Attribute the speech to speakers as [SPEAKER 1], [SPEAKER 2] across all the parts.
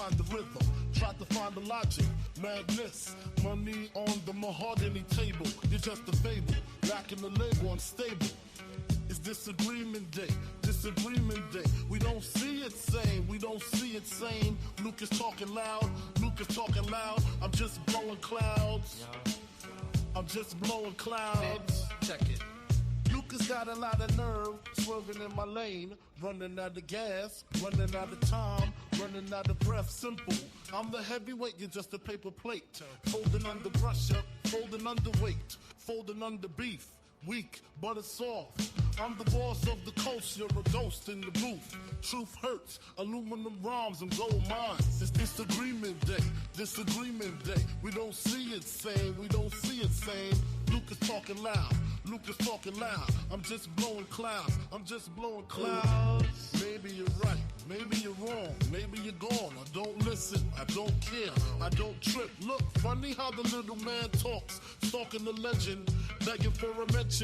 [SPEAKER 1] find the rhythm, tried to find the logic. Madness, money on the mahogany table. You're just a fable, lacking the label, unstable. It's disagreement day, disagreement day. We don't see it same, we don't see it same. Lucas talking loud, Lucas talking loud. I'm just blowing clouds. I'm just blowing clouds.
[SPEAKER 2] Check it.
[SPEAKER 1] Lucas got a lot of nerve, swerving in my lane, running out of gas, running out of time, running out of breath. Simple. I'm the heavyweight, you're just a paper plate. Folding under pressure, folding under weight, folding under beef. Weak, but it's soft. I'm the boss of the coast, you're a ghost in the booth. Truth hurts, aluminum rhymes and gold mines. It's disagreement day, disagreement day. We don't see it same, we don't see it same. Lucas talking loud, Lucas talking loud. I'm just blowing clouds, I'm just blowing clouds. Maybe you're right, maybe you're wrong, maybe you're gone. I don't listen, I don't care, I don't trip. Look, funny how the little man talks, stalking the legend, begging for a mention.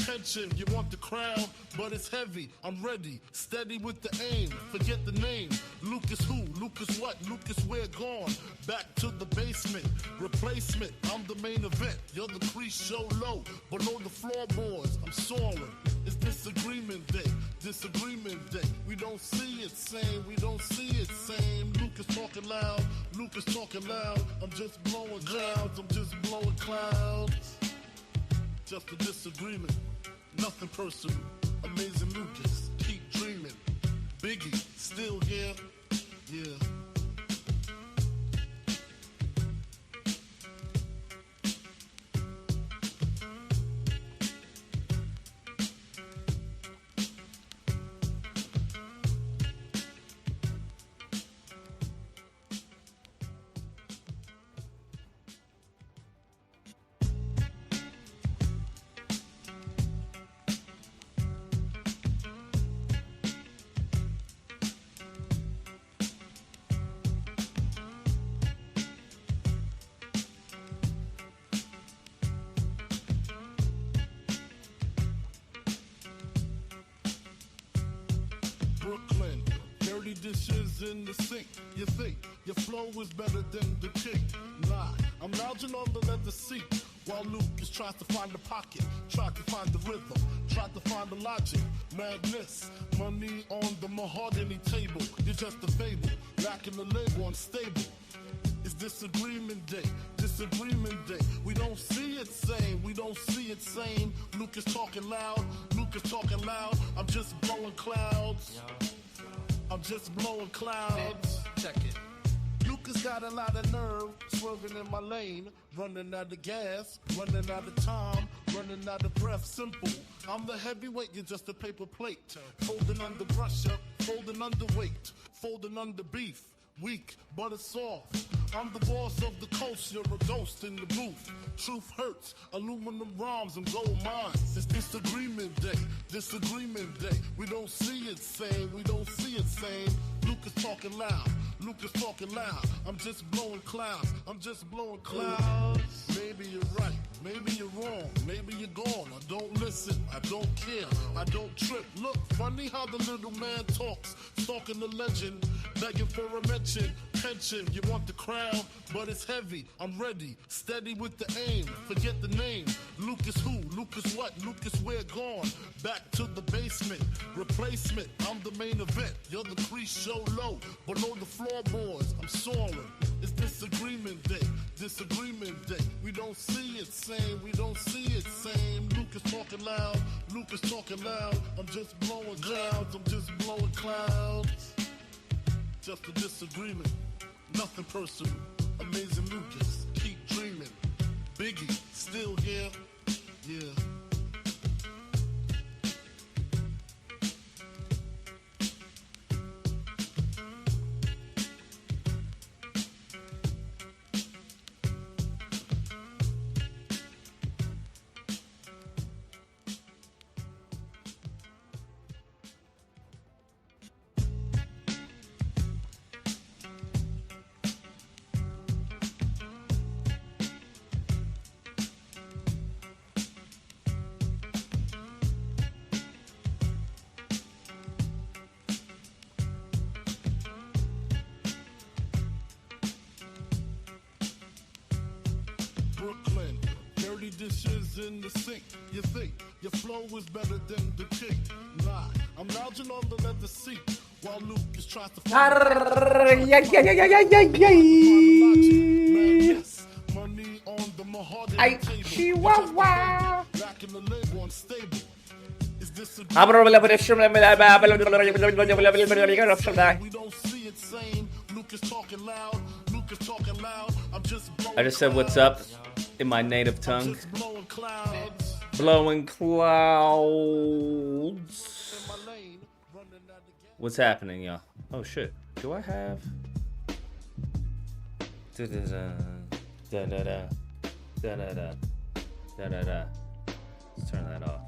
[SPEAKER 1] Pension, you want the crown, but it's heavy. I'm ready, steady with the aim. Forget the name. Lucas who? Lucas what? Lucas where gone? Back to the basement. Replacement. I'm the main event. You're the crease show low. Below the floorboards, I'm soaring. It's disagreement day. Disagreement day. We don't see it same. We don't see it same. Lucas talking loud. Lucas talking loud. I'm just blowing clouds. I'm just blowing clouds. Just a disagreement, nothing personal. Amazing Lucas, keep dreaming. Biggie, still here, yeah. Brooklyn, dirty dishes in the sink. You think your flow is better than the chick? Nah, I'm lounging on the leather seat while Lucas tries to find the pocket, tried to find the rhythm, tried to find the logic. Madness, money on the mahogany table. You're just a fable, lacking the label, unstable. It's disagreement day, disagreement day. We don't see it same, we don't see it same. Lucas talking loud, Lucas talking loud. I'm just blowing clouds. I'm just blowing clouds.
[SPEAKER 2] Check it.
[SPEAKER 1] Lucas got a lot of nerve, swerving in my lane, running out of gas, running out of time, running out of breath. Simple. I'm the heavyweight, you're just a paper plate. Folding under pressure, folding under weight, folding under beef. Weak, but it's soft. I'm the boss of the coast, you're a ghost in the booth. Truth hurts, aluminum rhymes and gold mines. It's disagreement day, disagreement day. We don't see it same, we don't see it same. Lucas talking loud, Lucas talking loud. I'm just blowing clouds, I'm just blowing clouds. Maybe you're right, maybe you're wrong, maybe you're gone. I don't listen, I don't care, I don't trip. Look, funny how the little man talks, stalking the legend, begging for a mention. Pension, you want the crown, but it's heavy. I'm ready, steady with the aim. Forget the name. Lucas who? Lucas what? Lucas where gone? Back to the basement. Replacement, I'm the main event. You're the crease show low. Below the floorboards, I'm soaring. It's disagreement day, disagreement day. We don't see it same, we don't see it same. Lucas talking loud, Lucas talking loud. I'm just blowing clouds, I'm just blowing clouds. Just a disagreement, nothing personal. Amazing Lucas, keep dreaming. Biggie, still here, yeah. Brooklyn. Dirty dishes in the sink. You think your flow is better than the chick? Nah, I'm lounging on the leather seat while Lucas tries to find money on the mahogany table.
[SPEAKER 2] Chihuahua.
[SPEAKER 1] Lacking the label unstable. Is this a we don't see it same. Lucas talking loud. Lucas talking loud.
[SPEAKER 2] I just said what's up in my native tongue.
[SPEAKER 1] Blowing clouds.
[SPEAKER 2] Blowing clouds.
[SPEAKER 1] In my lane, running out the gas.
[SPEAKER 2] What's happening, y'all? Oh shit. Do I have? Da-da-da. Da-da-da. Da-da-da. Da-da-da. Let's turn that off.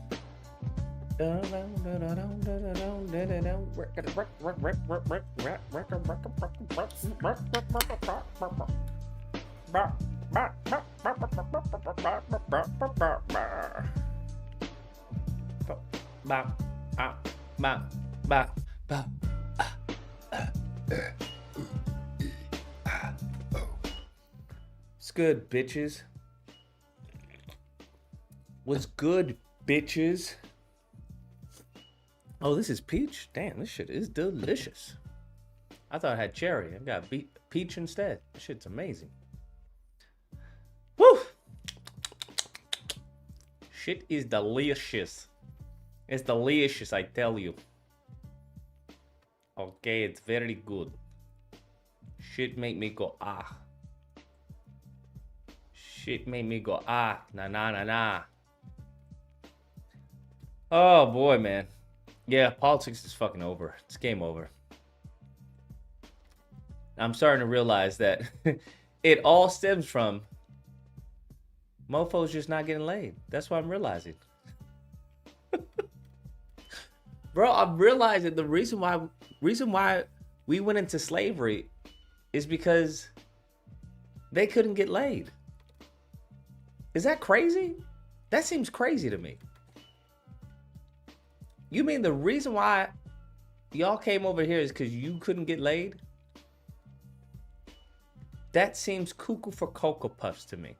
[SPEAKER 2] What's good, bitches? What's good, bitches? Oh, this is peach? Damn, this shit is delicious. I thought I had cherry. I got peach instead. This shit's amazing. Woo! Shit is delicious. It's delicious, I tell you. Okay, it's very good. Shit make me go ah. Shit made me go ah. Na na na na. Oh boy, man. Yeah, politics is fucking over. It's game over. I'm starting to realize that it all stems from mofos just not getting laid. That's what I'm realizing. Bro, I'm realizing the reason why we went into slavery is because they couldn't get laid. Is that crazy? That seems crazy to me. You mean the reason why y'all came over here is because you couldn't get laid? That seems cuckoo for Cocoa Puffs to me.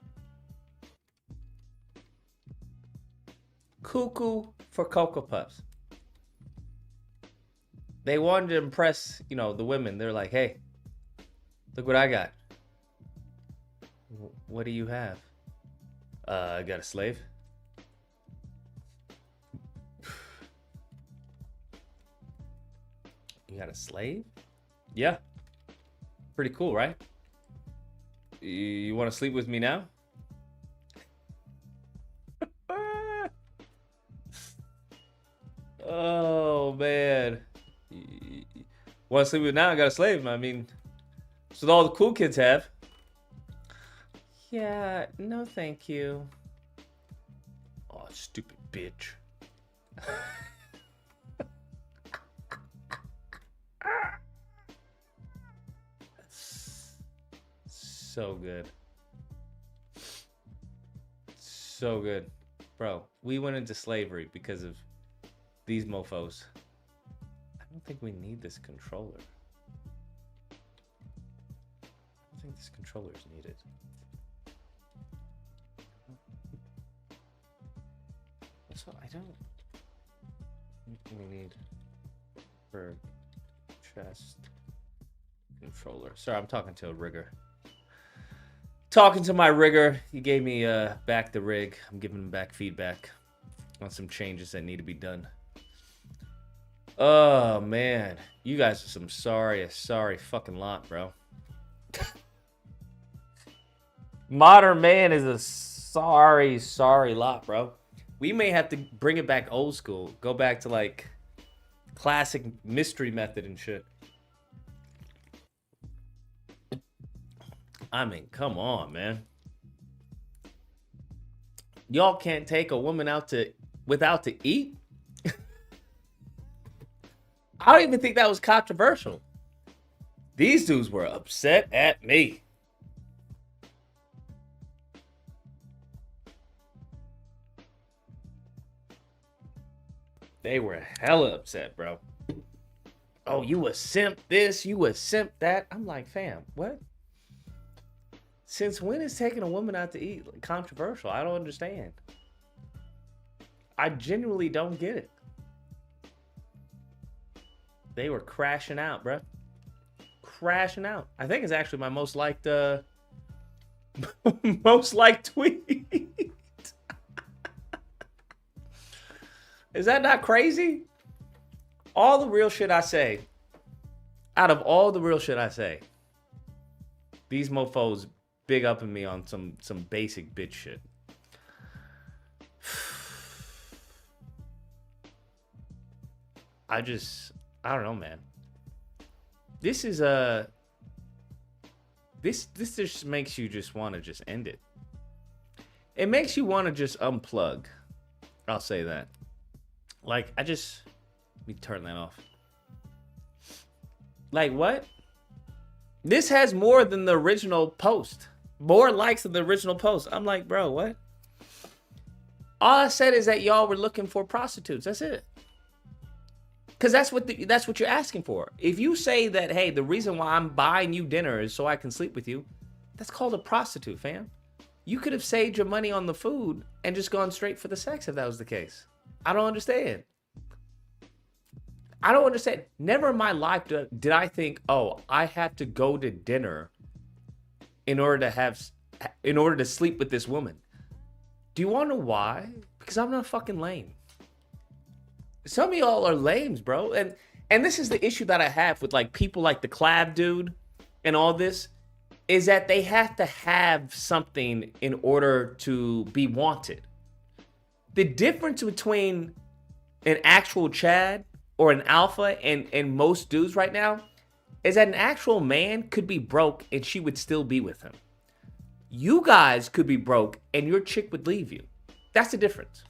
[SPEAKER 2] Cuckoo for Cocoa Puffs. They wanted to impress, you know, the women. They're like, hey, look what I got. What do you have? I got a slave. You got a slave? Yeah. Pretty cool, right? You want to sleep with me now? Oh, man. Want to sleep with me now? I got a slave. I mean, that's what all the cool kids have. Yeah, no thank you. Oh, stupid bitch. So good. So good. Bro, we went into slavery because of these mofos. I don't think we need this controller. I don't think this controller is needed. So I don't. We need for chest controller. Sorry, I'm talking to a rigger. Talking to my rigger. He gave me back the rig. I'm giving him back feedback on some changes that need to be done. Oh man, you guys are some sorry fucking lot, bro. Modern man is a sorry lot, bro. We may have to bring it back old school. Go back to like classic mystery method and shit. I mean, come on, man. Y'all can't take a woman out to eat? I don't even think that was controversial. These dudes were upset at me. They were hella upset, bro. Oh, you a simp this, you a simp that. I'm like, fam, what? Since when is taking a woman out to eat controversial? I don't understand. I genuinely don't get it. They were crashing out, bruh. Crashing out. I think it's actually my most liked most liked tweet. Is that not crazy? All the real shit I say, out of all the real shit I say, these mofos big upping me on some basic bitch shit. I don't know, man. This is this just makes you just want to just end it. It makes you want to just unplug. I'll say that. Like, let me turn that off. Like, what? This has more than the original post. More likes than the original post. I'm like, bro, what? All I said is that y'all were looking for prostitutes. That's it. Because that's what you're asking for. If you say that, hey, the reason why I'm buying you dinner is so I can sleep with you, that's called a prostitute, fam. You could have saved your money on the food and just gone straight for the sex if that was the case. I don't understand. I don't understand. Never in my life did I think, oh, I have to go to dinner in order to sleep with this woman. Do you want to know why? Because I'm not fucking lame. Some of y'all are lames, bro. And this is the issue that I have with like people like the Clav dude and all this, is that they have to have something in order to be wanted. The difference between an actual Chad or an alpha and most dudes right now is that an actual man could be broke and she would still be with him. You guys could be broke and your chick would leave you. That's the difference.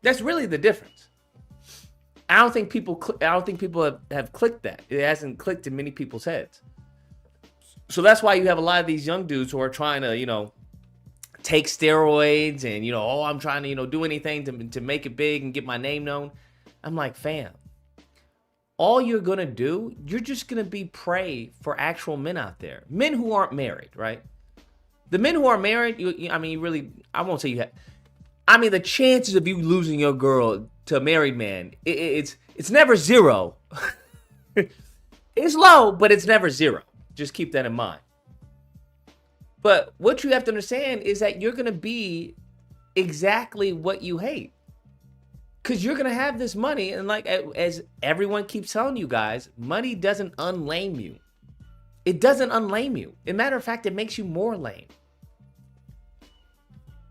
[SPEAKER 2] That's really the difference. I don't think people have clicked that. It hasn't clicked in many people's heads. So that's why you have a lot of these young dudes who are trying to, take steroids and, oh, I'm trying to, do anything to make it big and get my name known. I'm like, fam, all you're going to do, you're just going to be prey for actual men out there. Men who aren't married, right? The men who are married, I won't say you have. The chances of you losing your girl to a married man, it's never zero. It's low, but it's never zero. Just keep that in mind. But what you have to understand is that you're going to be exactly what you hate. Because you're going to have this money. And like, as everyone keeps telling you guys, money doesn't unlame you. It doesn't unlame you. As a matter of fact, it makes you more lame.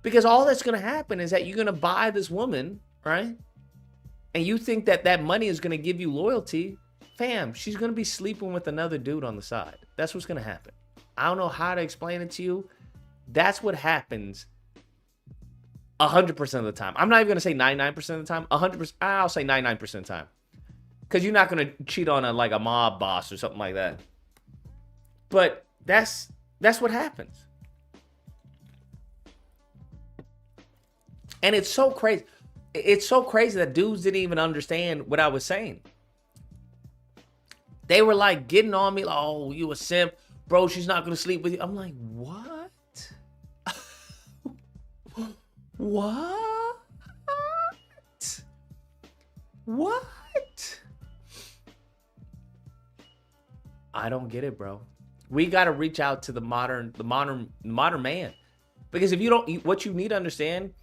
[SPEAKER 2] Because all that's going to happen is that you're going to buy this woman, right? And you think that money is going to give you loyalty. Fam, she's going to be sleeping with another dude on the side. That's what's going to happen. I don't know how to explain it to you. That's what happens 100% of the time. I'm not even going to say 99% of the time. 100%. I'll say 99% of the time. Because you're not going to cheat on a mob boss or something like that. But that's what happens. And it's so crazy. It's so crazy that dudes didn't even understand what I was saying. They were like getting on me, like, oh, you a simp. Bro, she's not going to sleep with you. I'm like, what? What? What? I don't get it, bro. We got to reach out to the modern man. Because if you don't, what you need to understand,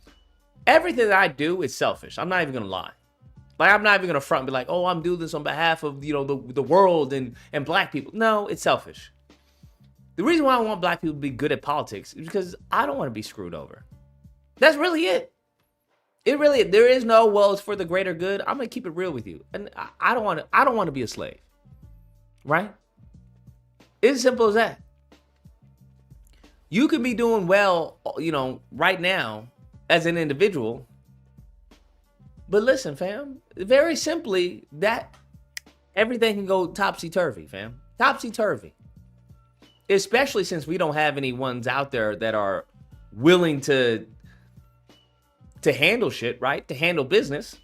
[SPEAKER 2] everything that I do is selfish. I'm not even going to lie. Like, I'm not even going to front and be like, oh, I'm doing this on behalf of, the world and black people. No, it's selfish. The reason why I want black people to be good at politics is because I don't want to be screwed over. That's really it. There is no, well, it's for the greater good. I'm going to keep it real with you. And I don't want to be a slave. Right? It's as simple as that. You can be doing well, right now as an individual. But listen, fam, very simply, that everything can go topsy-turvy, fam. Topsy-turvy. Especially since we don't have any ones out there that are willing to handle shit, right? To handle business.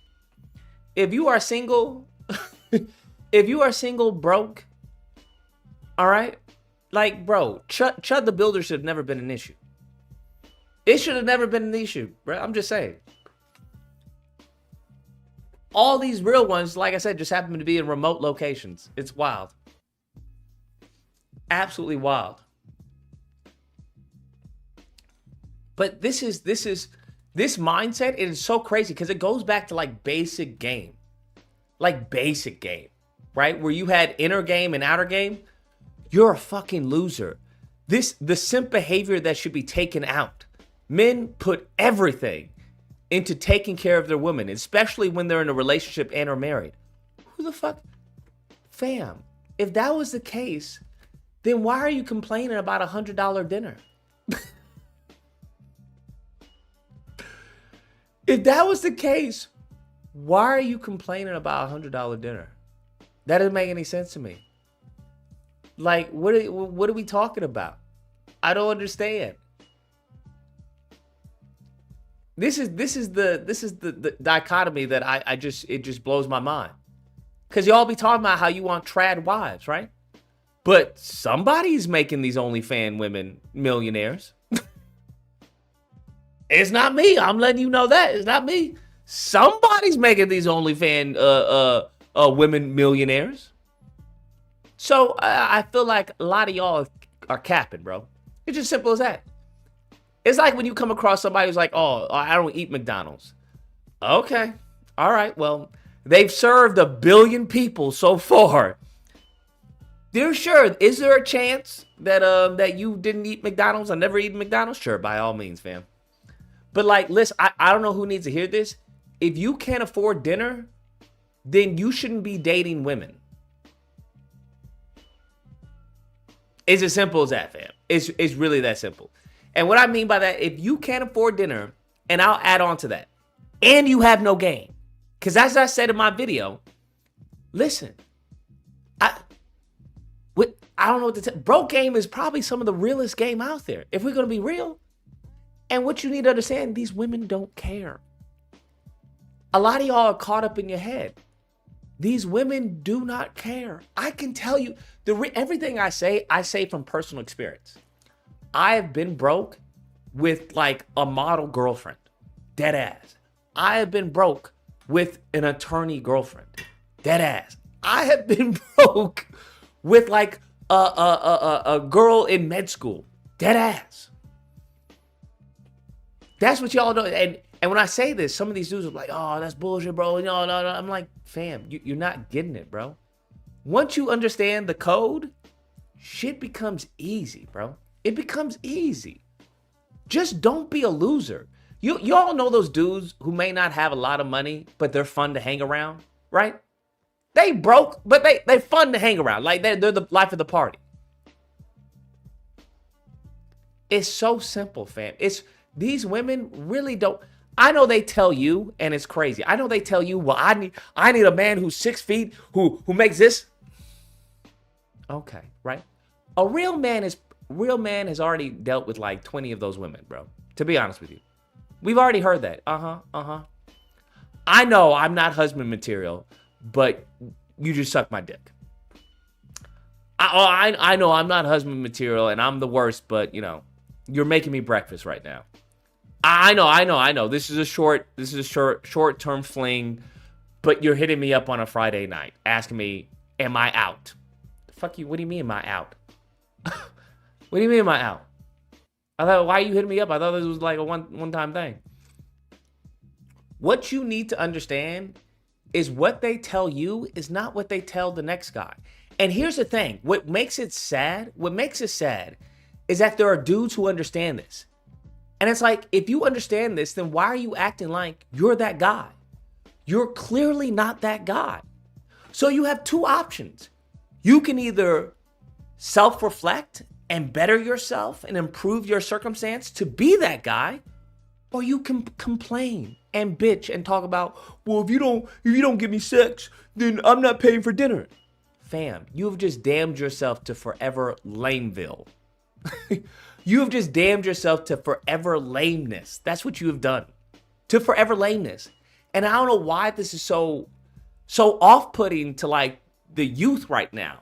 [SPEAKER 2] If you are single, broke, all right? Like, bro, Chud the Builder should have never been an issue. It should have never been an issue, bro. I'm just saying. All these real ones, like I said, just happen to be in remote locations. It's wild. Absolutely wild. But this mindset, it is so crazy because it goes back to like basic game. Like basic game, right? Where you had inner game and outer game. You're a fucking loser. The simp behavior that should be taken out. Men put everything into taking care of their women, especially when they're in a relationship and are married. Who the fuck? Fam, if that was the case, then why are you complaining about $100 dinner? If that was the case, why are you complaining about $100 dinner? That doesn't make any sense to me. Like, what are we talking about? I don't understand. This is the dichotomy that it just blows my mind. Cause y'all be talking about how you want trad wives, right? But somebody's making these OnlyFans women millionaires. It's not me. I'm letting you know that. It's not me. Somebody's making these OnlyFans women millionaires. So I feel like a lot of y'all are capping, bro. It's just simple as that. It's like when you come across somebody who's like, oh, I don't eat McDonald's. Okay. All right. Well, they've served 1 billion people so far. Is there a chance that you didn't eat McDonald's? I never eaten McDonald's? Sure, by all means, fam. But like, listen, I don't know who needs to hear this. If you can't afford dinner, then you shouldn't be dating women. It's as simple as that, fam. It's really that simple. And what I mean by that, if you can't afford dinner, and I'll add on to that, and you have no game, because as I said in my video, listen, I don't know what to tell. Broke game is probably some of the realest game out there, if we're going to be real. And what you need to understand, these women don't care. A lot of y'all are caught up in your head. These women do not care. I can tell you, everything I say from personal experience. I have been broke with like a model girlfriend, dead ass. I have been broke with an attorney girlfriend, dead ass. I have been broke with like a girl in med school, dead ass. That's what y'all know. And when I say this, some of these dudes are like, oh, that's bullshit, bro. No. I'm like, fam, you're not getting it, bro. Once you understand the code, shit becomes easy, bro. It becomes easy. Just don't be a loser. Y'all know those dudes who may not have a lot of money, but they're fun to hang around, right? They broke, but they're fun to hang around. Like they're the life of the party. It's so simple, fam. These women really don't. I know they tell you, and it's crazy. I know they tell you, well, I need a man who's 6 feet, who makes this. Okay, right? A real man has already dealt with like 20 of those women, bro. To be honest with you. We've already heard that. I know I'm not husband material, but you just suck my dick. I know I'm not husband material and I'm the worst, but you know, you're making me breakfast right now. I know. This is a short-term fling, but you're hitting me up on a Friday night, asking me, am I out? Fuck you, what do you mean am I out? What do you mean am I out? I thought, why are you hitting me up? I thought this was like a one-time thing. What you need to understand is what they tell you is not what they tell the next guy. And here's the thing. What makes it sad is that there are dudes who understand this. And it's like, if you understand this, then why are you acting like you're that guy? You're clearly not that guy. So you have two options. You can either self-reflect and better yourself and improve your circumstance to be that guy, or you can complain and bitch and talk about, well, if you don't give me sex, then I'm not paying for dinner. Fam, you've just damned yourself to forever lameville. You have just damned yourself to forever lameness. That's what you have done. To forever lameness. And I don't know why this is so off-putting to like the youth right now.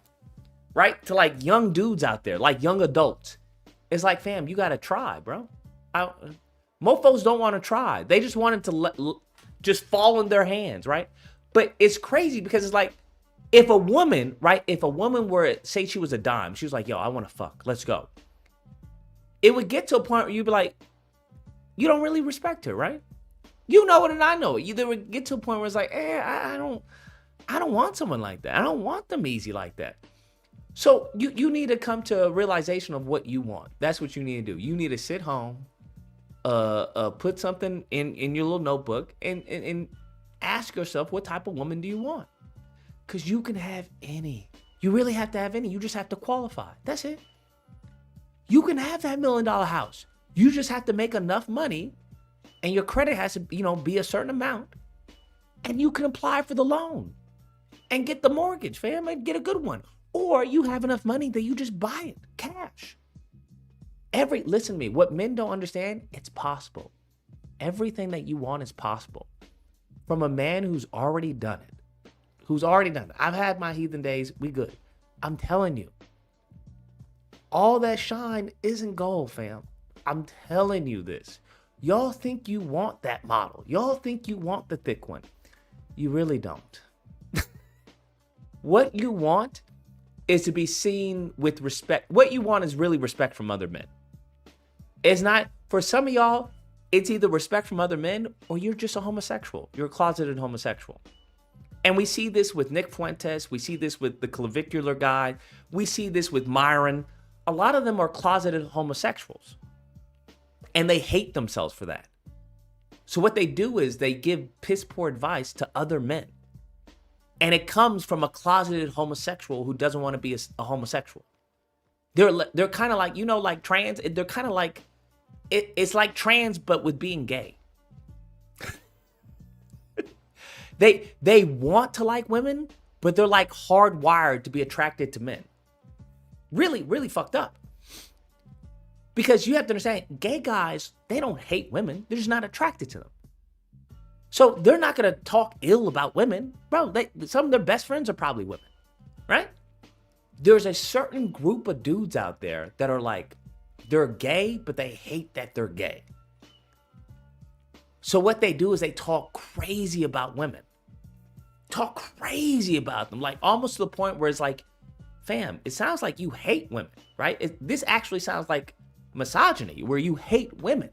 [SPEAKER 3] right? To like young dudes out there, like young adults. It's like, fam, you got to try, bro. Mofos don't want to try. They just want it to just fall in their hands, right? But it's crazy because it's like, if a woman, right? If a woman were, say she was a dime, she was like, yo, I want to fuck. Let's go. It would get to a point where you'd be like, you don't really respect her, right? You know it and I know it. There would get to a point where it's like, I don't want someone like that. I don't want them easy like that. So you need to come to a realization of what you want. That's what you need to do. You need to sit home, put something in your little notebook and ask yourself, what type of woman do you want? Because you can have any. You really have to have any. You just have to qualify. That's it. You can have that $1 million house. You just have to make enough money, and your credit has to, be a certain amount, and you can apply for the loan and get the mortgage, fam, and get a good one. Or you have enough money that you just buy it, cash. Listen to me, what men don't understand, it's possible. Everything that you want is possible. From a man who's already done it. I've had my heathen days, we good. I'm telling you, all that shine isn't gold, fam. I'm telling you this. Y'all think you want that model. Y'all think you want the thick one. You really don't. What you want is to be seen with respect. What you want is really respect from other men. It's not, for some of y'all, it's either respect from other men or you're just a homosexual. You're a closeted homosexual. And we see this with Nick Fuentes. We see this with the clavicular guy. We see this with Myron. A lot of them are closeted homosexuals. And they hate themselves for that. So what they do is they give piss poor advice to other men. And it comes from a closeted homosexual who doesn't want to be a homosexual. They're kind of like, like trans. They're kind of like, it's like trans, but with being gay. They want to like women, but they're like hardwired to be attracted to men. Really, really fucked up. Because you have to understand, gay guys, they don't hate women. They're just not attracted to them. So they're not going to talk ill about women. Bro, some of their best friends are probably women, right? There's a certain group of dudes out there that are like, they're gay, but they hate that they're gay. So what they do is they talk crazy about women. Talk crazy about them. Like almost to the point where it's like, fam, it sounds like you hate women, right? This actually sounds like misogyny, where you hate women.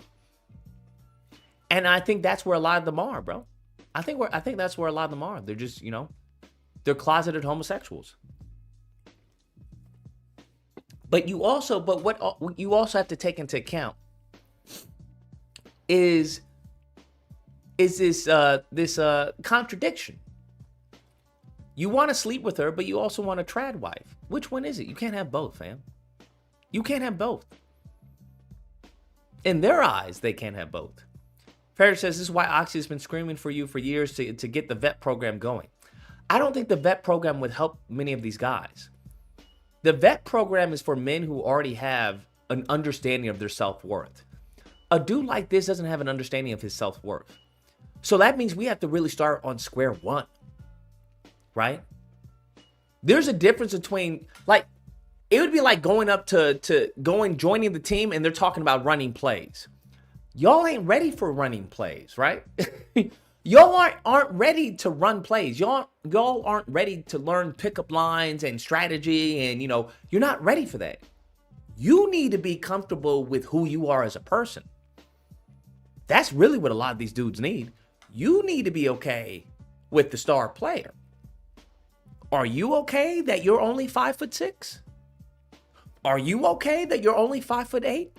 [SPEAKER 3] And I think that's where a lot of them are, bro. I think that's where a lot of them are. They're just, they're closeted homosexuals. But what you also have to take into account is this contradiction. You want to sleep with her, but you also want a trad wife. Which one is it? You can't have both, fam. You can't have both. In their eyes, they can't have both. Ferris says, this is why Oxy has been screaming for you for years to get the vet program going. I don't think the vet program would help many of these guys. The vet program is for men who already have an understanding of their self-worth. A dude like this doesn't have an understanding of his self-worth. So that means we have to really start on square one, right? There's a difference between, like, it would be like going up joining the team and they're talking about running plays. Y'all ain't ready for running plays, right? Y'all aren't ready to run plays. Y'all aren't ready to learn pickup lines and strategy, and you're not ready for that. You need to be comfortable with who you are as a person. That's really what a lot of these dudes need. You need to be okay with the star player. Are you okay that you're only 5'6"? Are you okay that you're only 5'8"?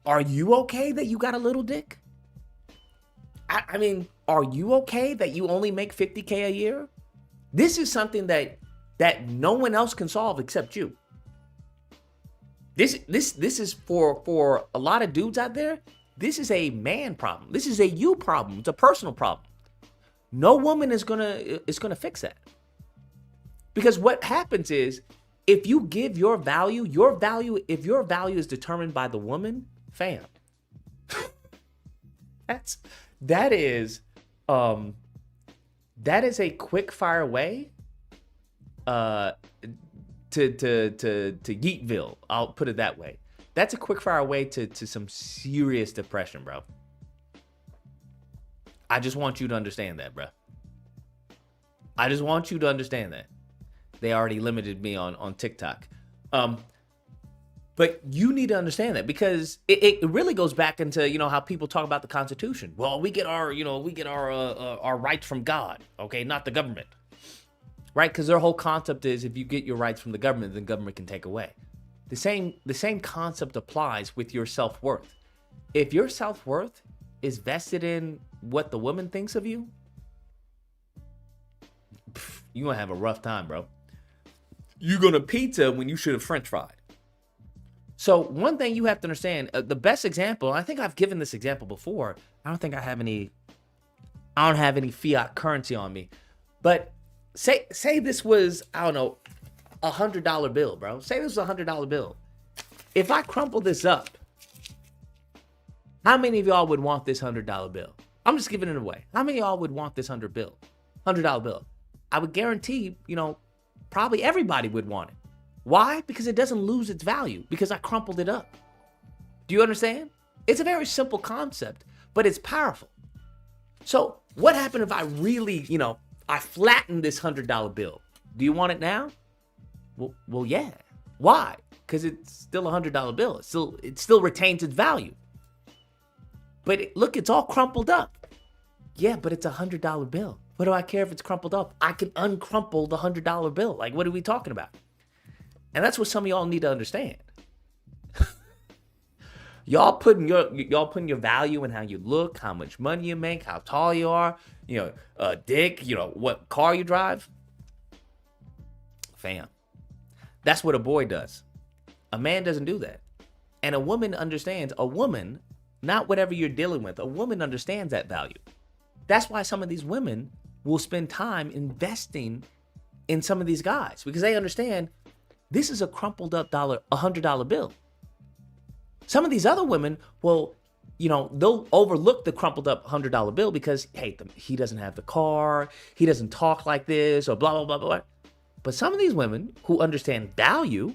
[SPEAKER 3] Are you okay that you got a little dick? I mean, are you okay that you only make $50K a year? This is something that no one else can solve except you. This is for a lot of dudes out there. This is a man problem. This is a you problem. It's a personal problem. No woman is gonna fix that. Because what happens is, if you give your value, if your value is determined by the woman, fam, that is a quick fire way Yeetville. I'll put it that way. That's a quick fire way to some serious depression, bro. I just want you to understand that, bro. I just want you to understand that. They already limited me on TikTok. But you need to understand that, because it really goes back into, how people talk about the Constitution. Well, we get our rights from God, okay, not the government. Right? Because their whole concept is if you get your rights from the government, then government can take away. The same concept applies with your self-worth. If your self-worth is vested in what the woman thinks of you, you're going to have a rough time, bro. You're going to pizza when you should have French fried. So one thing you have to understand, the best example, I think I've given this example before. I don't have any fiat currency on me. But say this was, I don't know, $100 bill, bro. Say this was $100 bill. If I crumple this up, how many of y'all would want this $100 bill? I'm just giving it away. How many of y'all would want this $100 bill? I would guarantee, probably everybody would want it. Why? Because it doesn't lose its value, because I crumpled it up. Do you understand? It's a very simple concept, but it's powerful. So what happened if I really, I flattened this $100 bill? Do you want it now? Well, yeah. Why? Because it's still a $100 bill. It still retains its value. But look, it's all crumpled up. Yeah, but it's a $100 bill. What do I care if it's crumpled up? I can uncrumple the $100 bill. Like, what are we talking about? And that's what some of y'all need to understand. Y'all putting your value in how you look, how much money you make, how tall you are, dick, what car you drive. Fam. That's what a boy does. A man doesn't do that. And a woman understands, not whatever you're dealing with, a woman understands that value. That's why some of these women will spend time investing in some of these guys, because they understand this is a crumpled up $100 bill. Some of these other women will, they'll overlook the crumpled up $100 bill because, hey, he doesn't have the car, he doesn't talk like this, or blah, blah, blah, blah. But some of these women who understand value,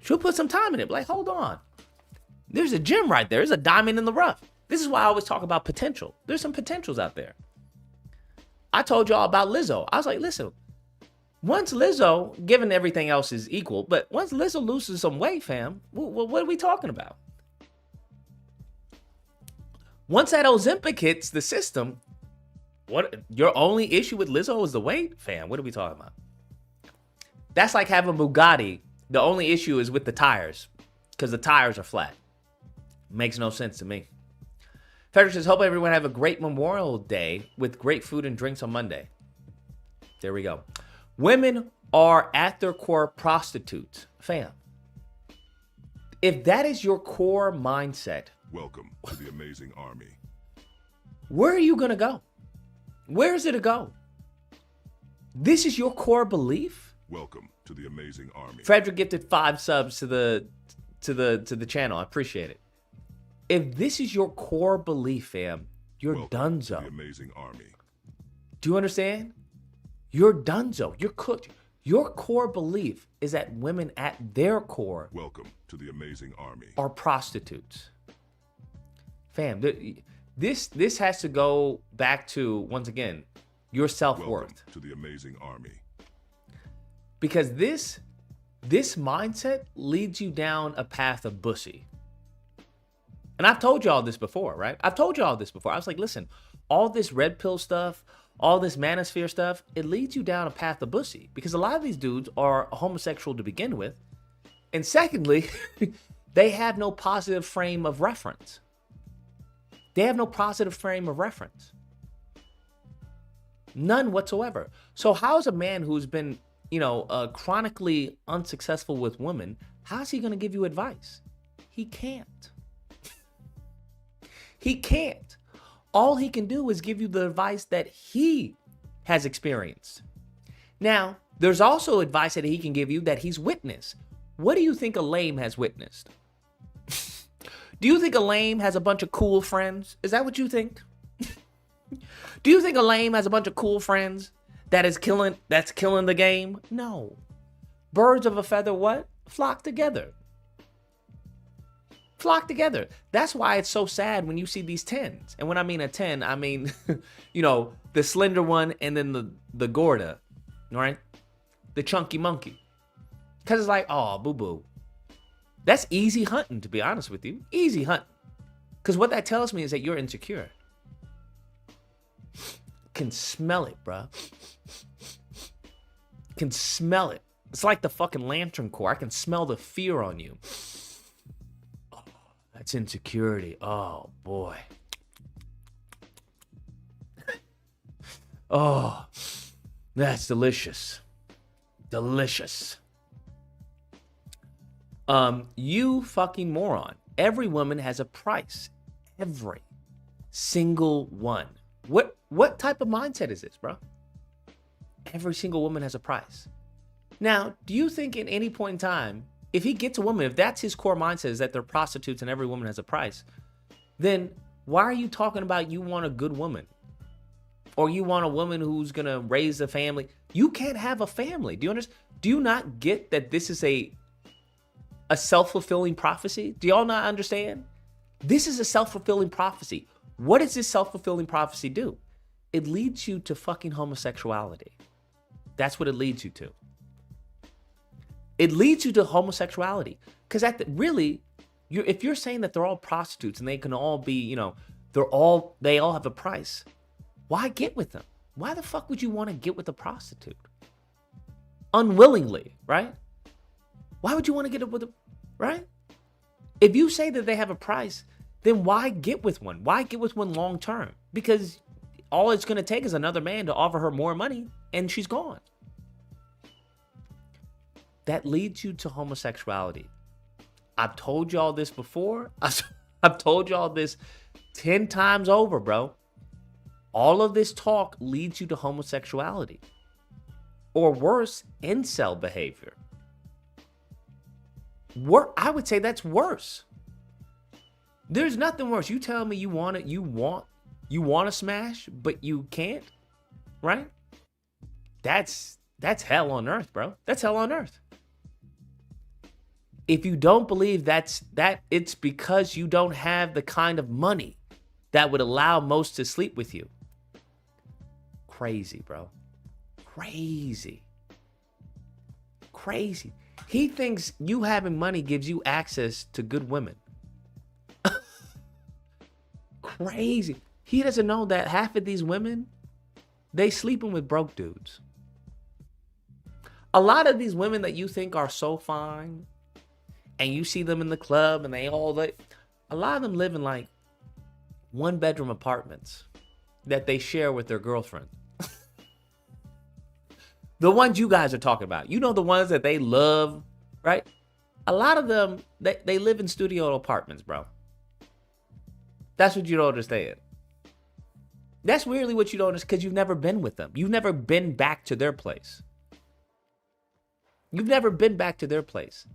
[SPEAKER 3] she'll put some time in it. Like, hold on. There's a gem right there. There's a diamond in the rough. This is why I always talk about potential. There's some potentials out there. I told y'all about Lizzo. I was like, listen, once Lizzo, given everything else is equal, but once Lizzo loses some weight, fam, what are we talking about? Once that Ozempic hits the system, what your only issue with Lizzo is the weight? Fam, what are we talking about? That's like having a Bugatti. The only issue is with the tires, because the tires are flat. Makes no sense to me. Frederick says, hope everyone have a great Memorial Day with great food and drinks on Monday. There we go. Women are at their core prostitutes. Fam, if that is your core mindset,
[SPEAKER 4] welcome to the amazing army.
[SPEAKER 3] Where are you going to go? Where is it to go? This is your core belief?
[SPEAKER 4] Welcome to the amazing army.
[SPEAKER 3] Frederick gifted 5 subs to the channel. I appreciate it. If this is your core belief, fam, you're
[SPEAKER 4] welcome
[SPEAKER 3] donezo.
[SPEAKER 4] To the amazing army.
[SPEAKER 3] Do you understand? You're donezo. You're cooked. Your core belief is that women at their core,
[SPEAKER 4] welcome to the amazing army,
[SPEAKER 3] are prostitutes. Fam, this has to go back to, once again, your self-worth.
[SPEAKER 4] Welcome to the amazing army.
[SPEAKER 3] Because this mindset leads you down a path of bussy. And I've told you all this before, right? I was like, listen, all this red pill stuff, all this manosphere stuff, it leads you down a path of bussy. Because a lot of these dudes are homosexual to begin with. And secondly, they have no positive frame of reference. None whatsoever. So how is a man who's been, chronically unsuccessful with women, how's he going to give you advice? He can't. He can't. All he can do is give you the advice that he has experienced. Now, there's also advice that he can give you that he's witnessed. What do you think a lame has witnessed? Do you think a lame has a bunch of cool friends? Is that what you think? Do you think a lame has a bunch of cool friends that's killing the game? No. Birds of a feather what? Flock together. Flock together. That's why it's so sad when you see these 10s. And when I mean a 10, I mean, the slender one and then the Gorda, right? The chunky monkey. Because it's like, oh, boo-boo. That's easy hunting, to be honest with you. Easy hunting. Because what that tells me is that you're insecure. Can smell it, bruh. Can smell it. It's like the fucking lantern core. I can smell the fear on you. Oh, that's insecurity. Oh, boy. Oh, that's delicious. Delicious. You fucking moron. Every woman has a price. Every single one. What type of mindset is this, bro? Every single woman has a price. Now, do you think at any point in time, if he gets a woman, if that's his core mindset is that they're prostitutes and every woman has a price, then why are you talking about you want a good woman? Or you want a woman who's going to raise a family? You can't have a family. Do you understand? Do you not get that this is a self-fulfilling prophecy? Do y'all not understand? This is a self-fulfilling prophecy. What does this self-fulfilling prophecy do? It leads you to fucking homosexuality. That's what it leads you to. It leads you to homosexuality. Because if you're saying that they're all prostitutes and they can all be, they all have a price, why get with them? Why the fuck would you want to get with a prostitute? Unwillingly, right? Why would you want to get with a, right? If you say that they have a price, then why get with one? Why get with one long term? Because all it's going to take is another man to offer her more money and she's gone. That leads you to homosexuality. I've told y'all this before. I've told y'all this 10 times over, bro. All of this talk leads you to homosexuality. Or worse, incel behavior. I would say that's worse. There's nothing worse. You tell me you want to smash, but you can't, right? That's hell on earth, bro. That's hell on earth. If you don't believe that it's because you don't have the kind of money that would allow most to sleep with you. Crazy, bro. Crazy. Crazy. He thinks you having money gives you access to good women. Crazy. He doesn't know that half of these women, they sleeping with broke dudes. A lot of these women that you think are so fine, and you see them in the club and a lot of them live in like 1-bedroom apartments that they share with their girlfriend. The ones you guys are talking about. The ones that they love, right? A lot of them, they live in studio apartments, bro. That's what you don't understand. That's really what you don't understand because you've never been with them. You've never been back to their place. You've never been back to their place.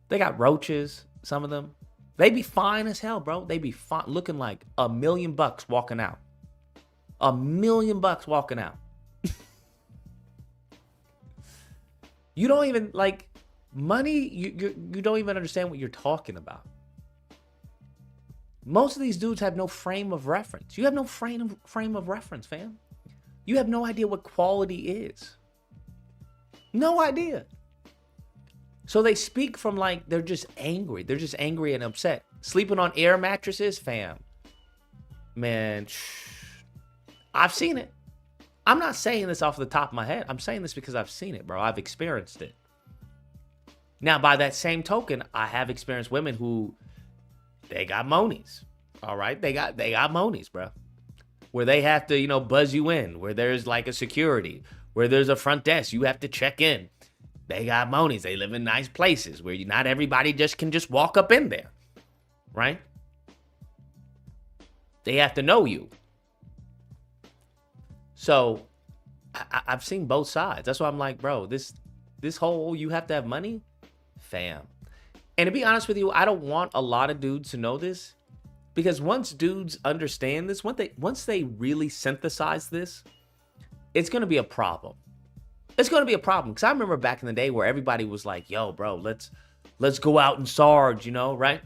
[SPEAKER 3] They got roaches, some of them. They be fine as hell, bro. They be fine, looking like $1 million walking out. $1 million walking out. You don't even like money. You don't even understand what you're talking about. Most of these dudes have no frame of reference. You have no frame of reference, fam. You have no idea what quality is. No idea. So they speak from like they're just angry. They're just angry and upset. Sleeping on air mattresses, fam. Man, I've seen it. I'm not saying this off the top of my head. I'm saying this because I've seen it, bro. I've experienced it. Now, by that same token, I have experienced women who they got monies. All right, they got monies, bro. Where they have to, buzz you in. Where there's like a security. Where there's a front desk. You have to check in. They got monies. They live in nice places where not everybody can just walk up in there, right? They have to know you. So I've seen both sides. That's why I'm like, bro, this whole you have to have money, fam. And to be honest with you, I don't want a lot of dudes to know this because once dudes understand this, once they really synthesize this, it's going to be a problem. It's going to be a problem. Because I remember back in the day where everybody was like, yo, bro, let's go out and Sarge, you know, right?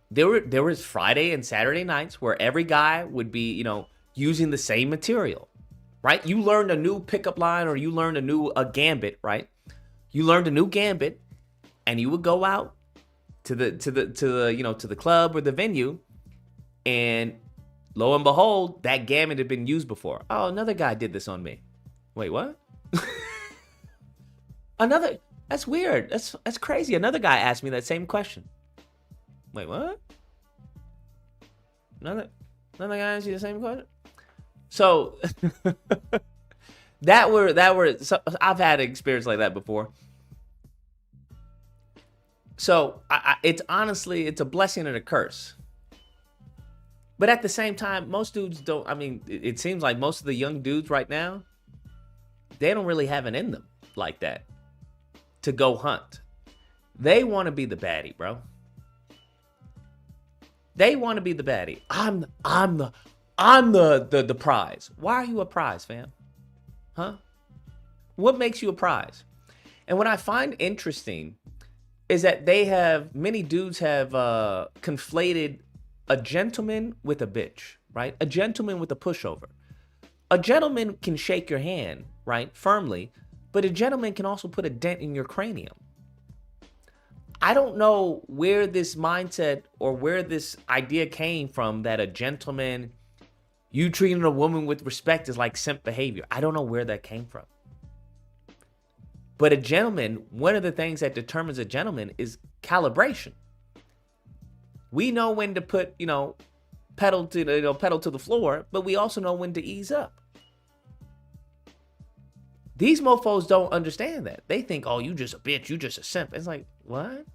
[SPEAKER 3] There was Friday and Saturday nights where every guy would be, you know, using the same material, right? You learned a new pickup line or you learned a gambit, right? You learned a new gambit and you would go out to the club or the venue, and lo and behold, that gambit had been used before. Oh, another guy did this on me. Wait, what? That's weird. That's crazy. Another guy asked me that same question. Wait, what? Another guy asked you the same question? So so I've had an experience like that before. So it's honestly, it's a blessing and a curse. But at the same time, most dudes don't, I mean, it seems like most of the young dudes right now, they don't really have it in them like that to go hunt. They want to be the baddie, bro. They want to be the baddie. I'm the prize. Why are you a prize, fam? Huh? What makes you a prize? And what I find interesting is that many dudes have conflated a gentleman with a bitch, right? A gentleman with a pushover. A gentleman can shake your hand, right, firmly, but a gentleman can also put a dent in your cranium. I don't know where this mindset or where this idea came from that a gentleman, you treating a woman with respect is like simp behavior. I don't know where that came from. But a gentleman, one of the things that determines a gentleman is calibration. We know when to put, pedal to the floor, but we also know when to ease up. These mofos don't understand that. They think, oh, you just a bitch, you just a simp. It's like, what?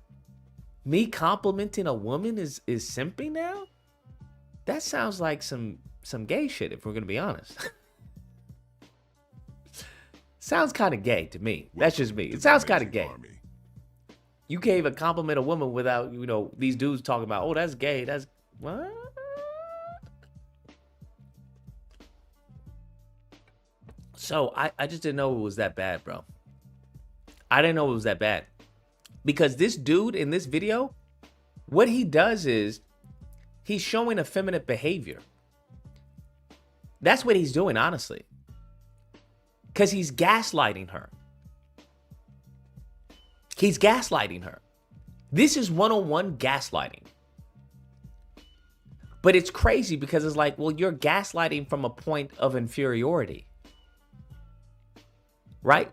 [SPEAKER 3] Me complimenting a woman is simping now? That sounds like some gay shit, if we're gonna be honest. Sounds kind of gay to me. That's just me. It sounds kind of gay. You gave a compliment a woman without, these dudes talking about, oh, that's gay. That's what? So I just didn't know it was that bad, bro. I didn't know it was that bad. Because this dude in this video, what he does is he's showing effeminate behavior. That's what he's doing, honestly. Because he's gaslighting her. He's gaslighting her. This is 101 gaslighting. But it's crazy because it's like, well, you're gaslighting from a point of inferiority. Right?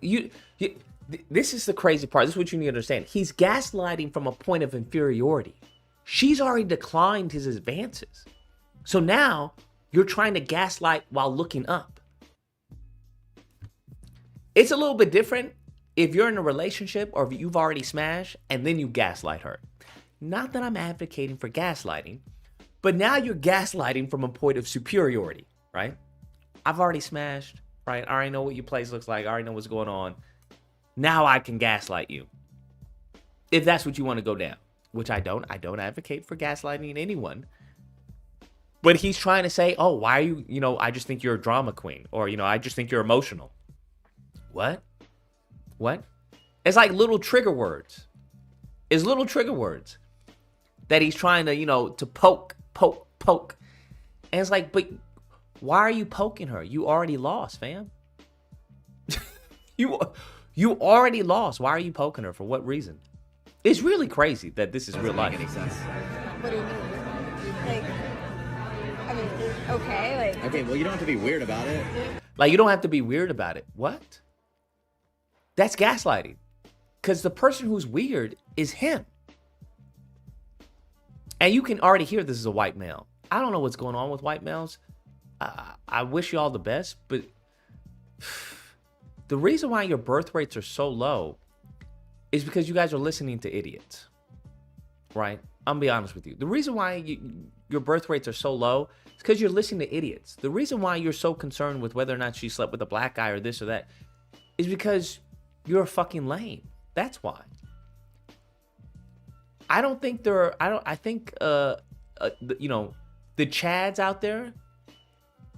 [SPEAKER 3] This is the crazy part. This is what you need to understand. He's gaslighting from a point of inferiority. She's already declined his advances. So now you're trying to gaslight while looking up. It's a little bit different if you're in a relationship or if you've already smashed and then you gaslight her. Not that I'm advocating for gaslighting, but now you're gaslighting from a point of superiority, right? I've already smashed, right? I already know what your place looks like. I already know what's going on. Now I can gaslight you. If that's what you want to go down, which I don't. I don't advocate for gaslighting anyone. But he's trying to say, oh, why are you, I just think you're a drama queen. Or, I just think you're emotional. What? It's like little trigger words. It's little trigger words that he's trying to, to poke. And it's like, but why are you poking her? You already lost, fam. You already lost. Why are you poking her? For what reason? It's really crazy that this is real life.
[SPEAKER 5] What do you mean? Okay.
[SPEAKER 6] Okay, well, you don't have to be weird about it.
[SPEAKER 3] Like, you don't have to be weird about it. What? That's gaslighting. Because the person who's weird is him. And you can already hear this is a white male. I don't know what's going on with white males. I wish you all the best, but the reason why your birth rates are so low is because you guys are listening to idiots, right? I'm gonna be honest with you. The reason why your birth rates are so low is because you're listening to idiots. The reason why you're so concerned with whether or not she slept with a black guy or this or that is because you're a fucking lame. That's why. I don't think I think the Chads out there,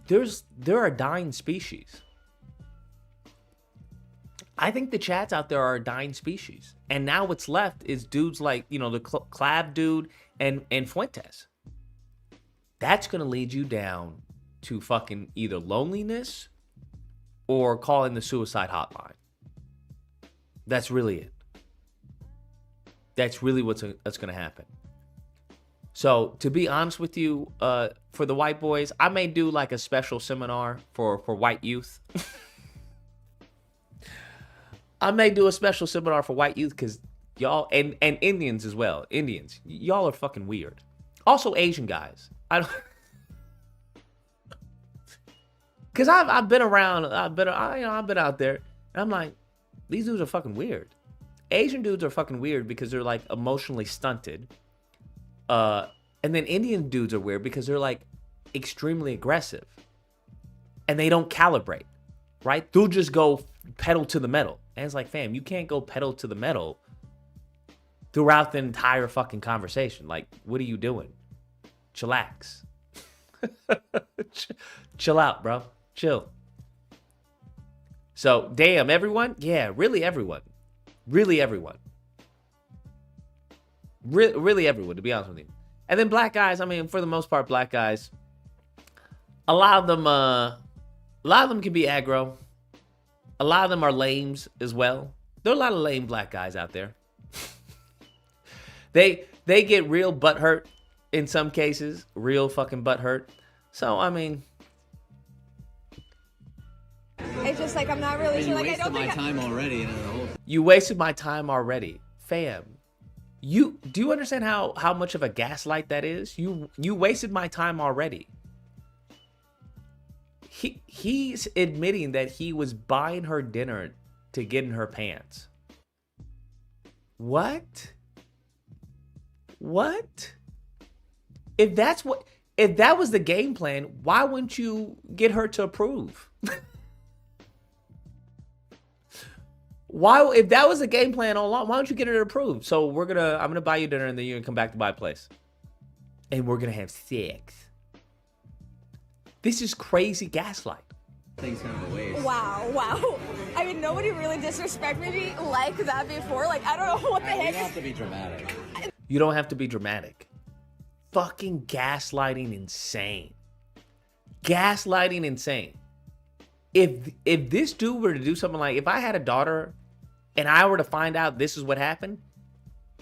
[SPEAKER 3] they're a dying species. I think the Chads out there are a dying species. And now what's left is dudes like, the Clav dude and Fuentes. That's going to lead you down to fucking either loneliness or calling the suicide hotline. That's really it. That's really what's going to happen. So, to be honest with you, for the white boys, I may do like a special seminar for white youth. I may do a special seminar for white youth because y'all, and Indians as well. Indians, y'all are fucking weird. Also, Asian guys. Because I've been around, I've been out there, and I'm like, these dudes are fucking weird. Asian dudes are fucking weird because they're like emotionally stunted. And then Indian dudes are weird because they're like extremely aggressive. And they don't calibrate, right? They'll just go pedal to the metal. And it's like, fam, you can't go pedal to the metal throughout the entire fucking conversation. Like, what are you doing? Chillax. Chill out, bro. Chill. So, damn, everyone? Yeah, really everyone. Really everyone. Really everyone, to be honest with you. And then black guys, I mean, for the most part, black guys, a lot of them can be aggro. A lot of them are lames as well. There are a lot of lame black guys out there. They get real butthurt in some cases, real fucking butthurt. So, I mean,
[SPEAKER 5] It's just like I'm not really sure. Like I don't
[SPEAKER 6] my
[SPEAKER 5] think
[SPEAKER 6] time already.
[SPEAKER 3] you wasted my time already, fam. Do you understand how much of a gaslight that is? You wasted my time already. He's admitting that he was buying her dinner to get in her pants. What? If that was the game plan, why wouldn't you get her to approve? If that was the game plan all along, why don't you get her to approve? So I'm gonna buy you dinner and then you're gonna come back to my place. And we're gonna have sex. This is crazy gaslight.
[SPEAKER 6] I think it's kind of a waste.
[SPEAKER 5] wow. I mean, nobody really disrespected me like that before. Like I don't know what the
[SPEAKER 6] You
[SPEAKER 5] heck.
[SPEAKER 6] don't have to be dramatic.
[SPEAKER 3] You don't have to be dramatic. Fucking gaslighting insane. Gaslighting insane. If this dude were to do something like, if I had a daughter and I were to find out this is what happened,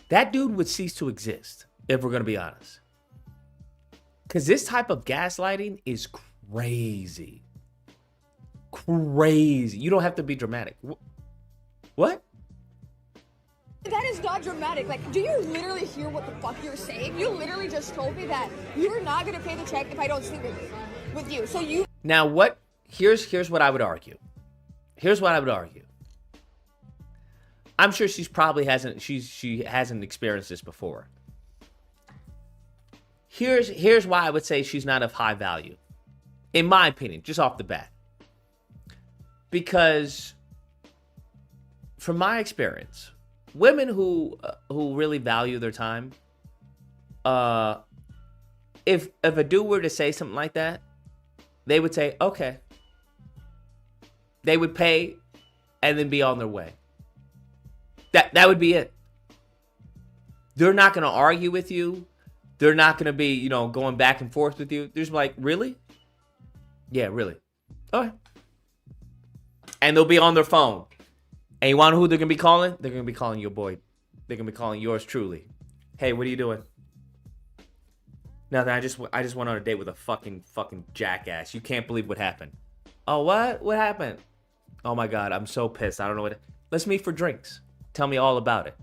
[SPEAKER 3] that dude would cease to exist, if we're going to be honest. Because this type of gaslighting is crazy. Crazy. You don't have to be dramatic. What?
[SPEAKER 5] That is not dramatic. Like, do you literally hear what the fuck you're saying? You literally just told me that you're not gonna pay the check if I don't sleep with you. So you.
[SPEAKER 3] Now what? Here's what I would argue. I'm sure she hasn't experienced this before. Here's why I would say she's not of high value, in my opinion, just off the bat. Because, from my experience, women who really value their time, if a dude were to say something like that, they would say, okay. They would pay and then be on their way. That would be it. They're not going to argue with you. They're not going to be, going back and forth with you. They're just like, really? Yeah, really. Okay. And they'll be on their phone. And you want to know who they're going to be calling? They're going to be calling your boy. They're going to be calling yours truly. Hey, what are you doing? Nothing. I just went on a date with a fucking jackass. You can't believe what happened. Oh, what? What happened? Oh my God, I'm so pissed. I don't know what. Let's meet for drinks. Tell me all about it.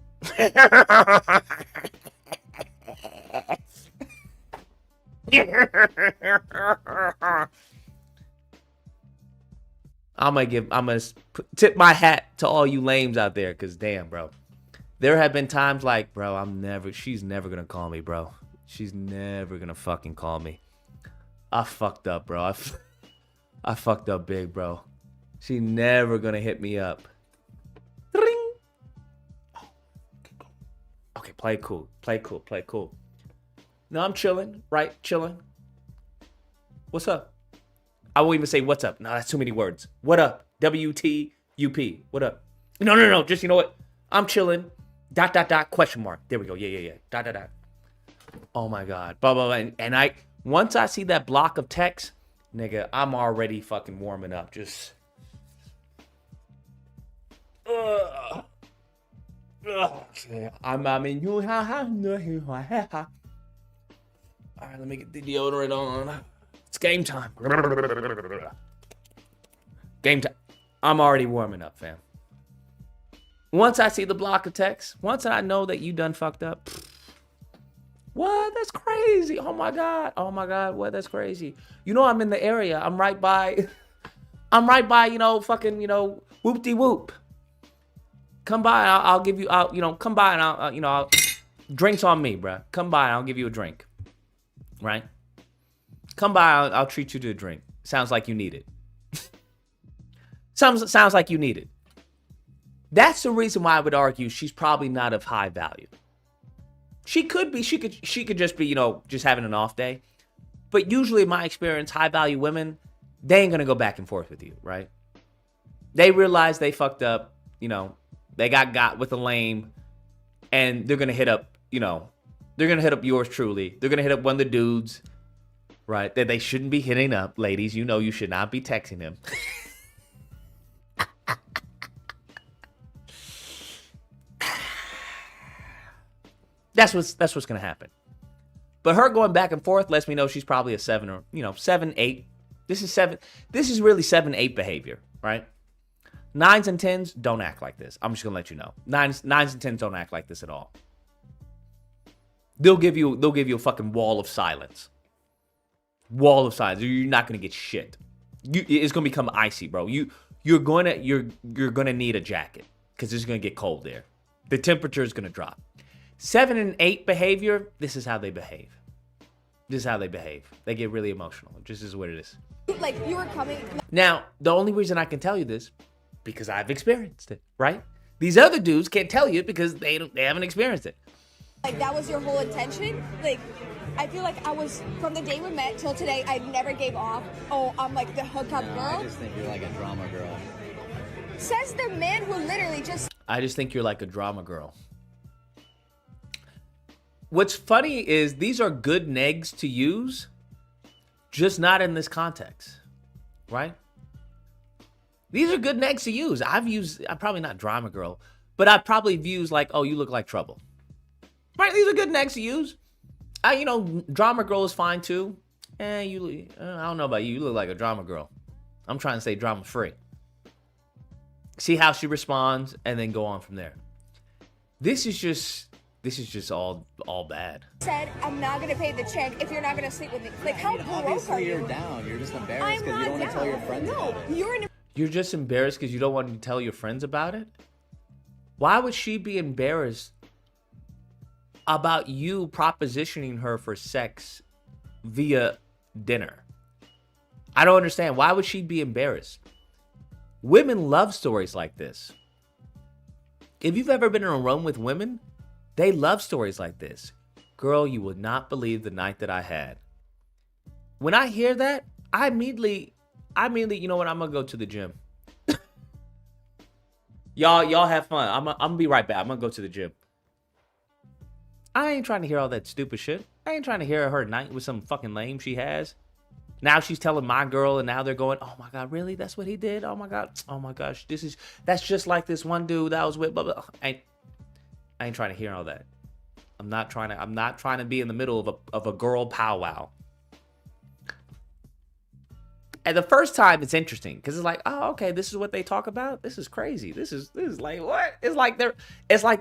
[SPEAKER 3] I'm gonna tip my hat to all you lames out there, cause damn, bro. There have been times like, bro, she's never gonna call me, bro. She's never gonna fucking call me. I fucked up, bro. I fucked up big, bro. She never gonna hit me up. Ring. Okay, play cool. No, I'm chilling, right? Chilling. What's up? I won't even say what's up. No, that's too many words. What up? WTUP. What up? No. Just, you know what? I'm chilling. ... Question mark. There we go. Yeah. ... Oh my God. Blah, blah, blah. And once I see that block of text, nigga, I'm already fucking warming up. Just. I'm in you. All right, let me get the deodorant on. It's game time. Game time. I'm already warming up, fam. Once I see the block of text, once I know that you done fucked up. What? That's crazy. Oh my God. What? That's crazy. You know I'm in the area. I'm right by, fucking, whoop-de-whoop. Come by, I'll give you, come by and I'll, drinks on me, bruh. Come by and I'll give you a drink. Right? Come by, I'll treat you to a drink. Sounds like you need it. Sounds like you need it. That's the reason why I would argue she's probably not of high value. She could be. She could just be, just having an off day. But usually, in my experience, high value women, they ain't gonna go back and forth with you, right? They realize they fucked up. They got with a lame, and they're gonna hit up. They're gonna hit up yours truly. They're gonna hit up one of the dudes, right? That they shouldn't be hitting up, ladies. You should not be texting him. That's what's gonna happen. But her going back and forth lets me know she's probably a 7 or 7, 8. This is really 7, 8 behavior, right? 9s and 10s don't act like this. I'm just gonna let you know. 9s and 10s don't act like this at all. They'll give you a fucking wall of silence. Wall of silence. You're not gonna get shit. It's gonna become icy, bro. You're gonna need a jacket because it's gonna get cold there. The temperature is gonna drop. 7 and 8 behavior, this is how they behave. They get really emotional. It just is what it is.
[SPEAKER 5] Like, you were coming.
[SPEAKER 3] Now, the only reason I can tell you this, because I've experienced it, right? These other dudes can't tell you because they haven't experienced it.
[SPEAKER 5] Like, that was your whole intention? Like, I feel like I was, from the day we met till today, I never gave off, oh, I'm like the hookup girl.
[SPEAKER 6] I just think you're like a drama girl.
[SPEAKER 5] Says the man who literally just...
[SPEAKER 3] I just think you're like a drama girl. What's funny is these are good negs to use, just not in this context, right? These are good negs to use. I'm probably not drama girl, but I probably views like, oh, you look like trouble. Right? These are good negs to use. Drama girl is fine too. I don't know about you. You look like a drama girl. I'm trying to say drama free. See how she responds and then go on from there. This is just all bad.
[SPEAKER 5] Said, I'm not going to pay the check if you're not going to sleep with me. Like, how broke
[SPEAKER 6] Obviously,
[SPEAKER 5] are you?
[SPEAKER 6] you're down. You're just embarrassed because you don't want to tell your friends about it.
[SPEAKER 3] You're just embarrassed because you don't want to tell your friends about it? Why would she be embarrassed about you propositioning her for sex via dinner? I don't understand. Why would she be embarrassed? Women love stories like this. If you've ever been in a room with women, they love stories like this. Girl, you would not believe the night that I had. When I hear that, I immediately, you know what? I'm going to go to the gym. Y'all have fun. I'm going to be right back. I'm going to go to the gym. I ain't trying to hear all that stupid shit. I ain't trying to hear her night with some fucking lame she has. Now she's telling my girl, and now they're going, oh my God, really? That's what he did? Oh my God. Oh my gosh. That's just like this one dude that I was with, blah, blah. I ain't trying to hear all that. I'm not trying to be in the middle of a girl powwow. And the first time it's interesting because it's like, oh, okay, this is what they talk about. This is crazy. This is like what? It's like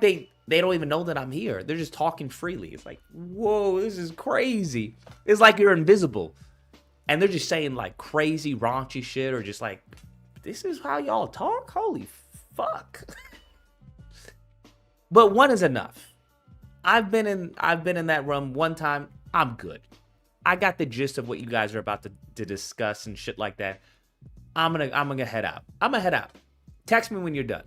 [SPEAKER 3] they don't even know that I'm here. They're just talking freely. It's like, whoa, this is crazy. It's like you're invisible. And they're just saying like crazy raunchy shit or just like, this is how y'all talk? Holy fuck. But one is enough. I've been in that room one time. I'm good. I got the gist of what you guys are about to discuss and shit like that. I'm gonna head out. I'm gonna head out. Text me when you're done.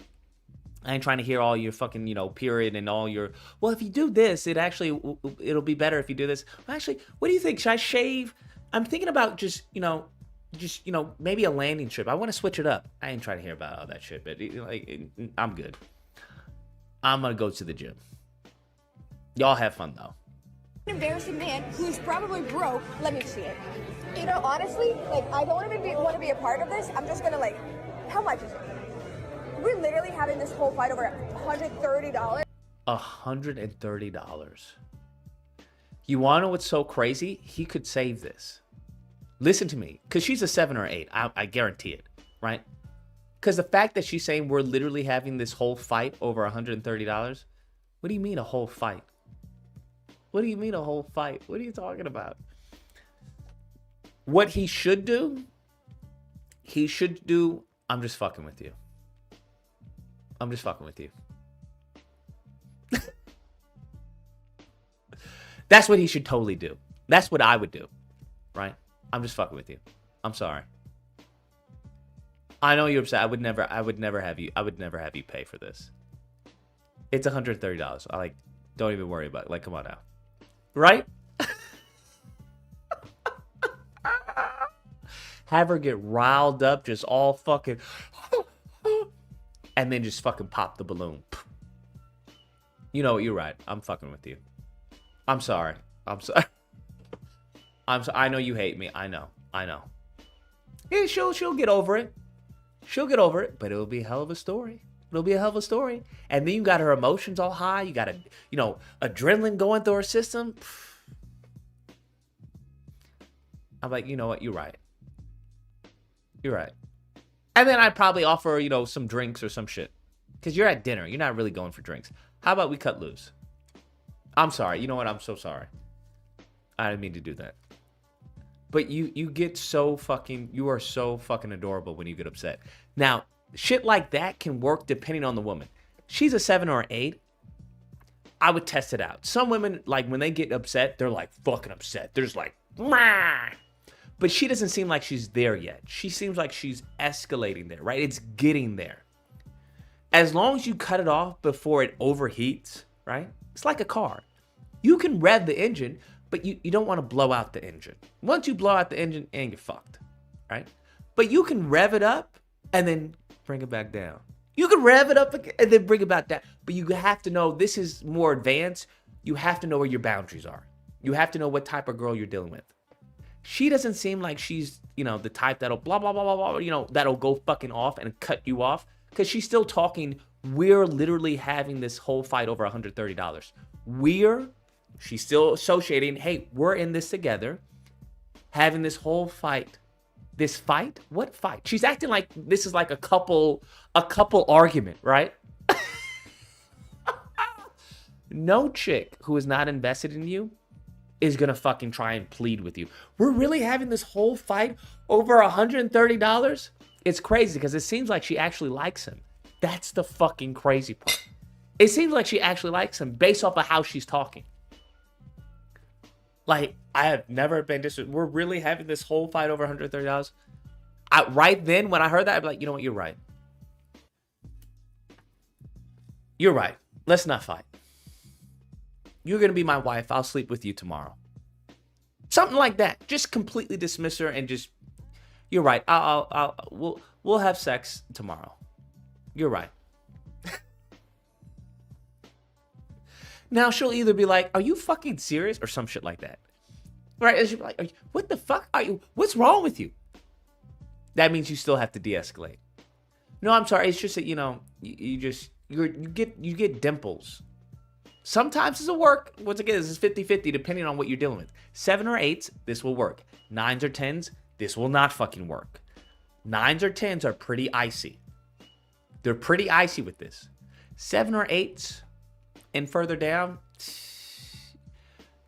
[SPEAKER 3] I ain't trying to hear all your fucking, period and all your, well, if you do this, it'll be better if you do this. Well, actually, what do you think? Should I shave? I'm thinking about just, Just, maybe a landing strip. I want to switch it up. I ain't trying to hear about all that shit, but I'm good. I'm going to go to the gym. Y'all have fun, though.
[SPEAKER 5] An embarrassing man who's probably broke. Let me see it. Honestly, I don't even want to be a part of this. I'm just going to, how much is it? We're literally having this whole fight over $130.
[SPEAKER 3] $130. You want to know what's so crazy? He could save this. Listen to me, because she's a 7 or 8. I guarantee it, right? Because the fact that she's saying we're literally having this whole fight over $130, what do you mean a whole fight? What do you mean a whole fight? What are you talking about? What he should do, I'm just fucking with you. I'm just fucking with you. That's what he should totally do. That's what I would do, right? I'm just fucking with you. I'm sorry. I know you're upset. I would never have you pay for this. It's $130. Don't even worry about it. Come on now. Right? Have her get riled up, just all fucking, and then just fucking pop the balloon. You know what? You're right. I'm fucking with you. I'm sorry. I know you hate me. I know. Yeah, she'll get over it. But it'll be a hell of a story. And then you got her emotions all high. You got adrenaline going through her system. I'm like, you know what? You're right. And then I'd probably offer, some drinks or some shit. Because you're at dinner. You're not really going for drinks. How about we cut loose? I'm sorry. You know what? I'm so sorry. I didn't mean to do that. But you are so fucking adorable when you get upset. Now, shit like that can work depending on the woman. She's a 7 or 8. I would test it out. Some women, when they get upset, they're fucking upset. They're just Mah! But she doesn't seem like she's there yet. She seems like she's escalating there, right? It's getting there. As long as you cut it off before it overheats, right? It's like a car. You can rev the engine, but you don't want to blow out the engine. Once you blow out the engine, and you're fucked, right? But you can rev it up and then bring it back down. You can rev it up and then bring it back down. But you have to know, this is more advanced. You have to know where your boundaries are. You have to know what type of girl you're dealing with. She doesn't seem like she's, the type that'll blah, blah, blah, blah, blah, that'll go fucking off and cut you off. Because she's still talking, we're literally having this whole fight over $130. She's still associating, hey, we're in this together, having this whole fight. This fight? What fight? She's acting like this is like a couple argument, right? No chick who is not invested in you is gonna fucking try and plead with you. We're really having this whole fight over $130? It's crazy because it seems like she actually likes him. That's the fucking crazy part. It seems like she actually likes him based off of how she's talking. I have never been we're really having this whole fight over $130. Right then, when I heard that, I'd be like, you know what? You're right. You're right. Let's not fight. You're going to be my wife. I'll sleep with you tomorrow. Something like that. Just completely dismiss her and just, you're right. We'll have sex tomorrow. You're right. Now she'll either be like, are you fucking serious? Or some shit like that. Right? And she'll be like, what the fuck are you? What's wrong with you? That means you still have to de-escalate. No, I'm sorry. It's just that, you get dimples. Sometimes it'll work. Once again, this is 50-50 depending on what you're dealing with. 7 or 8s, this will work. 9s or 10s, this will not fucking work. 9s or 10s are pretty icy. They're pretty icy with this. 7 or 8s and further down,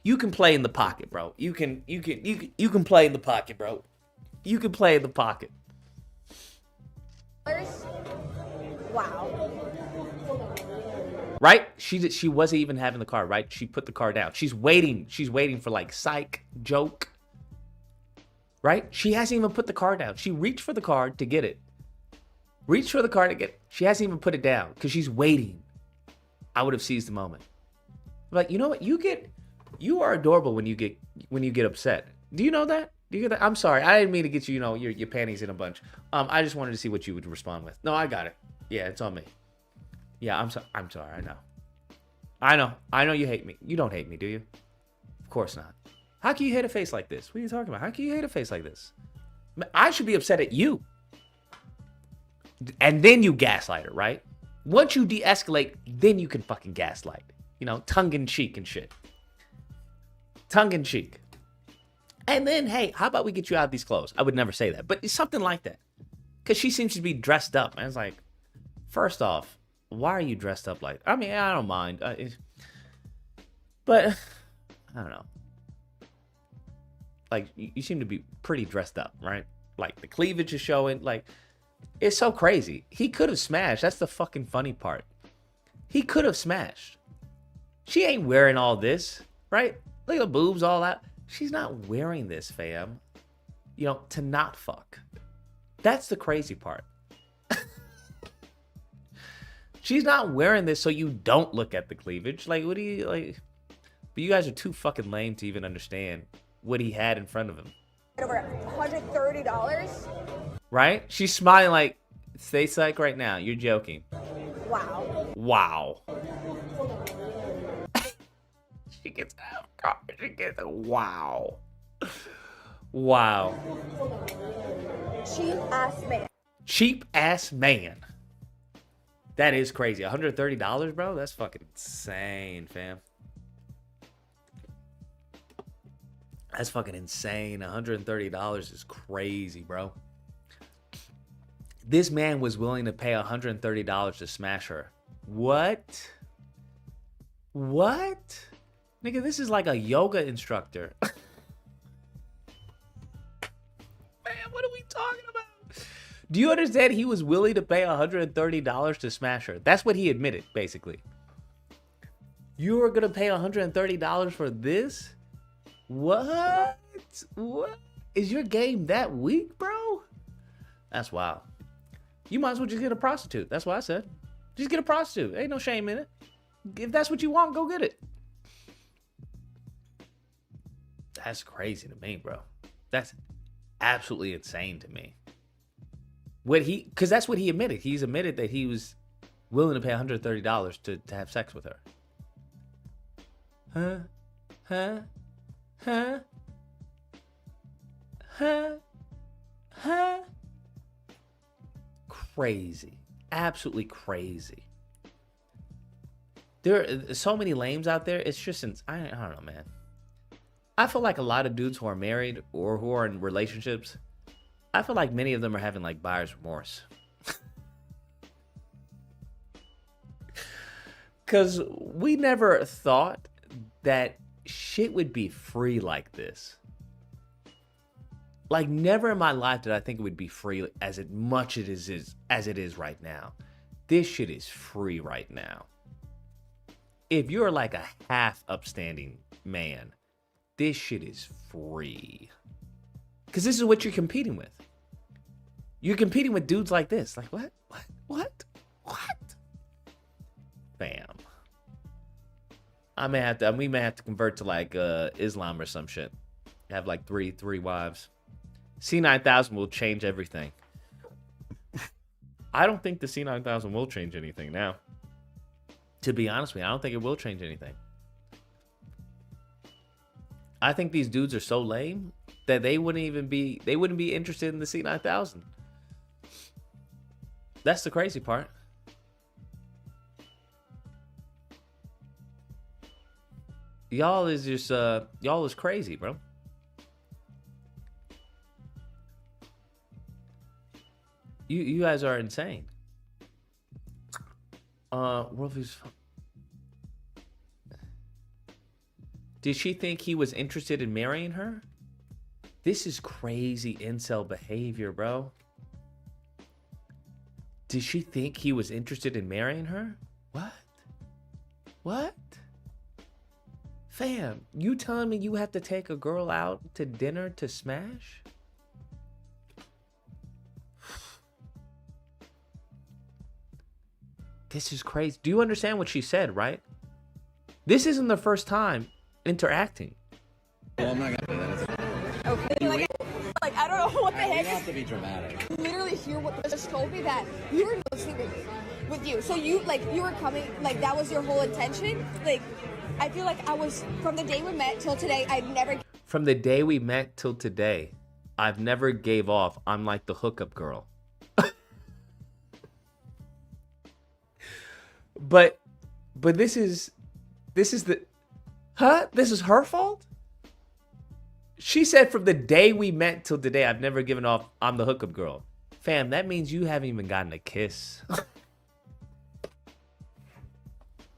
[SPEAKER 3] you can play in the pocket, bro. You can play in the pocket, bro. You can play in the pocket.
[SPEAKER 5] Wow.
[SPEAKER 3] Right? She wasn't even having the car, right? She put the car down. She's waiting for psych, joke. Right? She hasn't even put the car down. She reached for the car to get it. She hasn't even put it down because she's waiting. I would have seized the moment. You know what? You are adorable when you get upset. Do you know that? Do you get that? I'm sorry. I didn't mean to get you, your panties in a bunch. I just wanted to see what you would respond with. No, I got it. Yeah, it's on me. Yeah, I'm sorry. I'm sorry. I know you hate me. You don't hate me, do you? Of course not. How can you hate a face like this? What are you talking about? How can you hate a face like this? I should be upset at you. And then you gaslight her, right? Once you de-escalate, then you can fucking gaslight. Tongue in cheek and shit. Tongue in cheek. And then, hey, how about we get you out of these clothes? I would never say that, but it's something like that. Because she seems to be dressed up. And it's like, first off, why are you dressed up like that? I mean, I don't mind. But, I don't know. Like, you seem to be pretty dressed up, right? Like, the cleavage is showing. Like, it's so crazy. He could have smashed. That's the fucking funny part. He could have smashed. She ain't wearing all this, right? Look at the boobs all out. She's not wearing this, fam. To not fuck. That's the crazy part. She's not wearing this so you don't look at the cleavage. Like, what do you, like... But you guys are too fucking lame to even understand what he had in front of him.
[SPEAKER 5] Over $130?
[SPEAKER 3] Right? She's smiling like, stay psych right now. You're joking. Wow. She gets a wow. Wow. Cheap ass man. That is crazy. $130, bro? That's fucking insane, fam. That's fucking insane. $130 is crazy, bro. This man was willing to pay $130 to smash her. What? Nigga, this is like a yoga instructor. Man, what are we talking about? Do you understand he was willing to pay $130 to smash her? That's what he admitted, basically. You were going to pay $130 for this? What? Is your game that weak, bro? That's wild. You might as well just get a prostitute. That's what I said. Just get a prostitute. Ain't no shame in it. If that's what you want, go get it. That's crazy to me, bro. That's absolutely insane to me. Because that's what he admitted. He's admitted that he was willing to pay $130 to have sex with her. Huh? Crazy. Absolutely crazy. There are so many lames out there. It's just, I don't know, man. I feel like a lot of dudes who are married or who are in relationships, I feel like many of them are having like buyer's remorse. Because we never thought that shit would be free like this. Like, never in my life did I think it would be free as much as it is right now. This shit is free right now. If you're like a half upstanding man, this shit is free. Because this is what you're competing with. You're competing with dudes like this. Like, what? Bam. We may have to convert to like Islam or some shit. Have like three wives. C9000 will change everything. I don't think the C9000 will change anything now. To be honest with you, I don't think it will change anything. I think these dudes are so lame that they wouldn't be interested in the C9000. That's the crazy part. Y'all is just y'all is crazy, bro. You guys are insane. Worldview's. Did she think he was interested in marrying her? This is crazy incel behavior, bro. Did she think he was interested in marrying her? What? Fam, you telling me you have to take a girl out to dinner to smash? This is crazy. Do you understand what she said, right? This isn't the first time interacting.
[SPEAKER 6] Well, I'm not gonna do that.
[SPEAKER 5] Okay. Like, I don't know what the
[SPEAKER 6] You
[SPEAKER 5] heck
[SPEAKER 6] don't have
[SPEAKER 5] is.
[SPEAKER 6] to be dramatic.
[SPEAKER 5] Literally hear what they just told me that you were sleeping with you. So you were coming, like, that was your whole intention. Like, I feel like I was, from the day we met till today, I never.
[SPEAKER 3] From the day we met till today, I've never gave off. I'm like the hookup girl. But this is the, huh? This is her fault? She said from the day we met till today, I've never given off, I'm the hookup girl. Fam, that means you haven't even gotten a kiss.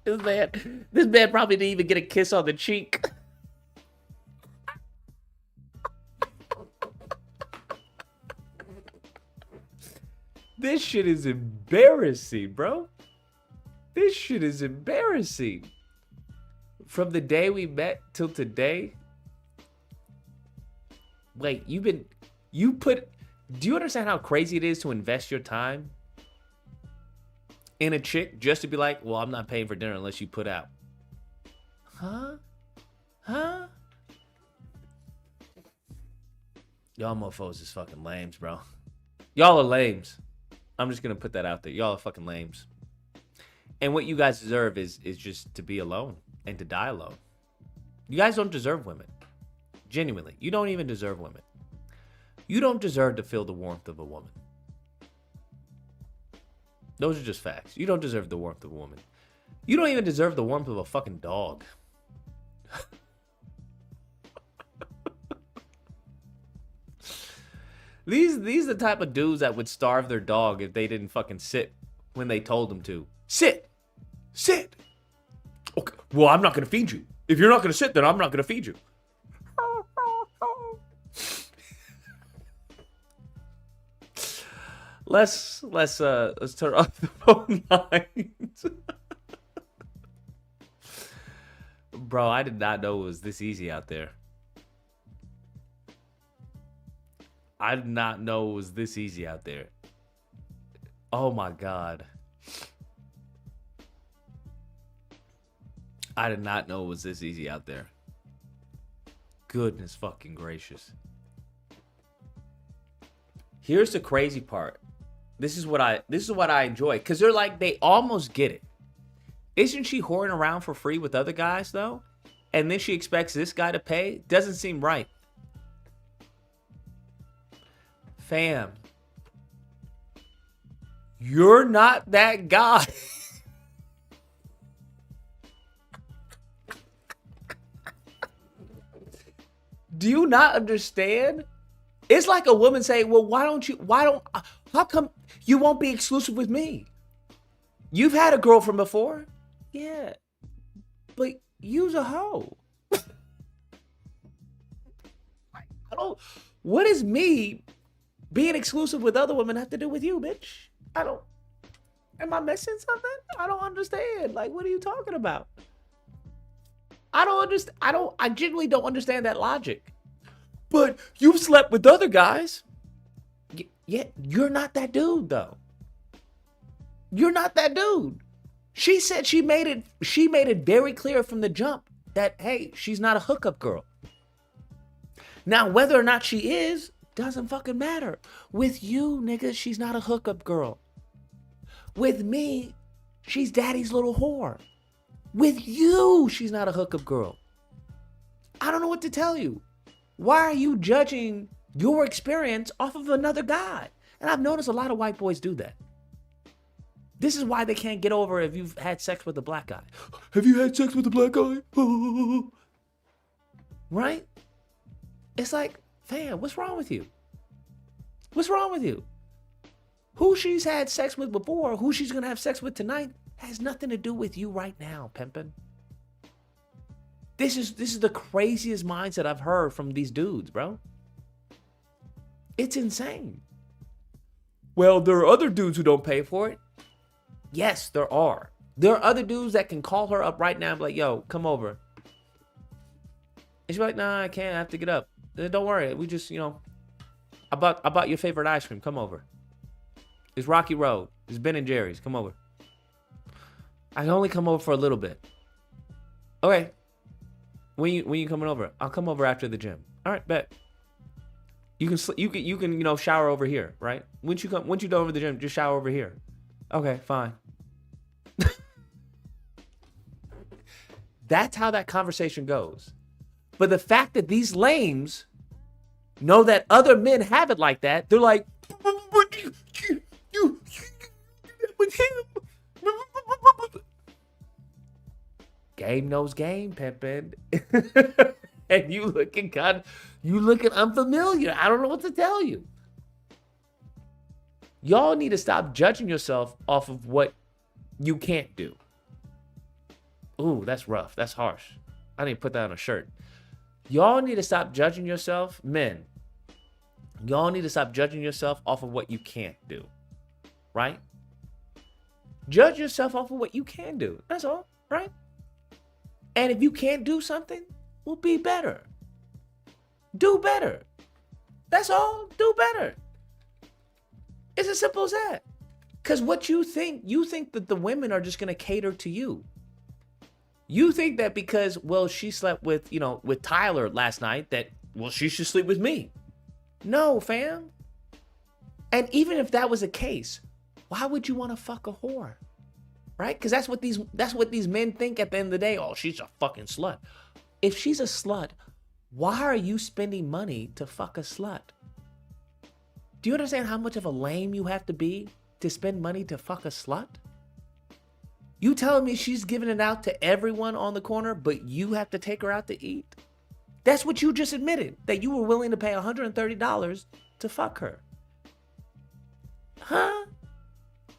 [SPEAKER 3] This man probably didn't even get a kiss on the cheek. This shit is embarrassing, bro. This shit is embarrassing. From the day we met till today. Wait, do you understand how crazy it is to invest your time in a chick just to be like, well, I'm not paying for dinner unless you put out? Huh? Y'all mofos is fucking lames, bro. Y'all are lames. I'm just gonna put that out there. Y'all are fucking lames. And what you guys deserve is just to be alone and to die alone. You guys don't deserve women. Genuinely, you don't even deserve women. You don't deserve to feel the warmth of a woman. Those are just facts. You don't deserve the warmth of a woman. You don't even deserve the warmth of a fucking dog. These are the type of dudes that would starve their dog if they didn't fucking sit when they told them to. Sit. Okay, well, I'm not going to feed you. If you're not going to sit, then I'm not going to feed you. Let's turn off the phone lines. Bro, I did not know it was this easy out there. I did not know it was this easy out there. Oh my God. I did not know it was this easy out there. Goodness fucking gracious. Here's the crazy part. This is what I enjoy. Cause they're like, they almost get it. Isn't she whoring around for free with other guys though? And then she expects this guy to pay? Doesn't seem right. Fam. You're not that guy. Do you not understand? It's like a woman saying, well, how come you won't be exclusive with me? You've had a girlfriend before? Yeah. But you's a hoe. What does me being exclusive with other women have to do with you, bitch? Am I missing something? I don't understand. Like, what are you talking about? I genuinely don't understand that logic. But you've slept with other guys. Yeah, you're not that dude though. You're not that dude. She said she made it very clear from the jump that, hey, she's not a hookup girl. Now, whether or not she is, doesn't fucking matter. With you, nigga, she's not a hookup girl. With me, she's daddy's little whore. With you, she's not a hookup girl. I don't know what to tell you. Why are you judging your experience off of another guy? And I've noticed a lot of white boys do that. This is why they can't get over if you've had sex with a black guy. Have you had sex with a black guy? Right? It's like, fam, what's wrong with you? What's wrong with you? Who she's had sex with before, who she's going to have sex with tonight, has nothing to do with you right now, pimpin'. This is the craziest mindset I've heard from these dudes, bro. It's insane. Well, there are other dudes who don't pay for it. Yes, there are. There are other dudes that can call her up right now and be like, yo, come over. And she's like, nah, I can't. I have to get up. Don't worry. We just, I bought your favorite ice cream. Come over. It's Rocky Road. It's Ben and Jerry's. Come over. I can only come over for a little bit. Okay. When you coming over? I'll come over after the gym. All right, bet. You can shower over here, right? Once you done over the gym, just shower over here. Okay, fine. That's how that conversation goes. But the fact that these lames know that other men have it like that, they're like, you with him. Game knows game, pimpin'. And you looking unfamiliar. I don't know what to tell you. Y'all need to stop judging yourself off of what you can't do. Ooh, that's rough. That's harsh. I need to put that on a shirt. Y'all need to stop judging yourself. Men, y'all need to stop judging yourself off of what you can't do. Right? Judge yourself off of what you can do. That's all. Right? And if you can't do something, well, be better. Do better. That's all. Do better. It's as simple as that. Because what you think that the women are just going to cater to you. You think that because, well, she slept with Tyler last night, that, well, she should sleep with me. No, fam. And even if that was the case, why would you want to fuck a whore? Right? Because that's what these men think at the end of the day. Oh, she's a fucking slut. If she's a slut, why are you spending money to fuck a slut? Do you understand how much of a lame you have to be to spend money to fuck a slut? You telling me she's giving it out to everyone on the corner, but you have to take her out to eat? That's what you just admitted, that you were willing to pay $130 to fuck her. Huh?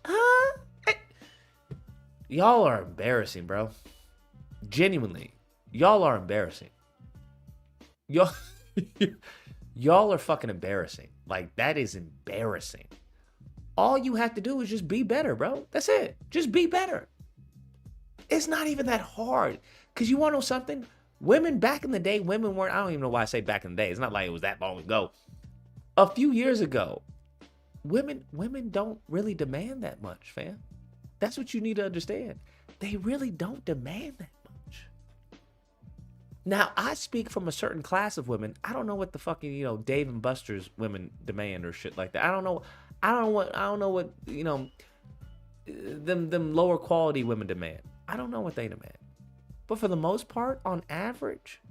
[SPEAKER 3] Hey. Y'all are embarrassing, bro. Genuinely. Y'all are embarrassing. Y'all are fucking embarrassing. Like, that is embarrassing. All you have to do is just be better, bro. That's it. Just be better. It's not even that hard. Because you want to know something? Women back in the day, women weren't, I don't even know why I say back in the day. It's not like it was that long ago. A few years ago, women don't really demand that much, fam. That's what you need to understand. They really don't demand that much. Now, I speak from a certain class of women. I don't know what the fucking, Dave and Buster's women demand or shit like that. I don't know what, them lower quality women demand. I don't know what they demand. But for the most part, on average,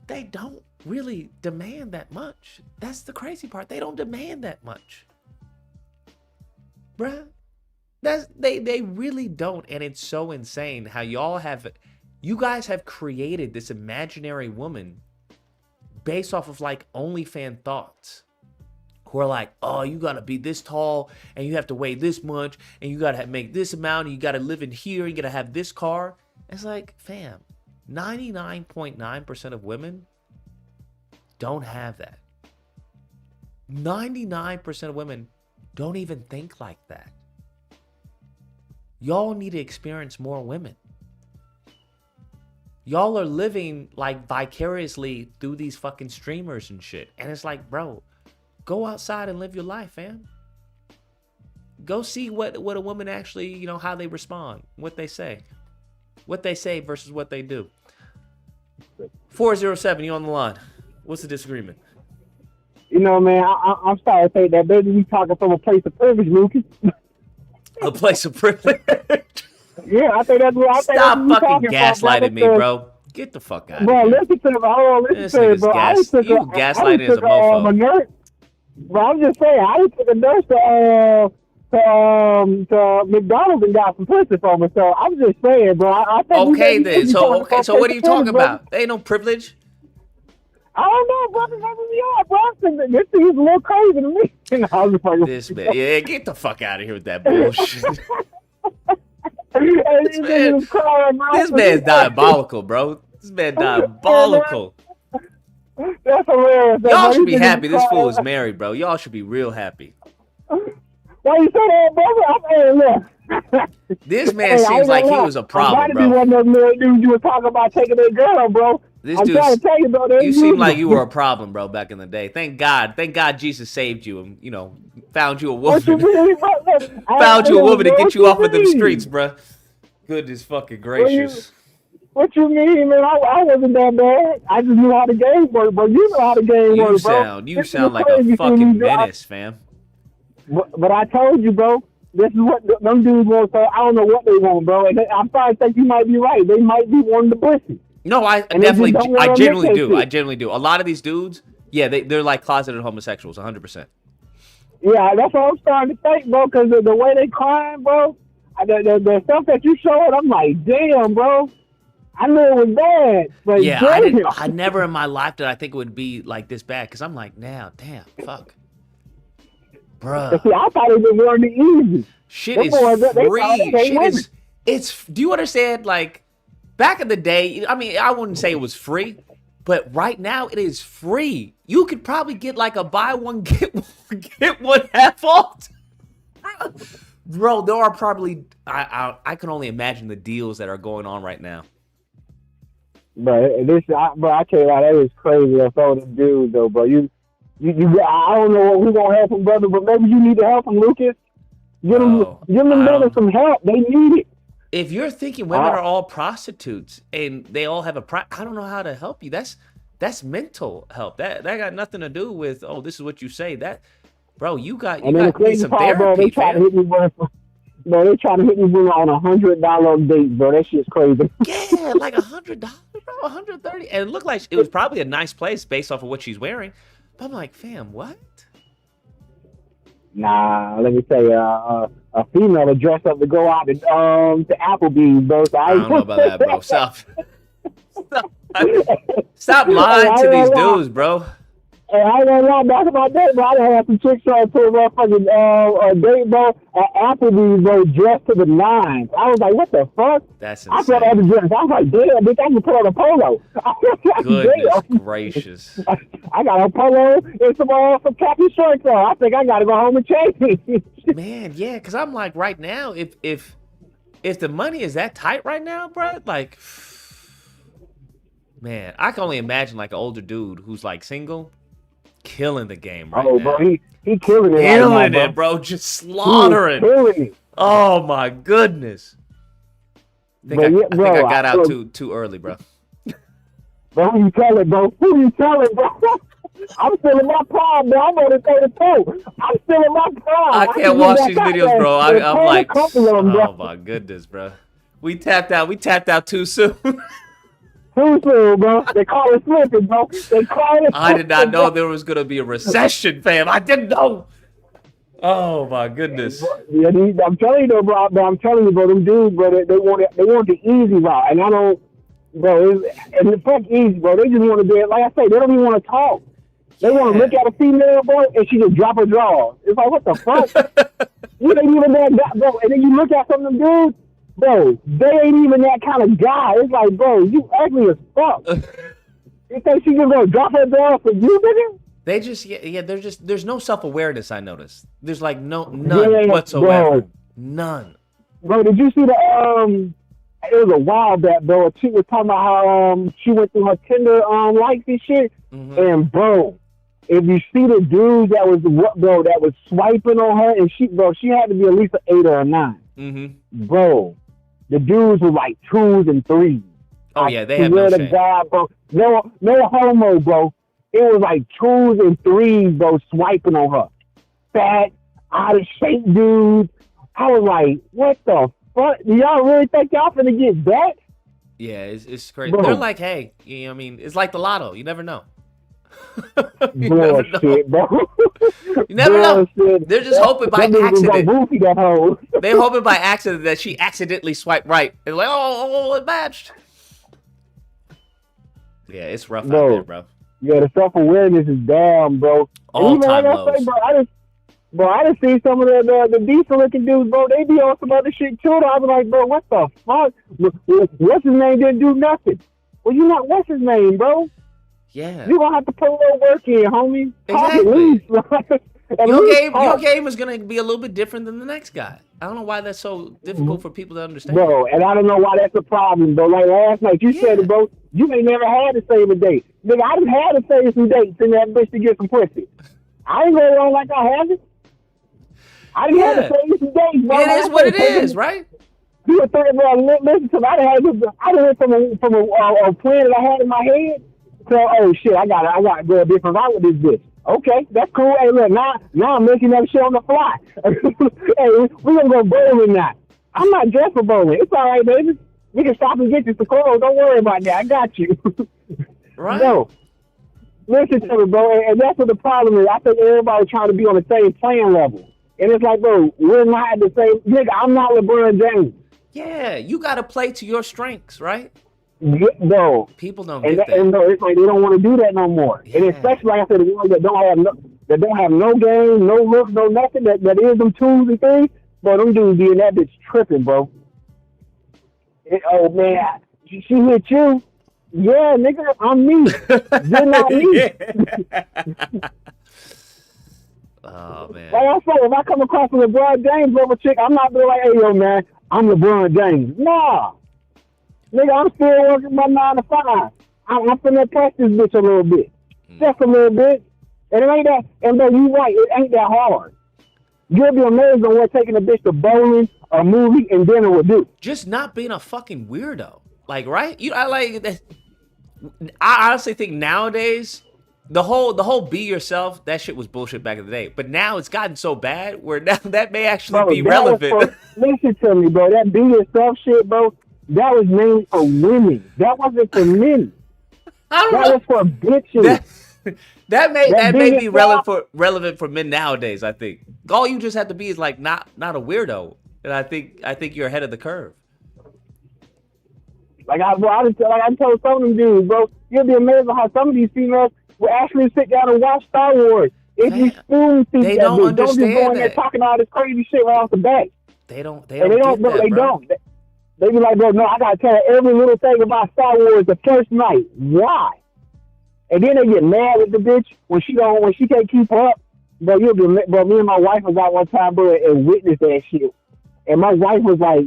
[SPEAKER 3] they don't really demand that much. That's the crazy part. They don't demand that much. Bruh. They really don't. And it's so insane how you guys have created this imaginary woman based off of like OnlyFans thoughts. Who are like, oh, you gotta be this tall and you have to weigh this much and you gotta make this amount and you gotta live in here, you gotta have this car. It's like, fam, 99.9% of women don't have that. 99% of women don't even think like that. Y'all need to experience more women. Y'all are living like vicariously through these fucking streamers and shit. And it's like, bro, go outside and live your life, fam. Go see what a woman actually, how they respond, what they say. What they say versus what they do. 407, you on the line. What's the disagreement?
[SPEAKER 7] Man, I'm sorry to say that, baby. We talking from a place of privilege, Lucas.
[SPEAKER 3] A place of privilege?
[SPEAKER 7] Yeah, I think that's what
[SPEAKER 3] Stop fucking gaslighting me, bro. Get the fuck out of here.
[SPEAKER 7] Bro, listen to me. Hold on, listen to me, bro.
[SPEAKER 3] You gaslighting as a mofo.
[SPEAKER 7] Bro, I'm just saying, I just took a nurse to McDonald's and got some pussy from her. So I'm just saying, bro. I think
[SPEAKER 3] okay, then. So what are you talking about? There ain't no privilege.
[SPEAKER 7] I don't know, brother. Maybe we are, bro. This thing is a little crazy to me.
[SPEAKER 3] This man, yeah, get the fuck out of here with that bullshit. This man's diabolical, bro. This man diabolical.
[SPEAKER 7] That's hilarious.
[SPEAKER 3] Y'all should be happy this fool is married, bro. Y'all should be real happy.
[SPEAKER 7] Why you say that, brother?
[SPEAKER 3] This man seems like he was a problem, bro.
[SPEAKER 7] One of those little dudes you were talking about taking that girl, bro.
[SPEAKER 3] This dude, you seem like you were a problem, bro, back in the day. Thank God Jesus saved you and, found you a woman. Found you a woman to get you off of them streets, bro. Goodness fucking gracious.
[SPEAKER 7] What you mean, man? I wasn't that bad. I just knew how the game worked, but you know how the game works, bro.
[SPEAKER 3] You sound like a fucking menace, fam.
[SPEAKER 7] But I told you, bro. This is what them dudes want. So I don't know what they want, bro. And I'm starting to think you might be right. They might be wanting the pussy.
[SPEAKER 3] No, I genuinely do. I genuinely do. A lot of these dudes, yeah, they're like closeted homosexuals, 100%.
[SPEAKER 7] Yeah, that's what I'm starting to think, bro. Because the way they crying, bro, the stuff that you showed, I'm like, damn, bro. I knew it was bad, but
[SPEAKER 3] yeah, I never in my life did I think it would be like this bad. Because I'm like, now, damn, fuck. Bruh.
[SPEAKER 7] See, I thought it was more easy.
[SPEAKER 3] Shit is free. Do you understand? Like, back in the day, I mean, I wouldn't say it was free, but right now it is free. You could probably get like a buy one, get one half off. Bro, there are probably, I can only imagine the deals that are going on right now.
[SPEAKER 7] But I tell you what, that is crazy. That's all them dudes, though, bro. I don't know who's gonna help him, brother, but maybe you need to help him, Lucas. Give them brother some help. They need it.
[SPEAKER 3] If you're thinking women are all prostitutes and they all have I don't know how to help you. That's mental help. That got nothing to do with this is what you say. That, bro, you need some therapy.
[SPEAKER 7] Bro, they try to hit me they trying to hit me on $100 date, bro. That shit's crazy.
[SPEAKER 3] Yeah, like $100, bro, $130, and it looked like it was probably a nice place based off of what she's wearing. But I'm like, fam, what?
[SPEAKER 7] Nah, let me tell you, a female to dress up to go out to Applebee's, bro. So
[SPEAKER 3] I don't know about that, bro. Stop lying to these dudes, bro.
[SPEAKER 7] Hey, I ain't gonna lie about that, bro. I done had some chicks trying to put a motherfucking date, bro, at Applebee's, bro, dressed to the nines. I was like, what the fuck?
[SPEAKER 3] That's
[SPEAKER 7] insane. I
[SPEAKER 3] insane.
[SPEAKER 7] thought I was dressed. I was like, damn, bitch, I can put on a polo.
[SPEAKER 3] Goodness gracious.
[SPEAKER 7] I got a polo and some khaki shorts on. I think I gotta go home and change.
[SPEAKER 3] Man, yeah, because I'm like, right now, if the money is that tight right now, bro, like, man, I can only imagine like an older dude who's like single, killing the game right now.
[SPEAKER 7] Bro, he killing it.
[SPEAKER 3] Killing it, bro. Just slaughtering.
[SPEAKER 7] Killing it.
[SPEAKER 3] Oh my goodness. I think I got out too early, bro.
[SPEAKER 7] Bro, who you telling, bro? Who you telling, bro? I'm still in my prime, bro. I'm on the 32. I'm still in my prime.
[SPEAKER 3] I can't watch these videos, bro. I'm like, oh my goodness, bro. We tapped out too soon.
[SPEAKER 7] Too soon, bro. They call it slipping, bro.
[SPEAKER 3] I did not know there was gonna be a recession, fam. I didn't know. Oh my goodness.
[SPEAKER 7] Yeah, I'm telling you, though, bro. I'm telling you, bro. Them dudes, bro. They want the easy route, and I don't, bro. And the fuck easy, bro. They just want to do it. Like I say, they don't even want to talk. They want to look at a female, bro, and she just drop her drawers. It's like, what the fuck? You ain't even that, bro. And then you look at some of them dudes. Bro, they ain't even that kind of guy. It's like, bro, you ugly as fuck. You think she just gonna drop her down for you, nigga?
[SPEAKER 3] They just, there's no self-awareness, I noticed. There's like none whatsoever.
[SPEAKER 7] Bro.
[SPEAKER 3] None.
[SPEAKER 7] Bro, did you see it was a while back, bro. A chick was talking about how she went through her Tinder likes and shit. Mm-hmm. And bro, if you see the dudes that was swiping on her, and she had to be at least an 8 or a 9.
[SPEAKER 3] Mm-hmm.
[SPEAKER 7] Bro, the dudes were like 2s and 3s.
[SPEAKER 3] Oh yeah, they have no shame.
[SPEAKER 7] God, bro. No homo, bro. It was like 2s and 3s, bro, swiping on her. Fat, out of shape dudes. I was like, what the fuck? Do y'all really think y'all finna get that?
[SPEAKER 3] Yeah, it's crazy.
[SPEAKER 7] Bro.
[SPEAKER 3] They're like, hey, you know what I mean? It's like the lotto. You never know.
[SPEAKER 7] You Bullshit, bro.
[SPEAKER 3] You never know. They're just hoping by accident. They're hoping by accident that she accidentally swiped right. And like, oh, it matched. Yeah, it's rough out there, bro.
[SPEAKER 7] Yeah, the self-awareness is down, bro.
[SPEAKER 3] All-time lows.
[SPEAKER 7] I done seen some of the decent-looking dudes, bro. They be on some other shit, too. I was like, bro, what the fuck? What's his name didn't do nothing? Well, you not what's his name, bro?
[SPEAKER 3] Yeah.
[SPEAKER 7] You gonna have to put a little work in, homie.
[SPEAKER 3] Exactly. Your game is gonna be a little bit different than the next guy. I don't know why that's so difficult for people to understand.
[SPEAKER 7] Bro, and I don't know why that's a problem, bro. Like last night, you said it, bro. You ain't never had to save a date. Nigga, I done had to save some dates in that bitch to get some pussy. I ain't going on like I haven't. I didn't have to save some dates, bro.
[SPEAKER 3] It is what it is, right?
[SPEAKER 7] You would think, bro, listen to me. I went from a plan that I had in my head to, oh shit, I gotta go a different route with this bitch. Okay, that's cool. Hey, look, now I'm making that shit on the fly. Hey, we gonna go bowling now. I'm not dressed for bowling. It's all right, baby. We can stop and get you some clothes. Don't worry about that. I got you.
[SPEAKER 3] Right.
[SPEAKER 7] No. Listen to me, bro. And that's what the problem is. I think everybody's trying to be on the same playing level. And it's like, bro, we're not at the same. Nigga, I'm not LeBron James.
[SPEAKER 3] Yeah, you got to play to your strengths, right?
[SPEAKER 7] Yeah, bro.
[SPEAKER 3] People don't get that.
[SPEAKER 7] And it's like they don't want to do that no more.
[SPEAKER 3] Yeah.
[SPEAKER 7] And especially, like I said, the ones that don't have no game, no look, no nothing, that is them tools and things. Bro, them dudes being that bitch tripping, bro. Oh, man, she hit you. Yeah, nigga, I'm me. You're not me.
[SPEAKER 3] Oh, man.
[SPEAKER 7] Like I said, if I come across a LeBron James over chick, I'm not being like, hey, yo, man, I'm LeBron James. Nah. Nigga, I'm still working my 9 to 5. I'm finna test this bitch a little bit. Just a little bit. And it ain't that, and though you right, it ain't that hard. You'll be amazed on what taking a bitch to bowling, a movie, and dinner will do.
[SPEAKER 3] Just not being a fucking weirdo. Like, right? I honestly think nowadays, the whole be yourself, that shit was bullshit back in the day. But now it's gotten so bad where now that may actually be relevant.
[SPEAKER 7] Listen to me, bro. That be yourself shit, bro, that was made for women. That wasn't for men. That was for bitches.
[SPEAKER 3] That may be relevant for men nowadays, I think. All you just have to be is like not a weirdo. And I think you're ahead of the curve.
[SPEAKER 7] I told some of them dudes, bro, you'll be amazed how some of these females will actually sit down and watch Star Wars. If you spoon feed
[SPEAKER 3] they
[SPEAKER 7] that
[SPEAKER 3] don't
[SPEAKER 7] bitch,
[SPEAKER 3] understand
[SPEAKER 7] don't just go in there
[SPEAKER 3] that.
[SPEAKER 7] talking all this crazy shit right off the bat.
[SPEAKER 3] They don't
[SPEAKER 7] They don't.
[SPEAKER 3] bro.
[SPEAKER 7] They be like, bro, no, I gotta tell her every little thing about Star Wars the first night. Why? And then they get mad at the bitch when she can't keep up. Bro, me and my wife was out one time, bro, and witnessed that shit. And my wife was like,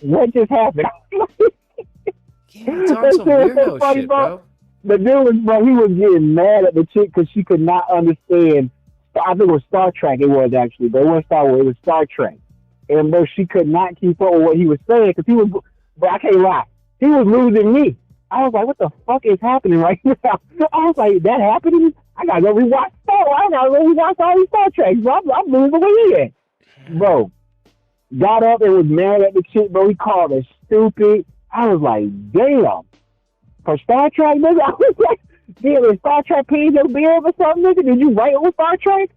[SPEAKER 7] what just happened?
[SPEAKER 3] Yeah, it's on some weirdo
[SPEAKER 7] funny,
[SPEAKER 3] shit, bro.
[SPEAKER 7] The dude he was getting mad at the chick because she could not understand. I think it was Star Trek. It was actually, but it wasn't Star Wars. It was Star Trek. And bro, she could not keep up with what he was saying because I can't lie, he was losing me. I was like, what the fuck is happening right now? I was like, that happening? I gotta go rewatch Star Wars. I gotta go rewatch all these Star Treks, bro. I'm losing my head. Bro, got up and was mad at the chick, bro. He called her stupid. I was like, damn. For Star Trek, nigga? I was like, damn, is Star Trek paying your bills or something, nigga? Did you write on Star Trek?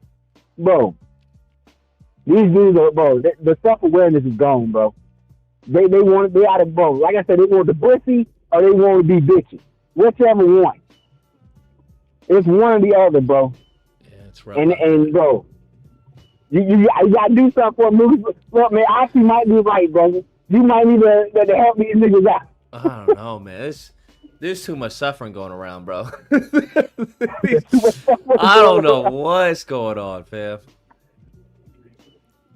[SPEAKER 7] Bro, these dudes are, bro, the self-awareness is gone, bro. They out of, bro, like I said, they want the pussy or they want to be bitches. Whichever one. It's one or the other, bro.
[SPEAKER 3] Yeah, it's relevant.
[SPEAKER 7] And bro, you gotta do something for a movie. Look, man, I actually might be right, brother. You might need to help these niggas out.
[SPEAKER 3] I don't know, man. There's too much suffering going around, bro. I don't know what's going on, fam.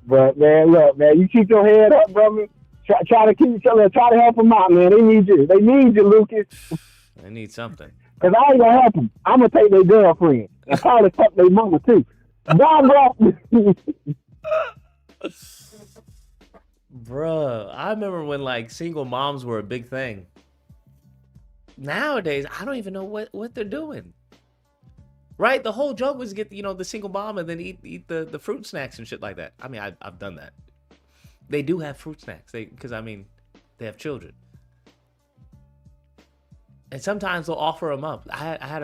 [SPEAKER 7] But man, look, man, you keep your head up, brother. Try to help them out, man. They need you. They need you, Lucas.
[SPEAKER 3] They need something.
[SPEAKER 7] Cause I ain't gonna help them. I'm gonna take their girlfriend and probably fuck their mama too. Bye, bro.
[SPEAKER 3] Bruh, I remember when like single moms were a big thing. Nowadays, I don't even know what they're doing. Right? The whole joke was get the single mom and then eat the fruit snacks and shit like that. I mean, I've done that. They do have fruit snacks. Because they have children. And sometimes they'll offer them up. I had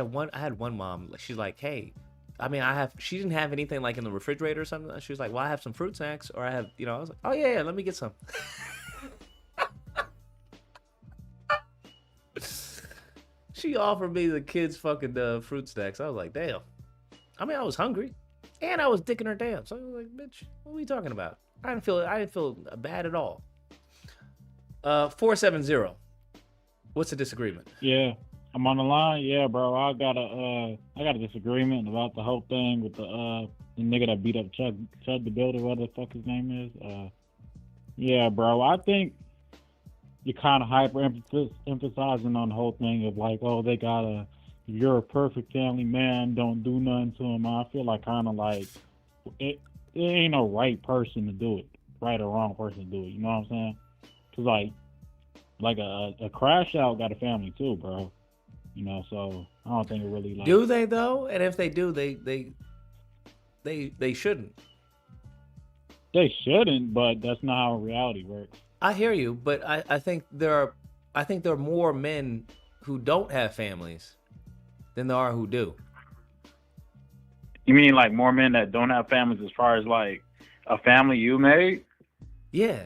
[SPEAKER 3] one mom. She's like, hey, she didn't have anything like in the refrigerator or something. She was like, well, I have some fruit snacks, or I have, I was like, oh yeah, let me get some. She offered me the kids' fucking fruit snacks. I was like, damn. I was hungry, and I was dicking her down. So I was like, bitch, what are we talking about? I didn't feel bad at all. 470. What's the disagreement?
[SPEAKER 8] Yeah, I'm on the line. Yeah, bro, I got a disagreement about the whole thing with the nigga that beat up Chud the Builder, whatever the fuck his name is. Yeah, bro, I think you're kind of emphasizing on the whole thing of like, oh, you're a perfect family man, don't do nothing to him. I feel like kind of like it ain't no right person to do it, right or wrong person to do it. You know what I'm saying? Cause like a crash out got a family too, bro. You know, so I don't think it really like.
[SPEAKER 3] Do they though? And if they do, they shouldn't.
[SPEAKER 8] They shouldn't, but that's not how reality works.
[SPEAKER 3] I hear you, but I think there are more men who don't have families than there are who do.
[SPEAKER 8] You mean like more men that don't have families as far as like a family you made?
[SPEAKER 3] Yeah.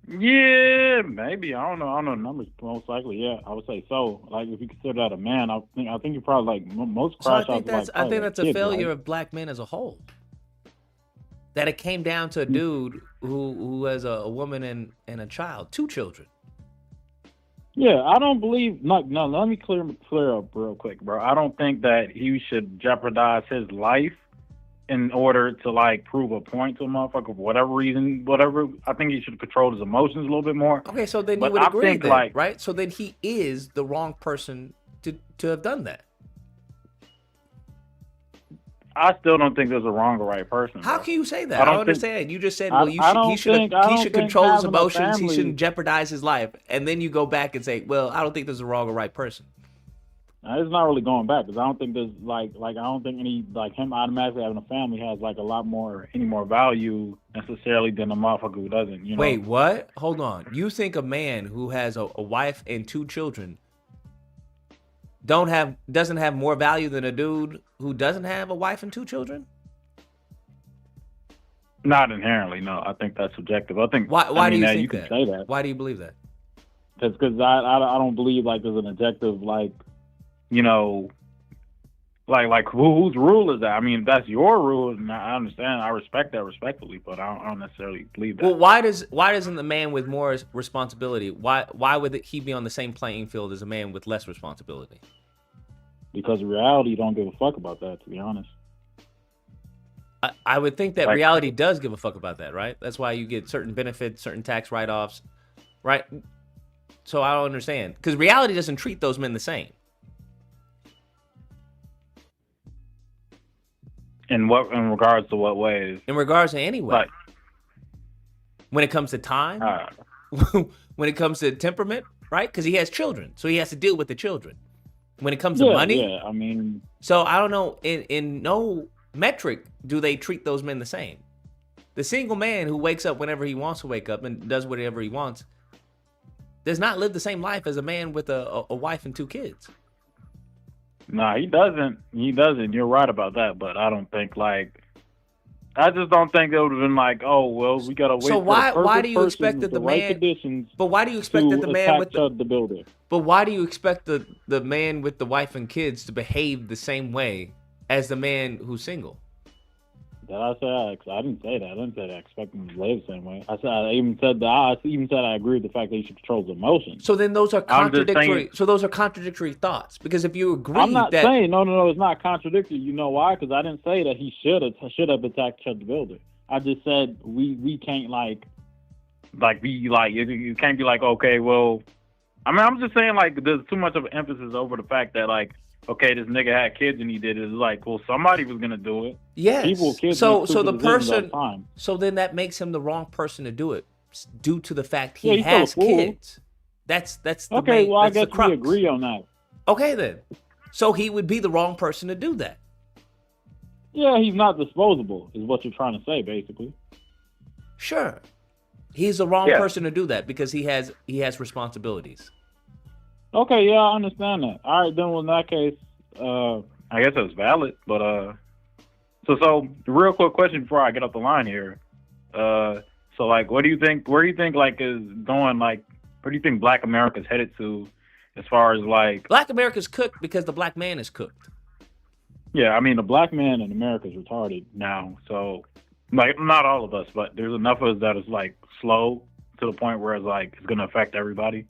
[SPEAKER 8] Yeah, maybe. I don't know the numbers. Most likely, yeah. I would say so. Like if you consider that a man, I think you're probably like most
[SPEAKER 3] So I
[SPEAKER 8] crash
[SPEAKER 3] think
[SPEAKER 8] outs.
[SPEAKER 3] that's
[SPEAKER 8] Like,
[SPEAKER 3] a failure of black men as a whole. That it came down to a dude who has a woman and a child, 2 children.
[SPEAKER 8] Yeah, I don't believe. No, let me clear up real quick, bro. I don't think that he should jeopardize his life in order to like prove a point to a motherfucker for whatever reason, whatever. I think he should control his emotions a little bit more.
[SPEAKER 3] Okay, so then
[SPEAKER 8] But
[SPEAKER 3] you would
[SPEAKER 8] I
[SPEAKER 3] agree,
[SPEAKER 8] think,
[SPEAKER 3] then,
[SPEAKER 8] like-
[SPEAKER 3] right? So then he is the wrong person to have done that.
[SPEAKER 8] I still don't think there's a wrong or right person.
[SPEAKER 3] How
[SPEAKER 8] bro.
[SPEAKER 3] can you say that?
[SPEAKER 8] I
[SPEAKER 3] I
[SPEAKER 8] don't
[SPEAKER 3] don't understand. You just said,
[SPEAKER 8] I-
[SPEAKER 3] well,
[SPEAKER 8] I don't
[SPEAKER 3] he should
[SPEAKER 8] think- I don't think
[SPEAKER 3] control his
[SPEAKER 8] having a
[SPEAKER 3] emotions. He
[SPEAKER 8] family-
[SPEAKER 3] shouldn't jeopardize his life. And then you go back and say, well, I don't think there's a wrong or right person.
[SPEAKER 8] It's not really going back because I don't think there's like I don't think any like him automatically having a family has like a lot more any more value necessarily than a motherfucker who doesn't. You know?
[SPEAKER 3] Wait, what? Hold on. You think a man who has a wife and 2 children doesn't have more value than a dude who doesn't have a wife and 2 children?
[SPEAKER 8] Not inherently, no. I think that's subjective. I think
[SPEAKER 3] Why do you think
[SPEAKER 8] you can
[SPEAKER 3] that?
[SPEAKER 8] say that.
[SPEAKER 3] Why do you believe that?
[SPEAKER 8] Because I don't believe like there's an objective like, you know, like whose rule is that? I mean, if that's your rule, and I understand. I respect that respectfully, but I don't necessarily believe that.
[SPEAKER 3] Well, why doesn't the man with more responsibility, why would he be on the same playing field as a man with less responsibility?
[SPEAKER 8] Because in reality, you don't give a fuck about that, to be honest.
[SPEAKER 3] I would think that
[SPEAKER 8] Like-
[SPEAKER 3] reality does give a fuck about that, right? That's why you get certain benefits, certain tax write-offs, right? So I don't understand. Because reality doesn't treat those men the same.
[SPEAKER 8] In regards to what ways?
[SPEAKER 3] In regards to any way.
[SPEAKER 8] Like,
[SPEAKER 3] When it comes to time, when it comes to temperament, right? Because he has children, so he has to deal with the children. When it comes to money,
[SPEAKER 8] yeah, I mean,
[SPEAKER 3] so I don't know, in no metric do they treat those men the same. The single man who wakes up whenever he wants to wake up and does whatever he wants does not live the same life as a man with a wife and 2 kids.
[SPEAKER 8] nah, he doesn't. He doesn't. You're right about that, but I don't think I just don't think it would have been like, oh well, we gotta wait.
[SPEAKER 3] So
[SPEAKER 8] for
[SPEAKER 3] why
[SPEAKER 8] the perfect
[SPEAKER 3] do you
[SPEAKER 8] person
[SPEAKER 3] expect that
[SPEAKER 8] with
[SPEAKER 3] the
[SPEAKER 8] right
[SPEAKER 3] man?
[SPEAKER 8] conditions
[SPEAKER 3] But why do you expect that the
[SPEAKER 8] to
[SPEAKER 3] man
[SPEAKER 8] attack
[SPEAKER 3] with
[SPEAKER 8] Chud the builder?
[SPEAKER 3] But why do you expect the man with the wife and kids to behave the same way as the man who's single?
[SPEAKER 8] That I said I didn't say that. I didn't say that I expect him to live the same way. I even said I agree with the fact that he should control his emotions.
[SPEAKER 3] So then those are
[SPEAKER 8] I'm just
[SPEAKER 3] contradictory.
[SPEAKER 8] saying-
[SPEAKER 3] So those are contradictory thoughts. Because if you agree
[SPEAKER 8] I'm not
[SPEAKER 3] that
[SPEAKER 8] saying no, it's not contradictory. You know why? Because I didn't say that he should have attacked Chud the builder. I just said we can't you can't be like, okay, well, I mean, I'm just saying like there's too much of an emphasis over the fact that like, okay, this nigga had kids and he did it. It's like, well, somebody was gonna do it.
[SPEAKER 3] yes.
[SPEAKER 8] Kids
[SPEAKER 3] So
[SPEAKER 8] make
[SPEAKER 3] so the
[SPEAKER 8] stupid decisions all
[SPEAKER 3] person.
[SPEAKER 8] the time.
[SPEAKER 3] So then that makes him the wrong person to do it, due to the fact
[SPEAKER 8] Yeah,
[SPEAKER 3] he
[SPEAKER 8] he's still a
[SPEAKER 3] has
[SPEAKER 8] fool.
[SPEAKER 3] kids. That's the
[SPEAKER 8] Okay,
[SPEAKER 3] main,
[SPEAKER 8] well, I
[SPEAKER 3] that's the
[SPEAKER 8] guess
[SPEAKER 3] crux.
[SPEAKER 8] we agree on that.
[SPEAKER 3] Okay then. So he would be the wrong person to do that.
[SPEAKER 8] Yeah, he's not disposable, is what you're trying to say, basically.
[SPEAKER 3] Sure. He's the wrong
[SPEAKER 8] Yeah.
[SPEAKER 3] person to do that because he has responsibilities.
[SPEAKER 8] Okay, yeah, I understand that. All right, then, well, in that case, I guess it's valid. But so real quick question before I get up the line here. So like, what do you think? Where do you think like is going? Like, where do you think Black America's headed to, as far as like?
[SPEAKER 3] Black America's cooked because the black man is cooked.
[SPEAKER 8] Yeah, I mean, the black man in America is retarded now. So, like, not all of us, but there's enough of us that is like slow to the point where it's like it's gonna affect everybody.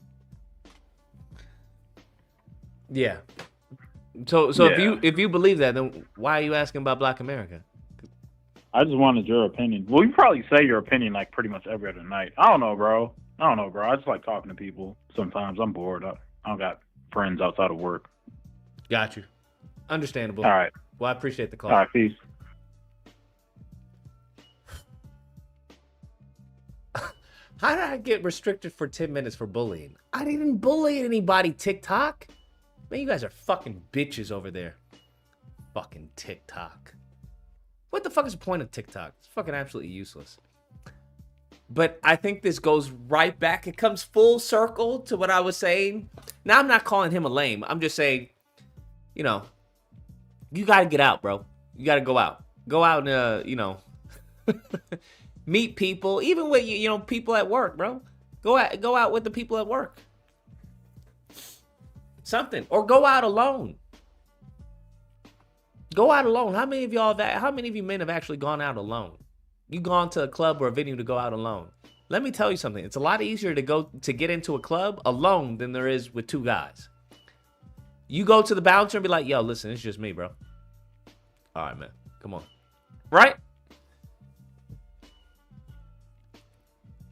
[SPEAKER 3] Yeah. So
[SPEAKER 8] Yeah.
[SPEAKER 3] if you believe that, then why are you asking about Black America?
[SPEAKER 8] I just wanted your opinion. Well, you probably say your opinion like pretty much every other night. I don't know, bro. I just like talking to people. Sometimes I'm bored. I don't got friends outside of work.
[SPEAKER 3] Got you. Understandable.
[SPEAKER 8] All right.
[SPEAKER 3] Well, I appreciate the call.
[SPEAKER 8] All right. Peace.
[SPEAKER 3] How did I get restricted for 10 minutes for bullying? I didn't bully anybody, TikTok. Man, you guys are fucking bitches over there. Fucking TikTok. What the fuck is the point of TikTok? It's fucking absolutely useless. But I think this goes right back. It comes full circle to what I was saying. Now, I'm not calling him a lame. I'm just saying, you know, you got to get out, bro. You got to go out. Go out and, you know, meet people. Even with, you know, people at work, bro. Go out with the people at work. Something. Or go out alone. Go out alone. How many of you men have actually gone out alone? You gone to a club or a venue to go out alone. Let me tell you something. It's a lot easier to get into a club alone than there is with two guys. You go to the bouncer and be like, yo, listen, it's just me, bro. All right, man. Come on. Right?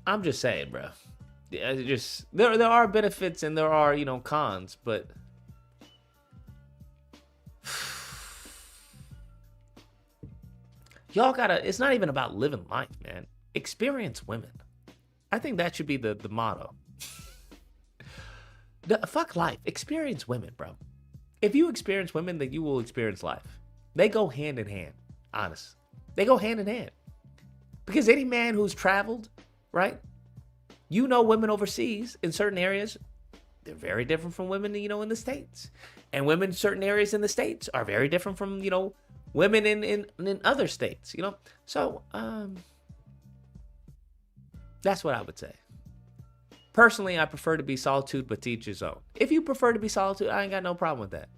[SPEAKER 3] I'm just saying, bro. There are benefits and there are, you know, cons, but y'all gotta, it's not even about living life, man. Experience women. I think that should be the motto. Fuck life. Experience women, bro. If you experience women, then you will experience life. They go hand in hand. Honest. They go hand in hand. Because any man who's traveled, right? You know women overseas in certain areas, they're very different from women, you know, in the States. And women in certain areas in the States are very different from, you know, women in other states, you know? So, that's what I would say. Personally, I prefer to be solitude, but to each his own. If you prefer to be solitude, I ain't got no problem with that.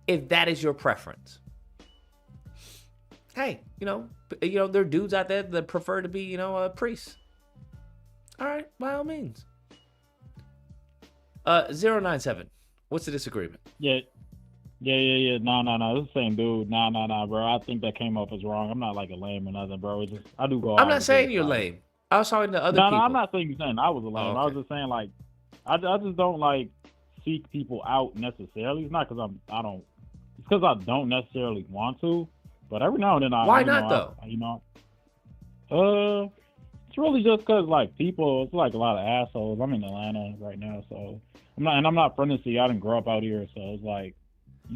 [SPEAKER 3] If that is your preference. Hey, you know, there are dudes out there that prefer to be, you know, a priest. All right, by all means. 097. What's the disagreement?
[SPEAKER 8] Yeah. No. This is the same dude. No, bro. I think that came off as wrong. I'm not like a lame or nothing, bro. It's just, I do go.
[SPEAKER 3] I'm not saying you're lame. I was talking to other people.
[SPEAKER 8] No, I'm not saying you're saying I was a lame.
[SPEAKER 3] Oh, okay.
[SPEAKER 8] I was just saying like, I just don't like seek people out necessarily. It's not because I don't. It's because I don't necessarily want to. But every now and then
[SPEAKER 3] Why not though?
[SPEAKER 8] It's really just because like people. It's like a lot of assholes. I'm in Atlanta right now, so I'm not from the city. I didn't grow up out here, so it's like.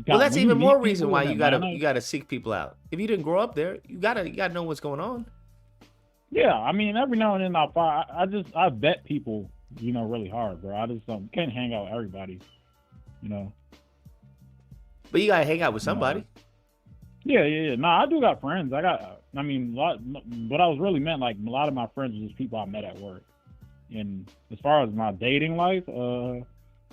[SPEAKER 3] Well, that's even more reason why you gotta seek people out. If you didn't grow up there, you gotta know what's going on.
[SPEAKER 8] Yeah, I mean, every now and then I vet people, you know, really hard, bro. I just can't hang out with everybody, you know.
[SPEAKER 3] But you gotta hang out with somebody.
[SPEAKER 8] Yeah. No, I do got friends. What I was really meant, like, a lot of my friends are just people I met at work. And as far as my dating life,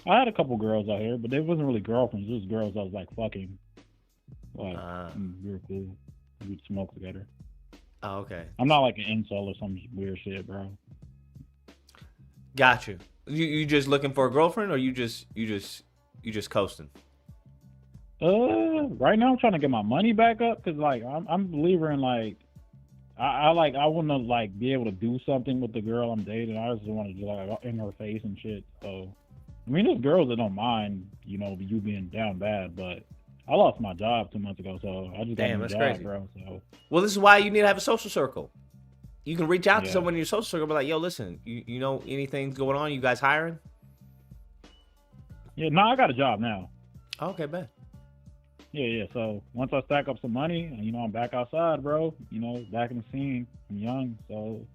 [SPEAKER 8] I had a couple girls out here, but they wasn't really girlfriends. Just girls I was like fucking. Like, we were cool. We'd smoke together.
[SPEAKER 3] Oh, okay.
[SPEAKER 8] I'm not like an incel or some weird shit, bro.
[SPEAKER 3] Got you. You just looking for a girlfriend, or you just coasting?
[SPEAKER 8] Right now I'm trying to get my money back up because like I'm a believer in like I want to like be able to do something with the girl I'm dating. I just want to do like in her face and shit. So. I mean, there's girls that don't mind, you know, you being down bad, but I lost my job 2 months ago, so I just got a new job,
[SPEAKER 3] crazy,
[SPEAKER 8] bro. So.
[SPEAKER 3] Well, this is why you need to have a social circle. You can reach out to someone in your social circle and be like, yo, listen, you know anything going on? You guys hiring?
[SPEAKER 8] Yeah, no, I got a job now.
[SPEAKER 3] Okay, bet.
[SPEAKER 8] Yeah. So once I stack up some money, you know, I'm back outside, bro. You know, back in the scene. I'm young, so,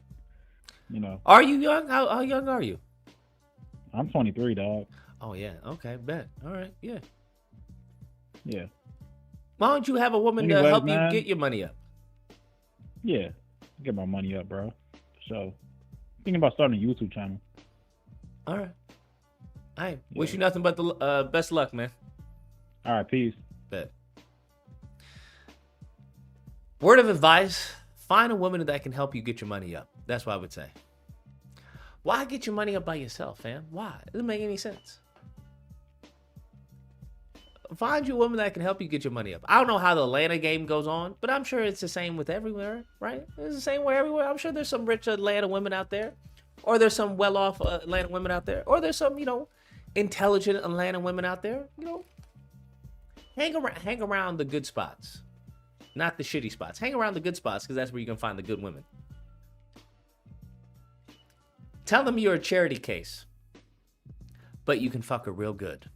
[SPEAKER 8] you know.
[SPEAKER 3] Are you young? How young are you?
[SPEAKER 8] I'm 23, dog.
[SPEAKER 3] Oh, yeah. Okay, bet. All right, yeah.
[SPEAKER 8] Yeah.
[SPEAKER 3] Why don't you have a woman to help you get your money up?
[SPEAKER 8] Yeah. Get my money up, bro. So, thinking about starting a YouTube channel.
[SPEAKER 3] All right. I wish you nothing but the best luck, man.
[SPEAKER 8] All right, peace.
[SPEAKER 3] Bet. Word of advice, find a woman that can help you get your money up. That's what I would say. Why get your money up by yourself, fam? Why? It doesn't make any sense. Find you a woman that can help you get your money up. I don't know how the Atlanta game goes on, but I'm sure it's the same with everywhere, right? It's the same way everywhere. I'm sure there's some rich Atlanta women out there, or there's some well-off Atlanta women out there, or there's some, you know, intelligent Atlanta women out there. You know, hang around the good spots, not the shitty spots. Hang around the good spots because that's where you can find the good women. Tell them you're a charity case, but you can fuck her real good.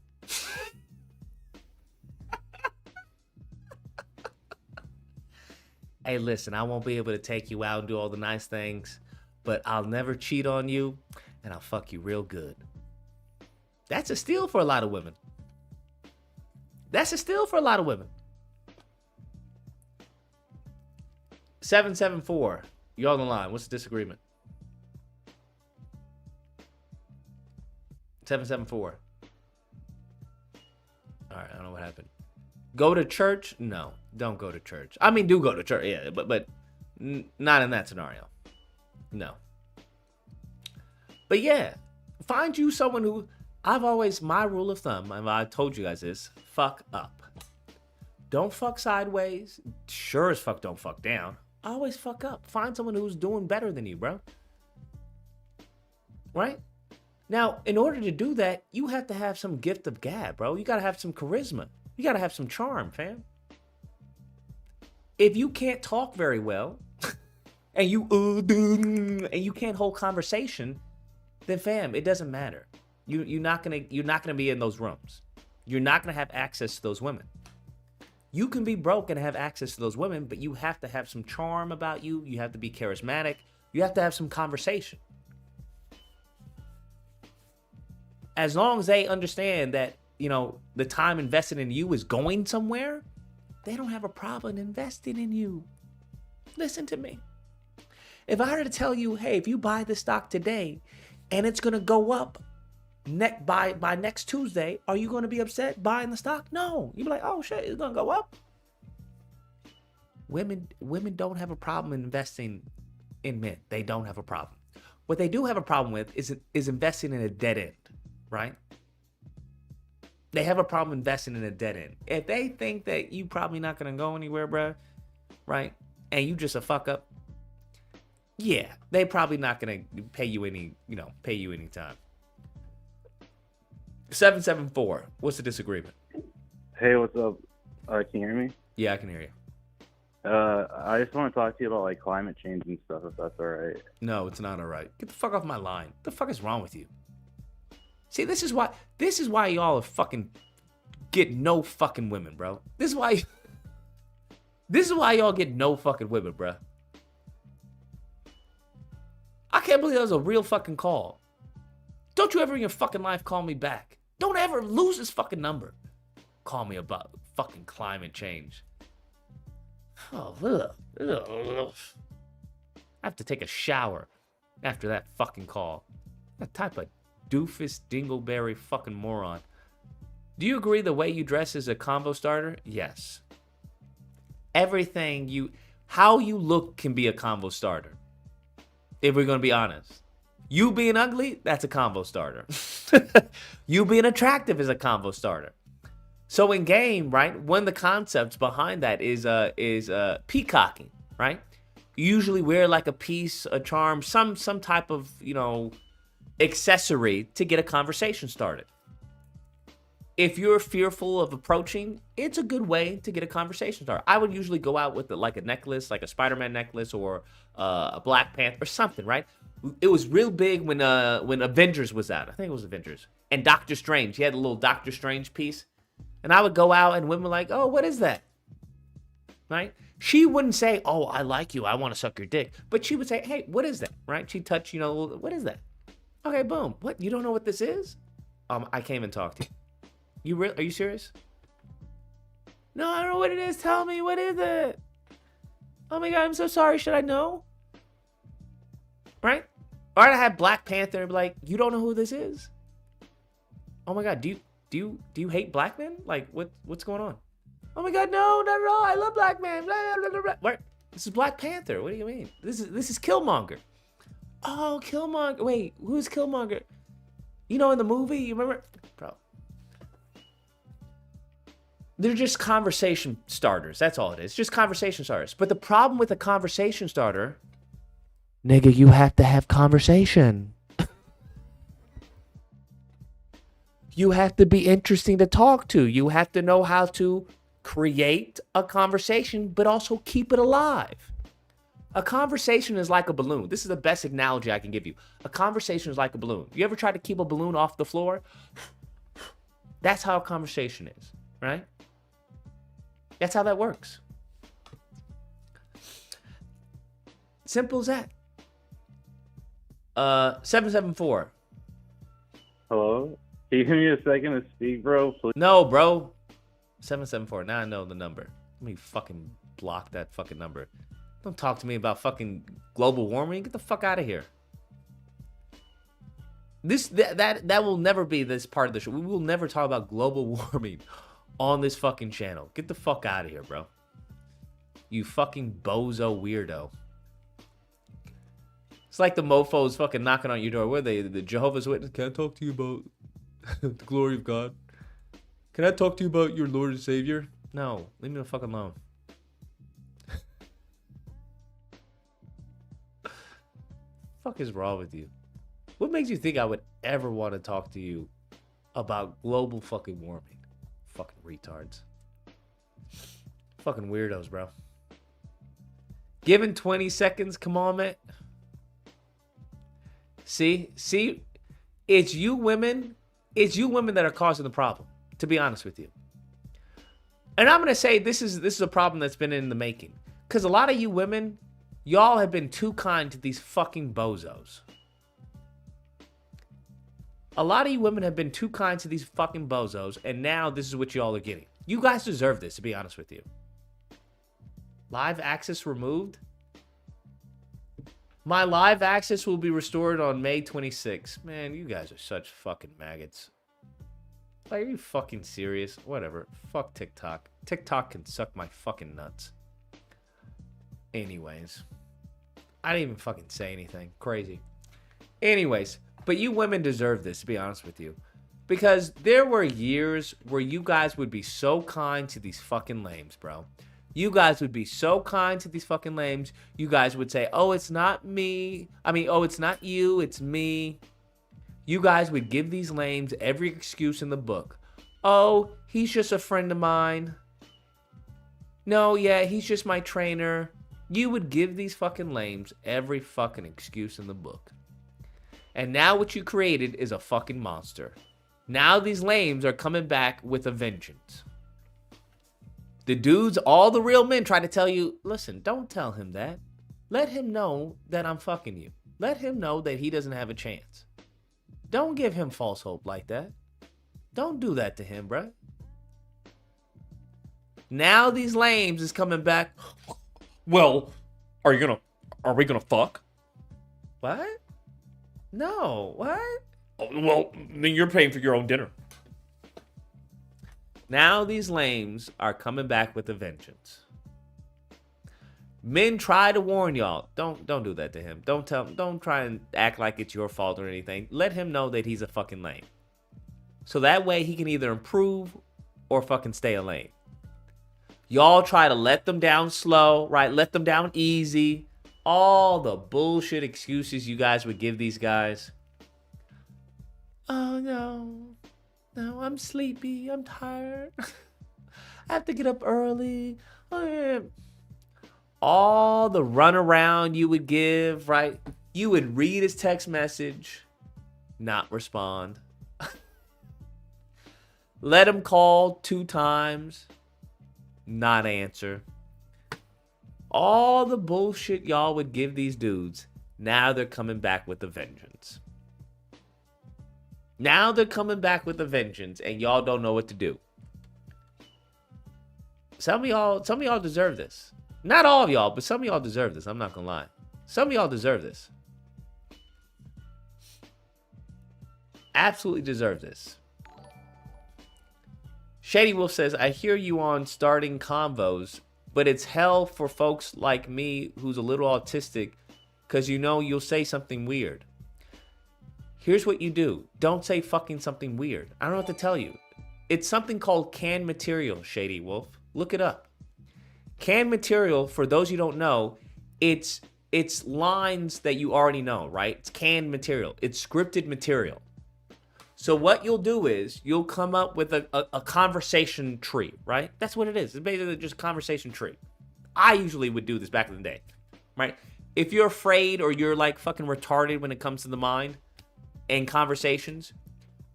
[SPEAKER 3] Hey, listen, I won't be able to take you out and do all the nice things, but I'll never cheat on you, and I'll fuck you real good. That's a steal for a lot of women. That's a steal for a lot of women. 774. You're on the line. What's the disagreement? 774. All right, I don't know what happened. Go to church? No, don't go to church. I mean, do go to church, yeah, but not in that scenario. No. But yeah, find you someone who, my rule of thumb, and I told you guys this, fuck up. Don't fuck sideways. Sure as fuck don't fuck down. Always fuck up. Find someone who's doing better than you, bro. Right? Now, in order to do that, you have to have some gift of gab, bro. You got to have some charisma. You got to have some charm, fam. If you can't talk very well, and you can't hold conversation, then fam, it doesn't matter. You're not gonna be in those rooms. You're not gonna have access to those women. You can be broke and have access to those women, but you have to have some charm about you. You have to be charismatic. You have to have some conversation. As long as they understand that, the time invested in you is going somewhere, they don't have a problem investing in you. Listen to me. If I were to tell you, hey, if you buy the stock today and it's going to go up by next Tuesday, are you going to be upset buying the stock? No. You'd be like, oh shit, it's going to go up. Women don't have a problem investing in men. They don't have a problem. What they do have a problem with is investing in a dead end, right? They have a problem investing in a dead end. If they think that you probably not going to go anywhere, bro, right? And you just a fuck up, yeah, they probably not going to pay you any time. 774. What's the disagreement?
[SPEAKER 9] Hey, what's up? Can you hear me?
[SPEAKER 3] Yeah, I can hear you.
[SPEAKER 9] I just want to talk to you about like climate change and stuff, if that's all right.
[SPEAKER 3] No, it's not all right. Get the fuck off my line. What the fuck is wrong with you? See, this is why y'all are fucking get no fucking women, bro. This is why y'all get no fucking women, bro. I can't believe that was a real fucking call. Don't you ever in your fucking life call me back. Don't ever lose this fucking number. Call me about fucking climate change. Oh, ugh. I have to take a shower after that fucking call. That type of doofus, dingleberry fucking moron. Do you agree the way you dress is a combo starter? Yes. How you look can be a combo starter. If we're going to be honest. You being ugly, that's a combo starter. You being attractive is a combo starter. So in game, right, one of the concepts behind that is peacocking, right? You usually wear like a piece, a charm, some type of, accessory to get a conversation started. If you're fearful of approaching, it's a good way to get a conversation started. I would usually go out with like a necklace, like a Spider-Man necklace or a Black Panther or something, right? It was real big when Avengers was out. I think it was Avengers. And Doctor Strange, he had a little Doctor Strange piece. And I would go out and women were like, oh, what is that? Right? She wouldn't say, oh, I like you, I want to suck your dick. But she would say, hey, what is that? Right? She'd touch, what is that? Okay, boom. What? You don't know what this is? I came and talked to you. Are you serious? No, I don't know what it is. Tell me, what is it? Oh my God, I'm so sorry. Should I know? Right? Or I'd have Black Panther and be like, you don't know who this is? Oh my God, do you hate black men? Like, what's going on? Oh my God, no, not at all. I love black men. Blah, blah, blah, blah. What? This is Black Panther. What do you mean? This is Killmonger. Oh, Killmonger. Wait, who's Killmonger? In the movie, you remember? Bro. They're just conversation starters. That's all it is. Just conversation starters. But the problem with a conversation starter, nigga, you have to have conversation. You have to be interesting to talk to. You have to know how to create a conversation, but also keep it alive. A conversation is like a balloon. This is the best analogy I can give you. A conversation is like a balloon. You ever try to keep a balloon off the floor? That's how a conversation is, right? That's how that works. Simple as that. 774.
[SPEAKER 9] Hello? Can you give me a second to speak, bro? Please?
[SPEAKER 3] No, bro. 774. Now I know the number. Let me fucking block that fucking number. Don't talk to me about fucking global warming. Get the fuck out of here. That will never be this part of the show. We will never talk about global warming on this fucking channel. Get the fuck out of here, bro. You fucking bozo weirdo. It's like the mofos fucking knocking on your door. What are they? The Jehovah's Witness? Can I talk to you about the glory of God? Can I talk to you about your Lord and Savior? No. Leave me the fuck alone. Fuck is wrong with you? What makes you think I would ever want to talk to you about global fucking warming? Fucking retards. Fucking weirdos, bro. Given 20 seconds, come on, man. See, it's you women that are causing the problem, to be honest with you. And I'm gonna say this is a problem that's been in the making. Cause a lot of you women, y'all have been too kind to these fucking bozos. A lot of you women have been too kind to these fucking bozos, and now this is what y'all are getting. You guys deserve this, to be honest with you. Live access removed? My live access will be restored on May 26th. Man, you guys are such fucking maggots. Like, are you fucking serious? Whatever. Fuck TikTok. TikTok can suck my fucking nuts. Anyways. I didn't even fucking say anything. Crazy. Anyways. But you women deserve this, to be honest with you. Because there were years where you guys would be so kind to these fucking lames, bro. You guys would be so kind to these fucking lames. You guys would say, oh, it's not me. Oh, it's not you, it's me. You guys would give these lames every excuse in the book. Oh, he's just a friend of mine. No, yeah, he's just my trainer. You would give these fucking lames every fucking excuse in the book. And now what you created is a fucking monster. Now these lames are coming back with a vengeance. The dudes, all the real men try to tell you, listen, don't tell him that. Let him know that I'm fucking you. Let him know that he doesn't have a chance. Don't give him false hope like that. Don't do that to him, bruh. Now these lames is coming back. Well, are we gonna fuck? What? No, what? Oh, well, then you're paying for your own dinner. Now these lames are coming back with a vengeance. Men try to warn y'all. Don't do that to him. Don't try and act like it's your fault or anything. Let him know that he's a fucking lame. So that way he can either improve or fucking stay a lame. Y'all try to let them down slow, right? Let them down easy. All the bullshit excuses you guys would give these guys. Oh no. No, I'm sleepy. I'm tired. I have to get up early. All the runaround you would give, right? You would read his text message, not respond. Let him call 2 times, not answer. All the bullshit y'all would give these dudes, now they're coming back with a vengeance. Now they're coming back with a vengeance, and y'all don't know what to do. Some of y'all deserve this. Not all of y'all, but some of y'all deserve this. I'm not gonna lie. Some of y'all deserve this. Absolutely deserve this. Shady Wolf says, I hear you on starting convos, but it's hell for folks like me who's a little autistic, because you know you'll say something weird. Here's what you do. Don't say fucking something weird. I don't know what to tell you. It's something called canned material, Shady Wolf. Look it up. Canned material, for those you don't know, it's lines that you already know, right? It's canned material. It's scripted material. So what you'll do is you'll come up with a conversation tree, right? That's what it is. It's basically just a conversation tree. I usually would do this back in the day. right? If you're afraid or you're like fucking retarded when it comes to the mind and conversations,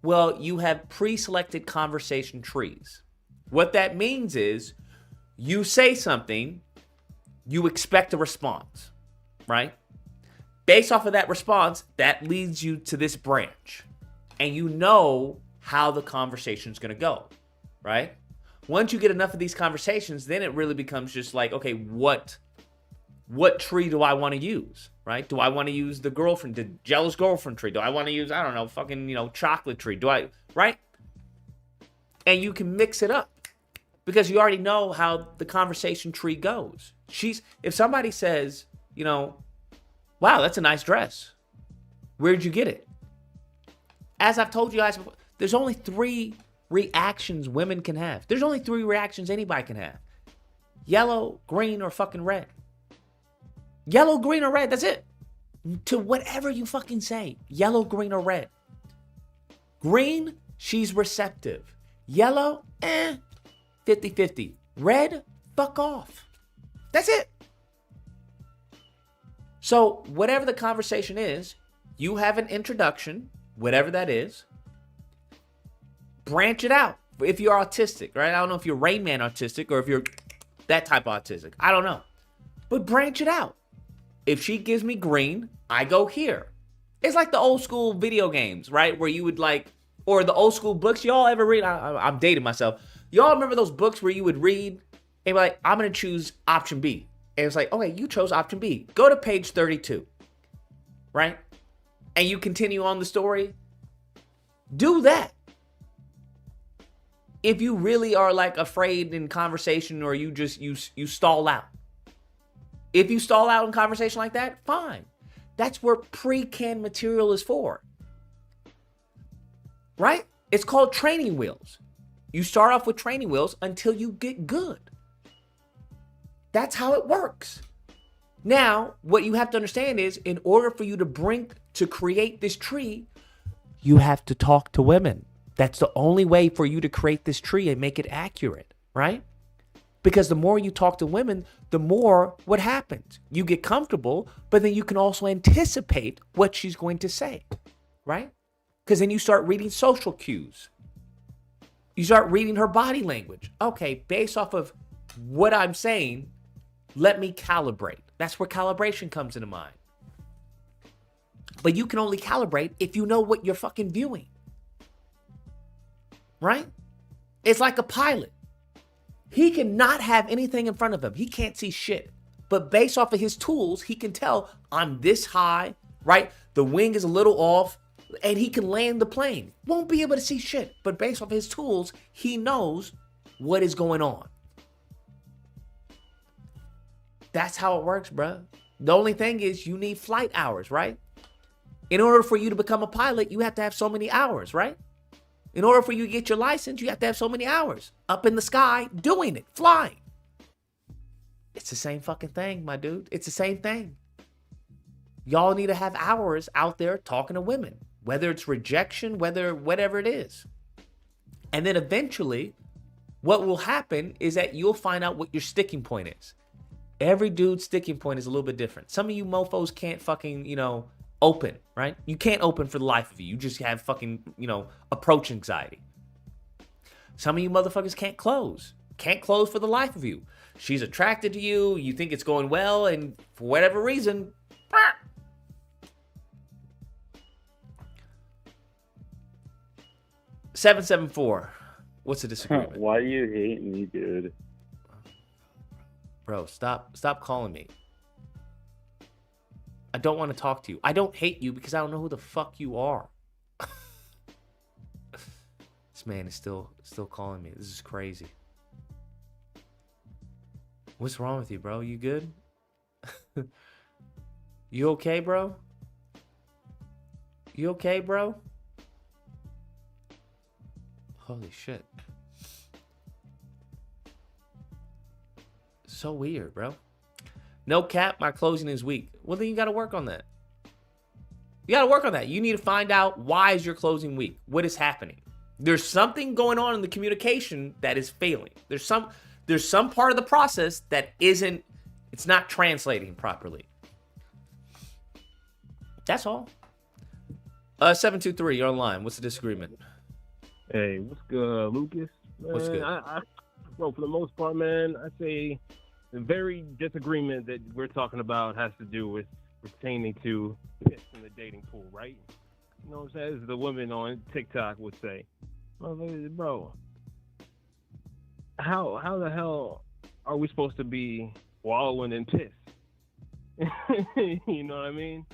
[SPEAKER 3] well, you have pre-selected conversation trees. What that means is you say something, you expect a response, right? Based off of that response, that leads you to this branch. And you know how the conversation's going to go, right? Once you get enough of these conversations, then it really becomes just like, okay, what tree do I want to use, right? Do I want to use the jealous girlfriend tree? Do I want to use, I don't know, fucking, chocolate tree? Right? And you can mix it up because you already know how the conversation tree goes. If somebody says, wow, that's a nice dress. Where'd you get it? As I've told you guys before, there's only 3 reactions women can have. There's only 3 reactions anybody can have. Yellow, green, or fucking red. Yellow, green, or red. That's it. To whatever you fucking say. Yellow, green, or red. Green, she's receptive. Yellow, 50-50. Red, fuck off. That's it. So whatever the conversation is, you have an introduction, whatever that is. Branch it out. If you're autistic, right? I don't know if you're Rain Man autistic or if you're that type of autistic. I don't know. But branch it out. If she gives me green, I go here. It's like the old school video games, right? Where you would or the old school books. Y'all ever read? I'm dating myself. Y'all remember those books where you would read and be like, I'm going to choose option B. And it's like, okay, you chose option B. Go to page 32, right? And you continue on the story. Do that. If you really are afraid in conversation or you just, you stall out. If you stall out in conversation like that, fine. That's where pre-canned material is for. Right? It's called training wheels. You start off with training wheels until you get good. That's how it works. Now, what you have to understand is in order for you to create this tree, you have to talk to women. That's the only way for you to create this tree and make it accurate, right? Because the more you talk to women, the more what happens. You get comfortable, but then you can also anticipate what she's going to say, right? Because then you start reading social cues. You start reading her body language. Okay, based off of what I'm saying, let me calibrate. That's where calibration comes into mind. But you can only calibrate if you know what you're fucking viewing. Right? It's like a pilot. He cannot have anything in front of him. He can't see shit. But based off of his tools, he can tell I'm this high, right? The wing is a little off, and he can land the plane. Won't be able to see shit. But based off of his tools, he knows what is going on. That's how it works, bro. The only thing is you need flight hours, right? In order for you to become a pilot, you have to have so many hours, right? In order for you to get your license, you have to have so many hours up in the sky doing it, flying. It's the same fucking thing, my dude. It's the same thing. Y'all need to have hours out there talking to women, whether it's rejection, whatever it is. And then eventually, what will happen is that you'll find out what your sticking point is. Every dude's sticking point is a little bit different. Some of you mofos can't fucking, open, right? You can't open for the life of you. You just have fucking, approach anxiety. Some of you motherfuckers can't close. Can't close for the life of you. She's attracted to you. You think it's going well. And for whatever reason, 774. What's the disagreement?
[SPEAKER 9] Why do you hate me, dude?
[SPEAKER 3] Bro, stop calling me. I don't want to talk to you. I don't hate you because I don't know who the fuck you are. This man is still calling me. This is crazy. What's wrong with you, bro? You good? You okay, bro? You okay, bro? Holy shit. So weird, bro. No cap, my closing is weak. Well, then you got to work on that. You got to work on that. You need to find out why is your closing weak? What is happening? There's something going on in the communication that is failing. There's some part of the process that it's not translating properly. That's all. 723, you're online. What's the disagreement?
[SPEAKER 10] Hey, what's good, Lucas? Man,
[SPEAKER 3] What's good?
[SPEAKER 10] Bro, for the most part, man, I say the very disagreement that we're talking about has to do with pertaining to piss in the dating pool, right? You know what I'm saying? As the women on TikTok would say, bro, how the hell are we supposed to be wallowing in piss? You know what I mean?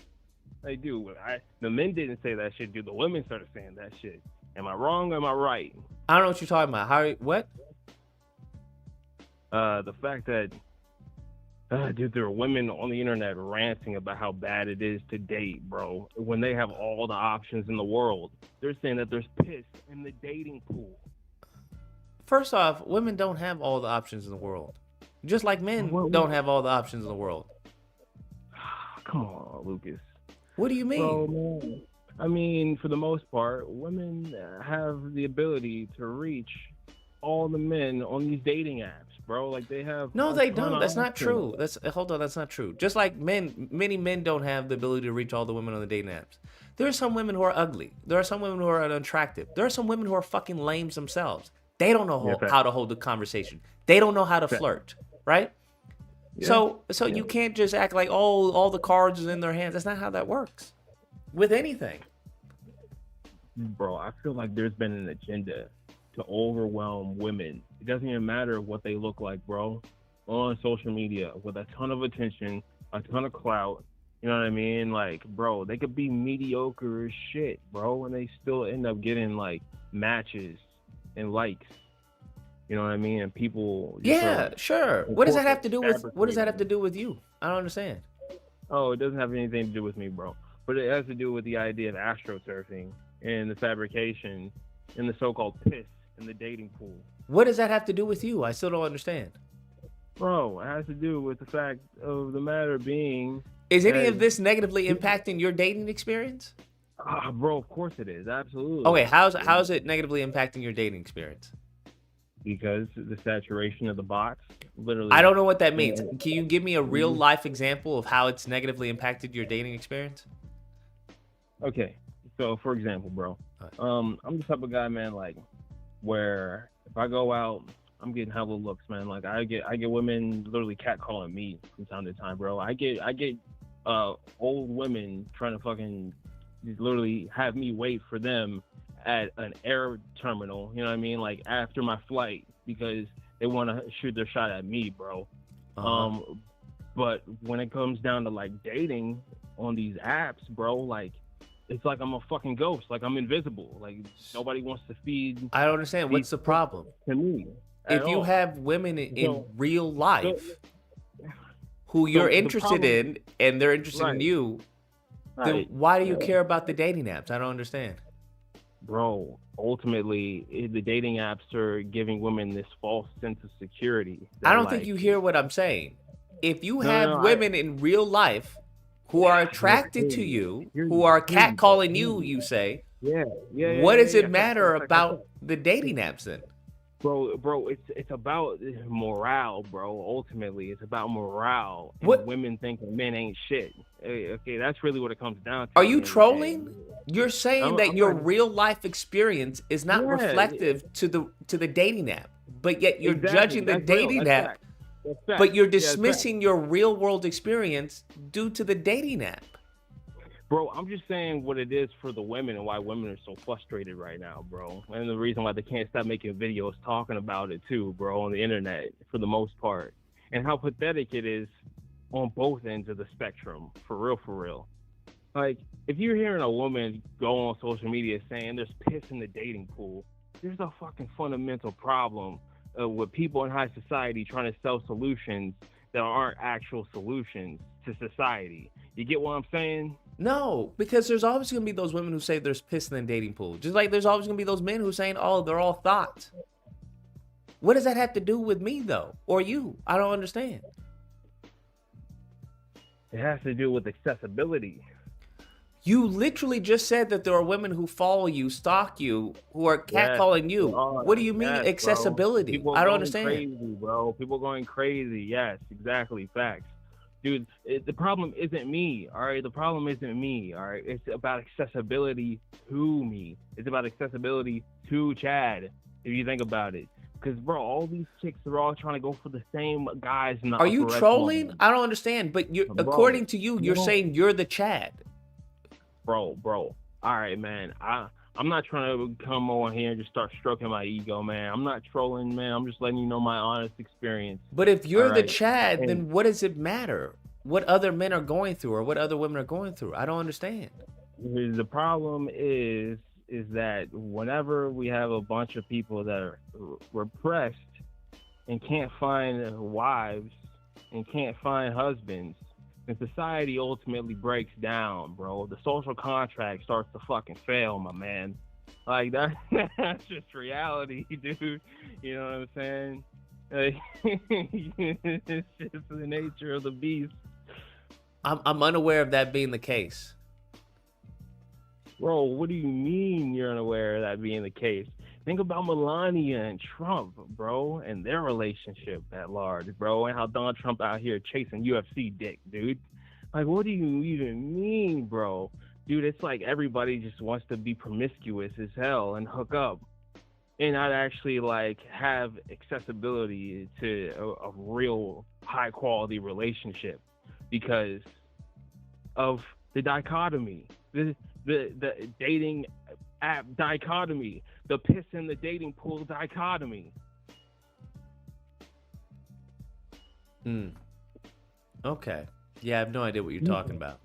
[SPEAKER 10] They do. The men didn't say that shit, dude. The women started saying that shit. Am I wrong or am I right?
[SPEAKER 3] I don't know what you're talking about. How? What?
[SPEAKER 10] The fact that, dude, there are women on the internet ranting about how bad it is to date, bro. When they have all the options in the world, they're saying that there's piss in the dating pool.
[SPEAKER 3] First off, women don't have all the options in the world. Just like men don't have all the options in the world.
[SPEAKER 10] Come on, Lucas.
[SPEAKER 3] What do you mean?
[SPEAKER 10] Bro, man. I mean, for the most part, women have the ability to reach all the men on these dating apps, bro. Like they have.
[SPEAKER 3] No, they don't. That's not true. Hold on. That's not true. Just like many men don't have the ability to reach all the women on the dating apps. There are some women who are ugly. There are some women who are unattractive. There are some women who are fucking lames themselves. They don't know how to hold the conversation. They don't know how to flirt, right? Yeah. So you can't just act like, oh, all the cards is in their hands. That's not how that works with anything.
[SPEAKER 10] Bro, I feel like there's been an agenda to overwhelm women. It doesn't even matter what they look like, bro. On social media with a ton of attention, a ton of clout. You know what I mean? Like, bro, they could be mediocre as shit, bro, and they still end up getting like matches and likes. You know what I mean? And people.
[SPEAKER 3] Yeah, sure. What does that have to do with? What does that have to do with you? I don't understand.
[SPEAKER 10] Oh, it doesn't have anything to do with me, bro. But it has to do with the idea of astroturfing and the fabrication and the so-called piss in the dating pool.
[SPEAKER 3] What does that have to do with you? I still don't understand.
[SPEAKER 10] Bro, it has to do with the fact of the matter being.
[SPEAKER 3] Is any of this negatively impacting your dating experience?
[SPEAKER 10] Bro, of course it is. Absolutely.
[SPEAKER 3] Okay, how's it negatively impacting your dating experience?
[SPEAKER 10] Because the saturation of the box, literally.
[SPEAKER 3] I don't know what that means. Can you give me a real life example of how it's negatively impacted your dating experience?
[SPEAKER 10] Okay, so for example, bro, I'm the type of guy, man, like where if I go out, I'm getting hella looks, man. Like I get women literally catcalling me from time to time, bro. I get old women trying to fucking literally have me wait for them at an air terminal, you know what I mean? Like after my flight because they want to shoot their shot at me, bro. But when it comes down to like dating on these apps, bro, like it's like I'm a fucking ghost. Like I'm invisible. Like nobody wants to feed.
[SPEAKER 3] I don't understand. What's the problem?
[SPEAKER 10] To me.
[SPEAKER 3] If you have women in real life who you're interested in and they're interested in you, then why do you care about the dating apps? I don't understand.
[SPEAKER 10] Bro, ultimately, the dating apps are giving women this false sense of security.
[SPEAKER 3] I don't think you hear what I'm saying. If you have women in real life who are attracted to you, who are catcalling you, you say, what does it matter about the dating apps then?
[SPEAKER 10] Bro, it's about morale, bro. Ultimately, it's about morale. And women think men ain't shit. Okay, that's really what it comes down to.
[SPEAKER 3] Are you trolling? You're saying that your real life experience is not reflective to the dating app, but yet you're judging the dating app. But you're dismissing your real world experience due to the dating app.
[SPEAKER 10] Bro, I'm just saying what it is for the women and why women are so frustrated right now, bro. And the reason why they can't stop making videos talking about it too, bro, on the internet for the most part. And how pathetic it is on both ends of the spectrum, for real. Like, if you're hearing a woman go on social media saying there's piss in the dating pool, there's a fucking fundamental problem with people in high society trying to sell solutions that aren't actual solutions to society. You get what I'm saying?
[SPEAKER 3] No, because there's always going to be those women who say there's piss in the dating pool. Just like there's always going to be those men who are saying, oh, they're all thoughts. What does that have to do with me, though? Or you? I don't understand.
[SPEAKER 10] It has to do with accessibility.
[SPEAKER 3] You literally just said that there are women who follow you, stalk you, who are catcalling you. What do you mean accessibility? I don't understand.
[SPEAKER 10] Crazy, bro. People going crazy. Yes, exactly. Facts. dude, the problem isn't me, all right? The problem isn't me, all right? It's about accessibility to me. It's about accessibility to Chad, if you think about it. Because, bro, all these chicks are all trying to go for the same guys in the
[SPEAKER 3] Are you
[SPEAKER 10] upper
[SPEAKER 3] trolling?
[SPEAKER 10] echelon.
[SPEAKER 3] I don't understand. But you,
[SPEAKER 10] Bro,
[SPEAKER 3] according to you, you're
[SPEAKER 10] no.
[SPEAKER 3] saying you're the Chad.
[SPEAKER 10] Bro. All right, man. I'm not trying to come on here and just start stroking my ego, man. I'm not trolling, man. I'm just letting you know my honest experience.
[SPEAKER 3] But if you're
[SPEAKER 10] All
[SPEAKER 3] the
[SPEAKER 10] right?
[SPEAKER 3] Chad,
[SPEAKER 10] And
[SPEAKER 3] then what does it matter? What other men are going through or what other women are going through? I don't understand.
[SPEAKER 10] the problem is that whenever we have a bunch of people that are repressed and can't find wives and can't find husbands, and society ultimately breaks down, bro. The social contract starts to fucking fail, my man. Like that's just reality, dude. You know what I'm saying? Like, it's just the nature of the beast.
[SPEAKER 3] I'm unaware of that being the case.
[SPEAKER 10] Bro, what do you mean you're unaware of that being the case? Think about Melania and Trump, bro, and their relationship at large, bro, and how Donald Trump out here chasing UFC dick, dude. Like, what do you even mean, bro? Dude, it's like everybody just wants to be promiscuous as hell and hook up and not actually, like, have accessibility to a real high-quality relationship because of the dichotomy, the dating app dichotomy, the piss in the dating pool dichotomy.
[SPEAKER 3] Okay. Yeah, I have no idea what you're talking about.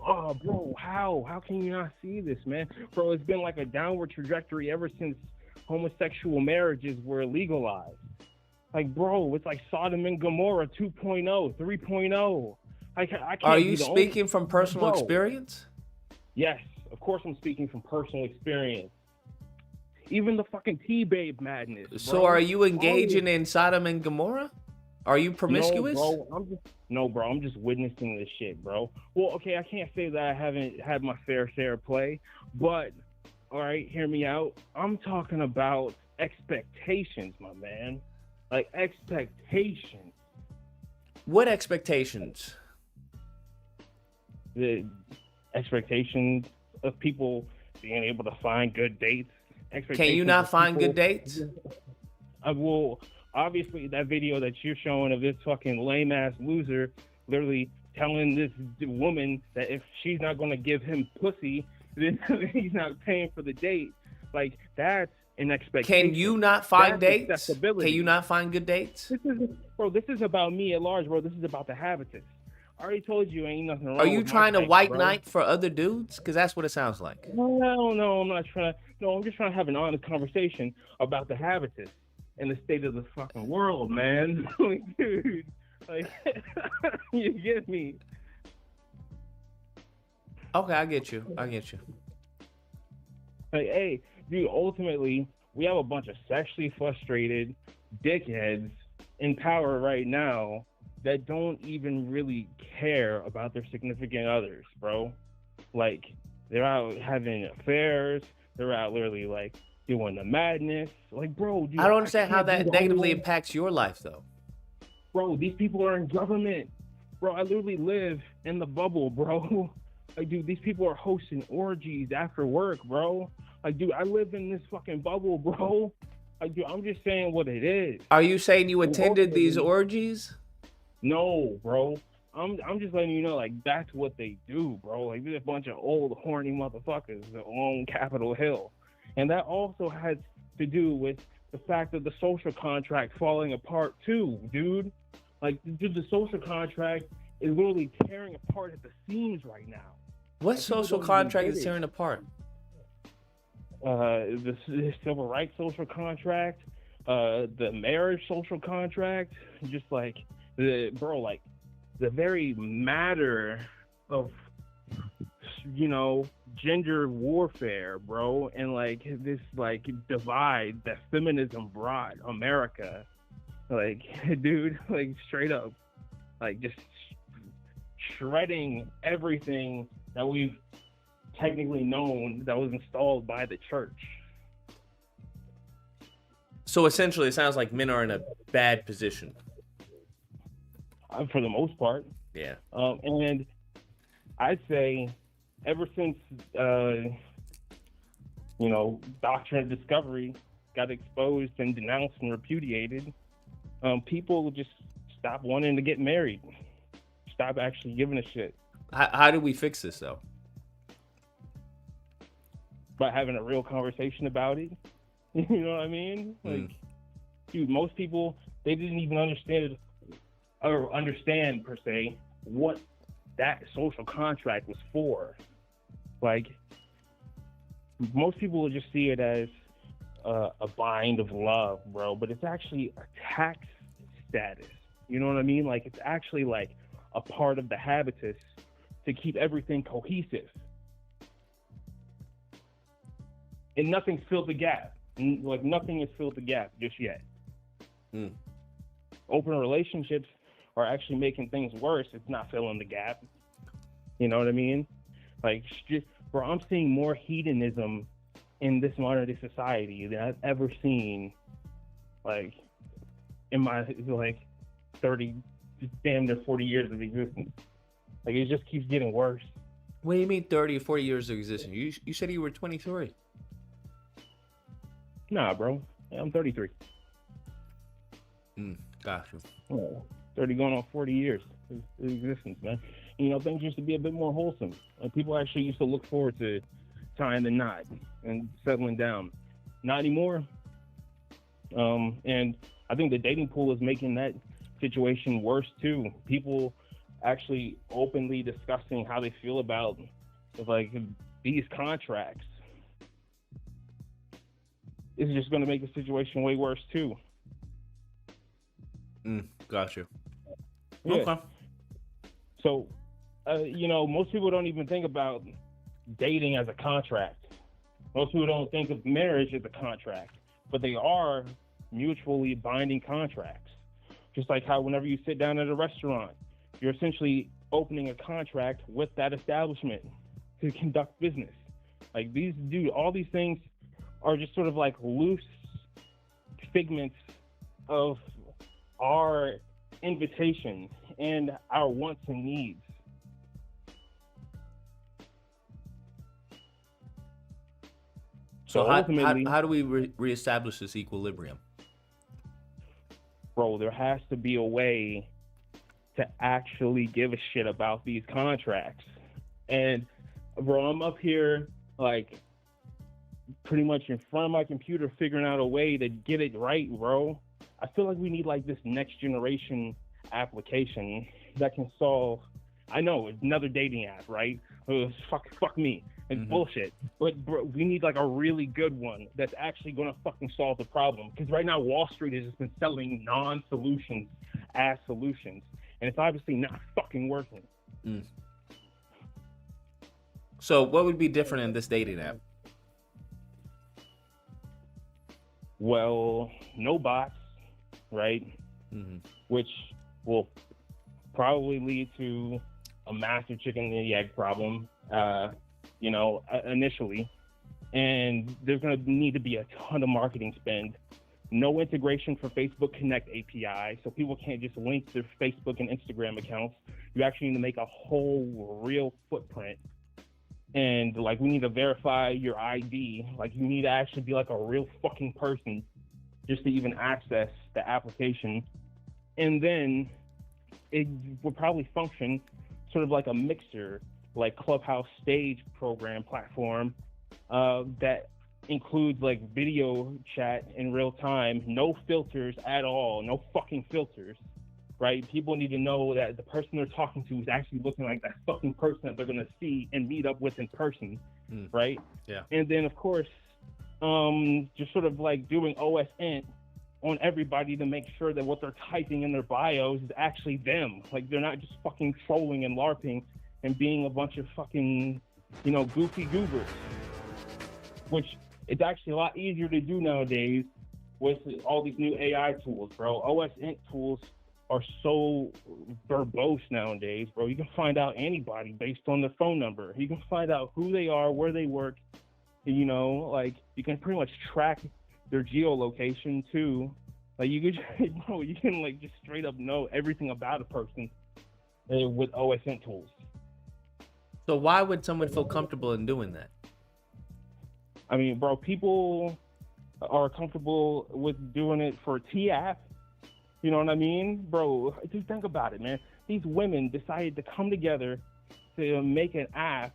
[SPEAKER 10] Oh, bro, how can you not see this, man? Bro, it's been like a downward trajectory ever since homosexual marriages were legalized. Like, bro, it's like Sodom and Gomorrah 2.0, 3.0. I can't
[SPEAKER 3] Are you speaking from personal experience?
[SPEAKER 10] Yes, of course I'm speaking from personal experience. Even the fucking T-Babe madness, bro.
[SPEAKER 3] So are you engaging in Sodom and Gomorrah? Are you promiscuous?
[SPEAKER 10] No, bro, I'm just witnessing this shit, bro. Well, okay, I can't say that I haven't had my fair share of play, but, all right, hear me out. I'm talking about expectations, my man. Like, expectations.
[SPEAKER 3] What expectations?
[SPEAKER 10] The expectations of people being able to find good dates.
[SPEAKER 3] Can you not find good dates?
[SPEAKER 10] Well, obviously, that video that you're showing of this fucking lame-ass loser literally telling this woman that if she's not going to give him pussy, then he's not paying for the date. Like, that's an expectation.
[SPEAKER 3] Can you not find dates?
[SPEAKER 10] Accessibility.
[SPEAKER 3] Can you not find good dates?
[SPEAKER 10] This is about me at large, bro. This is about the habitus. I already told you ain't nothing wrong.
[SPEAKER 3] Are you
[SPEAKER 10] with
[SPEAKER 3] trying to
[SPEAKER 10] type,
[SPEAKER 3] white
[SPEAKER 10] bro.
[SPEAKER 3] knight for other dudes? Because that's what it sounds like.
[SPEAKER 10] No, I'm not trying to. No, I'm just trying to have an honest conversation about the habitus and the state of the fucking world, man. Like, dude, like, you get me?
[SPEAKER 3] Okay, I get you.
[SPEAKER 10] Like, hey, dude, ultimately, we have a bunch of sexually frustrated dickheads in power right now that don't even really care about their significant others, bro. Like, they're out having affairs. They're out literally, like, doing the madness. Like, bro, dude,
[SPEAKER 3] I don't understand how
[SPEAKER 10] can't
[SPEAKER 3] that
[SPEAKER 10] do the
[SPEAKER 3] negatively
[SPEAKER 10] whole-
[SPEAKER 3] impacts your life, though.
[SPEAKER 10] Bro, these people are in government. Bro, I literally live in the bubble, bro. Like, dude, these people are hosting orgies after work, bro. Like, dude, I live in this fucking bubble, bro. Like, dude, I'm just saying what it is.
[SPEAKER 3] Are you saying you attended these orgies?
[SPEAKER 10] No, bro. I'm just letting you know, like, that's what they do, bro. Like, there's a bunch of old, horny motherfuckers that own Capitol Hill. And that also has to do with the fact of the social contract falling apart, too, dude. Like, dude, the social contract is literally tearing apart at the seams right now.
[SPEAKER 3] What
[SPEAKER 10] Like, people
[SPEAKER 3] social
[SPEAKER 10] don't even
[SPEAKER 3] contract
[SPEAKER 10] get
[SPEAKER 3] is
[SPEAKER 10] it.
[SPEAKER 3] tearing apart?
[SPEAKER 10] The civil rights social contract, the marriage social contract, just like the very matter of, you know, gender warfare, bro, and like this like divide that feminism brought America, like, dude, like straight up, like just shredding everything that we've technically known that was installed by the church.
[SPEAKER 3] So essentially, it sounds like men are in a bad position.
[SPEAKER 10] For the most part.
[SPEAKER 2] Yeah.
[SPEAKER 10] And I'd say ever since, Doctrine of Discovery got exposed and denounced and repudiated, people just stop wanting to get married. Stop actually giving a shit.
[SPEAKER 3] How do we fix this, though?
[SPEAKER 10] By having a real conversation about it. You know what I mean? Like, dude, most people, they didn't even understand per se what that social contract was for. Like, most people will just see it as a bind of love, bro, but it's actually a tax status. You know what I mean? Like, it's actually like a part of the habitus to keep everything cohesive. And nothing's filled the gap. Like, nothing has filled the gap just yet. Open relationships are actually making things worse. It's not filling the gap. You know what I mean? Like, bro, I'm seeing more hedonism in this modern day society than I've ever seen, like, in my, 30, damn near 40 years of existence. Like, it just keeps getting worse.
[SPEAKER 3] What do you mean 30 or 40 years of existence? You said you were 23.
[SPEAKER 10] Nah, bro. I'm 33.
[SPEAKER 3] Gotcha.
[SPEAKER 10] 30 going on 40 years of existence, man. Things used to be a bit more wholesome. Like, people actually used to look forward to tying the knot and settling down. Not anymore. And I think the dating pool is making that situation worse too. People actually openly discussing how they feel about, like, these contracts. It's just going to make the situation way worse too.
[SPEAKER 3] Gotcha.
[SPEAKER 10] Yeah.
[SPEAKER 3] Okay.
[SPEAKER 10] So, most people don't even think about dating as a contract. Most people don't think of marriage as a contract, but they are mutually binding contracts. Just like how whenever you sit down at a restaurant, you're essentially opening a contract with that establishment to conduct business. Like, all these things are just sort of like loose figments of our invitation and our wants and needs.
[SPEAKER 3] So how do we reestablish this equilibrium?
[SPEAKER 10] Bro, there has to be a way to actually give a shit about these contracts. And, bro, I'm up here, like, pretty much in front of my computer figuring out a way to get it right, bro. I feel like we need, like, this next generation application that can solve, I know, it's another dating app, right? Fuck me. It's bullshit. But, bro, we need, like, a really good one that's actually going to fucking solve the problem. Because right now, Wall Street has just been selling non-solutions as solutions. And it's obviously not fucking working.
[SPEAKER 3] So what would be different in this dating app?
[SPEAKER 10] Well, no bots, right? Which will probably lead to a massive chicken and the egg problem, initially. And there's going to need to be a ton of marketing spend. No integration for Facebook Connect API, so people can't just link their Facebook and Instagram accounts. You actually need to make a whole real footprint. And, like, we need to verify your ID. Like, you need to actually be, like, a real fucking person just to even access the application. And then it will probably function sort of like a mixer, like Clubhouse stage program platform that includes, like, video chat in real time, no filters at all, no fucking filters, right? People need to know that the person they're talking to is actually looking like that fucking person that they're going to see and meet up with in person, right?
[SPEAKER 3] Yeah.
[SPEAKER 10] And then, of course, just sort of like doing OSINT on everybody to make sure that what they're typing in their bios is actually them. Like, they're not just fucking trolling and LARPing and being a bunch of fucking, goofy goobers, which it's actually a lot easier to do nowadays with all these new AI tools, bro. OSINT tools are so verbose nowadays, bro. You can find out anybody based on their phone number. You can find out who they are, where they work. Like, you can pretty much track their geolocation too. Like, you can like just straight up know everything about a person. with OSN tools.
[SPEAKER 3] So why would someone feel comfortable in doing that?
[SPEAKER 10] I mean, bro, people are comfortable with doing it for TF. You know what I mean? Bro, just think about it, man. These women decided to come together to make an app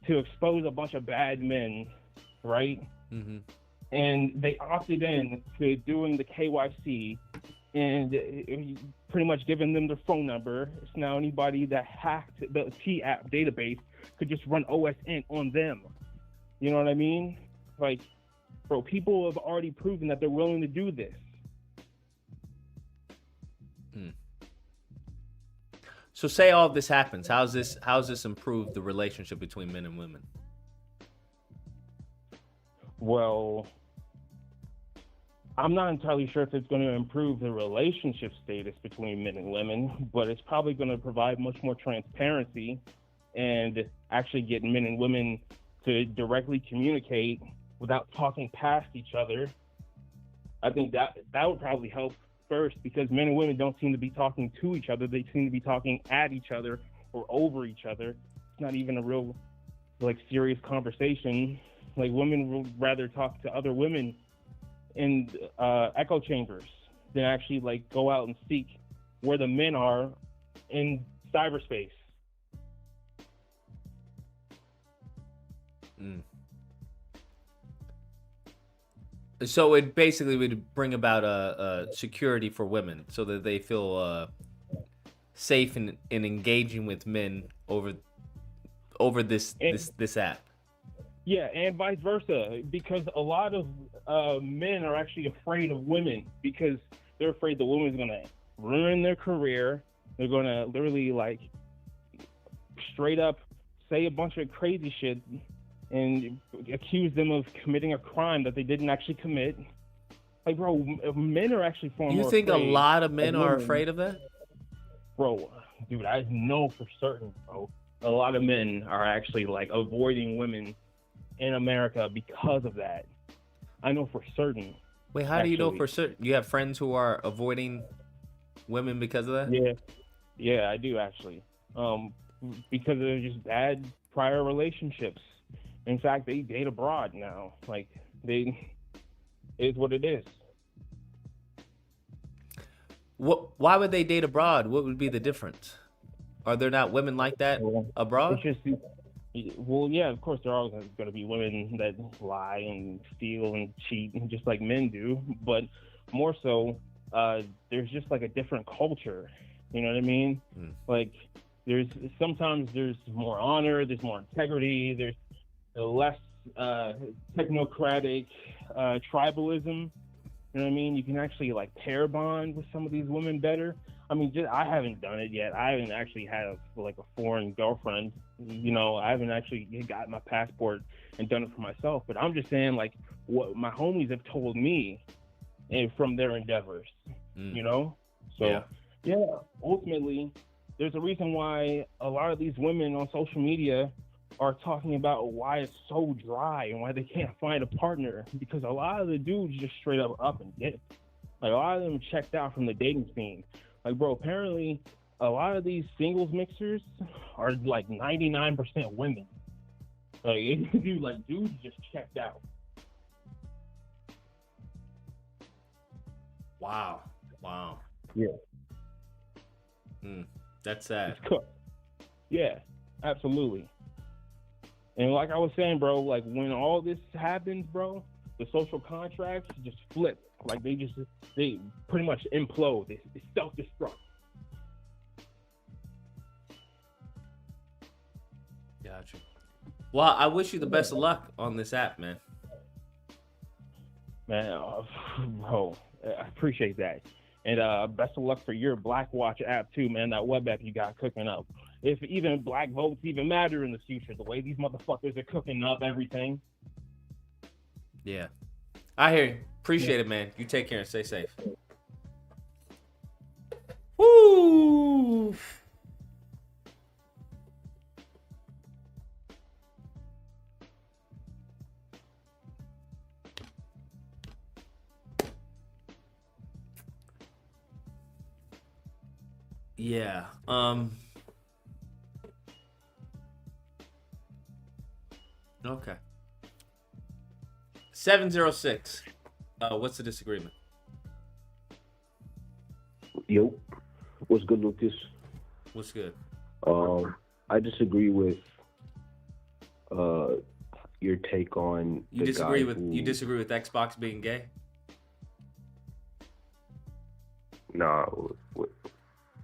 [SPEAKER 10] to expose a bunch of bad men, right?
[SPEAKER 3] Mm-hmm.
[SPEAKER 10] And they opted in to doing the KYC and pretty much giving them their phone number. So now anybody that hacked the T-App database could just run OSN on them. You know what I mean? Like, bro, people have already proven that they're willing to do this.
[SPEAKER 3] So say all this happens. How's this improve the relationship between men and women?
[SPEAKER 10] Well, I'm not entirely sure if it's going to improve the relationship status between men and women, but it's probably going to provide much more transparency and actually get men and women to directly communicate without talking past each other. I think that would probably help first, because men and women don't seem to be talking to each other. They seem to be talking at each other or over each other. It's not even a real, like, serious conversation. Like, women would rather talk to other women in echo chambers than actually, like, go out and seek where the men are in cyberspace.
[SPEAKER 3] So it basically would bring about a security for women, so that they feel safe in engaging with men over this app.
[SPEAKER 10] Yeah, and vice versa, because a lot of men are actually afraid of women because they're afraid the woman's gonna ruin their career. They're gonna literally, like, straight up say a bunch of crazy shit and accuse them of committing a crime that they didn't actually commit. Like, bro, men are actually far more
[SPEAKER 3] You think a
[SPEAKER 10] afraid
[SPEAKER 3] lot of men are
[SPEAKER 10] women.
[SPEAKER 3] afraid of that?
[SPEAKER 10] Bro, dude, I know for certain, bro. A lot of men are actually, like, avoiding women in America because of that. I know for certain.
[SPEAKER 3] Wait, how do you know for certain? You have friends who are avoiding women because of that?
[SPEAKER 10] Yeah, I do actually. Because of just bad prior relationships. In fact, they date abroad now. Like, it is what it is.
[SPEAKER 3] Why would they date abroad? What would be the difference? Are there not women like that abroad?
[SPEAKER 10] It's just, well, yeah, of course there are going to be women that lie and steal and cheat, just like men do. But more so, there's just, like, a different culture. You know what I mean? Like, sometimes there's more honor, there's more integrity, there's less technocratic tribalism. You know what I mean? You can actually, like, pair bond with some of these women better. I mean, I haven't done it yet. I haven't actually had a foreign girlfriend. You know, I haven't actually got my passport and done it for myself. But I'm just saying, like, what my homies have told me from their endeavors. You know? So, yeah, ultimately, there's a reason why a lot of these women on social media are talking about why it's so dry and why they can't find a partner, because a lot of the dudes just straight up and dip. Like, a lot of them checked out from the dating scene. Like, bro, apparently a lot of these singles mixers are, like, 99% women. Like, dudes just checked out.
[SPEAKER 3] Wow.
[SPEAKER 10] Yeah.
[SPEAKER 3] That's sad.
[SPEAKER 10] It's cooked. Yeah, absolutely. And like I was saying, bro, like, when all this happens, bro, the social contracts just flip. Like, they pretty much implode. They self-destruct.
[SPEAKER 3] Gotcha. Well, I wish you the best of luck on this app, man.
[SPEAKER 10] Man, bro, I appreciate that. And best of luck for your Black Watch app, too, man, that web app you got cooking up. If even black votes even matter in the future, the way these motherfuckers are cooking up everything.
[SPEAKER 3] Yeah. I hear you. Appreciate it, man. You take care and stay safe. Woo! Yeah. Okay. 706. What's the disagreement?
[SPEAKER 11] Yo, what's good, Lucas?
[SPEAKER 3] What's good?
[SPEAKER 11] I disagree with your take on
[SPEAKER 3] you disagree with Xbox being gay?
[SPEAKER 11] Nah.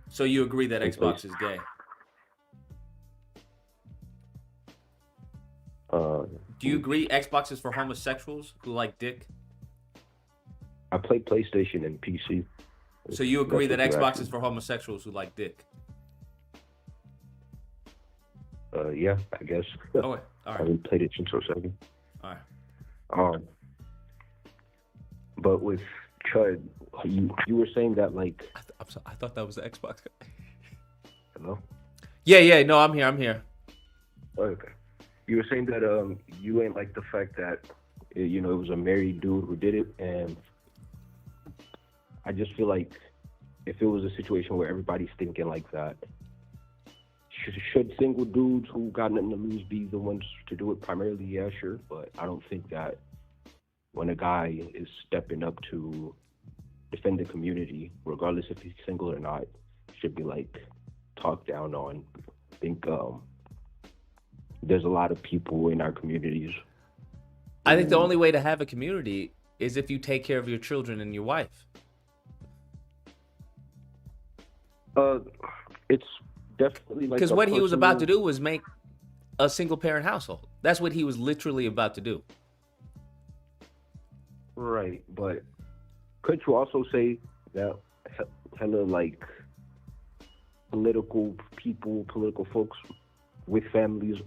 [SPEAKER 3] So you agree that Xbox is gay? Do you agree Xbox is for homosexuals who like dick?
[SPEAKER 11] I play PlayStation and PC.
[SPEAKER 3] So you agree that Xbox is for homosexuals who like dick?
[SPEAKER 11] Yeah, I guess.
[SPEAKER 3] Oh, all right.
[SPEAKER 11] I haven't played it since 07.
[SPEAKER 3] All
[SPEAKER 11] right. But with Chud, you were saying that like.
[SPEAKER 3] I'm sorry, I thought that was the Xbox guy.
[SPEAKER 11] Hello.
[SPEAKER 3] Yeah. No, I'm here.
[SPEAKER 11] Okay. You were saying that you ain't like the fact that it was a married dude who did it, and I just feel like if it was a situation where everybody's thinking like that, should single dudes who got nothing to lose be the ones to do it primarily? Yeah, sure, but I don't think that when a guy is stepping up to defend the community, regardless if he's single or not, should be like talked down on. I think there's a lot of people in our communities.
[SPEAKER 3] I think the only way to have a community is if you take care of your children and your wife.
[SPEAKER 11] It's definitely like,
[SPEAKER 3] because what he was about to do was make a single parent household. That's what he was literally about to do.
[SPEAKER 11] Right, but could you also say that hella like political folks with families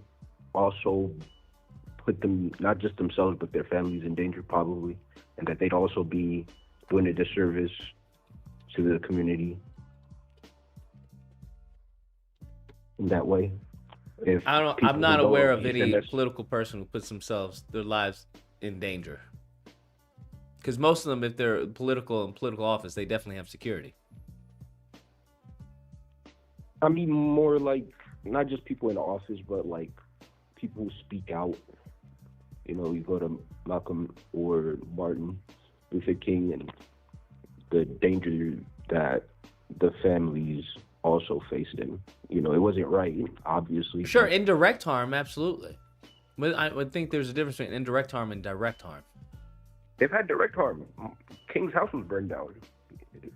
[SPEAKER 11] also put them, not just themselves, but their families in danger probably, and that they'd also be doing a disservice to the community in that way?
[SPEAKER 3] I'm not aware of any political person who puts their lives in danger. Because most of them, if they're in political office, they definitely have security.
[SPEAKER 11] I mean, more like not just people in office, but like people who speak out. You go to Malcolm or Martin Luther King and the danger that the families also faced in. It wasn't right, obviously.
[SPEAKER 3] Sure, indirect harm, absolutely. But I would think there's a difference between indirect harm and direct harm.
[SPEAKER 11] They've had direct harm. King's house was burned down.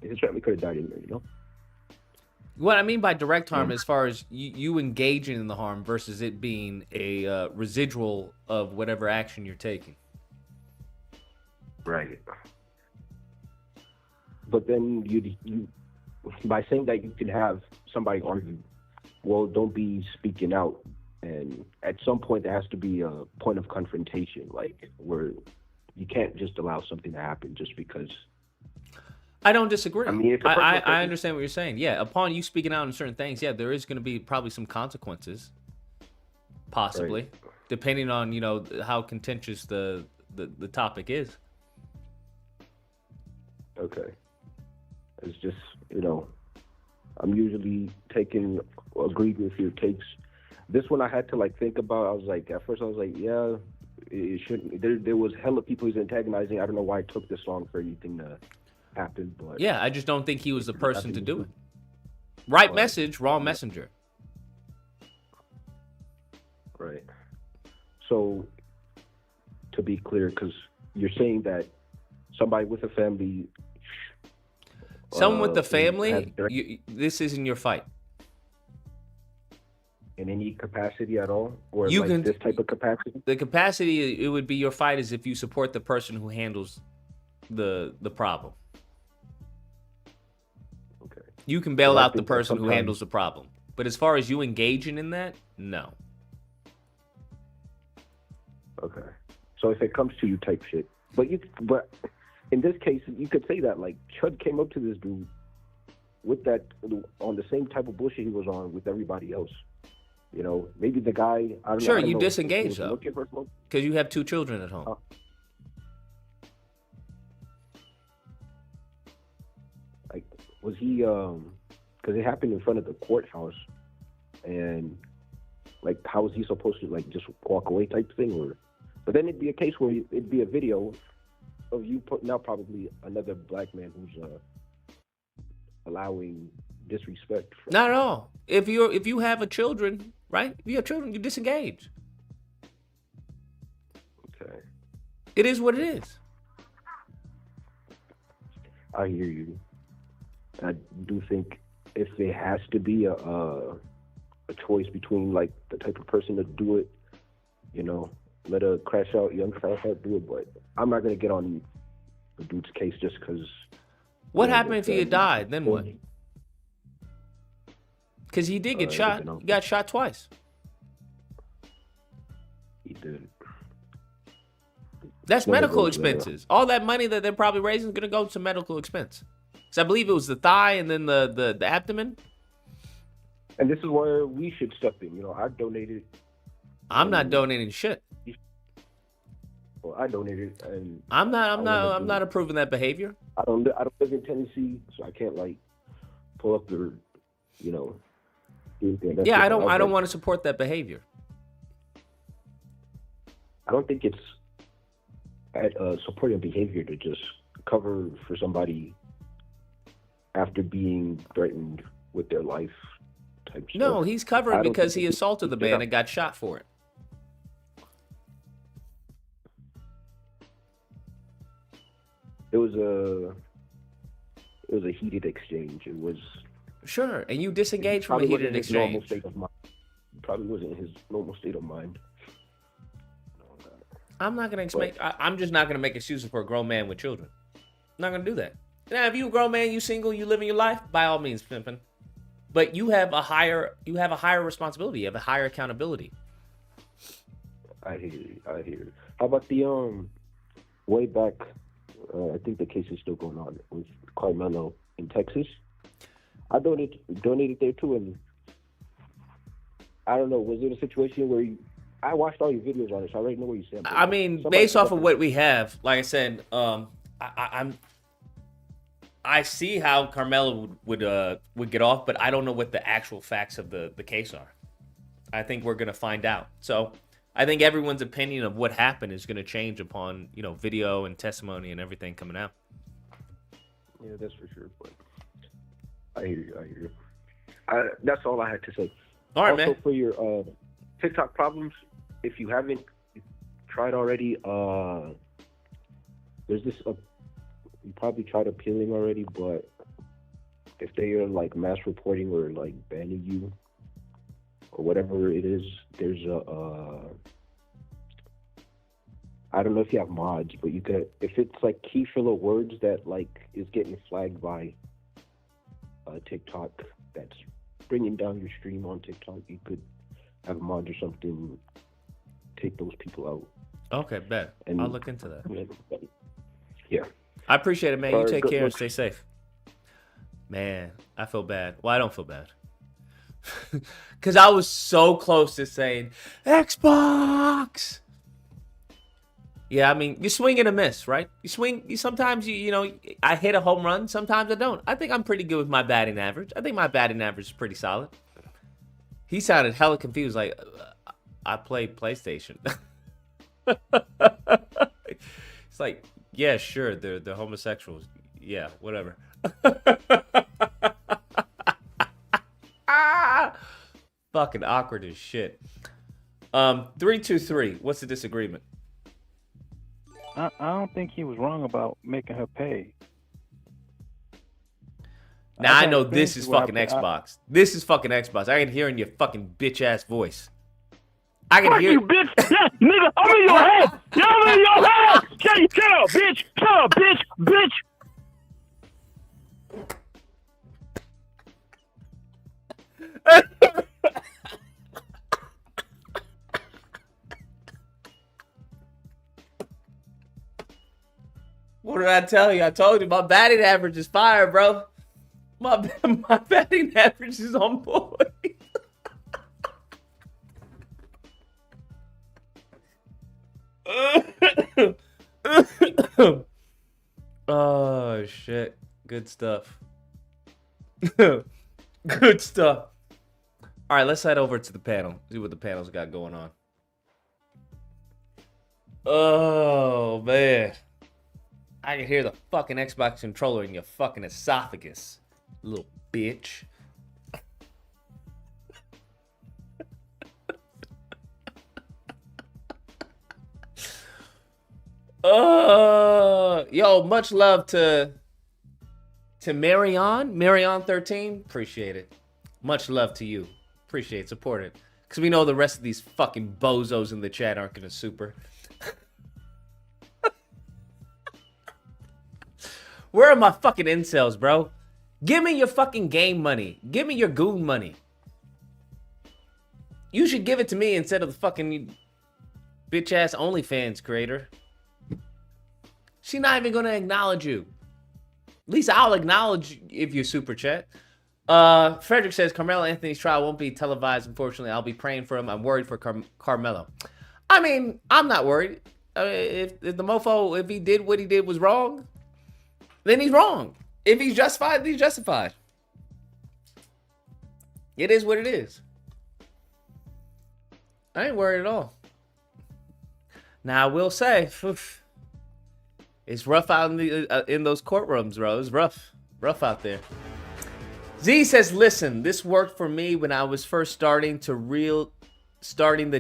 [SPEAKER 11] His family could have died in there,
[SPEAKER 3] What I mean by direct harm, as far as you engaging in the harm versus it being a residual of whatever action you're taking.
[SPEAKER 11] Right. But then you by saying that you can have somebody argue, well, don't be speaking out, and at some point there has to be a point of confrontation, like where you can't just allow something to happen just because.
[SPEAKER 3] I don't disagree.
[SPEAKER 11] I mean,
[SPEAKER 3] I understand what you're saying. Yeah, upon you speaking out on certain things, yeah, there is going to be probably some consequences, possibly, right, depending on how contentious the topic is.
[SPEAKER 11] Okay, it's just I'm usually agreed with your takes. This one I had to think about. I was like, at first I was like, yeah, it shouldn't. There was hella people he's antagonizing. I don't know why it took this long for anything to happen, but
[SPEAKER 3] yeah, I just don't think he was the person to do it. Right message, wrong messenger.
[SPEAKER 11] Right. So, to be clear, because you're saying that somebody with a family,
[SPEAKER 3] someone with the family, this isn't your fight.
[SPEAKER 11] In any capacity at all, or this type of capacity.
[SPEAKER 3] The capacity it would be your fight is if you support the person who handles the problem. You can bail out the person who handles the problem. But as far as you engaging in that, no.
[SPEAKER 11] Okay. So if it comes to you type shit. But in this case, you could say that, Chud came up to this dude with that, on the same type of bullshit he was on with everybody else. Maybe the guy, I don't know.
[SPEAKER 3] Sure, you disengage, though. Because you have 2 children at home.
[SPEAKER 11] Was he because it happened in front of the courthouse, and like, how is he supposed to like just walk away type thing? Or, but then it'd be a case where it'd be a video of you putting out probably another black man who's allowing disrespect.
[SPEAKER 3] Not at all. If you have a children, right? If you have children, you disengage.
[SPEAKER 11] Okay.
[SPEAKER 3] It is what it is.
[SPEAKER 11] I hear you. I do think if there has to be a choice between like the type of person to do it, you know, let a young crash out do it. But I'm not gonna get on the dude's case just because.
[SPEAKER 3] What happened if he had died? Then what? Because he did get shot. He got shot twice.
[SPEAKER 11] He did.
[SPEAKER 3] That's medical expenses. All that money that they're probably raising is going to go to medical expense. So I believe it was the thigh and then the abdomen.
[SPEAKER 11] And this is where we should step in. You know, I donated.
[SPEAKER 3] I'm not donating shit.
[SPEAKER 11] Well, I donated, and
[SPEAKER 3] I'm not approving that behavior.
[SPEAKER 11] I don't live in Tennessee, so I can't like pull up the, you know.
[SPEAKER 3] Yeah, I don't want to support that behavior.
[SPEAKER 11] I don't think it's supporting behavior to just cover for somebody after being threatened with their life type stuff.
[SPEAKER 3] No, he's covering because he assaulted the man and got shot for it.
[SPEAKER 11] It was a heated exchange. It was
[SPEAKER 3] sure, and you disengaged from a heated exchange.
[SPEAKER 11] Probably wasn't his normal state of mind.
[SPEAKER 3] I'm not gonna explain. I'm just not gonna make excuses for a grown man with children. I'm not gonna do that. Now, if you a grown man, you single, you living your life, by all means, pimping. But you have a higher responsibility. You have a higher accountability.
[SPEAKER 11] I hear you. How about the way back? I think the case is still going on with Carmelo in Texas. I donated there too, and I don't know. Was it a situation where I watched all your videos on it, so I already know where you stand.
[SPEAKER 3] I mean, based off of what we have, like I said, I see how Carmelo would get off, but I don't know what the actual facts of the case are. I think we're gonna find out. So I think everyone's opinion of what happened is gonna change upon video and testimony and everything coming out.
[SPEAKER 11] Yeah, that's for sure. But I hear you. That's all I had to say.
[SPEAKER 3] All right,
[SPEAKER 11] also,
[SPEAKER 3] man.
[SPEAKER 11] For your TikTok problems, if you haven't tried already, there's this. You probably tried appealing already, but if they are like mass reporting or like banning you or whatever it is, there's I don't know if you have mods, but you could, if it's like key filler words that like is getting flagged by TikTok, that's bringing down your stream on TikTok, you could have mods or something, take those people out.
[SPEAKER 3] Okay, bet. And I'll look into that.
[SPEAKER 11] Yeah.
[SPEAKER 3] I appreciate it, man. You take care and stay safe. Man, I feel bad. Well, I don't feel bad. Because I was so close to saying, Xbox! Yeah, I mean, you swing and a miss, right? Sometimes, I hit a home run. Sometimes I don't. I think I'm pretty good with my batting average. I think my batting average is pretty solid. He sounded hella confused, like, I play PlayStation. It's like, yeah, sure, they're homosexuals. Yeah, whatever. Fucking awkward as shit. 323, what's the disagreement?
[SPEAKER 12] I don't think he was wrong about making her pay.
[SPEAKER 3] Now I know this is fucking Xbox. This is fucking Xbox. I can hear in your fucking bitch ass voice. I can hear
[SPEAKER 12] you, bitch. Yeah, nigga, I'm in your head. I'm in your head. Shut up, bitch. Shut up, bitch.
[SPEAKER 3] What did I tell you? I told you my batting average is fire, bro. My batting average is on point. Oh shit, good stuff. Good stuff. All right, let's head over to the panel. See what the panel's got going on. Oh, man. I can hear the fucking Xbox controller in your fucking esophagus. Little bitch. Yo, much love to Marion 13. Appreciate it. Much love to you. Appreciate, support it. Because we know the rest of these fucking bozos in the chat aren't gonna super. Where are my fucking incels, bro? Give me your fucking game money. Give me your goon money. You should give it to me instead of the fucking bitch ass OnlyFans creator. She's not even gonna acknowledge you. At least I'll acknowledge if you super chat. Frederick says Carmelo Anthony's trial won't be televised. Unfortunately, I'll be praying for him. I'm worried for Carmelo. I mean, I'm not worried. I mean, if the mofo, if he did what he did was wrong, then he's wrong. If he's justified, he's justified. It is what it is. I ain't worried at all. Now I will say, it's rough out in those courtrooms, bro. It's rough out there. Z says, listen, this worked for me when I was first starting the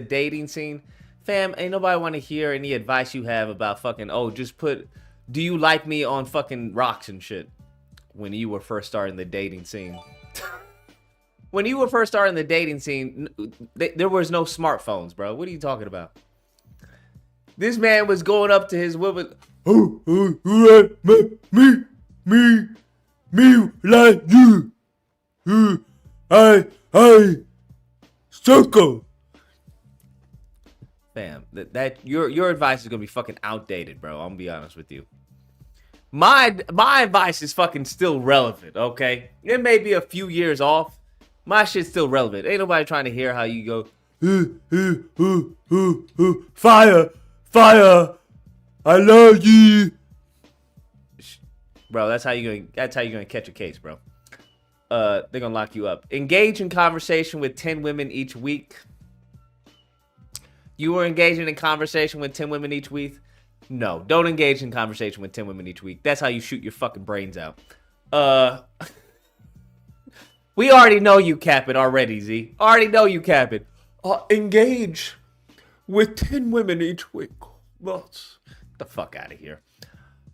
[SPEAKER 3] dating scene. Fam, ain't nobody want to hear any advice you have about fucking, just put, do you like me on fucking rocks and shit when you were first starting the dating scene. When you were first starting the dating scene, there was no smartphones, bro. What are you talking about? This man was going up to his woman. Me like you. I circle. Fam, that your advice is gonna be fucking outdated, bro. I'm gonna be honest with you. My advice is fucking still relevant, okay? It may be a few years off. My shit's still relevant. Ain't nobody trying to hear how you go. Fire. I love you. Bro, that's how you're gonna catch a case, bro. They're gonna lock you up. Engage in conversation with 10 women each week. You were engaging in conversation with 10 women each week? No, don't engage in conversation with 10 women each week. That's how you shoot your fucking brains out. We already know you capping already, Z. Already know you capping. Engage with 10 women each week. Get the fuck out of here.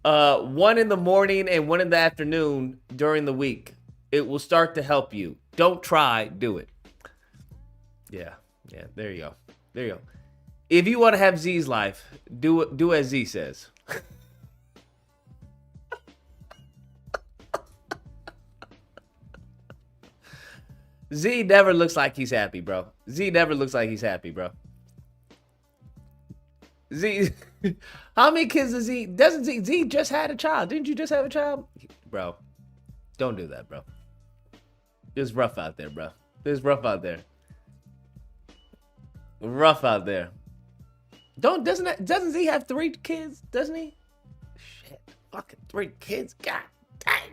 [SPEAKER 3] 1 in the morning and 1 in the afternoon during the week. It will start to help you. Don't try, do it. Yeah, there you go. If you want to have Z's life, do as Z says. Z never looks like he's happy, bro. Z, how many kids does Z? Doesn't Z just had a child? Didn't you just have a child? Bro, don't do that, bro. It's rough out there, bro. Rough out there. Doesn't Z have 3 kids? Doesn't he? Shit, fucking 3 kids. God dang.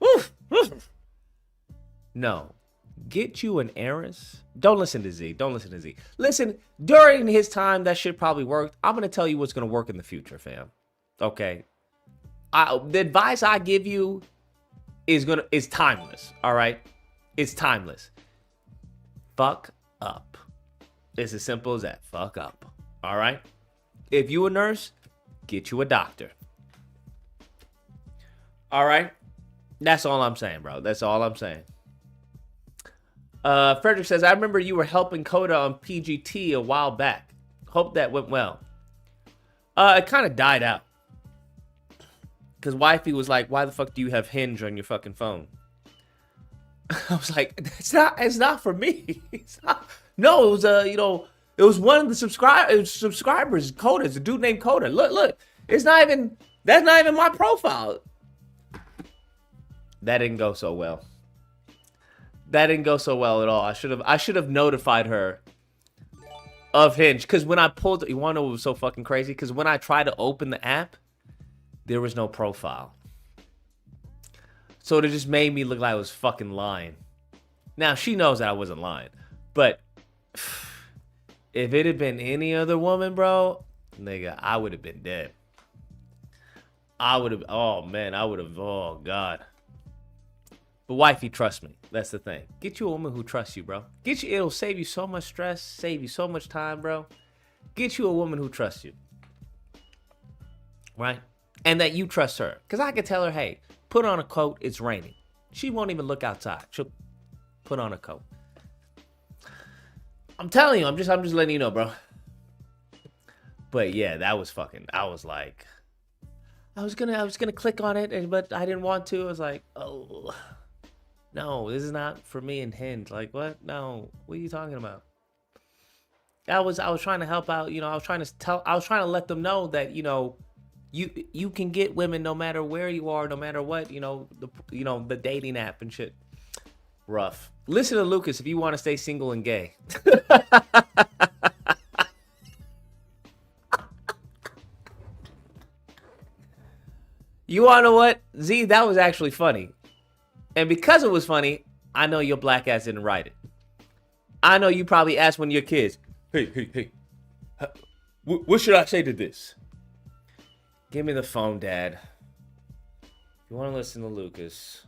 [SPEAKER 3] Woof. No. Get you an heiress. Don't listen to Z. Listen, during his time, that shit probably worked. I'm going to tell you what's going to work in the future, fam. Okay? The advice I give you is timeless, all right? It's timeless. Fuck up. It's as simple as that. Fuck up. All right? If you a nurse, get you a doctor. All right? That's all I'm saying, bro. That's all I'm saying. Frederick says, I remember you were helping Coda on PGT a while back. Hope that went well. It kind of died out. Because wifey was like, why the fuck do you have Hinge on your fucking phone? I was like, it's not for me. No, it was it was one of the subscribers, Coda. It's a dude named Coda. Look, that's not even my profile. That didn't go so well. At all. I should have notified her of Hinge. Because when I pulled, you want to know what was so fucking crazy? Because when I tried to open the app, there was no profile. So it just made me look like I was fucking lying. Now, she knows that I wasn't lying. But if it had been any other woman, bro, nigga, I would have been dead. Oh, God. But wifey, trust me. That's the thing. Get you a woman who trusts you, bro. It'll save you so much stress, save you so much time, bro. Get you a woman who trusts you. Right? And that you trust her. Because I could tell her, hey, put on a coat, it's raining. She won't even look outside. She'll put on a coat. I'm telling you, I'm just letting you know, bro. But yeah, that was fucking, I was like, I was gonna click on it, but I didn't want to. I was like, oh, no, this is not for me and Hinge. Like, what? No, what are you talking about? I was trying to help out. You know, I was trying to let them know that, you know, you can get women no matter where you are, no matter what. You know, the dating app and shit. Rough. Listen to Lucas if you want to stay single and gay. You want to know what? Z, that was actually funny. And because it was funny, I know your black ass didn't write it. I know you probably asked one of your kids, hey, what should I say to this? Give me the phone, Dad. You want to listen to Lucas?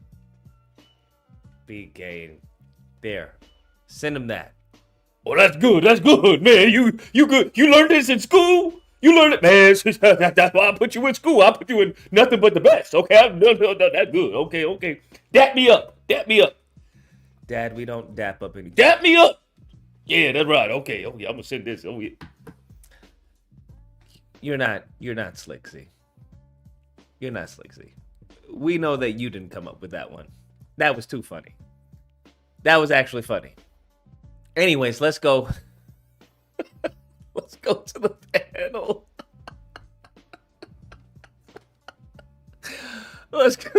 [SPEAKER 3] Be gay. There. Send him that. Oh, that's good, man. You good. You learned this in school? You learned it, man. That's why I put you in school. I put you in nothing but the best. Okay, no, that's good. Okay. Dap me up. Dad, we don't dap up any. Dap me up. Yeah, that's right. Okay. I'm gonna send this. Oh yeah. You're not Slick Z. You're not Slick Z. We know that you didn't come up with that one. That was too funny. That was actually funny. Anyways, let's go. Let's go to the panel. Let's go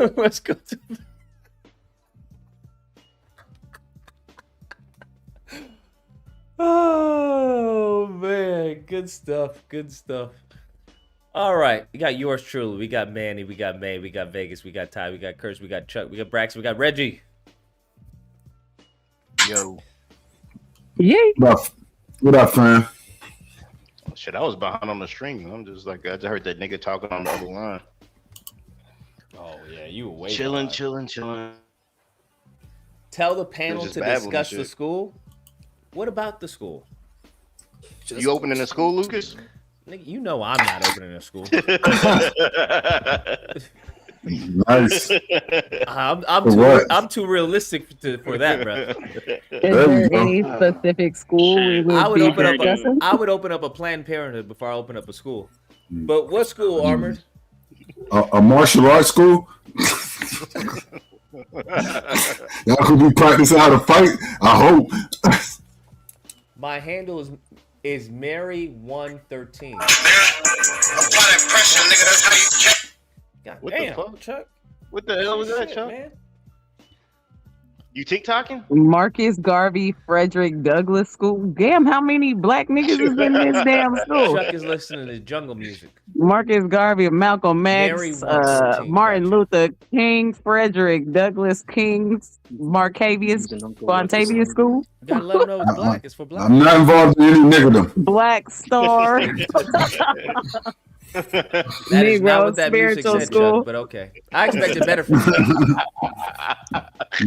[SPEAKER 3] to the... Oh man, good stuff. All right, we got yours truly. We got Manny, we got May, we got Vegas, we got Ty, we got Kurtz, we got Chuck, we got Brax, we got Reggie.
[SPEAKER 13] Yo.
[SPEAKER 14] Yay.
[SPEAKER 13] What up, fam?
[SPEAKER 15] Shit, I was behind on the stream. I'm just like, I just heard that nigga talking on the other line.
[SPEAKER 2] Oh yeah, you were way
[SPEAKER 15] chilling.
[SPEAKER 3] Tell the panel to discuss the school. What about the school?
[SPEAKER 15] You opening a school, Lucas?
[SPEAKER 3] Nigga, you know I'm not opening a school.
[SPEAKER 13] Nice.
[SPEAKER 3] I'm too realistic for that, bro.
[SPEAKER 14] Is there any specific school we would
[SPEAKER 3] I would
[SPEAKER 14] be
[SPEAKER 3] open up a Planned Parenthood before I open up a school. But what school, Armored?
[SPEAKER 13] A martial arts school? Y'all could be practicing how to fight. I hope.
[SPEAKER 3] My handle is Mary113. God
[SPEAKER 15] What
[SPEAKER 3] damn,
[SPEAKER 15] the fuck?
[SPEAKER 3] Chuck.
[SPEAKER 15] What the hell was that, Chuck?
[SPEAKER 3] Man.
[SPEAKER 15] You TikToking?
[SPEAKER 14] Marcus Garvey Frederick Douglass School? Damn, how many black niggas is in this damn school?
[SPEAKER 3] Chuck is listening to jungle music.
[SPEAKER 14] Marcus Garvey, Malcolm X, Martin Luther King, Frederick Douglass King, Marcavius Fontavious School.
[SPEAKER 3] You gotta let them know it's black. It's for black.
[SPEAKER 13] I'm not involved in any niggerdom.
[SPEAKER 14] Black Star.
[SPEAKER 3] That is not what that music said, Chuck, but okay. I expected better from Chuck.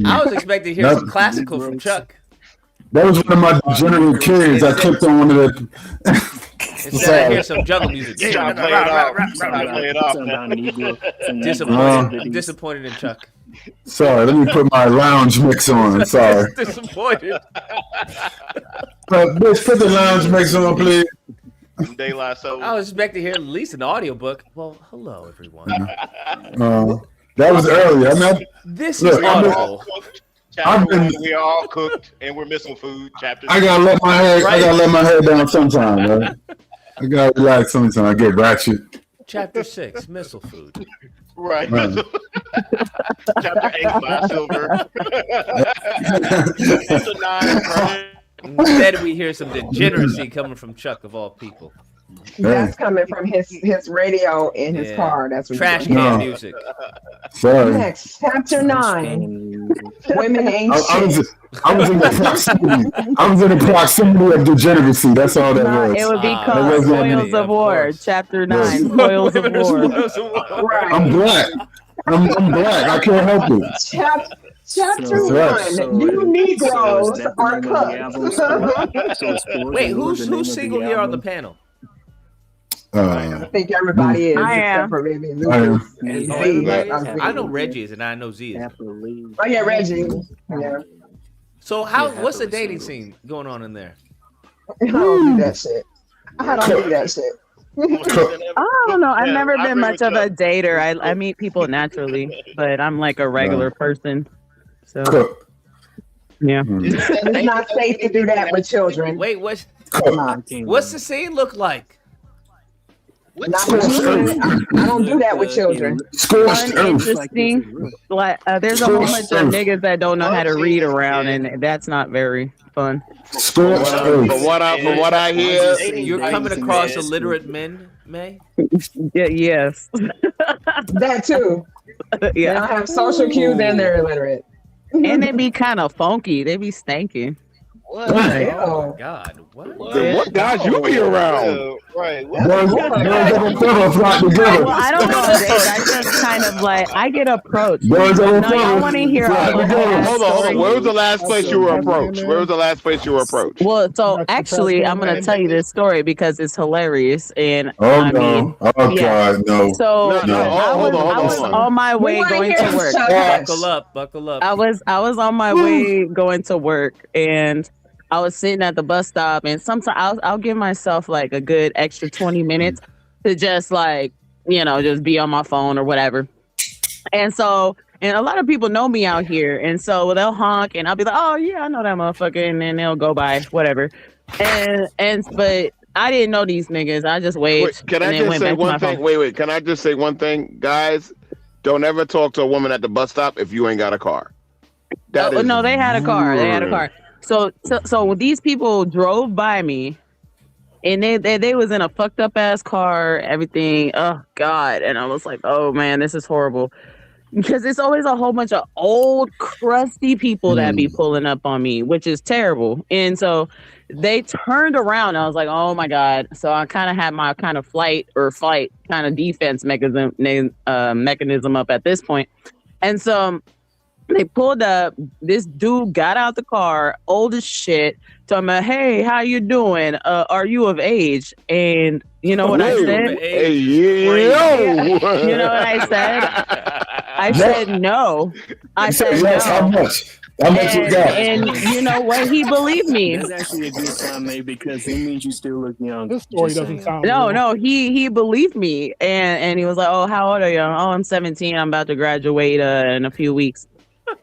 [SPEAKER 3] I was expecting to hear some classical from Chuck.
[SPEAKER 13] That was one of my degenerate kids. I clicked on one of the.
[SPEAKER 3] Instead, I hear some jungle music. Disappointed in Chuck.
[SPEAKER 13] Sorry, let me put my lounge mix on. Sorry.
[SPEAKER 3] Disappointed.
[SPEAKER 13] Bitch, put the lounge mix on, please.
[SPEAKER 3] I was expecting to hear at least an audiobook. Well, hello, everyone.
[SPEAKER 13] That was early. I mean,
[SPEAKER 3] this is audible.
[SPEAKER 15] We are all cooked and we're missing food. Chapter.
[SPEAKER 13] I gotta let my head. I gotta let my head down sometime, right? I gotta relax sometime. I get ratchet.
[SPEAKER 3] Chapter 6, missile food.
[SPEAKER 15] Right. Chapter 8, buy silver. Chapter 9,
[SPEAKER 3] instead we hear some degeneracy coming from Chuck of all people.
[SPEAKER 16] That's coming from his radio in his car. That's what
[SPEAKER 3] trash can music.
[SPEAKER 13] Sorry.
[SPEAKER 16] Next, chapter 9. Women ain't shit.
[SPEAKER 13] I was in the proximity. I was in the proximity of degeneracy. That's all that was.
[SPEAKER 14] It would be
[SPEAKER 2] Ah,
[SPEAKER 14] called
[SPEAKER 2] proximity,
[SPEAKER 14] Spoils of
[SPEAKER 2] of
[SPEAKER 14] War,
[SPEAKER 2] course.
[SPEAKER 14] Chapter 9, Spoils of War.
[SPEAKER 13] I'm black. I'm black. I can't help it.
[SPEAKER 16] Chapter
[SPEAKER 13] That's
[SPEAKER 16] one. You Negroes are
[SPEAKER 3] cooked. Wait, who's single here on the panel?
[SPEAKER 16] I think everybody is,
[SPEAKER 14] I
[SPEAKER 16] except
[SPEAKER 14] am.
[SPEAKER 16] for maybe
[SPEAKER 3] Oh,
[SPEAKER 16] Lucas and Z.
[SPEAKER 3] everybody is?
[SPEAKER 16] Z.
[SPEAKER 3] I know Reggie is, and I know Z is.
[SPEAKER 16] Oh yeah, Reggie. Yeah.
[SPEAKER 3] So what's the dating scene going on in there?
[SPEAKER 16] I don't do that shit. I don't do that shit.
[SPEAKER 14] I don't know. I've never been much of a
[SPEAKER 15] Chuck.
[SPEAKER 14] dater. I meet people naturally, but I'm like a regular person. So yeah.
[SPEAKER 16] It's not safe to do that with children.
[SPEAKER 3] Wait, what's the scene look like?
[SPEAKER 16] Not with children. I don't do that with children.
[SPEAKER 14] Uninteresting. Like there's a whole bunch of niggas that don't know how to read around, and that's not very fun.
[SPEAKER 17] From what I hear,
[SPEAKER 3] You're coming across illiterate men, May?
[SPEAKER 14] Yeah, yes.
[SPEAKER 16] That too. They don't have social cues and they're illiterate.
[SPEAKER 14] And they be kind of funky. They be stanky.
[SPEAKER 3] What? Oh my God!
[SPEAKER 17] What guys you be around?
[SPEAKER 15] Right.
[SPEAKER 14] Well, I don't know. I just kind of like I get approached. No, y'all want to hear?
[SPEAKER 17] Hold on. Where was the last place you were approached?
[SPEAKER 14] Well, so actually, I'm gonna tell you this story because it's hilarious, and
[SPEAKER 13] God, no.
[SPEAKER 14] So
[SPEAKER 17] hold
[SPEAKER 14] I was
[SPEAKER 17] on.
[SPEAKER 14] on my way going to work.
[SPEAKER 3] Buckle up.
[SPEAKER 14] I was on my way going to work, and I was sitting at the bus stop, and sometimes I'll give myself like a good extra 20 minutes to just like, just be on my phone or whatever. And so, and a lot of people know me out here, and so they'll honk, and I'll be like, oh yeah, I know that motherfucker, and then they'll go by, whatever. But I didn't know these niggas. I just waved.
[SPEAKER 17] Wait, can I just say one thing? Wait. Can I just say one thing, guys? Don't ever talk to a woman at the bus stop if you ain't got a car.
[SPEAKER 14] No, they had a car. They had a car. So these people drove by me, and they was in a fucked up ass car, everything. Oh God. And I was like, oh man, this is horrible. Because it's always a whole bunch of old crusty people that be pulling up on me, which is terrible. And so they turned around. And I was like, oh my God. So I kind of had my kind of flight or fight kind of defense mechanism up at this point. And so they pulled up. This dude got out the car, old as shit, talking about, hey, how you doing? Are you of age? And you know what I said? You know what I said? I said no. I said no.
[SPEAKER 13] How much? How much you got?
[SPEAKER 14] And you know what? He believed me.
[SPEAKER 18] That's actually a good sign, mate, because it means you still look young.
[SPEAKER 7] This story doesn't sound
[SPEAKER 14] No, he believed me, and he was like, oh, how old are you? Oh, I'm 17. I'm about to graduate in a few weeks.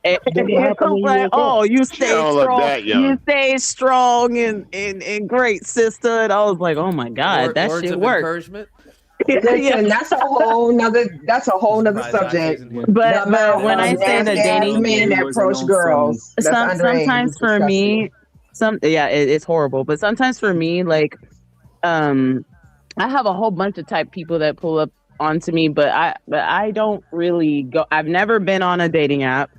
[SPEAKER 14] And here comes like, oh, you stay strong. You stay strong and great, sister. And I was like, oh my God, that shit worked.
[SPEAKER 16] Listen, that's a whole nother subject.
[SPEAKER 14] But when I say the dating
[SPEAKER 16] men that approach girls,
[SPEAKER 14] sometimes for me, it's horrible. But sometimes for me, like, I have a whole bunch of type people that pull up onto me, but I don't really go. I've never been on a dating app.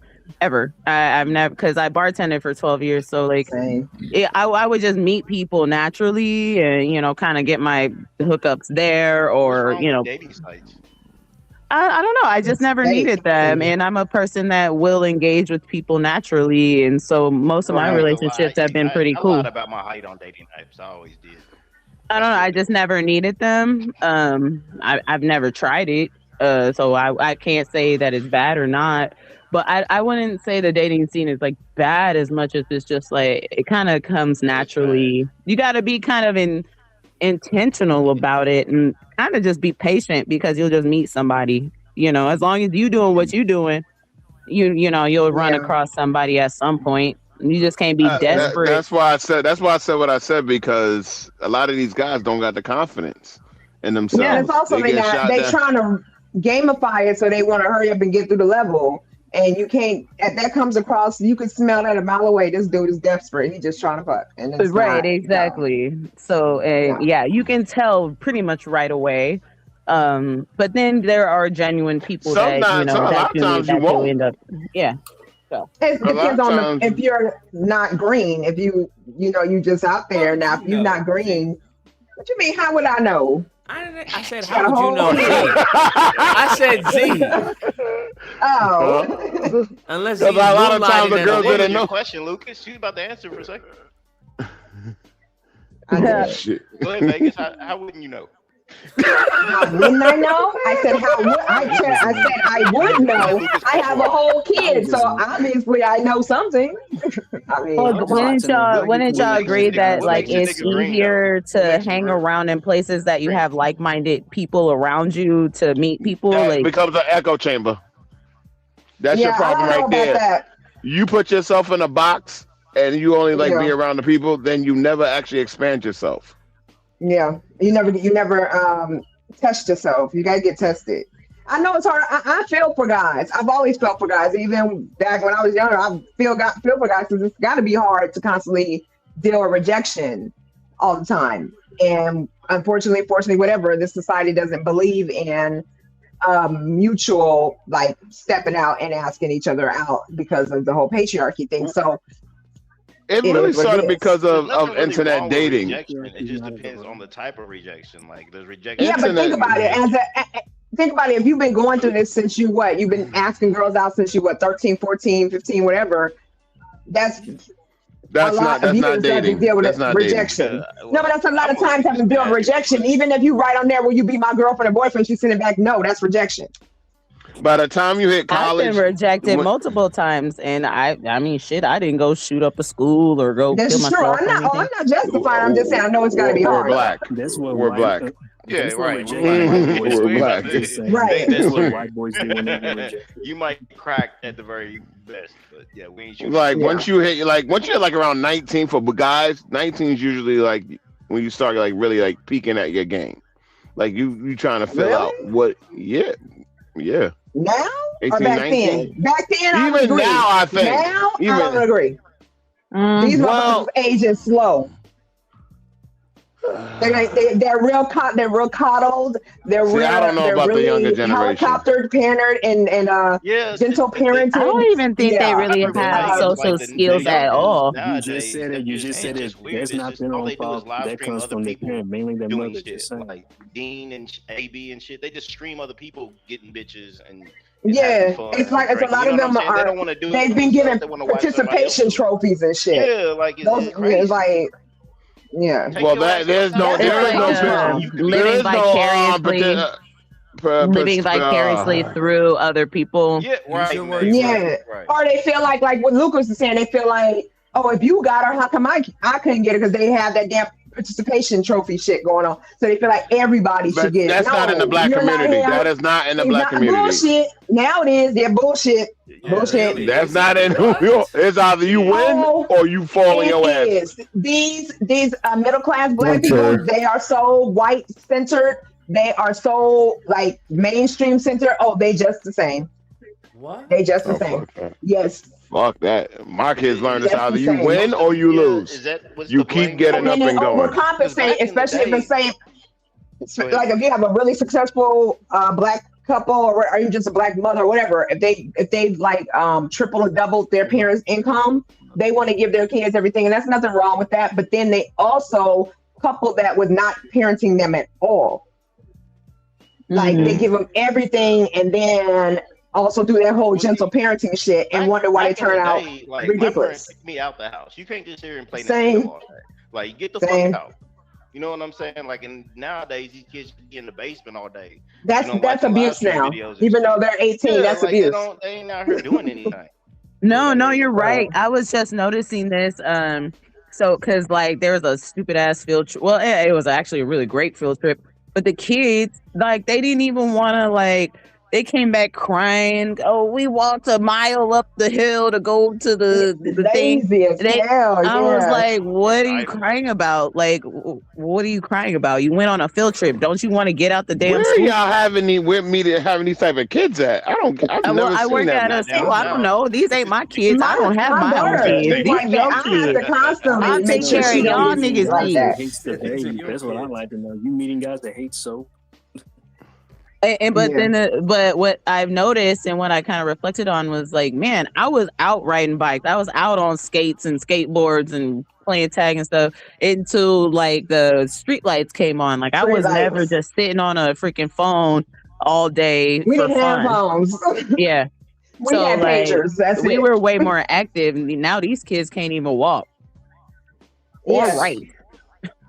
[SPEAKER 14] Ever. I've never, because I bartended for 12 years. So like, I would just meet people naturally and, kind of get my hookups there or,
[SPEAKER 15] dating sites.
[SPEAKER 14] I don't know. I just never needed them. And I'm a person that will engage with people naturally. And so most of my relationships have been pretty cool.
[SPEAKER 15] I lied about my height on dating apps. I always did.
[SPEAKER 14] I don't know. I just never needed them. I've never tried it. So I can't say that it's bad or not. But I wouldn't say the dating scene is like bad as much as it's just like it kind of comes naturally. You got to be kind of intentional about it and kind of just be patient because you'll just meet somebody. As long as you doing what you doing, you'll run across somebody at some point. You just can't be desperate.
[SPEAKER 17] That's why I said what I said, because a lot of these guys don't got the confidence in themselves.
[SPEAKER 16] Yeah, it's also they trying to gamify it so they want to hurry up and get through the level. And you can't, that comes across, you can smell that a mile away. This dude is desperate. He's just trying to fuck. And it's not,
[SPEAKER 14] exactly. So, you can tell pretty much right away. But then there are genuine people that, that you end up,
[SPEAKER 16] It depends on if you're not green. If you just out there now. If you're not green, what you mean? How would I know?
[SPEAKER 3] I said, how would you know Z? I said Z.
[SPEAKER 16] Oh.
[SPEAKER 3] Unless
[SPEAKER 17] Because
[SPEAKER 3] he's
[SPEAKER 17] a lot of times the
[SPEAKER 3] moonlighting
[SPEAKER 17] girls
[SPEAKER 3] in a-
[SPEAKER 17] didn't know.
[SPEAKER 15] Question, Lucas. She was about to answer for a second.
[SPEAKER 17] Shit.
[SPEAKER 15] Go ahead, Vegas. How wouldn't you know?
[SPEAKER 16] How wouldn't I know? I said I would know. I have a whole kid, so obviously I know something. I mean,
[SPEAKER 14] Wouldn't y'all agree that like it's easier to hang around in places that you have like-minded people around you to meet people?
[SPEAKER 17] That
[SPEAKER 14] Like
[SPEAKER 17] becomes an echo chamber. That's your
[SPEAKER 16] Yeah, I
[SPEAKER 17] problem
[SPEAKER 16] don't know
[SPEAKER 17] right
[SPEAKER 16] about
[SPEAKER 17] there.
[SPEAKER 16] that.
[SPEAKER 17] You put yourself in a box and you only like be
[SPEAKER 16] Yeah.
[SPEAKER 17] around the people, then you never actually expand yourself.
[SPEAKER 16] Yeah, you never test yourself. You gotta get tested. I know it's hard. I feel for guys. I've always felt for guys. Even back when I was younger, I feel for guys because it's got to be hard to constantly deal with rejection all the time. And unfortunately, fortunately, whatever, this society doesn't believe in mutual like stepping out and asking each other out because of the whole patriarchy thing. So
[SPEAKER 17] It
[SPEAKER 16] It
[SPEAKER 17] really
[SPEAKER 16] is what
[SPEAKER 17] started
[SPEAKER 16] it is.
[SPEAKER 17] because of
[SPEAKER 15] Nothing really
[SPEAKER 17] internet
[SPEAKER 15] wrong with
[SPEAKER 17] dating.
[SPEAKER 15] rejection. It just depends on the type of rejection. Like there's rejection.
[SPEAKER 16] yeah, but think about it. Think about it. If you've been going through this since you've been asking girls out since you 13, 14, 15, whatever. That's
[SPEAKER 17] That's not dating.
[SPEAKER 16] Deal with
[SPEAKER 17] That's not
[SPEAKER 16] rejection.
[SPEAKER 17] dating.
[SPEAKER 16] No, but that's a lot of times having to deal with rejection. Even if you write on there, will you be my girlfriend or boyfriend? She's sending back, no, that's rejection.
[SPEAKER 17] By the time you hit
[SPEAKER 14] I've
[SPEAKER 17] college,
[SPEAKER 14] been rejected multiple times, and I mean, shit, I didn't go shoot up a school or go
[SPEAKER 16] That's
[SPEAKER 14] kill
[SPEAKER 16] true.
[SPEAKER 14] myself.
[SPEAKER 16] I'm not justifying. I'm just saying I know it's got to be
[SPEAKER 17] we're
[SPEAKER 16] hard.
[SPEAKER 17] black.
[SPEAKER 18] That's what
[SPEAKER 17] We're
[SPEAKER 18] white-
[SPEAKER 17] black.
[SPEAKER 15] Yeah,
[SPEAKER 18] that's what
[SPEAKER 15] right.
[SPEAKER 18] rejected white boys
[SPEAKER 17] We're
[SPEAKER 18] do.
[SPEAKER 17] black.
[SPEAKER 18] Just saying.
[SPEAKER 16] Right.
[SPEAKER 18] That's what white boys do when they get rejected.
[SPEAKER 15] You might crack at the very best, but yeah, we ain't shooting.
[SPEAKER 17] Like once you hit like around 19 for guys, 19 is usually like when you start like really like peaking at your game. Like you trying to fill out what yeah.
[SPEAKER 16] Now
[SPEAKER 17] 18,
[SPEAKER 16] or back
[SPEAKER 17] 19?
[SPEAKER 16] then? Back then, I would
[SPEAKER 17] Even
[SPEAKER 16] agree.
[SPEAKER 17] now, I think.
[SPEAKER 16] Now,
[SPEAKER 17] Even-
[SPEAKER 16] I don't agree. These motherfuckers aging slow. They're real coddled. They're
[SPEAKER 17] See,
[SPEAKER 16] real.
[SPEAKER 17] I don't know
[SPEAKER 16] they're
[SPEAKER 17] about the
[SPEAKER 16] really
[SPEAKER 17] younger generation.
[SPEAKER 16] helicoptered, parented, and gentle parenting.
[SPEAKER 14] I don't even think they really have
[SPEAKER 15] like
[SPEAKER 14] social
[SPEAKER 15] the
[SPEAKER 14] skills at all.
[SPEAKER 18] You just said it. You just said it. That's not their own fault. That comes from the parent, mainly their
[SPEAKER 15] doing
[SPEAKER 18] mother.
[SPEAKER 15] shit
[SPEAKER 18] Just saying.
[SPEAKER 15] like Dean and AB and shit. They just stream other people getting bitches and
[SPEAKER 16] Yeah,
[SPEAKER 15] having fun.
[SPEAKER 16] it's like it's a lot
[SPEAKER 15] You
[SPEAKER 16] of
[SPEAKER 15] know
[SPEAKER 16] them
[SPEAKER 15] what I'm saying? They
[SPEAKER 16] are.
[SPEAKER 15] don't want to do it
[SPEAKER 16] They've
[SPEAKER 15] for
[SPEAKER 16] been given
[SPEAKER 15] themselves. They wanna watch somebody
[SPEAKER 16] participation
[SPEAKER 15] else do it.
[SPEAKER 16] trophies and shit.
[SPEAKER 15] Yeah, like
[SPEAKER 16] Those
[SPEAKER 15] crazy.
[SPEAKER 16] it's like, yeah.
[SPEAKER 17] Well, there's no
[SPEAKER 14] living vicariously, living vicariously through other people.
[SPEAKER 15] Yeah, right.
[SPEAKER 16] Yeah. Or they feel like what Lucas is saying, they feel like, oh, if you got her, how come I couldn't get it? Because they have that damn participation trophy shit going on. So they feel like everybody should get it.
[SPEAKER 17] That's not in the black community. That is not in the black community.
[SPEAKER 16] Bullshit. Now it is. They're bullshit. Bullshit.
[SPEAKER 17] That's not in New York. It's either you win or you fall on your ass.
[SPEAKER 16] It is. These middle class black people, they are so white centered. They are so like mainstream centered. Oh, they just the same.
[SPEAKER 3] What?
[SPEAKER 16] They just the same. Yes.
[SPEAKER 17] Fuck that. My kids learn this
[SPEAKER 16] That's
[SPEAKER 17] either
[SPEAKER 16] the
[SPEAKER 17] you
[SPEAKER 16] same.
[SPEAKER 17] win or you lose. You keep getting up
[SPEAKER 16] And then
[SPEAKER 17] and
[SPEAKER 16] they
[SPEAKER 17] going.
[SPEAKER 16] overcompensate, especially if it's saying, like if you have a really successful black couple or are you just a black mother or whatever, if they like triple or double their parents' income, they want to give their kids everything, and that's nothing wrong with that. But then they also couple that with not parenting them at all. Like they give them everything and then also do that whole gentle parenting shit and wonder why they turn out
[SPEAKER 15] like, my
[SPEAKER 16] ridiculous.
[SPEAKER 15] parents kicked me out the house. You can't just sit here and play
[SPEAKER 16] Same.
[SPEAKER 15] Nintendo all day. Like get the
[SPEAKER 16] Same.
[SPEAKER 15] fuck out. You know what I'm saying? Like, and nowadays these kids be in the basement all day.
[SPEAKER 16] That's
[SPEAKER 15] watching live
[SPEAKER 16] abuse
[SPEAKER 15] stream
[SPEAKER 16] now.
[SPEAKER 15] videos and
[SPEAKER 16] Even
[SPEAKER 15] shit.
[SPEAKER 16] though they're 18,
[SPEAKER 15] Yeah,
[SPEAKER 16] that's
[SPEAKER 15] like,
[SPEAKER 16] abuse.
[SPEAKER 15] They ain't out here doing anything.
[SPEAKER 14] No, you're right. I was just noticing this. So because like there was a stupid ass field trip. Well, it was actually a really great field trip, but the kids like they didn't even want to like. They came back crying. Oh, we walked a mile up the hill to go to the thing. I was like, "What are you crying about? Like, what are you crying about? You went on a field trip. Don't you want to get out the damn
[SPEAKER 17] Where are
[SPEAKER 14] school?"
[SPEAKER 17] y'all having these type of kids at? I've never
[SPEAKER 14] I
[SPEAKER 17] seen
[SPEAKER 14] work
[SPEAKER 17] that.
[SPEAKER 14] at a school. I don't know. These ain't my kids. I don't have my own kids. These your kids. I'll take care of y'all niggas' kids.
[SPEAKER 18] Hates the hate. That's what I like to know. You meeting guys that hate soap?
[SPEAKER 14] But what I've noticed and what I kind of reflected on was like, man, I was out riding bikes. I was out on skates and skateboards and playing tag and stuff until like the street lights came on. Like I was never just sitting on a freaking phone all day
[SPEAKER 16] We
[SPEAKER 14] for
[SPEAKER 16] didn't have
[SPEAKER 14] fun.
[SPEAKER 16] phones.
[SPEAKER 14] Yeah.
[SPEAKER 16] We had pagers. That's
[SPEAKER 14] we
[SPEAKER 16] it.
[SPEAKER 14] were way more active. Now these kids can't even walk or write.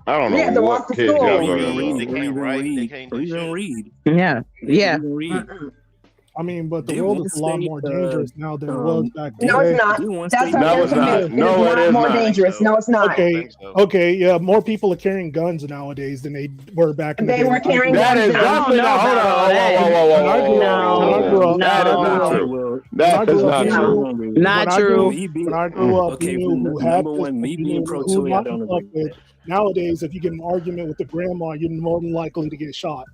[SPEAKER 17] I don't
[SPEAKER 16] We had
[SPEAKER 17] know
[SPEAKER 16] to
[SPEAKER 17] what
[SPEAKER 16] walk to
[SPEAKER 17] kids
[SPEAKER 16] school.
[SPEAKER 17] y'all talking
[SPEAKER 18] They
[SPEAKER 17] about.
[SPEAKER 18] can't write. They can't even read.
[SPEAKER 14] Yeah. Yeah.
[SPEAKER 1] I mean, but the
[SPEAKER 18] They
[SPEAKER 1] world
[SPEAKER 18] won't
[SPEAKER 1] is a lot
[SPEAKER 18] state,
[SPEAKER 1] more dangerous now than it was back then.
[SPEAKER 16] No, it's not. That's
[SPEAKER 17] No,
[SPEAKER 16] not
[SPEAKER 17] it's not.
[SPEAKER 16] It
[SPEAKER 17] No,
[SPEAKER 16] is
[SPEAKER 17] it
[SPEAKER 16] not
[SPEAKER 17] is
[SPEAKER 16] more
[SPEAKER 17] not.
[SPEAKER 16] dangerous. No, it's not.
[SPEAKER 1] Okay, yeah, more people are carrying guns nowadays than they were back in the day.
[SPEAKER 16] They were carrying
[SPEAKER 17] That
[SPEAKER 16] guns.
[SPEAKER 17] is
[SPEAKER 16] then.
[SPEAKER 17] definitely not. Hold on. That is not true. That is not true.
[SPEAKER 14] Not true.
[SPEAKER 1] When I grew up,
[SPEAKER 18] Okay,
[SPEAKER 1] you knew who had
[SPEAKER 18] number one, me
[SPEAKER 1] pistols, you
[SPEAKER 18] being
[SPEAKER 1] knew
[SPEAKER 18] pro
[SPEAKER 1] who
[SPEAKER 18] Toy, I
[SPEAKER 1] not
[SPEAKER 18] don't
[SPEAKER 1] to
[SPEAKER 18] agree
[SPEAKER 1] fuck
[SPEAKER 18] with
[SPEAKER 1] with. Nowadays, if you get an argument with the grandma, you're more than likely to get shot.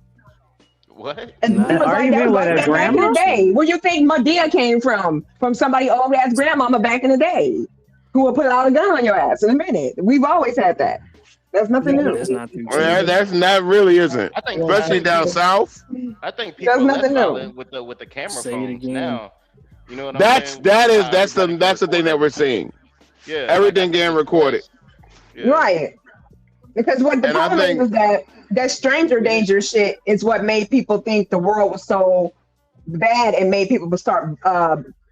[SPEAKER 15] What?
[SPEAKER 16] And it was like that, like that back in the day. Where you think Medea came from? From somebody old ass grandmama back in the day, who would put out a gun on your ass in a minute. We've always had that. That's nothing new.
[SPEAKER 18] That's not true.
[SPEAKER 17] Well, that's not really isn't.
[SPEAKER 15] I think
[SPEAKER 17] Especially down south.
[SPEAKER 15] I think people are less
[SPEAKER 16] nothing new.
[SPEAKER 15] violent with the camera
[SPEAKER 18] Say it
[SPEAKER 15] phones
[SPEAKER 18] again.
[SPEAKER 15] now. You know what I'm
[SPEAKER 17] That's
[SPEAKER 15] saying?
[SPEAKER 17] that's the thing that we're seeing.
[SPEAKER 15] Yeah.
[SPEAKER 17] Everything getting recorded.
[SPEAKER 16] Right. Because what the
[SPEAKER 17] And I
[SPEAKER 16] problem
[SPEAKER 17] think-
[SPEAKER 16] is that stranger danger shit is what made people think the world was so bad and made people start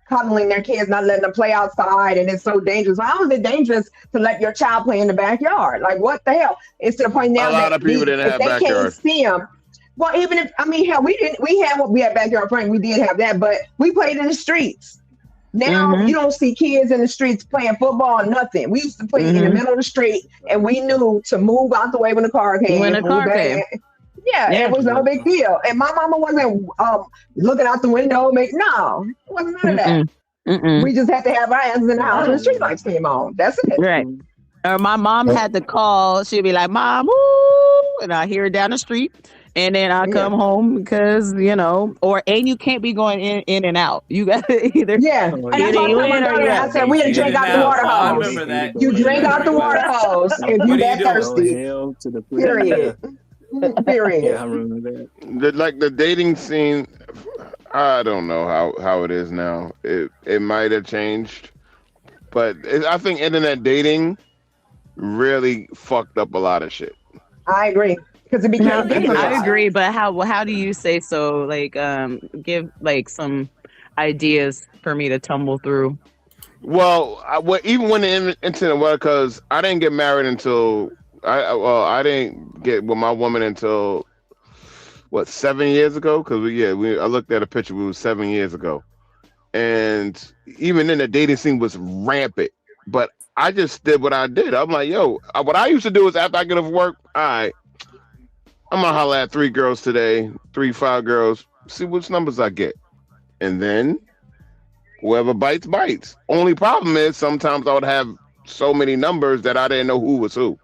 [SPEAKER 16] coddling their kids, not letting them play outside, and it's so dangerous. How is it dangerous to let your child play in the backyard? Like what the hell? It's to the point now
[SPEAKER 17] A lot of people didn't
[SPEAKER 16] if
[SPEAKER 17] have
[SPEAKER 16] they can't
[SPEAKER 17] backyards.
[SPEAKER 16] see them. Well, even if hell, we had backyard playing. We did have that, but we played in the streets. Now you don't see kids in the streets playing football or nothing. We used to play in the middle of the street, and we knew to move out the way when the car came.
[SPEAKER 14] When the car came.
[SPEAKER 16] Yeah, it was no big deal. And my mama wasn't looking out the window. No, it wasn't none of that. We just had to have our asses in the house when the street lights came on. That's it.
[SPEAKER 14] Right. Or my mom had to call. She'd be like, "Mom," woo, and I hear her down the street. And then I come home because, and you can't be going in and out. You got to either.
[SPEAKER 16] Yeah. And I told my daughter, I said, we didn't drink out the water hose. You drink out the water hose if you that thirsty. Period. Period.
[SPEAKER 18] Yeah, I remember that.
[SPEAKER 17] Like the dating scene, I don't know how it is now. It might have changed, but I think internet dating really fucked up a lot of shit.
[SPEAKER 16] I agree. Because it became dangerous.
[SPEAKER 14] I agree, but how do you say so? Like, give like some ideas for me to tumble through.
[SPEAKER 17] Well, even when the internet was, because I didn't get married until I didn't get with my woman until 7 years ago? Because I looked at a picture. It was 7 years ago, and even then the dating scene was rampant. But I just did what I did. I'm like, what I used to do is after I get off work, all right, I'm gonna holler at 3 girls today, 5 girls, see which numbers I get. And then whoever bites, bites. Only problem is sometimes I would have so many numbers that I didn't know who was who.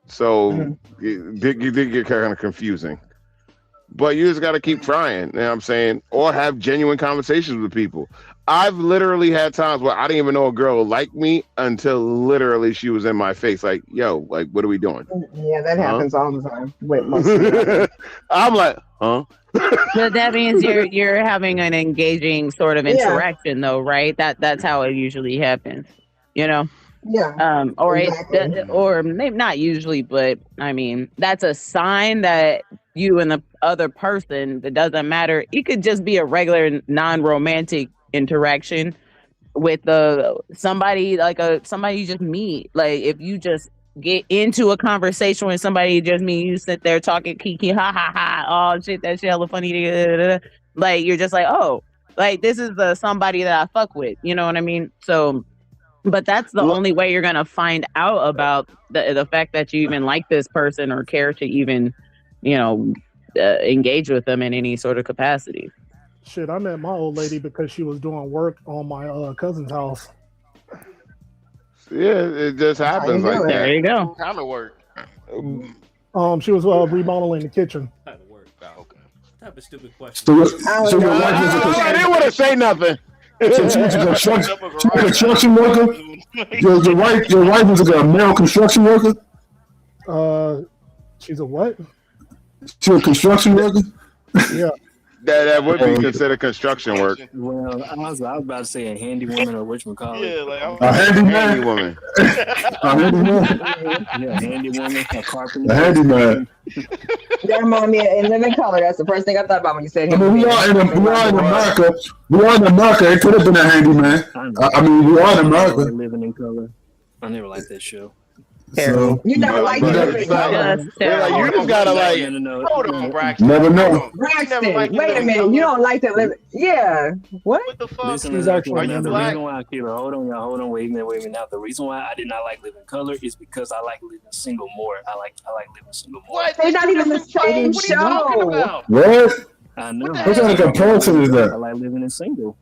[SPEAKER 17] So it did get kind of confusing. But you just gotta keep trying, you know what I'm saying? Or have genuine conversations with people. I've literally had times where I didn't even know a girl liked me until literally she was in my face. Like, what are we doing?
[SPEAKER 16] Yeah, that happens all the time. With most of them.
[SPEAKER 17] I'm like, huh?
[SPEAKER 14] But that means you're having an engaging sort of interaction, though, right? That's how it usually happens,
[SPEAKER 16] Yeah.
[SPEAKER 14] Or maybe not usually, but I mean that's a sign that you and the other person, that doesn't matter. It could just be a regular non-romantic interaction with somebody somebody you just meet. Like if you just get into a conversation with somebody you just meet, you sit there talking kiki ha ha ha, oh shit, that shit hella funny, like you're just like, oh, like this is the somebody that I fuck with, you know what I mean? So but that's the only way you're gonna find out about the fact that you even like this person or care to even engage with them in any sort of capacity.
[SPEAKER 1] Shit, I met my old lady because she was doing work on my cousin's house.
[SPEAKER 17] Yeah, it just happens like that.
[SPEAKER 14] There you go.
[SPEAKER 15] What kind of work?
[SPEAKER 1] She was remodeling the kitchen.
[SPEAKER 2] Type of stupid question.
[SPEAKER 13] So your wife is
[SPEAKER 17] I didn't want to say nothing.
[SPEAKER 13] So she's a construction worker. Your wife is a male construction worker.
[SPEAKER 1] She's a what?
[SPEAKER 13] She's a construction worker.
[SPEAKER 19] Yeah.
[SPEAKER 17] That would be considered construction work.
[SPEAKER 18] Well, I was about to say a handy woman or whatchamacallit.
[SPEAKER 15] Yeah, like
[SPEAKER 17] A handy woman.
[SPEAKER 13] A handyman.
[SPEAKER 18] Yeah, handy woman, a carpenter.
[SPEAKER 13] A handyman.
[SPEAKER 16] That remind me of In Living Color. That's the first thing I thought about when you said
[SPEAKER 13] I mean, we are in America. We are in America. It could have been a handyman. I mean, we are in America.
[SPEAKER 18] Living in Color. I never liked that show.
[SPEAKER 13] So,
[SPEAKER 16] you never liked it.
[SPEAKER 17] You just gotta like.
[SPEAKER 15] Hold on, Braxton.
[SPEAKER 13] Never know.
[SPEAKER 16] Braxton, wait a minute. You don't like to live. Yeah. What?
[SPEAKER 15] What the fuck?
[SPEAKER 18] Listen,
[SPEAKER 19] He's
[SPEAKER 18] the
[SPEAKER 19] actually
[SPEAKER 18] reason
[SPEAKER 15] black.
[SPEAKER 18] why, Kira, hold on, wait a minute. Now, the reason why I did not like Living Color is because I like living single more. I like living single more.
[SPEAKER 15] What?
[SPEAKER 16] They're not even the same
[SPEAKER 15] What are you talking
[SPEAKER 16] show.
[SPEAKER 15] about?
[SPEAKER 13] What?
[SPEAKER 18] I know.
[SPEAKER 13] What kind of comparison is
[SPEAKER 18] I
[SPEAKER 13] that?
[SPEAKER 18] like living in single.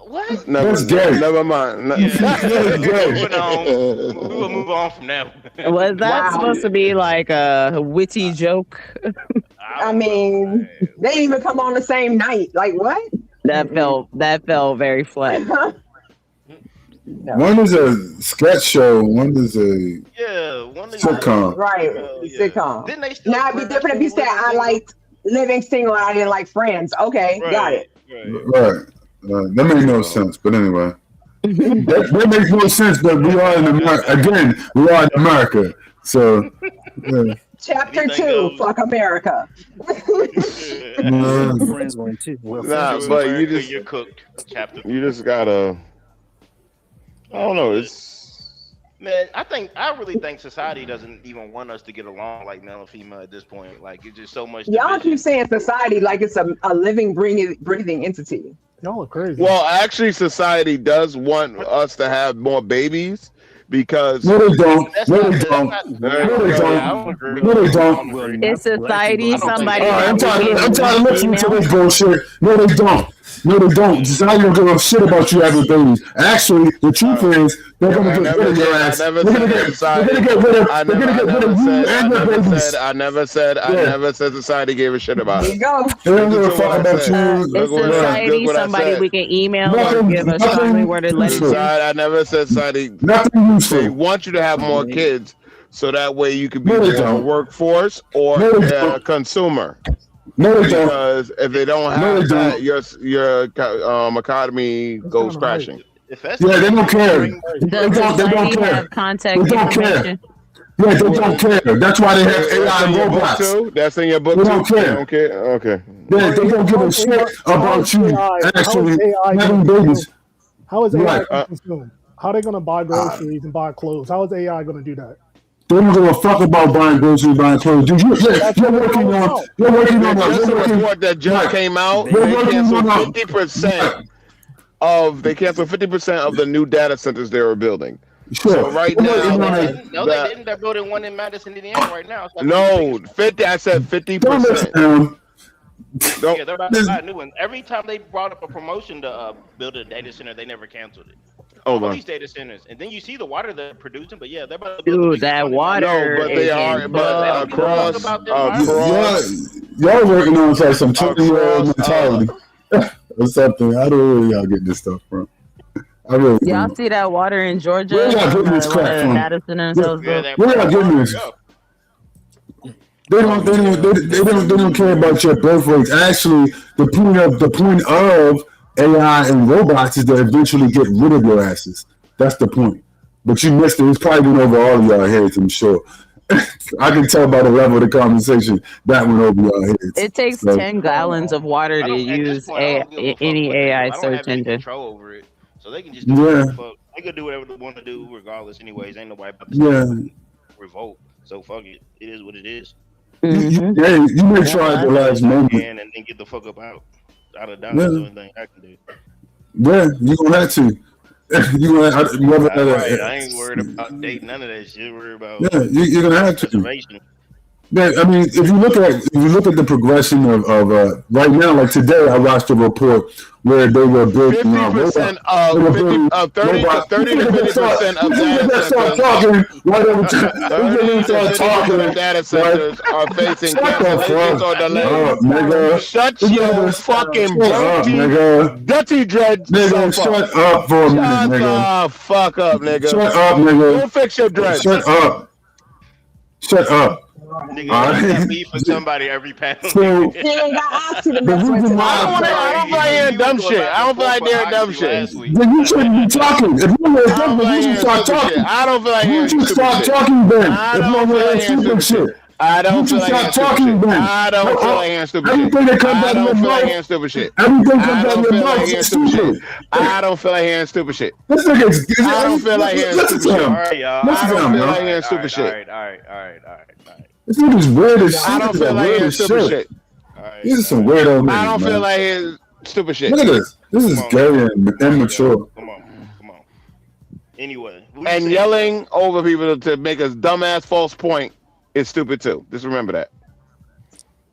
[SPEAKER 15] What?
[SPEAKER 13] That's gay.
[SPEAKER 17] Never mind.
[SPEAKER 13] That's
[SPEAKER 15] Moving on.
[SPEAKER 13] gay.
[SPEAKER 15] We will move on from that.
[SPEAKER 14] Was that supposed to be like a witty joke?
[SPEAKER 16] I mean, they didn't even come on the same night. Like what?
[SPEAKER 14] That felt very flat.
[SPEAKER 13] One is a sketch show. One is a sitcom.
[SPEAKER 16] Right, sitcom. Now it'd be different if you said I liked Living Single and I didn't like Friends. Okay, got it.
[SPEAKER 13] Right. That made no sense. But anyway, that makes no sense. But we are in America again. We are in America. So. Yeah.
[SPEAKER 16] Chapter 2, fuck America.
[SPEAKER 18] Friends one too.
[SPEAKER 17] Nah, but
[SPEAKER 15] you're cooked. Chapter.
[SPEAKER 17] You just gotta. I don't know. It's
[SPEAKER 15] Man, I really think society doesn't even want us to get along like male and female at this point. Like it's just so much.
[SPEAKER 16] Y'all keep saying society like it's a living, breathing entity.
[SPEAKER 19] Y'all are crazy.
[SPEAKER 17] well, actually, society does want us to have more babies because
[SPEAKER 13] No, they don't.
[SPEAKER 15] That's
[SPEAKER 13] No,
[SPEAKER 15] not-
[SPEAKER 13] they
[SPEAKER 15] that's
[SPEAKER 13] don't.
[SPEAKER 15] not-
[SPEAKER 13] No, they don't. No, they don't.
[SPEAKER 14] Is society somebody?
[SPEAKER 13] All right, I'm
[SPEAKER 14] that
[SPEAKER 13] tired
[SPEAKER 14] would
[SPEAKER 13] of listening to
[SPEAKER 14] female?
[SPEAKER 13] this bullshit. No, they don't. No, they don't. Society don't give a shit about you having babies. Actually, the truth is, they're gonna get rid of your ass. They're gonna get rid of you and your babies.
[SPEAKER 17] I never said society gave a shit about
[SPEAKER 16] There
[SPEAKER 17] it.
[SPEAKER 16] you go.
[SPEAKER 13] They don't give a fuck about you.
[SPEAKER 14] Is society somebody we can email or give a strongly worded letter?
[SPEAKER 17] I never said society.
[SPEAKER 13] Nothing useful.
[SPEAKER 17] They want you to have more kids, so that way you can be
[SPEAKER 13] No, they
[SPEAKER 17] more a
[SPEAKER 13] don't.
[SPEAKER 17] workforce or
[SPEAKER 13] No, they
[SPEAKER 17] a
[SPEAKER 13] don't.
[SPEAKER 17] consumer.
[SPEAKER 13] No, they don't.
[SPEAKER 17] Because if they don't
[SPEAKER 13] No,
[SPEAKER 17] have
[SPEAKER 13] they
[SPEAKER 17] that,
[SPEAKER 13] don't.
[SPEAKER 17] your economy goes crashing.
[SPEAKER 15] If
[SPEAKER 13] Yeah, they don't care. They
[SPEAKER 14] Does
[SPEAKER 13] don't
[SPEAKER 14] society
[SPEAKER 13] care.
[SPEAKER 14] have contact
[SPEAKER 13] They don't care.
[SPEAKER 14] information?
[SPEAKER 13] Yeah, they don't care. That's why they have AI
[SPEAKER 17] That's
[SPEAKER 13] and
[SPEAKER 17] in your book
[SPEAKER 13] robots.
[SPEAKER 17] too. That's in your book
[SPEAKER 13] They
[SPEAKER 17] too.
[SPEAKER 13] don't care.
[SPEAKER 17] They don't care. Okay.
[SPEAKER 13] They don't give a shit about you actually having babies.
[SPEAKER 19] How is AI
[SPEAKER 13] Right.
[SPEAKER 19] going to consume? How are they going to buy groceries and buy clothes? How is AI going to do that?
[SPEAKER 13] They don't give a fuck about buying groceries, buying clothes. Dude, you're working on. You're working on.
[SPEAKER 17] There's
[SPEAKER 13] You're
[SPEAKER 17] a
[SPEAKER 13] working.
[SPEAKER 17] report that just came out.
[SPEAKER 13] They're
[SPEAKER 17] They
[SPEAKER 13] working
[SPEAKER 17] canceled
[SPEAKER 13] on.
[SPEAKER 17] 50% of the new data centers they were building.
[SPEAKER 13] Sure.
[SPEAKER 17] So right
[SPEAKER 13] They're
[SPEAKER 17] now,
[SPEAKER 13] working on it.
[SPEAKER 15] No, they didn't. They're building one in Madison, Indiana right now. It's like
[SPEAKER 17] no 50. I said 50%.
[SPEAKER 13] Don't listen to him.
[SPEAKER 15] Yeah, they're about to buy a new one. Every time they brought up a promotion to build a data center, they never canceled it.
[SPEAKER 17] Hold
[SPEAKER 15] All
[SPEAKER 17] on.
[SPEAKER 15] these data centers, and then you see the water they're producing. But yeah, they're about to build the
[SPEAKER 14] Dude,
[SPEAKER 15] biggest
[SPEAKER 14] that
[SPEAKER 15] one in
[SPEAKER 14] water.
[SPEAKER 17] No, but they
[SPEAKER 14] is
[SPEAKER 17] are. But
[SPEAKER 14] bugs.
[SPEAKER 13] Y'all working on like some 20-year-old mentality or something. I don't know where y'all get this stuff from. I really
[SPEAKER 14] Y'all
[SPEAKER 13] don't.
[SPEAKER 14] see that water in Georgia?
[SPEAKER 13] Where y'all getting this crap from?
[SPEAKER 14] Data centers that was built?
[SPEAKER 13] Where y'all getting this? They don't care about your birth rates. Actually, the point of AI and robots is to eventually get rid of your asses. That's the point. But you missed it. It's probably went over all of y'all heads, I'm sure. I can tell by the level of the conversation that went over y'all heads.
[SPEAKER 14] It takes
[SPEAKER 13] So,
[SPEAKER 14] 10 gallons of water to use any AI search engine.
[SPEAKER 15] Control over it, so they can just
[SPEAKER 13] Yeah.
[SPEAKER 15] do whatever the fuck. They could do whatever they want to do, regardless. Anyways, ain't nobody about to
[SPEAKER 13] Yeah.
[SPEAKER 15] revolt. So fuck it. It is what it is.
[SPEAKER 13] Hey, you make sure at the last moment.
[SPEAKER 15] And then get the fuck up out of Dodge.
[SPEAKER 13] Yeah.
[SPEAKER 15] The only thing I can do.
[SPEAKER 13] Yeah, you gonna have to. You gonna have to.
[SPEAKER 15] That's right. I ain't worried about dating none of that shit. Worried about
[SPEAKER 13] Yeah, you're gonna have to.
[SPEAKER 15] preservation.
[SPEAKER 13] Yeah, I mean, if you look at the progression of right now, like today, I watched a report where they were building
[SPEAKER 17] 50% of 30 to 50% of data centers. Data centers are facing cancellations or delays. Shut your fucking dirty dread.
[SPEAKER 13] Nigga, shut up for a minute, nigga.
[SPEAKER 17] Shut the fuck up, nigga.
[SPEAKER 13] Shut up, nigga.
[SPEAKER 17] Go fix your dreads.
[SPEAKER 13] Shut up. Shut up.
[SPEAKER 15] Nigga,
[SPEAKER 13] All
[SPEAKER 15] you got
[SPEAKER 13] right.
[SPEAKER 15] beef with somebody every panel.
[SPEAKER 13] So,
[SPEAKER 16] He ain't got Oxy to
[SPEAKER 13] the
[SPEAKER 16] mess with
[SPEAKER 13] reason
[SPEAKER 16] today.
[SPEAKER 13] why
[SPEAKER 17] I don't feel like hearing dumb shit. I don't feel like hearing dumb shit.
[SPEAKER 13] then you shouldn't be talking. If you want to
[SPEAKER 17] I don't feel like
[SPEAKER 13] you should
[SPEAKER 17] hearing
[SPEAKER 13] start
[SPEAKER 17] stupid shit.
[SPEAKER 13] talking.
[SPEAKER 17] I don't feel like
[SPEAKER 13] You
[SPEAKER 17] hearing
[SPEAKER 13] should
[SPEAKER 17] stupid
[SPEAKER 13] start
[SPEAKER 17] shit.
[SPEAKER 13] talking, Ben.
[SPEAKER 17] I
[SPEAKER 13] If you
[SPEAKER 17] don't
[SPEAKER 13] want
[SPEAKER 17] feel
[SPEAKER 13] to
[SPEAKER 17] like
[SPEAKER 13] hear
[SPEAKER 17] hearing
[SPEAKER 13] stupid
[SPEAKER 17] stupid
[SPEAKER 13] shit.
[SPEAKER 17] shit. I don't
[SPEAKER 13] You
[SPEAKER 17] feel
[SPEAKER 13] should
[SPEAKER 17] like hearing
[SPEAKER 13] start
[SPEAKER 17] stupid
[SPEAKER 13] talking,
[SPEAKER 17] shit.
[SPEAKER 13] Ben.
[SPEAKER 17] I don't feel like hearing stupid shit.
[SPEAKER 13] Everything that comes
[SPEAKER 17] I
[SPEAKER 13] out of your
[SPEAKER 17] don't feel like hearing
[SPEAKER 13] mouth,
[SPEAKER 17] stupid shit.
[SPEAKER 13] everything
[SPEAKER 17] I
[SPEAKER 13] comes out of
[SPEAKER 17] don't
[SPEAKER 13] your
[SPEAKER 17] feel like
[SPEAKER 13] mouth
[SPEAKER 17] hearing
[SPEAKER 13] is
[SPEAKER 17] stupid shit.
[SPEAKER 13] stupid.
[SPEAKER 17] I don't feel like hearing stupid shit.
[SPEAKER 13] This nigga,
[SPEAKER 17] I don't feel like hearing
[SPEAKER 13] listen
[SPEAKER 17] stupid
[SPEAKER 13] to
[SPEAKER 17] shit.
[SPEAKER 13] him.
[SPEAKER 15] All right, y'all.
[SPEAKER 13] Listen
[SPEAKER 17] I
[SPEAKER 13] to
[SPEAKER 17] don't
[SPEAKER 13] him,
[SPEAKER 17] feel like
[SPEAKER 13] man.
[SPEAKER 17] hearing stupid shit.
[SPEAKER 15] All right.
[SPEAKER 13] This nigga's weird as shit.
[SPEAKER 17] I don't
[SPEAKER 13] This
[SPEAKER 17] feel
[SPEAKER 13] is
[SPEAKER 17] like
[SPEAKER 13] weird
[SPEAKER 17] hearing
[SPEAKER 13] as
[SPEAKER 17] stupid
[SPEAKER 13] shit.
[SPEAKER 17] shit.
[SPEAKER 13] These are some weirdo niggas,
[SPEAKER 17] I don't feel
[SPEAKER 13] man.
[SPEAKER 17] like hearing stupid shit.
[SPEAKER 13] Look at this. This is gay and immature.
[SPEAKER 15] Come on. Anyway.
[SPEAKER 17] And yelling over people to make a dumbass false point is stupid too. Just remember that.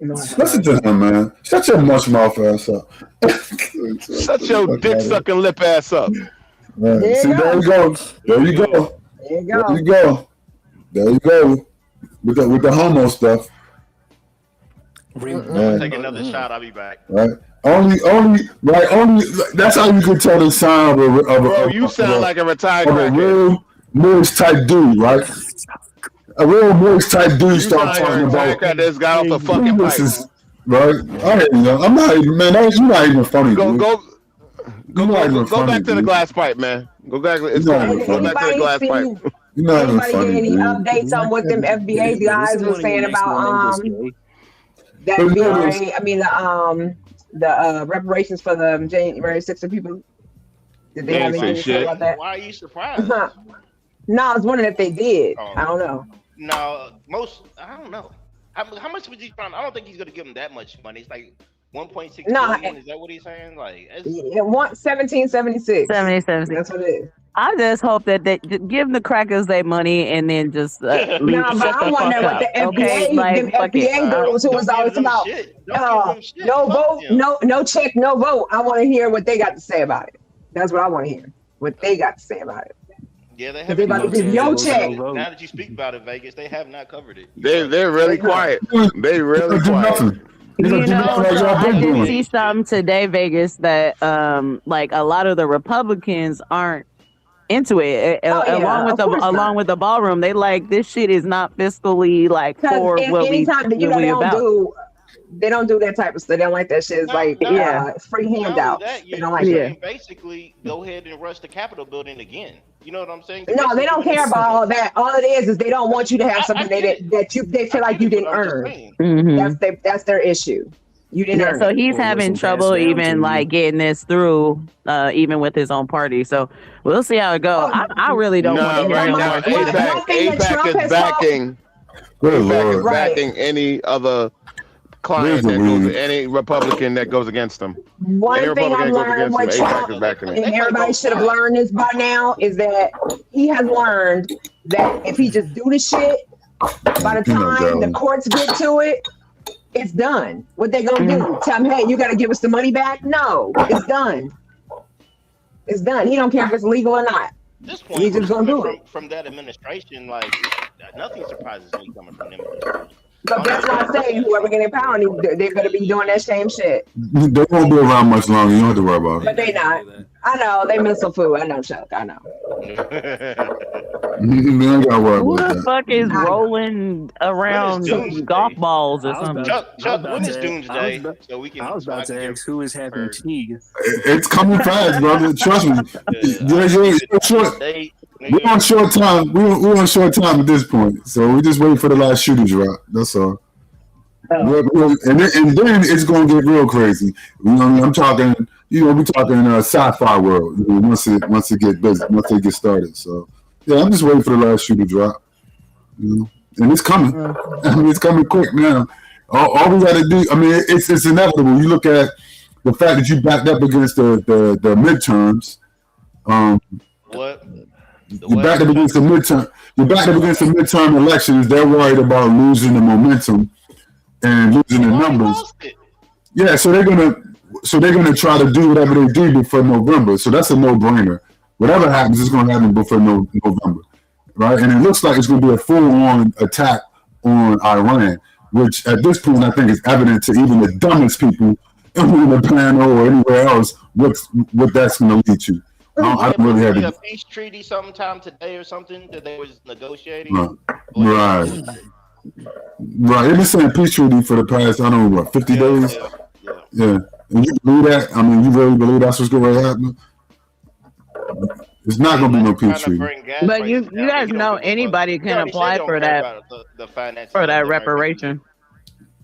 [SPEAKER 13] Listen to him, man. Shut your mush mouth ass up.
[SPEAKER 17] Shut your dick sucking lip ass up.
[SPEAKER 13] Right. See, there you go. There you go.
[SPEAKER 16] There you
[SPEAKER 13] There
[SPEAKER 16] go.
[SPEAKER 13] you go. There you go. With the homo stuff.
[SPEAKER 15] I'll take another shot. I'll be back.
[SPEAKER 13] Right. Only. That's how you can tell the sign of a.
[SPEAKER 17] Bro, you sound like a retired
[SPEAKER 13] of a
[SPEAKER 17] crackhead.
[SPEAKER 13] real moist type dude, right? A real moist type dude
[SPEAKER 17] You
[SPEAKER 13] start
[SPEAKER 17] sound like
[SPEAKER 13] talking
[SPEAKER 17] a retired
[SPEAKER 13] about.
[SPEAKER 17] crackhead that's got off the fucking pipe.
[SPEAKER 13] Penises, right? I hear you. I'm not even, man. You're not even funny,
[SPEAKER 17] Go
[SPEAKER 13] dude.
[SPEAKER 17] Go
[SPEAKER 13] You're not even
[SPEAKER 17] back
[SPEAKER 13] funny,
[SPEAKER 17] to the
[SPEAKER 13] dude.
[SPEAKER 17] glass pipe, man. Go back. It's
[SPEAKER 13] You're not
[SPEAKER 17] cool.
[SPEAKER 13] even
[SPEAKER 17] Go
[SPEAKER 13] funny.
[SPEAKER 17] back to the glass pipe.
[SPEAKER 13] You're not even
[SPEAKER 16] Anybody get
[SPEAKER 13] funny,
[SPEAKER 16] any
[SPEAKER 13] dude.
[SPEAKER 16] updates on what them FBA guys were saying about that
[SPEAKER 13] But
[SPEAKER 16] VRA? I mean the reparations for the January 6th people. Did they have anything to say about that?
[SPEAKER 15] Why are you surprised?
[SPEAKER 16] No, I was wondering if they did. I don't know.
[SPEAKER 15] No, I don't know. How much was he trying? I don't think he's gonna give him that much money. It's like 1.6 billion. Is that what he's saying? Like,
[SPEAKER 16] Yeah, 1776.
[SPEAKER 14] 77.
[SPEAKER 16] That's what it is.
[SPEAKER 14] I just hope that they give the crackers their money and then just leave.
[SPEAKER 16] No, but
[SPEAKER 14] shut
[SPEAKER 16] I
[SPEAKER 14] the
[SPEAKER 16] wonder
[SPEAKER 14] fuck
[SPEAKER 16] what
[SPEAKER 14] up.
[SPEAKER 16] the FBA,
[SPEAKER 14] Okay, like
[SPEAKER 16] them
[SPEAKER 14] fuck it.
[SPEAKER 16] FBA girls who was always about no vote, no check, no vote. I want to hear what they got to say about it. That's what I want to hear. What they got to say about it.
[SPEAKER 15] Yeah, they
[SPEAKER 16] They about to give your check.
[SPEAKER 15] Now that you speak about it, Vegas, they have not covered it.
[SPEAKER 17] They're really quiet. They really quiet.
[SPEAKER 14] You know, so I did see something today, Vegas, that like a lot of the Republicans aren't into it. Along with the ballroom, they like this shit is not fiscally like for what we
[SPEAKER 16] anytime you know they don't
[SPEAKER 14] about.
[SPEAKER 16] they don't do that type of stuff. They don't like that shit. It's like it's free handouts. They don't like that.
[SPEAKER 15] Basically, go ahead and rush the Capitol building again. You know what I'm saying?
[SPEAKER 16] No, they don't care about all that. All it is they don't want you to have something they feel like you didn't earn.
[SPEAKER 14] Mhm.
[SPEAKER 16] That's their issue. You didn't earn.
[SPEAKER 14] So
[SPEAKER 16] it.
[SPEAKER 14] he's having trouble even like getting this through, even with his own party. So we'll see how it goes. I really don't want to
[SPEAKER 17] right
[SPEAKER 14] hear
[SPEAKER 17] now,
[SPEAKER 14] no more.
[SPEAKER 17] AIPAC is backing. AIPAC is backing any other client that goes, any Republican that goes against them.
[SPEAKER 16] One
[SPEAKER 17] Any
[SPEAKER 16] thing
[SPEAKER 17] Republican
[SPEAKER 16] I've
[SPEAKER 17] that goes
[SPEAKER 16] learned
[SPEAKER 17] against
[SPEAKER 16] with
[SPEAKER 17] them,
[SPEAKER 16] Trump,
[SPEAKER 17] AIPAC is backing
[SPEAKER 16] and
[SPEAKER 17] it.
[SPEAKER 16] everybody should have learned this by now, is that he has learned that if he just do the shit, by the time the courts get to it, it's done. What they gonna do? Tell him, hey, you gotta give us the money back? No, it's done. It's done. He don't care if it's legal or not.
[SPEAKER 15] At this point,
[SPEAKER 16] He's just gonna do it.
[SPEAKER 15] from that administration, like nothing surprises me coming from them.
[SPEAKER 16] But that's why I say whoever get in power, they're gonna be doing that same shit.
[SPEAKER 13] They won't be around much longer. You don't have to worry about
[SPEAKER 16] But
[SPEAKER 13] it.
[SPEAKER 16] they not. I know they miss some food. I know, Chuck. I know.
[SPEAKER 13] You ain't gotta worry
[SPEAKER 14] Who
[SPEAKER 13] about
[SPEAKER 14] the
[SPEAKER 13] that.
[SPEAKER 14] fuck is rolling around golf balls or something?
[SPEAKER 15] Chuck, when is Doomsday? So we can.
[SPEAKER 18] I was about to ask who is having tea.
[SPEAKER 13] It's coming fast, brother. Trust me. We're on short time. We're on short time at this point, so we just waiting for the last shooter drop. That's all. And then it's gonna get real crazy. You know, I'm talking. You know, we're talking sci-fi world. You know, once it get busy, once they get started. So yeah, I'm just waiting for the last shooter drop. You know, and it's coming. I mean, it's coming quick now. All we got to do. I mean, it's inevitable. You look at the fact that you backed up against the midterms.
[SPEAKER 15] What?
[SPEAKER 13] You backed up against the midterm. You backed up against the midterm elections. They're worried about losing the momentum and losing the numbers. Yeah, so they're gonna try to do whatever they do before November. So that's a no-brainer. Whatever happens, it's gonna happen before November, right? And it looks like it's gonna be a full-on attack on Iran, which at this point I think is evident to even the dumbest people in the panel or anywhere else what that's gonna lead to. I don't really have
[SPEAKER 15] a
[SPEAKER 13] to.
[SPEAKER 15] peace treaty sometime today or something that they was negotiating.
[SPEAKER 13] Right. Right, they've been saying peace treaty for the past, I don't know, what, 50 days? Yeah. And you believe that? I mean, you really believe that's what's going to happen? It's not going to be no peace treaty.
[SPEAKER 14] But you guys know anybody can apply for that reparation.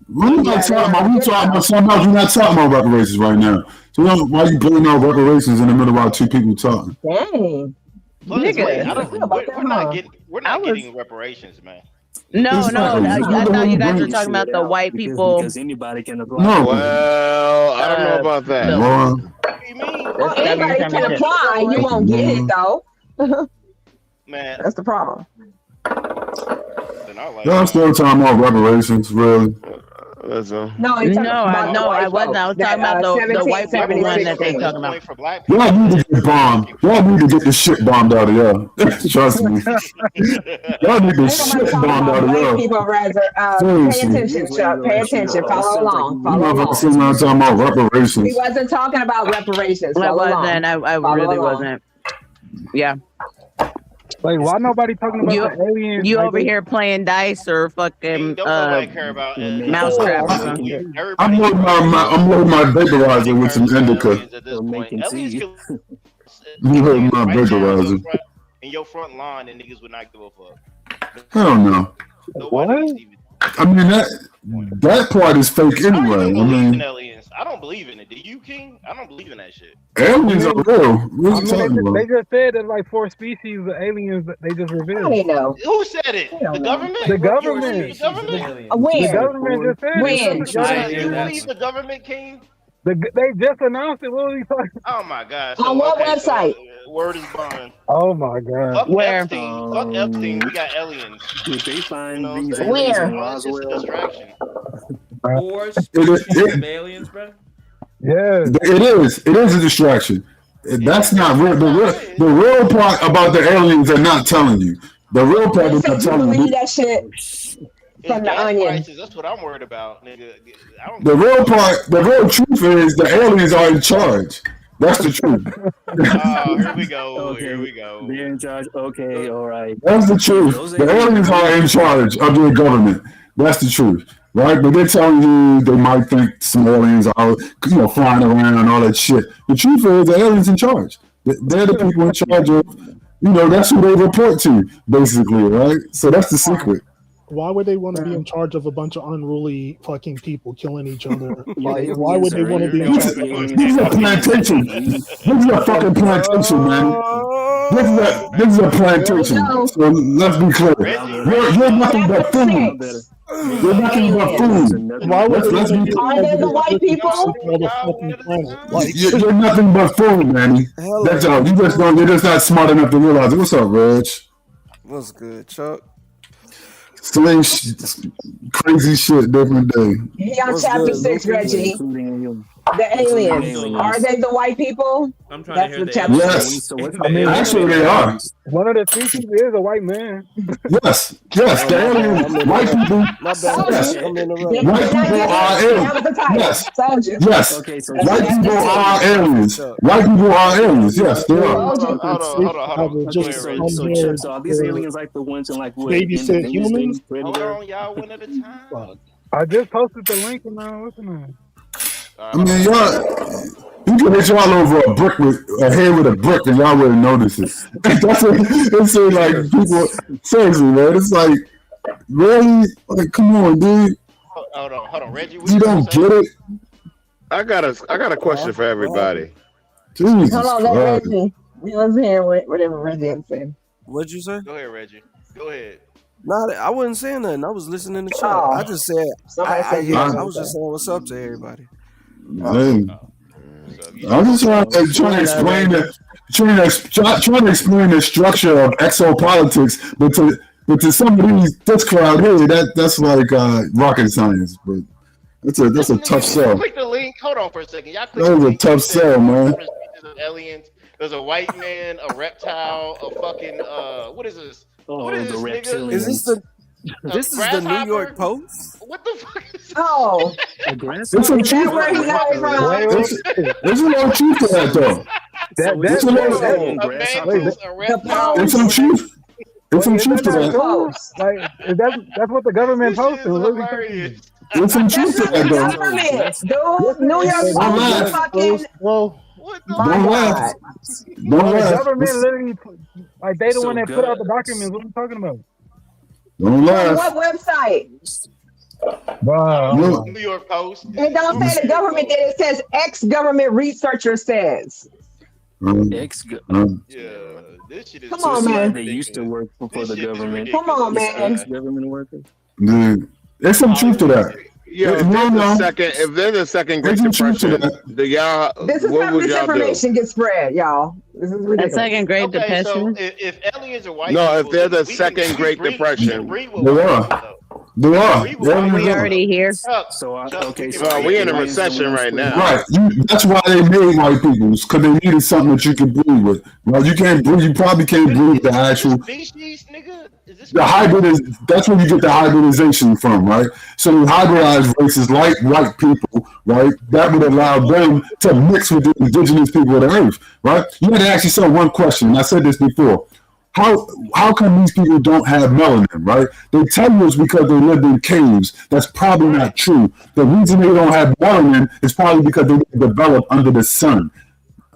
[SPEAKER 13] We're not talking about. We're talking about something else. We're not talking about reparations right now. So why are you bringing out reparations in the middle while two people talking?
[SPEAKER 14] Dang.
[SPEAKER 15] We're not getting reparations, man.
[SPEAKER 14] No, I thought you guys were talking about the white people.
[SPEAKER 18] Because anybody can apply.
[SPEAKER 13] No.
[SPEAKER 17] Well, I don't know about that.
[SPEAKER 16] Well, anybody can apply. You won't get it though.
[SPEAKER 15] Man,
[SPEAKER 16] that's the problem.
[SPEAKER 13] Y'all still talking about reparations, really?
[SPEAKER 16] No, I wasn't.
[SPEAKER 14] I was talking about the white people one that they talking about.
[SPEAKER 13] Y'all need to get bombed. Y'all need to get this shit bombed out of y'all. Trust me. Y'all need this shit bombed out of y'all.
[SPEAKER 16] People rather pay attention, Chuck. Pay attention. Follow along.
[SPEAKER 13] Talking about reparations.
[SPEAKER 16] He wasn't talking about reparations.
[SPEAKER 14] I wasn't. I really wasn't. Yeah.
[SPEAKER 8] Like, why nobody talking about the aliens?
[SPEAKER 14] You over here playing dice or fucking mousetrap or something?
[SPEAKER 13] I'm loading my vaporizer with some indica. You heard my vaporizer.
[SPEAKER 15] In your front lawn, and niggas would not give a fuck.
[SPEAKER 13] Hell no.
[SPEAKER 8] What?
[SPEAKER 13] I mean that part is fake anyway. I mean,
[SPEAKER 15] I don't believe in it. Do you, King? I don't believe in that shit.
[SPEAKER 13] Aliens are real. What are you talking about?
[SPEAKER 8] They just said that like 4 species of aliens that they just revealed.
[SPEAKER 16] I know.
[SPEAKER 15] Who said it? The government?
[SPEAKER 8] The government.
[SPEAKER 15] The government?
[SPEAKER 16] When?
[SPEAKER 8] The government just said
[SPEAKER 16] it.
[SPEAKER 15] You believe the government, King?
[SPEAKER 8] They just announced it. What are you talking?
[SPEAKER 15] Oh my God!
[SPEAKER 16] On what website?
[SPEAKER 15] Word is bond.
[SPEAKER 8] Oh my God!
[SPEAKER 15] Fuck Epstein. Fuck Epstein. We got aliens.
[SPEAKER 18] Did they find
[SPEAKER 15] these
[SPEAKER 16] where?
[SPEAKER 15] It's just a distraction.
[SPEAKER 2] 4 species of aliens, bro.
[SPEAKER 8] Yeah,
[SPEAKER 13] it is a distraction. That's not real. The real part about the aliens are not telling you. The real part is not telling you.
[SPEAKER 16] That shit from the onion.
[SPEAKER 15] That's what I'm worried about, nigga.
[SPEAKER 13] The real truth is the aliens are in charge. That's the truth.
[SPEAKER 15] Oh, here we go.
[SPEAKER 18] Okay.
[SPEAKER 15] Here we go.
[SPEAKER 18] They're in charge. Okay, all right.
[SPEAKER 13] That's the truth. The aliens are in charge of their government. That's the truth. Right? But they're telling you they might think some aliens are, flying around and all that shit. The truth is the aliens in charge. They're the people in charge of, that's who they report to, basically, right? So that's the secret.
[SPEAKER 19] Why would they want to be in charge of a bunch of unruly fucking people killing each other? Like, why would they want to be in charge?
[SPEAKER 13] This is a plantation. This is a fucking plantation, man. This is a plantation. So let's be clear. You're nothing but food. You're nothing but food.
[SPEAKER 19] Why would
[SPEAKER 16] Are they the white people?
[SPEAKER 13] You're nothing but food, Manny. That's all. You're just not smart enough to realize it. What's up, Reg?
[SPEAKER 20] What's good, Chuck?
[SPEAKER 13] Sling crazy shit, different day.
[SPEAKER 16] He on chapter 6, Reggie. The aliens. Are they the white people?
[SPEAKER 2] I'm trying to hear
[SPEAKER 16] chapter
[SPEAKER 13] Yes. Actually, they are.
[SPEAKER 8] One of the species is a white man.
[SPEAKER 13] Yes. The aliens, white people. Yes. White people are aliens. Yes.
[SPEAKER 18] Okay, so
[SPEAKER 13] white people are aliens. White people are aliens. Yes, they are.
[SPEAKER 15] Hold on.
[SPEAKER 18] So are these aliens like the ones in like what?
[SPEAKER 19] Babysit humans?
[SPEAKER 15] Hold on, y'all, one at a time.
[SPEAKER 8] I just posted the link and now listen.
[SPEAKER 13] I mean, you can hit y'all over a head with a brick and y'all wouldn't notice it. That's what it seems like. People, seriously, man. It's like, really? Like, come on, dude.
[SPEAKER 15] Hold on, Reggie.
[SPEAKER 13] You don't get it?
[SPEAKER 17] I got a question for everybody.
[SPEAKER 13] Jesus
[SPEAKER 16] Hold on, let Reggie. Let's hear whatever Reggie had said.
[SPEAKER 20] What'd you say?
[SPEAKER 15] Go ahead, Reggie. Go ahead.
[SPEAKER 20] No, I wasn't saying nothing. I was listening to Chuck. I just said, I was just saying what's up to everybody.
[SPEAKER 13] Hey. I'm just trying to explain the structure of exopolitics, but to some of this crowd here, that's like rocket science. But that's a tough sell.
[SPEAKER 15] Click the link. Hold on for a second. Y'all click
[SPEAKER 13] that was a tough sell, man.
[SPEAKER 15] Aliens. There's a white man, a reptile, a fucking what is this? What is this, nigga?
[SPEAKER 20] Is this This is the New York Post?
[SPEAKER 15] What the fuck is
[SPEAKER 16] Oh.
[SPEAKER 13] There's some truth. There's a lot of truth to that, though. There's some truth. It's some truth to that.
[SPEAKER 21] Like, if that's what the government posted. What are we talking
[SPEAKER 13] There's some truth to that, though.
[SPEAKER 16] Government, dude. New York
[SPEAKER 13] Don't
[SPEAKER 16] Post
[SPEAKER 13] laugh.
[SPEAKER 16] fucking.
[SPEAKER 19] Well,
[SPEAKER 13] Don't laugh. Don't
[SPEAKER 21] The
[SPEAKER 13] laugh.
[SPEAKER 21] government literally, like, they the
[SPEAKER 18] So
[SPEAKER 21] one that
[SPEAKER 18] good.
[SPEAKER 21] put out the documents. What are you talking about?
[SPEAKER 13] Don't
[SPEAKER 16] On
[SPEAKER 13] laugh.
[SPEAKER 16] what website?
[SPEAKER 13] Look,
[SPEAKER 15] New York Post.
[SPEAKER 16] It don't say the government did. It says ex-government researcher says.
[SPEAKER 18] Ex.
[SPEAKER 15] Yeah, this shit is.
[SPEAKER 16] Come on, man.
[SPEAKER 18] They used to work for the government.
[SPEAKER 16] Come on, man.
[SPEAKER 18] Ex-government workers.
[SPEAKER 13] dude, there's some truth to that.
[SPEAKER 17] Yo, if there's a second Great Depression,
[SPEAKER 16] This is
[SPEAKER 17] what
[SPEAKER 16] how
[SPEAKER 17] would
[SPEAKER 16] this
[SPEAKER 17] y'all do?
[SPEAKER 16] information gets spread, y'all. This is ridiculous.
[SPEAKER 14] second Great
[SPEAKER 15] Okay,
[SPEAKER 14] Depression.
[SPEAKER 15] so if aliens are white,
[SPEAKER 17] No, if
[SPEAKER 15] people,
[SPEAKER 17] there's a
[SPEAKER 15] we
[SPEAKER 17] second
[SPEAKER 15] can
[SPEAKER 17] Great
[SPEAKER 15] agree-
[SPEAKER 17] Depression.
[SPEAKER 15] we can agree with
[SPEAKER 13] There
[SPEAKER 15] white
[SPEAKER 13] are.
[SPEAKER 15] people, though.
[SPEAKER 13] There are.
[SPEAKER 14] We already here.
[SPEAKER 18] So okay,
[SPEAKER 17] So we in a recession right now.
[SPEAKER 13] Right. That's why they made white peoples, because they needed something that you could breathe with. Well, you can't breathe. You probably can't breathe the actual.
[SPEAKER 15] Species, nigga. Is this
[SPEAKER 13] The hybrid is that's where you get the hybridization from, right? So you hybridize races like white people, right? That would allow them to mix with the indigenous people of the earth, right? You had to ask yourself one question, and I said this before. How come these people don't have melanin, right? They tell you it's because they lived in caves. That's probably not true. The reason they don't have melanin is probably because they developed under the sun.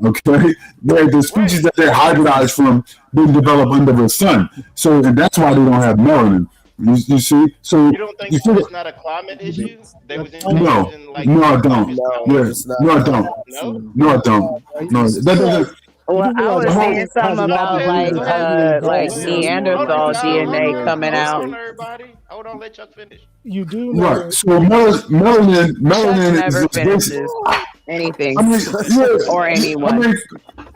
[SPEAKER 13] Okay, the species that they hybridized from didn't develop under the sun, so and that's why they don't have melanin. You see, so
[SPEAKER 15] You don't think it's not a climate issue? They was
[SPEAKER 13] no,
[SPEAKER 15] like
[SPEAKER 13] no, I don't. Yeah, no, I don't. No, I don't. No, that doesn't.
[SPEAKER 14] Well, I was saying something about like Neanderthal DNA coming out.
[SPEAKER 15] Hold on, let Chuck finish.
[SPEAKER 19] You do know.
[SPEAKER 13] Right. So melanin
[SPEAKER 14] Never
[SPEAKER 13] is
[SPEAKER 14] finishes anything
[SPEAKER 13] I mean, yeah,
[SPEAKER 14] or anyone.
[SPEAKER 13] I mean,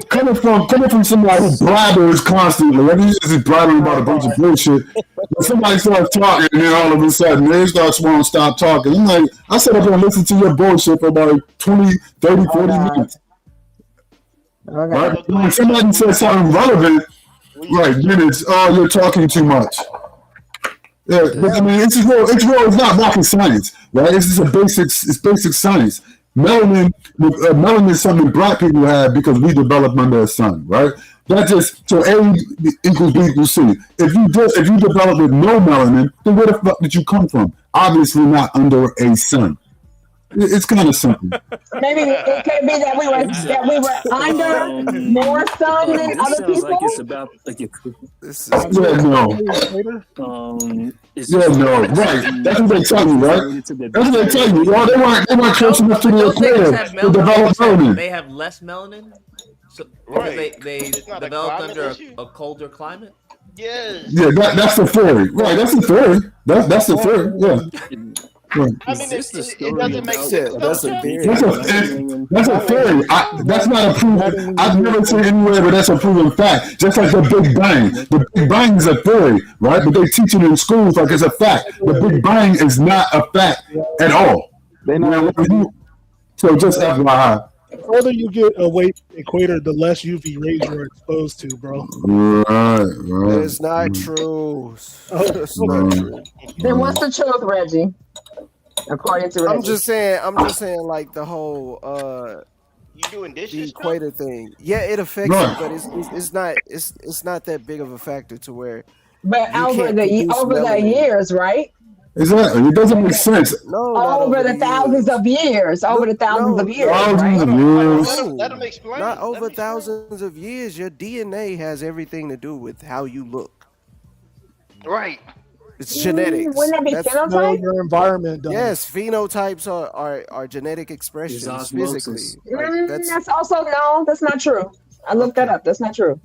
[SPEAKER 13] coming from somebody who blabbers constantly. I mean, he's just blabbering about a bunch of bullshit. But somebody starts talking, and then all of a sudden they won't stop talking. I'm like, I sit up here and listen to your bullshit for about 20, 30, 40 minutes. Right? When somebody says something relevant, right, then it's, oh, you're talking too much. Yeah, but I mean, it's real. It's not rocket science, right? It's just it's basic science. Melanin is something black people have because we developed under the sun, right? That just so A equals B equals C. If you develop with no melanin, then where the fuck did you come from? Obviously not under a sun. It's kind of simple.
[SPEAKER 16] Maybe it could be that we were under more sun than other
[SPEAKER 18] Sounds like
[SPEAKER 16] people.
[SPEAKER 18] it's about like
[SPEAKER 13] Yeah, no. Right. That's what they tell you, right? That's what they tell you. Well, they weren't close enough to the
[SPEAKER 3] Those niggas
[SPEAKER 13] equator
[SPEAKER 3] have
[SPEAKER 13] to
[SPEAKER 3] melanin.
[SPEAKER 13] develop melanin.
[SPEAKER 3] They have less melanin, so because they
[SPEAKER 15] not a
[SPEAKER 3] developed
[SPEAKER 15] climate
[SPEAKER 3] under
[SPEAKER 15] issue.
[SPEAKER 3] a colder climate.
[SPEAKER 15] Yes.
[SPEAKER 13] Yeah, that's the theory. Right, that's the theory. That's the theory. Yeah. Right.
[SPEAKER 15] I mean, it doesn't make sense.
[SPEAKER 20] That's a theory.
[SPEAKER 13] That's a theory. That's not a proven. I've never seen anywhere where that's a proven fact. Just like the Big Bang. The Big Bang is a theory, right? But they teach it in schools like it's a fact. The Big Bang is not a fact at all. So just FYI.
[SPEAKER 19] The further you get away from the equator, the less UV rays you're exposed to, bro.
[SPEAKER 13] Right.
[SPEAKER 20] It's not true. It's
[SPEAKER 13] Right.
[SPEAKER 20] not true.
[SPEAKER 16] Then what's the truth, Reggie? According to Reggie.
[SPEAKER 20] I'm just saying, like the whole
[SPEAKER 15] You doing
[SPEAKER 20] the
[SPEAKER 15] dishes?
[SPEAKER 20] equator thing. Yeah, it affects
[SPEAKER 13] Right.
[SPEAKER 20] it, but it's not that big of a factor to where.
[SPEAKER 16] But
[SPEAKER 20] You
[SPEAKER 16] over
[SPEAKER 20] can't
[SPEAKER 16] the
[SPEAKER 20] produce
[SPEAKER 16] years, right?
[SPEAKER 13] Exactly. It doesn't make sense.
[SPEAKER 20] No, not
[SPEAKER 16] Over the thousands of years. Over the thousands of years,
[SPEAKER 13] Thousands
[SPEAKER 16] right?
[SPEAKER 13] of years.
[SPEAKER 15] Let him explain.
[SPEAKER 20] Not over thousands of years. Your DNA has everything to do with how you look.
[SPEAKER 15] Right.
[SPEAKER 20] It's genetics.
[SPEAKER 16] Wouldn't that be
[SPEAKER 20] That's-
[SPEAKER 19] No,
[SPEAKER 16] phenotype?
[SPEAKER 19] your environment does.
[SPEAKER 20] Yes, phenotypes are genetic expressions
[SPEAKER 18] osmosis.
[SPEAKER 20] physically. Like,
[SPEAKER 16] That's also no. That's not true. I looked that up. That's not true.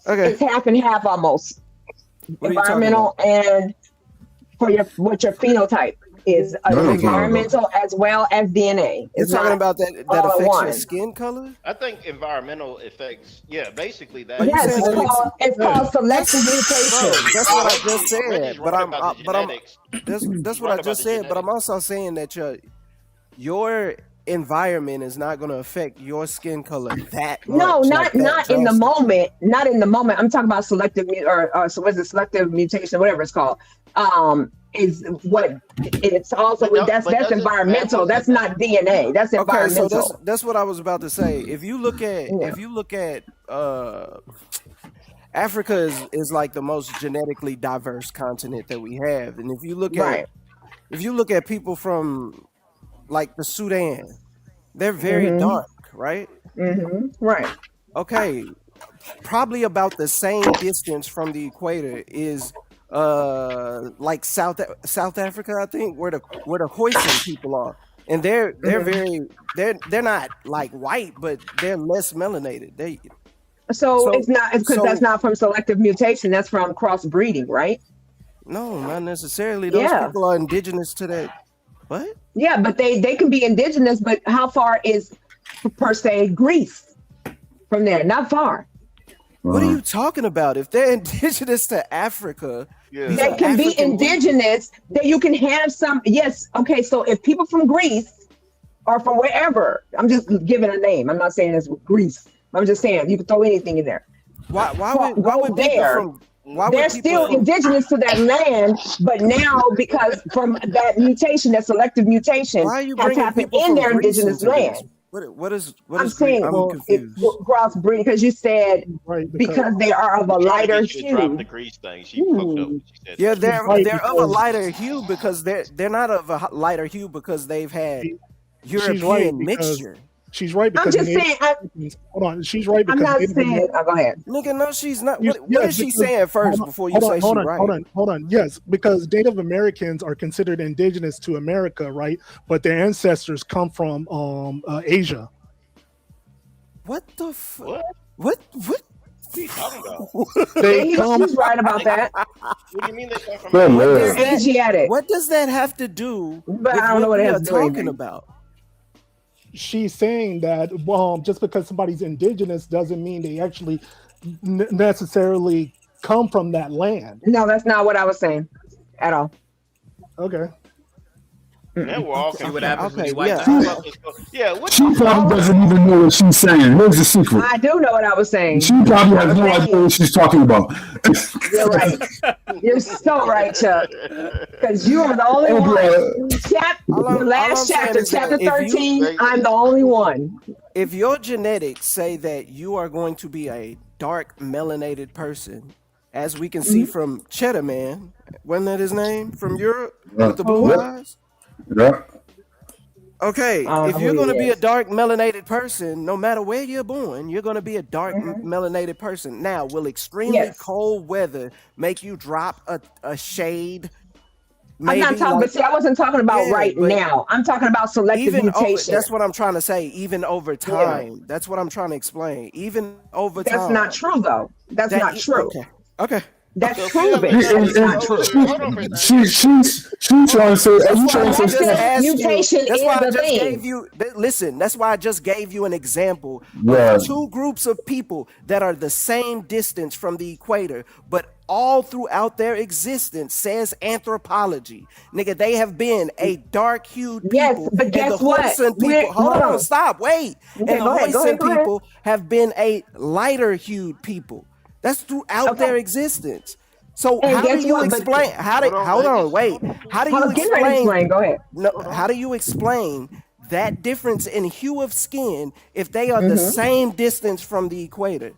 [SPEAKER 20] okay.
[SPEAKER 16] It's half and half almost.
[SPEAKER 20] What are you talking
[SPEAKER 16] Environmental and what your phenotype is environmental as well as DNA.
[SPEAKER 20] You're
[SPEAKER 16] It's
[SPEAKER 20] talking
[SPEAKER 16] not
[SPEAKER 20] about that
[SPEAKER 16] all at
[SPEAKER 20] affects your
[SPEAKER 16] once.
[SPEAKER 20] skin color?
[SPEAKER 15] I think environmental effects. Yeah, basically that.
[SPEAKER 20] you
[SPEAKER 16] Yes,
[SPEAKER 20] saying
[SPEAKER 16] it's called selective
[SPEAKER 20] Bro,
[SPEAKER 16] mutation.
[SPEAKER 20] that's what I just said.
[SPEAKER 15] Reggie's
[SPEAKER 20] But
[SPEAKER 15] right
[SPEAKER 20] I'm
[SPEAKER 15] about the genetics.
[SPEAKER 20] that's what
[SPEAKER 15] Right
[SPEAKER 20] I
[SPEAKER 15] about
[SPEAKER 20] just
[SPEAKER 15] the
[SPEAKER 20] said. But I'm also saying that your environment is not going to affect your skin color that much.
[SPEAKER 16] No,
[SPEAKER 20] like that
[SPEAKER 16] not in the
[SPEAKER 20] drastic.
[SPEAKER 16] moment. Not in the moment. I'm talking about selective so what's it, selective mutation, whatever it's called. Is what it's also that's environmental. That's not DNA. That's
[SPEAKER 20] Okay,
[SPEAKER 16] environmental.
[SPEAKER 20] so that's what I was about to say. If you look at Africa is like the most genetically diverse continent that we have, and if you look at people from like the Sudan, they're very dark, right?
[SPEAKER 16] Right.
[SPEAKER 20] Okay, probably about the same distance from the equator is like South Africa, I think, where the Khoisan people are, and they're not like white, but they're less melanated.
[SPEAKER 16] So it's because that's not from selective mutation. That's from crossbreeding, right?
[SPEAKER 20] No, not necessarily. Those people are indigenous to that. What?
[SPEAKER 16] Yeah, but they can be indigenous. But how far is per se Greece from there? Not far.
[SPEAKER 20] What are you talking about? If they're indigenous to Africa,
[SPEAKER 16] they can be indigenous. That you can have some. Yes. Okay. So if people from Greece or from wherever, I'm just giving a name. I'm not saying it's Greece. I'm just saying you can throw anything in there.
[SPEAKER 20] Why would
[SPEAKER 16] they're still indigenous to that land, but now because from that mutation, that selective mutation has happened in their indigenous land.
[SPEAKER 20] What is
[SPEAKER 16] I'm saying?
[SPEAKER 20] Confused.
[SPEAKER 16] Crossbreeding, because you said because they are of a lighter hue.
[SPEAKER 15] The Greece thing. She fucked up. She said
[SPEAKER 20] Yeah, they're of a lighter hue because they're not of a lighter hue because they've had European mixture.
[SPEAKER 19] She's right because
[SPEAKER 16] I'm just saying.
[SPEAKER 19] Hold on, she's right because
[SPEAKER 16] I'm not saying. Go ahead.
[SPEAKER 20] Nigga, no, she's not. What is she saying first before you say she's right?
[SPEAKER 19] Hold on. Yes, because Native Americans are considered indigenous to America, right? But their ancestors come from Asia.
[SPEAKER 20] What the What?
[SPEAKER 15] What are you talking about?
[SPEAKER 16] She's right about that.
[SPEAKER 15] What do you mean they come from?
[SPEAKER 16] They're Asiatic.
[SPEAKER 20] What does that have to do?
[SPEAKER 16] But I don't know what it has to do with
[SPEAKER 20] talking about.
[SPEAKER 19] She's saying that just because somebody's indigenous doesn't mean they actually necessarily come from that land.
[SPEAKER 16] No, that's not what I was saying at all.
[SPEAKER 19] Okay.
[SPEAKER 15] Now we're all
[SPEAKER 3] See what happens when you
[SPEAKER 15] white. What
[SPEAKER 13] She probably doesn't even know what she's saying. Here's the secret.
[SPEAKER 16] I do know what I was saying.
[SPEAKER 13] She probably has no idea what she's talking about.
[SPEAKER 16] You're right. You're so right, Chuck. Because you are the only one. The last chapter, chapter 13, I'm the only one.
[SPEAKER 20] If your genetics say that you are going to be a dark melanated person, as we can see from Cheddar Man, wasn't that his name? From Europe with the blue eyes?
[SPEAKER 13] Yeah.
[SPEAKER 20] Okay, if you're going to be a dark melanated person, no matter where you're born, you're going to be a dark melanated person. Now, will extremely cold weather make you drop a shade?
[SPEAKER 16] I'm not talking, but see, I wasn't talking about now. I'm talking about selective mutation.
[SPEAKER 20] That's what I'm trying to say. Even over time, that's what I'm trying to explain. Even over time.
[SPEAKER 16] That's not true, though. That's not true.
[SPEAKER 20] Okay.
[SPEAKER 16] That's proven. That's not true.
[SPEAKER 13] She's trying to say. Are you trying to say
[SPEAKER 16] mutation is the thing?
[SPEAKER 20] Gave you, listen, that's why I just gave you an example of two groups of people that are the same distance from the equator, but all throughout their existence, says anthropology, nigga, they have been a dark-hued people.
[SPEAKER 16] Yes, but guess what?
[SPEAKER 20] Hold on, stop, wait. And the Khoisan people have been a lighter-hued people. That's throughout their existence. So how do you explain? Hold on, wait. How do you explain?
[SPEAKER 16] Go ahead.
[SPEAKER 20] No, how do you explain that difference in hue of skin if they are the same distance from the equator?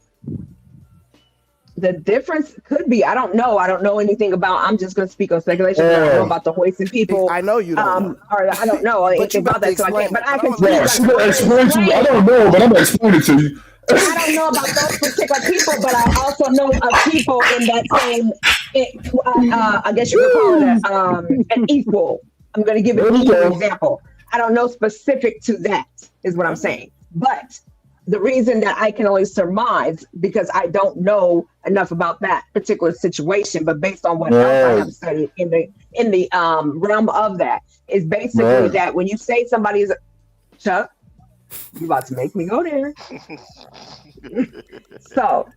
[SPEAKER 16] The difference could be, I don't know. I don't know anything about. I'm just going to speak on speculation. I don't know about the Khoisan people.
[SPEAKER 20] I know you don't.
[SPEAKER 16] Or I don't know anything about that, so I can't. But I can.
[SPEAKER 13] Explain to you. I don't know, but I'm gonna explain it to you.
[SPEAKER 16] I don't know about those particular people, but I also know of people in that same. I guess you could call it an equal. I'm going to give an equal example. I don't know specific to that, is what I'm saying. But the reason that I can only surmise, because I don't know enough about that particular situation, but based on what else I have studied in the realm of that, is basically that when you say somebody is Chuck, you about to make me go there. So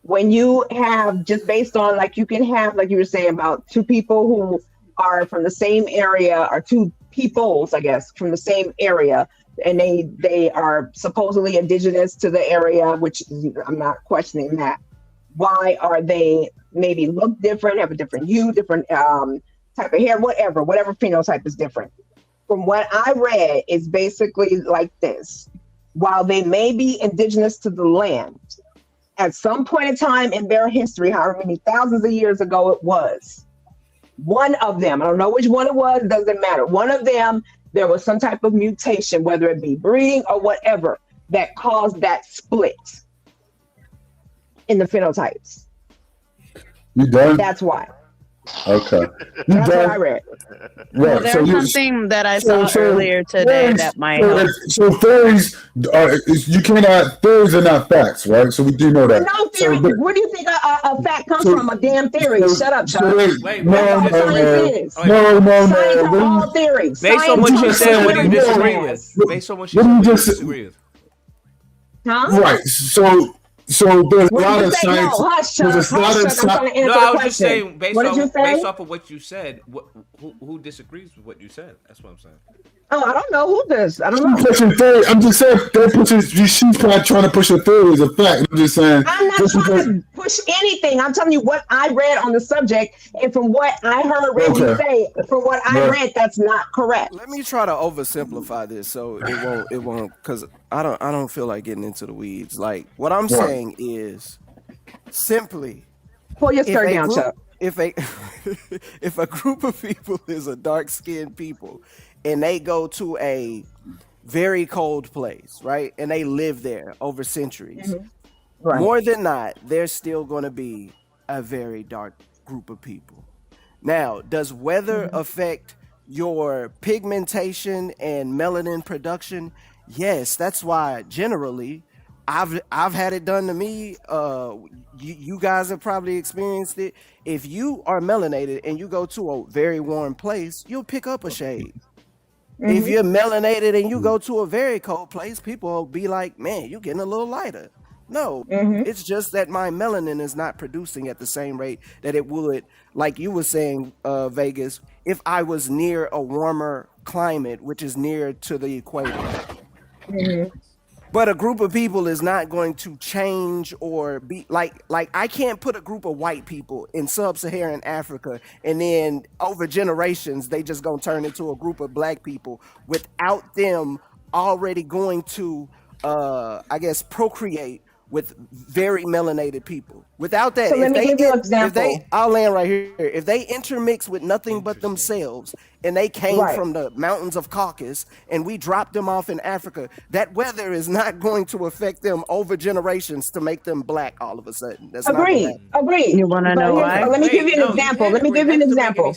[SPEAKER 16] when you have, just based on, like, you can have, like you were saying, about two people who are from the same area, or two peoples, I guess, from the same area, and they are supposedly indigenous to the area, which I'm not questioning that. Why are they maybe look different, have a different hue, different type of hair, whatever phenotype is different? From what I read, is basically like this. While they may be indigenous to the land, at some point in time in their history, however many thousands of years ago it was, one of them, I don't know which one it was, doesn't matter. One of them, there was some type of mutation, whether it be breeding or whatever, that caused that split in the phenotypes.
[SPEAKER 13] You done?
[SPEAKER 16] That's why.
[SPEAKER 13] Okay.
[SPEAKER 16] That's what I read.
[SPEAKER 14] Well, there's something that I saw earlier today that might help.
[SPEAKER 13] So theories, you cannot. Theories are not facts, right? So we do know that.
[SPEAKER 16] No theory. Where do you think a fact comes from? A damn theory. Shut up, Chud. Science are all theories.
[SPEAKER 3] Based on what you said, what do you disagree with? Based on what you said, what do you disagree with?
[SPEAKER 16] Huh?
[SPEAKER 13] Right. So there's a lot of science. There's a lot of science.
[SPEAKER 3] No, I was just saying based off of what you said. Who disagrees with what you said? That's what I'm saying.
[SPEAKER 16] Oh, I don't know who does. I don't know.
[SPEAKER 13] Pushing theory. I'm just saying they're pushing. She's probably trying to push a theory as a fact. I'm just saying.
[SPEAKER 16] I'm not trying to push anything. I'm telling you what I read on the subject, and from what I heard Reggie say, from what I read, that's not correct.
[SPEAKER 20] Let me try to oversimplify this so it won't, because I don't feel like getting into the weeds. Like what I'm saying is simply
[SPEAKER 16] pull your skirt down, Chuck.
[SPEAKER 20] If a group of people is a dark-skinned people and they go to a very cold place, right? And they live there over centuries.
[SPEAKER 16] Mm-hmm. Right.
[SPEAKER 20] More than not, there's still going to be a very dark group of people. Now, does weather affect your pigmentation and melanin production? Yes, that's why generally I've had it done to me. You guys have probably experienced it. If you are melanated and you go to a very warm place, you'll pick up a shade. Mm-hmm. If you're melanated and you go to a very cold place, people will be like, man, you're getting a little lighter. No, it's just that my melanin is not producing at the same rate that it would, like you were saying, Vegas, if I was near a warmer climate, which is near to the equator.
[SPEAKER 16] Mm-hmm.
[SPEAKER 20] But a group of people is not going to change or be like I can't put a group of white people in sub-Saharan Africa and then over generations they just gonna turn into a group of black people without them already going to I guess procreate with very melanated people. Without that,
[SPEAKER 16] so let me give you an example.
[SPEAKER 20] I'll land right here. If they intermix with nothing but themselves and they came from the mountains of Caucasus and we dropped them off in Africa, that weather is not going to affect them over generations to make them black all of a sudden. That's
[SPEAKER 16] Agreed.
[SPEAKER 14] You want to know why?
[SPEAKER 16] Let me give you an example. Let me give you an example.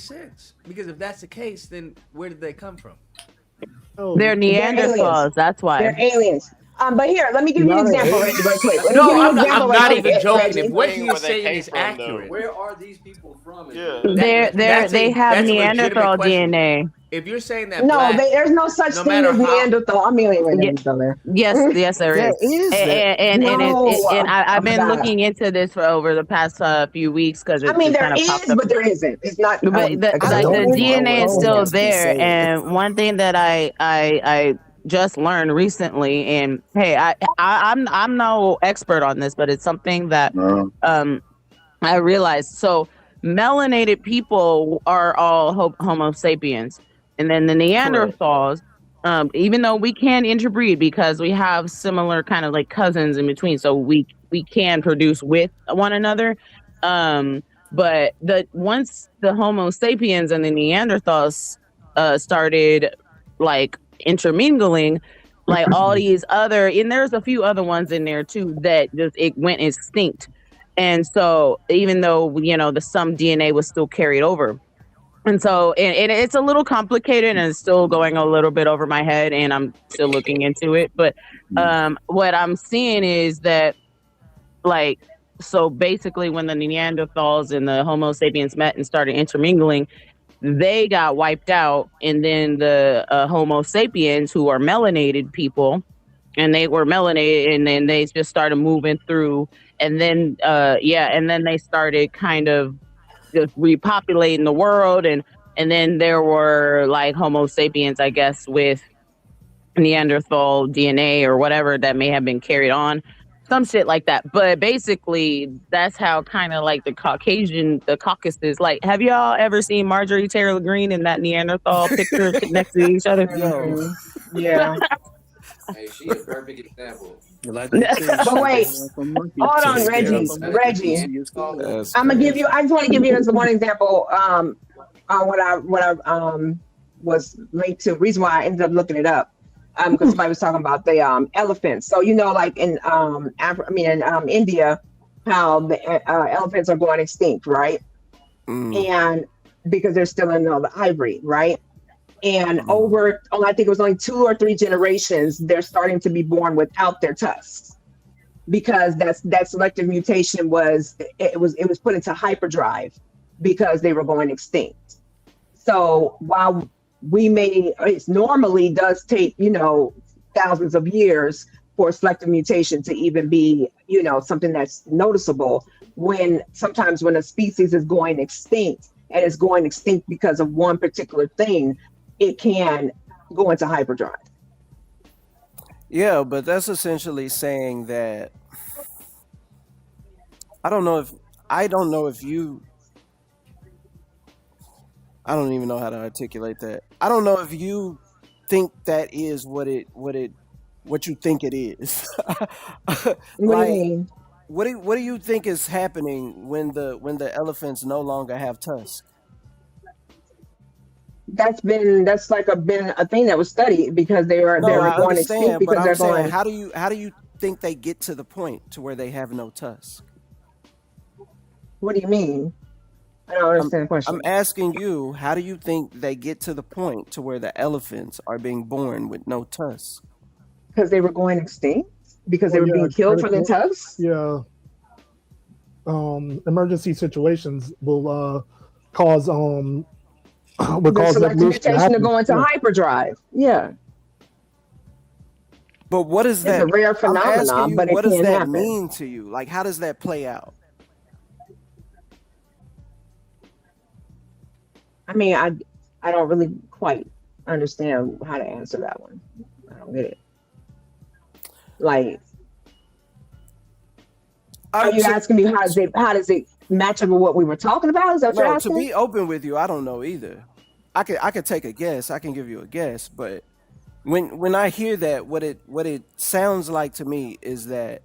[SPEAKER 3] Because if that's the case, then where did they come from?
[SPEAKER 14] They're Neanderthals. That's why.
[SPEAKER 16] They're aliens. But here, let me give you an example right quick.
[SPEAKER 3] I'm not even joking. If what he is saying is accurate,
[SPEAKER 2] where are these people from?
[SPEAKER 14] Yeah. They have Neanderthal DNA.
[SPEAKER 3] If you're saying that,
[SPEAKER 16] there's no such thing as Neanderthal. I'm alien there.
[SPEAKER 14] Yes, there is. And I've been looking into this for over the past few weeks because
[SPEAKER 16] there is, but there isn't. It's not.
[SPEAKER 14] But the DNA is still there. And one thing that I just learned recently, and hey, I'm no expert on this, but it's something that I realized. So melanated people are all Homo sapiens, and then the Neanderthals, even though we can interbreed because we have similar kind of like cousins in between, so we can produce with one another. But once the Homo sapiens and the Neanderthals started like intermingling, like all these other, and there's a few other ones in there too that just it went extinct. And so even though some DNA was still carried over, and so and it's a little complicated and it's still going a little bit over my head and I'm still looking into it, but what I'm seeing is that so basically when the Neanderthals and the Homo sapiens met and started intermingling, they got wiped out, and then the Homo sapiens, who are melanated people, and they were melanated, and then they just started moving through, and then and then they started kind of just repopulating the world, and then there were like Homo sapiens, I guess, with Neanderthal DNA or whatever that may have been carried on. Some shit like that. But basically, that's how kind of like the Caucasus, like, have y'all ever seen Marjorie Taylor Greene in that Neanderthal picture next to each other?
[SPEAKER 16] Yeah.
[SPEAKER 2] Hey, she a perfect example.
[SPEAKER 18] Like they say,
[SPEAKER 16] But wait, hold on, Reggie. I'm gonna give you. I just want to give you this one example. On what I was linked to. Reason why I ended up looking it up. Because somebody was talking about the elephants. So like in India, how the elephants are going extinct, right? And because they're still in the ivory, right? And I think it was only 2 or 3 generations, they're starting to be born without their tusks, because that selective mutation was put into hyperdrive because they were going extinct. So while it normally does take thousands of years for selective mutation to even be something that's noticeable, sometimes when a species is going extinct and it's going extinct because of one particular thing, it can go into hyperdrive.
[SPEAKER 20] Yeah, but that's essentially saying that I don't know if you I don't even know how to articulate that. I don't know if you think that is what you think it is.
[SPEAKER 16] What do you mean?
[SPEAKER 20] What do you think is happening when the elephants no longer have tusks?
[SPEAKER 16] That's been a thing that was studied because they're going extinct because they're going.
[SPEAKER 20] How do you think they get to the point to where they have no tusks?
[SPEAKER 16] What do you mean? I don't understand the question.
[SPEAKER 20] I'm asking you, how do you think they get to the point to where the elephants are being born with no tusks?
[SPEAKER 16] Because they were going extinct? Because they were being killed for their tusks?
[SPEAKER 19] Yeah. Emergency situations will cause
[SPEAKER 16] selective mutation to go into hyperdrive. Yeah.
[SPEAKER 20] But what is that?
[SPEAKER 16] It's a rare phenomenon, but
[SPEAKER 20] what
[SPEAKER 16] it
[SPEAKER 20] does
[SPEAKER 16] can
[SPEAKER 20] that
[SPEAKER 16] happen.
[SPEAKER 20] mean to you? Like, how does that play out?
[SPEAKER 16] I mean, I don't really quite understand how to answer that one. I don't get it. Like, are you asking me how does it match up with what we were talking about? Is that what you're asking?
[SPEAKER 20] To be open with you, I don't know either. I could take a guess. I can give you a guess, but when I hear that, what it sounds like to me is that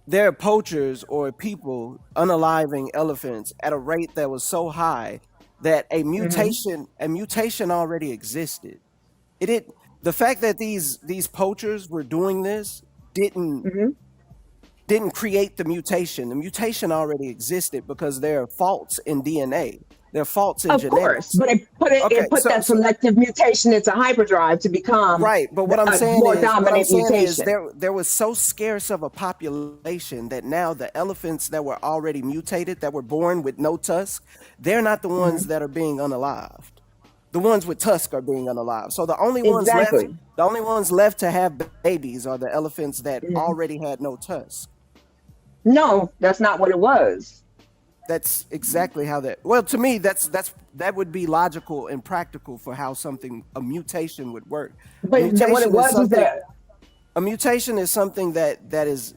[SPEAKER 20] there are poachers or people unaliving elephants at a rate that was so high that a mutation already existed. The fact that these poachers were doing this didn't create the mutation. The mutation already existed because there are faults in DNA. There are faults in genetics.
[SPEAKER 16] Of course, but it put that selective mutation into hyperdrive to become
[SPEAKER 20] right. But what I'm saying
[SPEAKER 16] more
[SPEAKER 20] is,
[SPEAKER 16] dominant mutation.
[SPEAKER 20] There was so scarce of a population that now the elephants that were already mutated, that were born with no tusk, they're not the ones that are being unalived. The ones with tusk are being unalived. So the only ones left to have babies are the elephants that already had no tusk.
[SPEAKER 16] No, that's not what it was.
[SPEAKER 20] That's exactly how that. Well, to me, that would be logical and practical for how a mutation would work.
[SPEAKER 16] But what it was is that
[SPEAKER 20] a mutation is something that is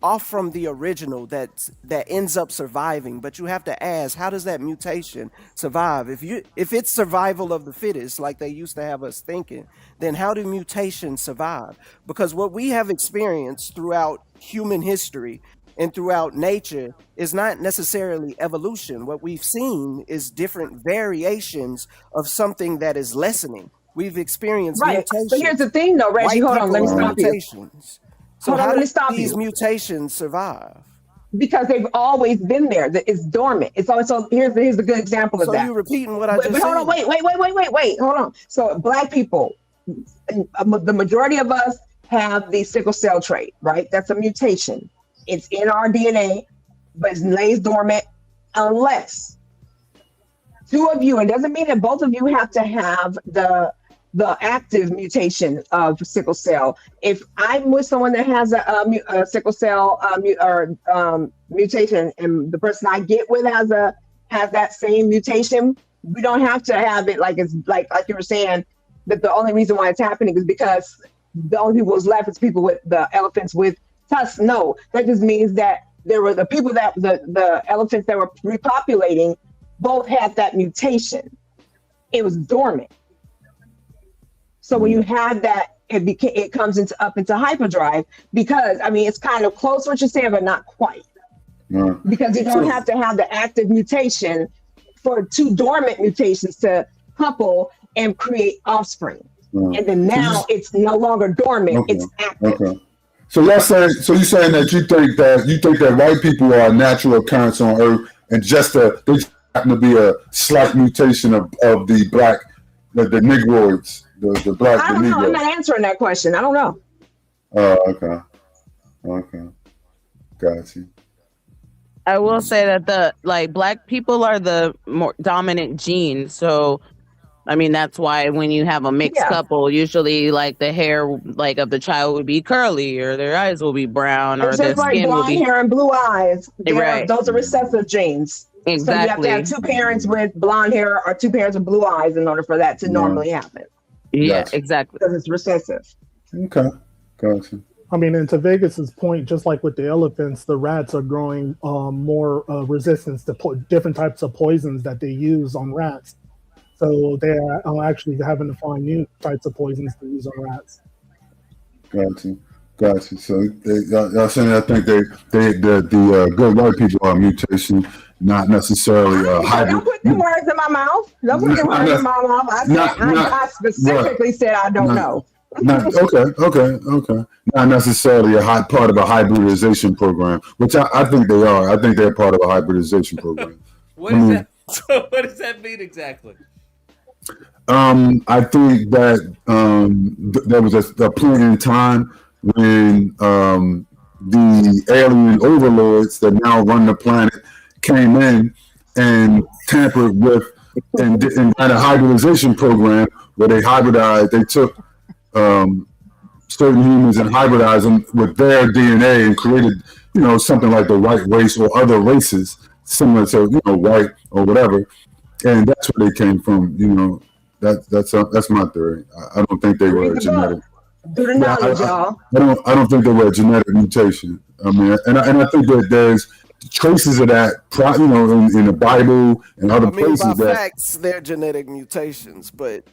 [SPEAKER 20] off from the original that ends up surviving. But you have to ask, how does that mutation survive? If it's survival of the fittest, like they used to have us thinking, then how do mutations survive? Because what we have experienced throughout human history and throughout nature is not necessarily evolution. What we've seen is different variations of something that is lessening. We've experienced mutations.
[SPEAKER 16] But here's the thing, though, Reggie. Hold on, let me stop you.
[SPEAKER 20] So how do these mutations survive?
[SPEAKER 16] Because they've always been there. It's dormant. It's always so. Here's a good example of that.
[SPEAKER 20] So you're repeating what I just said.
[SPEAKER 16] Hold on, wait. Hold on. So Black people, the majority of us have the sickle cell trait, right? That's a mutation. It's in our DNA, but it lays dormant unless 2 of you, and it doesn't mean that both of you have to have the active mutation of sickle cell. If I'm with someone that has a sickle cell mutation, and the person I get with has that same mutation, we don't have to have it like you were saying, that the only reason why it's happening is because the only people who's left is people with the elephants with tusks. No, that just means that there were the people that the elephants that were repopulating both had that mutation. It was dormant. So when you have that it comes up into hyperdrive because I mean it's kind of close what you're saying, but not quite. Because you don't have to have the active mutation for two dormant mutations to couple and create offspring. And then now it's no longer dormant; it's active.
[SPEAKER 13] Okay. So you're saying that you think that white people are a natural occurrence on Earth, and they just happen to be a slight mutation of the black, the Negroids, the black.
[SPEAKER 16] I don't know. I'm not answering that question. I don't know.
[SPEAKER 13] Oh, okay, got you.
[SPEAKER 14] I will say that black people are the more dominant gene, so I mean that's why when you have a mixed couple, usually like the hair like of the child would be curly, or their eyes will be brown, or
[SPEAKER 16] It's
[SPEAKER 14] their
[SPEAKER 16] just like
[SPEAKER 14] skin will
[SPEAKER 16] blonde
[SPEAKER 14] be
[SPEAKER 16] hair and blue eyes.
[SPEAKER 14] Right.
[SPEAKER 16] Those are recessive genes.
[SPEAKER 14] Exactly.
[SPEAKER 16] So you have to have two parents with blonde hair or two parents with blue eyes in order for that to normally happen.
[SPEAKER 14] Yeah, exactly.
[SPEAKER 16] Because it's recessive.
[SPEAKER 13] Okay, gotcha.
[SPEAKER 19] I mean, and to Vegas's point, just like with the elephants, the rats are growing more resistance to different types of poisons that they use on rats. So they are actually having to find new types of poisons to use on rats.
[SPEAKER 13] Gotcha. So y'all saying I think the good white people are a mutation, not necessarily hybrid.
[SPEAKER 16] Don't put the words in my mouth. Don't put the words in my mouth. I specifically said I don't know.
[SPEAKER 13] Okay. Not necessarily a part of a hybridization program, which I think they are. I think they're part of a hybridization program.
[SPEAKER 3] What does that mean exactly?
[SPEAKER 13] I think that there was a point in time when the alien overlords that now run the planet came in and tampered with and ran a hybridization program where they hybridized. They took certain humans and hybridized them with their DNA and created, something like the white race or other races similar to, white or whatever. And that's where they came from. That's my theory. I don't think they were a genetic.
[SPEAKER 16] Do the knowledge, y'all.
[SPEAKER 13] I don't think they were a genetic mutation. I mean, and I think that there's traces of that, in the Bible and other places.
[SPEAKER 20] By facts, they're genetic mutations, but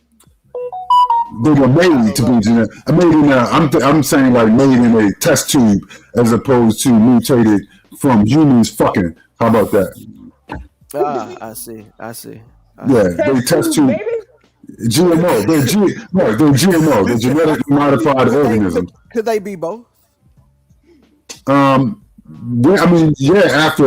[SPEAKER 13] they were made to be genetic. I'm saying like made in a test tube as opposed to mutated from humans fucking. How about that?
[SPEAKER 20] I see.
[SPEAKER 13] Yeah, they test tube. GMO. They're GMO. They're genetically modified organisms.
[SPEAKER 20] Could they be both?
[SPEAKER 13] After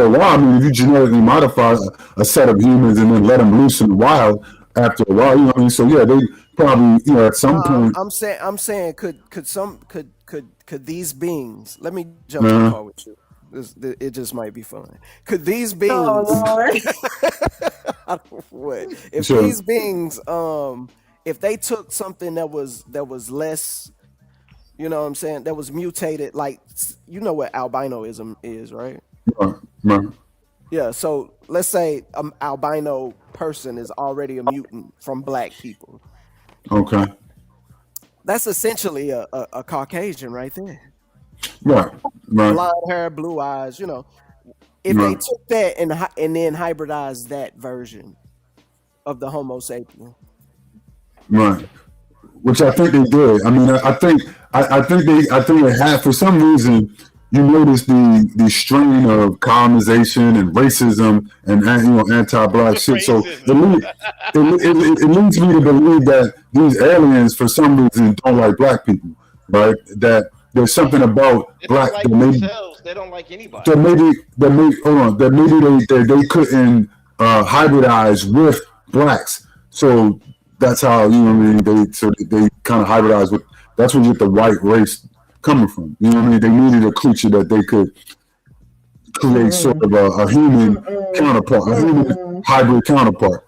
[SPEAKER 13] a while, if you genetically modify a set of humans and then let them loose in the wild, after a while, so yeah, they probably, at some point.
[SPEAKER 20] I'm saying, could these beings? Let me jump in the car with you. It just might be fun. Could these beings? These beings, if they took something that was less, that was mutated, like what albinoism is, right?
[SPEAKER 13] Right.
[SPEAKER 20] Yeah. So let's say an albino person is already a mutant from black people.
[SPEAKER 13] Okay.
[SPEAKER 20] That's essentially a Caucasian right there.
[SPEAKER 13] Right.
[SPEAKER 20] Blonde hair, blue eyes, If they took that and then hybridized that version of the Homo sapien.
[SPEAKER 13] Right. Which I think they did. I think they had, for some reason, you notice the strain of colonization and racism and anti-black shit. So it leads me to believe that these aliens, for some reason, don't like black people, right? That there's something about black
[SPEAKER 15] that maybe they don't like anybody.
[SPEAKER 13] That maybe they couldn't hybridize with blacks. So that's how they kind of hybridize with. That's where you get the white race coming from. They needed a creature that they could create sort of a human counterpart, a human hybrid counterpart.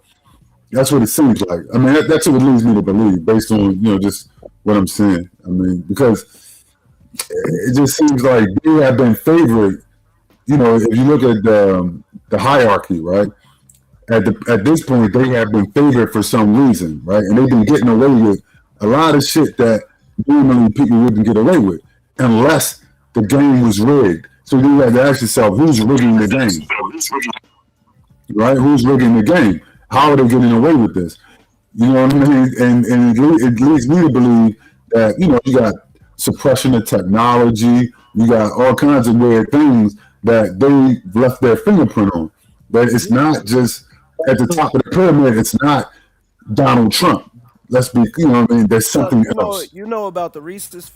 [SPEAKER 13] That's what it seems like. That's what it leads me to believe, based on just what I'm saying. Because it just seems like they have been favored. If you look at the hierarchy, right? At this point, they have been favored for some reason, right? And they've been getting away with a lot of shit that normally people wouldn't get away with, unless the game was rigged. So you have to ask yourself, who's rigging the game? Right? Who's rigging the game? How are they getting away with this? You know what I mean? And it leads me to believe that, you got suppression of technology, you got all kinds of weird things that they left their fingerprint on. But it's not just at the top of the pyramid, it's not Donald Trump. Let's be, what I mean? There's something else.
[SPEAKER 20] You know about the Rhesus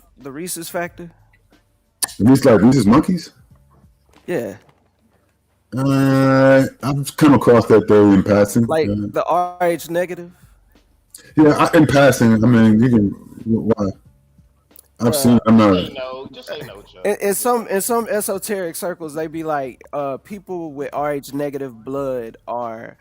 [SPEAKER 20] factor?
[SPEAKER 13] Rhesus monkeys?
[SPEAKER 20] Yeah.
[SPEAKER 13] I've come across that theory in passing.
[SPEAKER 20] Like the RH negative?
[SPEAKER 13] Yeah, in passing. I mean, you can. Why? I've seen. I'm not.
[SPEAKER 15] Just say no, Joe.
[SPEAKER 20] In some esoteric circles, they be like, people with RH negative blood are,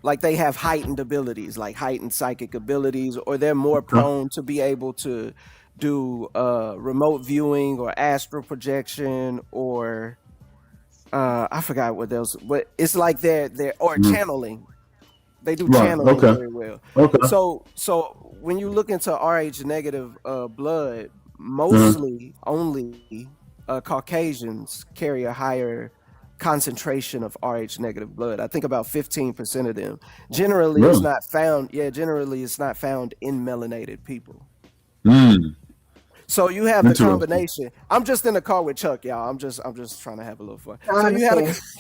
[SPEAKER 20] like they have heightened abilities, like heightened psychic abilities, or they're more prone to be able to do remote viewing or astral projection, or I forgot what else. But it's like they're channeling. They do channeling very well.
[SPEAKER 13] Okay.
[SPEAKER 20] So when you look into RH negative blood, mostly only Caucasians carry a higher concentration of RH negative blood. I think about 15% of them. Generally, it's not found. Yeah, generally it's not found in melanated people. So you have the combination. I'm just in the car with Chuck, y'all. I'm just trying to have a little fun. So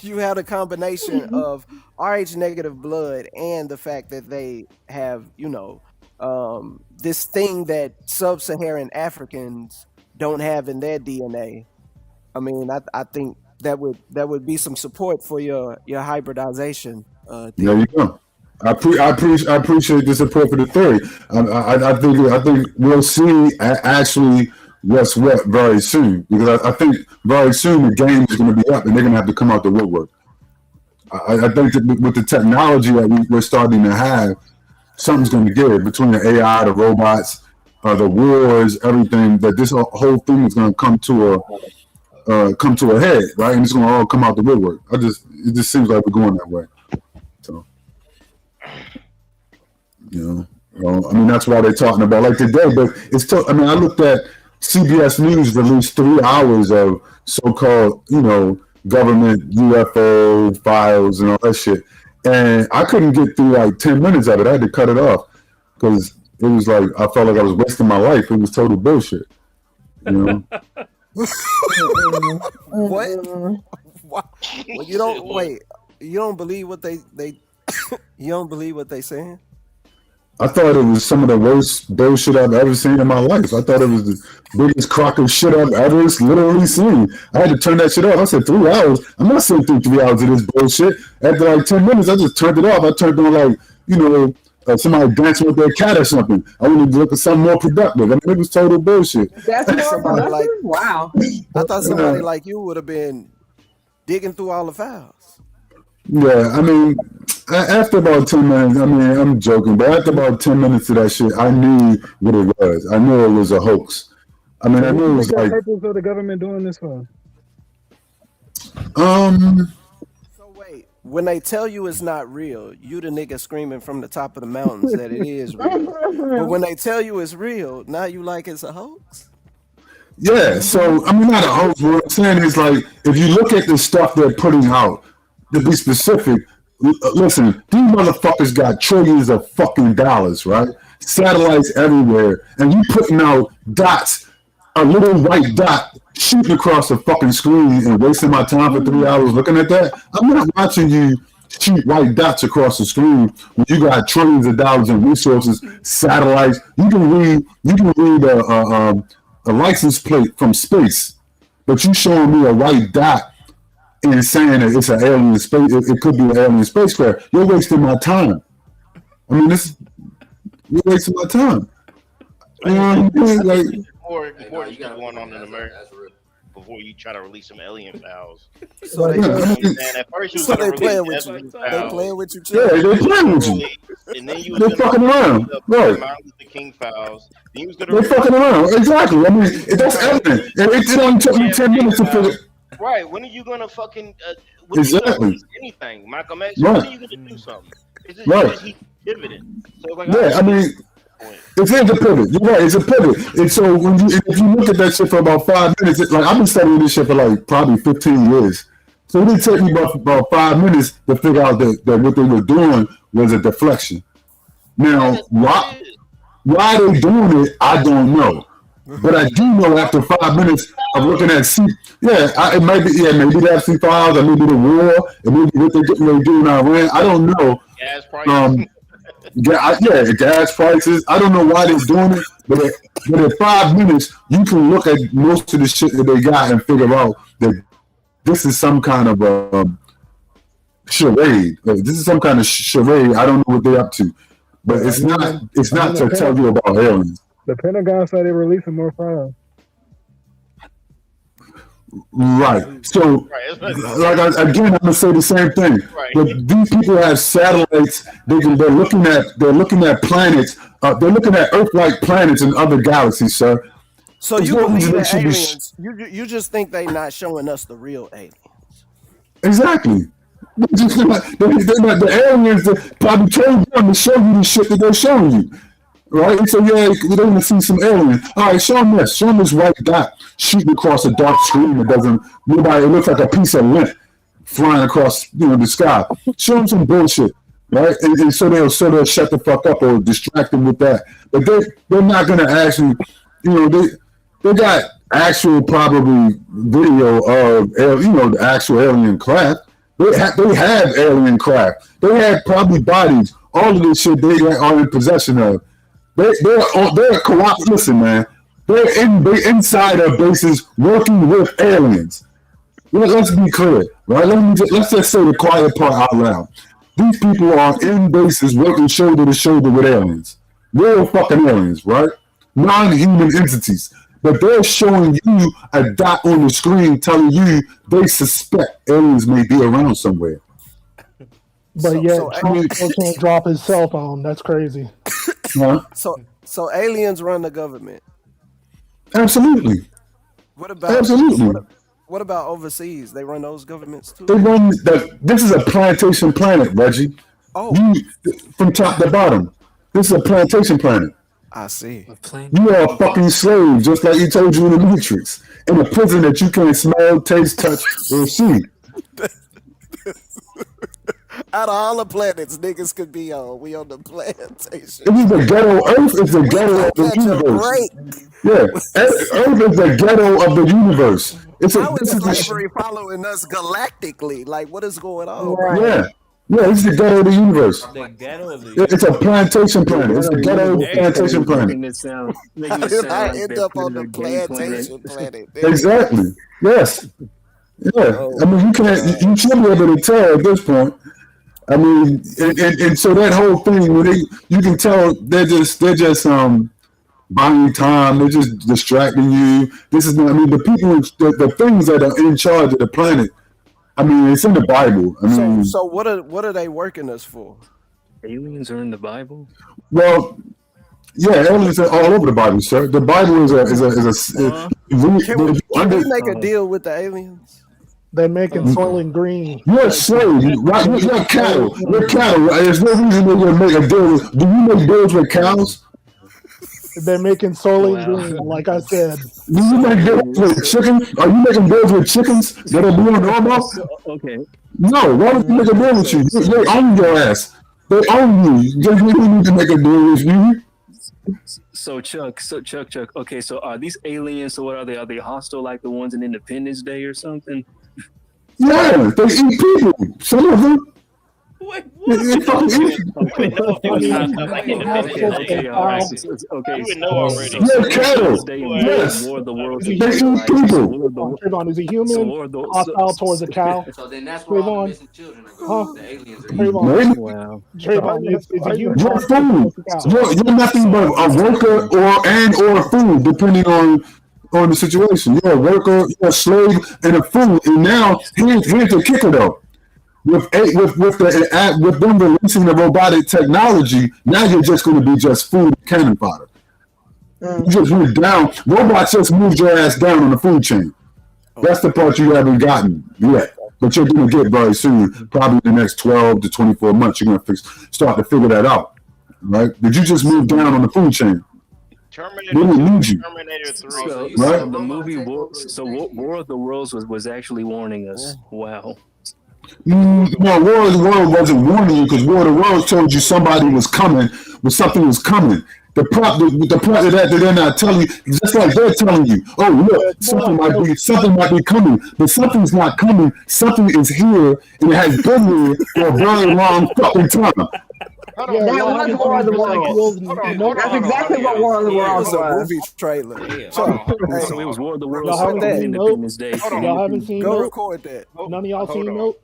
[SPEAKER 20] you have a combination of RH negative blood and the fact that they have, this thing that sub-Saharan Africans don't have in their DNA. I mean, I think that would be some support for your hybridization.
[SPEAKER 13] There you go. I appreciate the support for the theory. I think we'll see actually what's what very soon, because I think very soon the game is going to be up and they're going to have to come out the woodwork. I think that with the technology that we're starting to have, something's going to give between the AI, the robots, the wars, everything. That this whole thing is going to come to a head, right? And it's going to all come out the woodwork. It just seems like we're going that way. So. I mean, that's why they're talking about like today. But it's I mean, I looked at CBS News released 3 hours of so-called, government UFO files and all that shit, and I couldn't get through like 10 minutes of it. I had to cut it off because it was like I felt like I was wasting my life. It was total bullshit.
[SPEAKER 20] What? Well, you don't wait. You don't believe what they you don't believe what they saying?
[SPEAKER 13] I thought it was some of the worst bullshit I've ever seen in my life. I thought it was the biggest crock of shit I've ever literally seen. I had to turn that shit off. I said 3 hours. I'm not sitting through 3 hours of this bullshit. After like 10 minutes, I just turned it off. I turned on like, somebody dancing with their cat or something. I wanted to look at something more productive. I mean, it was total bullshit.
[SPEAKER 16] That's more productive? Wow.
[SPEAKER 20] I thought somebody like you would have been digging through all the files.
[SPEAKER 13] Yeah, I mean, after about 10 minutes, I mean, I'm joking, but after about 10 minutes of that shit, I knew what it was. I knew it was a hoax. I mean, I knew it was like.
[SPEAKER 21] What purpose of the government doing this for?
[SPEAKER 20] So wait, when they tell you it's not real, you the nigga screaming from the top of the mountains that it is real. But when they tell you it's real, now you like it's a hoax?
[SPEAKER 13] Yeah, so, I mean, not a hoax. What I'm saying is, like, if you look at the stuff they're putting out, to be specific, listen, these motherfuckers got trillions of fucking dollars, right? Satellites everywhere, and you putting out dots, a little white dot shooting across the fucking screen and wasting my time for 3 hours looking at that. I'm not watching you shoot white dots across the screen when you got trillions of dollars in resources, satellites. You can read a license plate from space, but you showing me a white dot and saying that it's an alien space, it could be an alien spacecraft. You're wasting my time. I mean, you're wasting my time.
[SPEAKER 15] Before you got going on in America, before you try to release some alien files.
[SPEAKER 20] So they playing with you. They playing with you. Yeah,
[SPEAKER 13] they're playing with you.
[SPEAKER 15] And then you
[SPEAKER 13] they're fucking around. Right.
[SPEAKER 15] The King files.
[SPEAKER 13] They're fucking around. Exactly. I mean, that's evident. It only took me 10 minutes to figure.
[SPEAKER 15] Right. When are you gonna fucking
[SPEAKER 13] exactly
[SPEAKER 15] anything, Malcolm X? When are you gonna do something?
[SPEAKER 13] Right.
[SPEAKER 15] He's pivoting. So like,
[SPEAKER 13] I mean, it's a pivot. You're right. It's a pivot. And so if you look at that shit for about 5 minutes, like I've been studying this shit for like probably 15 years. So it didn't take me about 5 minutes to figure out that what they were doing was a deflection. Now, why? Why they doing it, I don't know. But I do know after 5 minutes of looking at it might be maybe the FC5s, or maybe the war, and maybe what they're getting ready to do in Iran. I don't know.
[SPEAKER 15] Gas prices.
[SPEAKER 13] Gas prices. I don't know why they're doing it, but at 5 minutes, you can look at most of the shit that they got and figure out that this is some kind of charade. This is some kind of charade. I don't know what they're up to, but it's not. It's not to tell you about aliens.
[SPEAKER 21] The Pentagon said they're releasing more files.
[SPEAKER 13] Right. So, I'm gonna say the same thing.
[SPEAKER 15] Right.
[SPEAKER 13] But these people have satellites. They're looking at planets. They're looking at Earth-like planets in other galaxies, sir.
[SPEAKER 20] So
[SPEAKER 13] There's
[SPEAKER 20] you
[SPEAKER 13] no
[SPEAKER 20] believe
[SPEAKER 13] reason they
[SPEAKER 20] the
[SPEAKER 13] should be
[SPEAKER 20] aliens? You just think they not showing us the real aliens?
[SPEAKER 13] Exactly. The aliens that probably told them to show you the shit that they're showing you. Right? And so, we don't want to see some aliens. All right, show them this. Show them this white dot shooting across a dark screen that doesn't, it looks like a piece of lint flying across, the sky. Show them some bullshit, right? And so they'll shut the fuck up or distract them with that. But they're not going to actually, they got actual probably video of, the actual alien craft. They have alien craft. They have probably bodies. All of this shit they are in possession of. They're cooperating. Listen, man. They're inside of bases working with aliens. Let's be clear, right? Let's just say the quiet part out loud. These people are in bases working shoulder to shoulder with aliens. Real fucking aliens, right? Non-human entities. But they're showing you a dot on the screen telling you they suspect aliens may be around somewhere.
[SPEAKER 19] But Trump still can't drop his cell phone. That's crazy.
[SPEAKER 13] Huh?
[SPEAKER 20] So aliens run the government.
[SPEAKER 13] Absolutely.
[SPEAKER 20] What about What about overseas? They run those governments too.
[SPEAKER 13] This is a plantation planet, Reggie.
[SPEAKER 20] Oh,
[SPEAKER 13] from top to bottom. This is a plantation planet.
[SPEAKER 20] I see.
[SPEAKER 13] You are a fucking slave, just like you told you in the Matrix, in a prison that you can't smell, taste, touch, or see.
[SPEAKER 20] Out of all the planets niggas could be on, we on the plantation.
[SPEAKER 13] This is the ghetto. Earth is the ghetto of the universe. Yeah, Earth is the ghetto of the universe.
[SPEAKER 20] How is slavery following us galactically? Like, what is going on?
[SPEAKER 13] Yeah, it's the ghetto of the universe. It's a plantation planet. It's the ghetto of the plantation planet.
[SPEAKER 20] I end up on the plantation planet.
[SPEAKER 13] Exactly. Yes. Yeah. I mean, you should be able to tell at this point. I mean, and so that whole thing, where you can tell they're just buying time. They're just distracting you. This is not. I mean, the people, the things that are in charge of the planet. I mean, it's in the Bible. I mean,
[SPEAKER 20] so what are they working us for?
[SPEAKER 18] Aliens are in the Bible.
[SPEAKER 13] Well, yeah, aliens are all over the Bible, sir. The Bible is
[SPEAKER 20] Can we make a deal with the aliens?
[SPEAKER 19] They're making Soylent Green.
[SPEAKER 13] You're a slave, right? You're cattle. You're cattle. Right? There's no reason they're going to make a deal with. Do you make deals with cows?
[SPEAKER 19] They're making Soylent Green, like I said.
[SPEAKER 13] Do you make deals with chickens? Are you making deals with chickens that are doing normal?
[SPEAKER 18] Okay.
[SPEAKER 13] No, why would you make a deal with you? They own your ass. They own you. Just we need to make a deal with you.
[SPEAKER 18] So Chuck. Okay, so are these aliens? So what are they? Are they hostile like the ones in Independence Day or something?
[SPEAKER 13] Yeah, they eat people. Some of them.
[SPEAKER 18] Okay,
[SPEAKER 13] They're cattle. Yes. They eat people.
[SPEAKER 19] Trayvon, is he human? Hostile towards a cow?
[SPEAKER 3] So then that's where all the missing children are going. The aliens are
[SPEAKER 19] Trayvon,
[SPEAKER 18] wow.
[SPEAKER 19] Trayvon, is he human?
[SPEAKER 13] You're food. You're nothing but a worker or food, depending on the situation. You're a worker, you're a slave, and a food. And now here's the kicker though. With them releasing the robotic technology, now you're just going to be just food cannon fodder. You just moved down. Robots just moved your ass down on the food chain. That's the part you haven't gotten yet, but you're going to get very soon. Probably in the next 12 to 24 months, you're going to start to figure that out. Right? Did you just move down on the food chain?
[SPEAKER 15] Terminator 3.
[SPEAKER 18] So the movie War of the Worlds was actually warning us. Wow.
[SPEAKER 13] No, War of the World wasn't warning you because War of the World told you something was coming. The point of that they're not telling you, just like they're telling you, oh look, something might be coming, but something's not coming. Something is here, and it has been here for a very long fucking time.
[SPEAKER 16] That was War of the Worlds. That's exactly what War of the Worlds
[SPEAKER 20] was. A
[SPEAKER 16] was.
[SPEAKER 20] movie trailer.
[SPEAKER 18] So it was War of the Worlds.
[SPEAKER 19] Y'all haven't seen
[SPEAKER 18] Independence Day.
[SPEAKER 19] Y'all haven't seen
[SPEAKER 20] Go
[SPEAKER 19] Nope?
[SPEAKER 20] record that.
[SPEAKER 19] None of y'all seen Nope?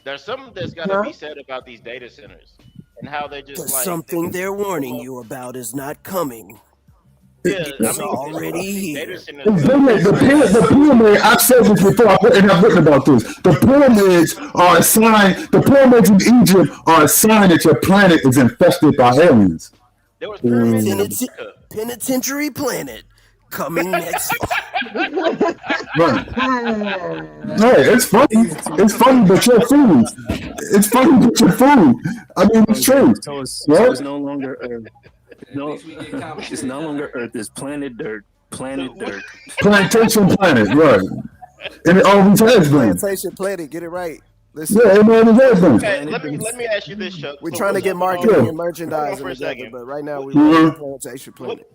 [SPEAKER 15] There's something that's got to be said about these data centers and how they just like
[SPEAKER 20] Something they're warning you about is not coming.
[SPEAKER 15] Yeah,
[SPEAKER 20] It's already here.
[SPEAKER 13] The pyramid, I've said this before, and I've written about this. The pyramids are a sign. The pyramids in Egypt are a sign that your planet is infested by aliens.
[SPEAKER 15] There was pyramids
[SPEAKER 20] Penitentiary Planet coming next.
[SPEAKER 13] Right. Right. It's funny. It's funny, but you're food. It's funny, but you're food. I mean, it's true.
[SPEAKER 18] So it's
[SPEAKER 13] Right?
[SPEAKER 18] no longer Earth. No, it's no longer Earth. It's planet Dirt. Planet Dirt.
[SPEAKER 13] Plantation planet, right? And it always has been.
[SPEAKER 20] Plantation Planet, get it right. Listen.
[SPEAKER 13] Yeah, it always has been.
[SPEAKER 15] Okay, let me ask you this, Chuck.
[SPEAKER 20] We're
[SPEAKER 15] So
[SPEAKER 20] trying to
[SPEAKER 15] what's
[SPEAKER 20] get
[SPEAKER 15] up with
[SPEAKER 20] marketing
[SPEAKER 15] all-
[SPEAKER 20] and merchandising
[SPEAKER 15] Hold on for a
[SPEAKER 20] together,
[SPEAKER 15] second.
[SPEAKER 20] but right now we're
[SPEAKER 13] Mhm.
[SPEAKER 20] on Plantation Planet.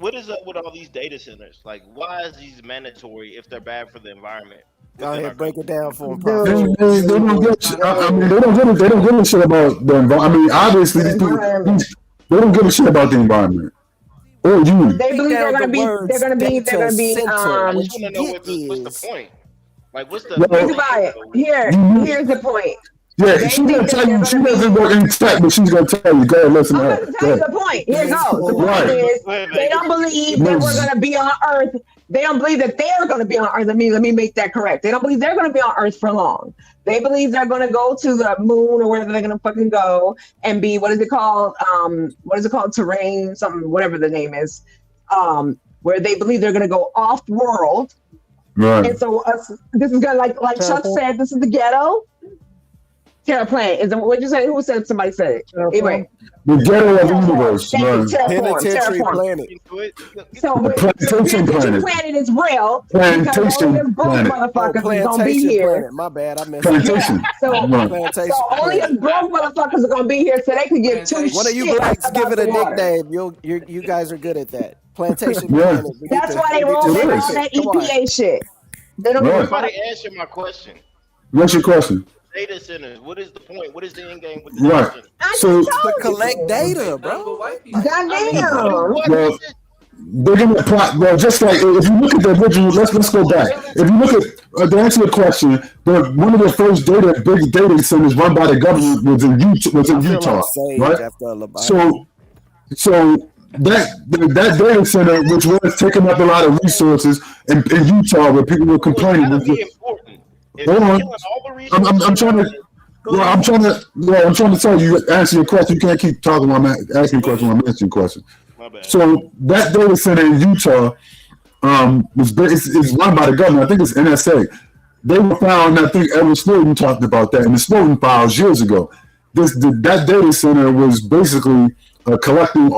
[SPEAKER 15] What is up with all these data centers? Like, why is these mandatory if they're bad for the environment?
[SPEAKER 20] Go ahead, break it down for them.
[SPEAKER 13] They don't give a shit. I mean, they don't give a shit about the environment. I mean, obviously, these people, they don't give a shit about the environment or you.
[SPEAKER 16] They believe they're gonna be. They're gonna be. They're gonna be.
[SPEAKER 15] I just want to know what's the point. Like, what's the?
[SPEAKER 16] Think about it. Here's the point.
[SPEAKER 13] Yeah, she's gonna tell you. She doesn't work in tech, but she's gonna tell you. Go ahead, listen to her.
[SPEAKER 16] Tell you the point. Here it goes. The point is they don't believe that we're gonna be on Earth. They don't believe that they're gonna be on Earth. Let me make that correct. They don't believe they're gonna be on Earth for long. They believe they're gonna go to the moon or wherever they're gonna fucking go and be what is it called? Terrain, something, whatever the name is. Where they believe they're gonna go off world.
[SPEAKER 13] Right.
[SPEAKER 16] And so this is gonna like Chuck said, this is the ghetto. Terra Planet is what you say? Who said? Somebody said it. Anyway,
[SPEAKER 13] The ghetto of the universe.
[SPEAKER 16] thank you,
[SPEAKER 13] Right.
[SPEAKER 20] Penitentiary
[SPEAKER 16] Terraform.
[SPEAKER 20] Planet.
[SPEAKER 16] So
[SPEAKER 13] The plantation planet.
[SPEAKER 16] planet is real.
[SPEAKER 13] Plantation
[SPEAKER 16] because only us broke
[SPEAKER 13] planet.
[SPEAKER 16] motherfuckers is gonna be
[SPEAKER 20] Plantation
[SPEAKER 16] here.
[SPEAKER 20] Planet. My bad, I missed
[SPEAKER 13] Plantation.
[SPEAKER 20] it.
[SPEAKER 16] So,
[SPEAKER 13] Right.
[SPEAKER 20] Plantation
[SPEAKER 16] so only us
[SPEAKER 20] Planet.
[SPEAKER 16] broke motherfuckers are gonna be here, so they could give two
[SPEAKER 20] One of you
[SPEAKER 16] shits
[SPEAKER 20] blacks
[SPEAKER 16] about
[SPEAKER 20] give it
[SPEAKER 16] the
[SPEAKER 20] a
[SPEAKER 16] water.
[SPEAKER 20] nickname. You guys are good at that. Plantation
[SPEAKER 13] Yeah.
[SPEAKER 20] Planet. We need
[SPEAKER 16] That's
[SPEAKER 20] to-
[SPEAKER 16] why they
[SPEAKER 20] we need to
[SPEAKER 16] roll in
[SPEAKER 20] fix
[SPEAKER 16] all
[SPEAKER 20] it.
[SPEAKER 16] that
[SPEAKER 20] Come on.
[SPEAKER 16] EPA shit. They don't give a
[SPEAKER 13] Right.
[SPEAKER 16] fuck.
[SPEAKER 15] Somebody answer my question.
[SPEAKER 13] What's your question?
[SPEAKER 15] Data centers. What is the point? What is the end game with the
[SPEAKER 13] Right.
[SPEAKER 15] data centers?
[SPEAKER 13] So,
[SPEAKER 20] To collect data, bro.
[SPEAKER 16] Goddamn.
[SPEAKER 13] well, they're gonna apply. Well, just like if you look at the original, let's go back. If you look at to answer your question, one of the first big data centers run by the government was in Utah, right? So that data center, which was taking up a lot of resources in Utah, where people were complaining, was hold on. I'm trying to. Well, I'm trying to tell you, answer your question. You can't keep talking while I'm asking a question while I'm answering a question. So that data center in Utah is run by the government. I think it's NSA. They were found, I think Edward Snowden talked about that in the Snowden files years ago. That data center was basically collecting,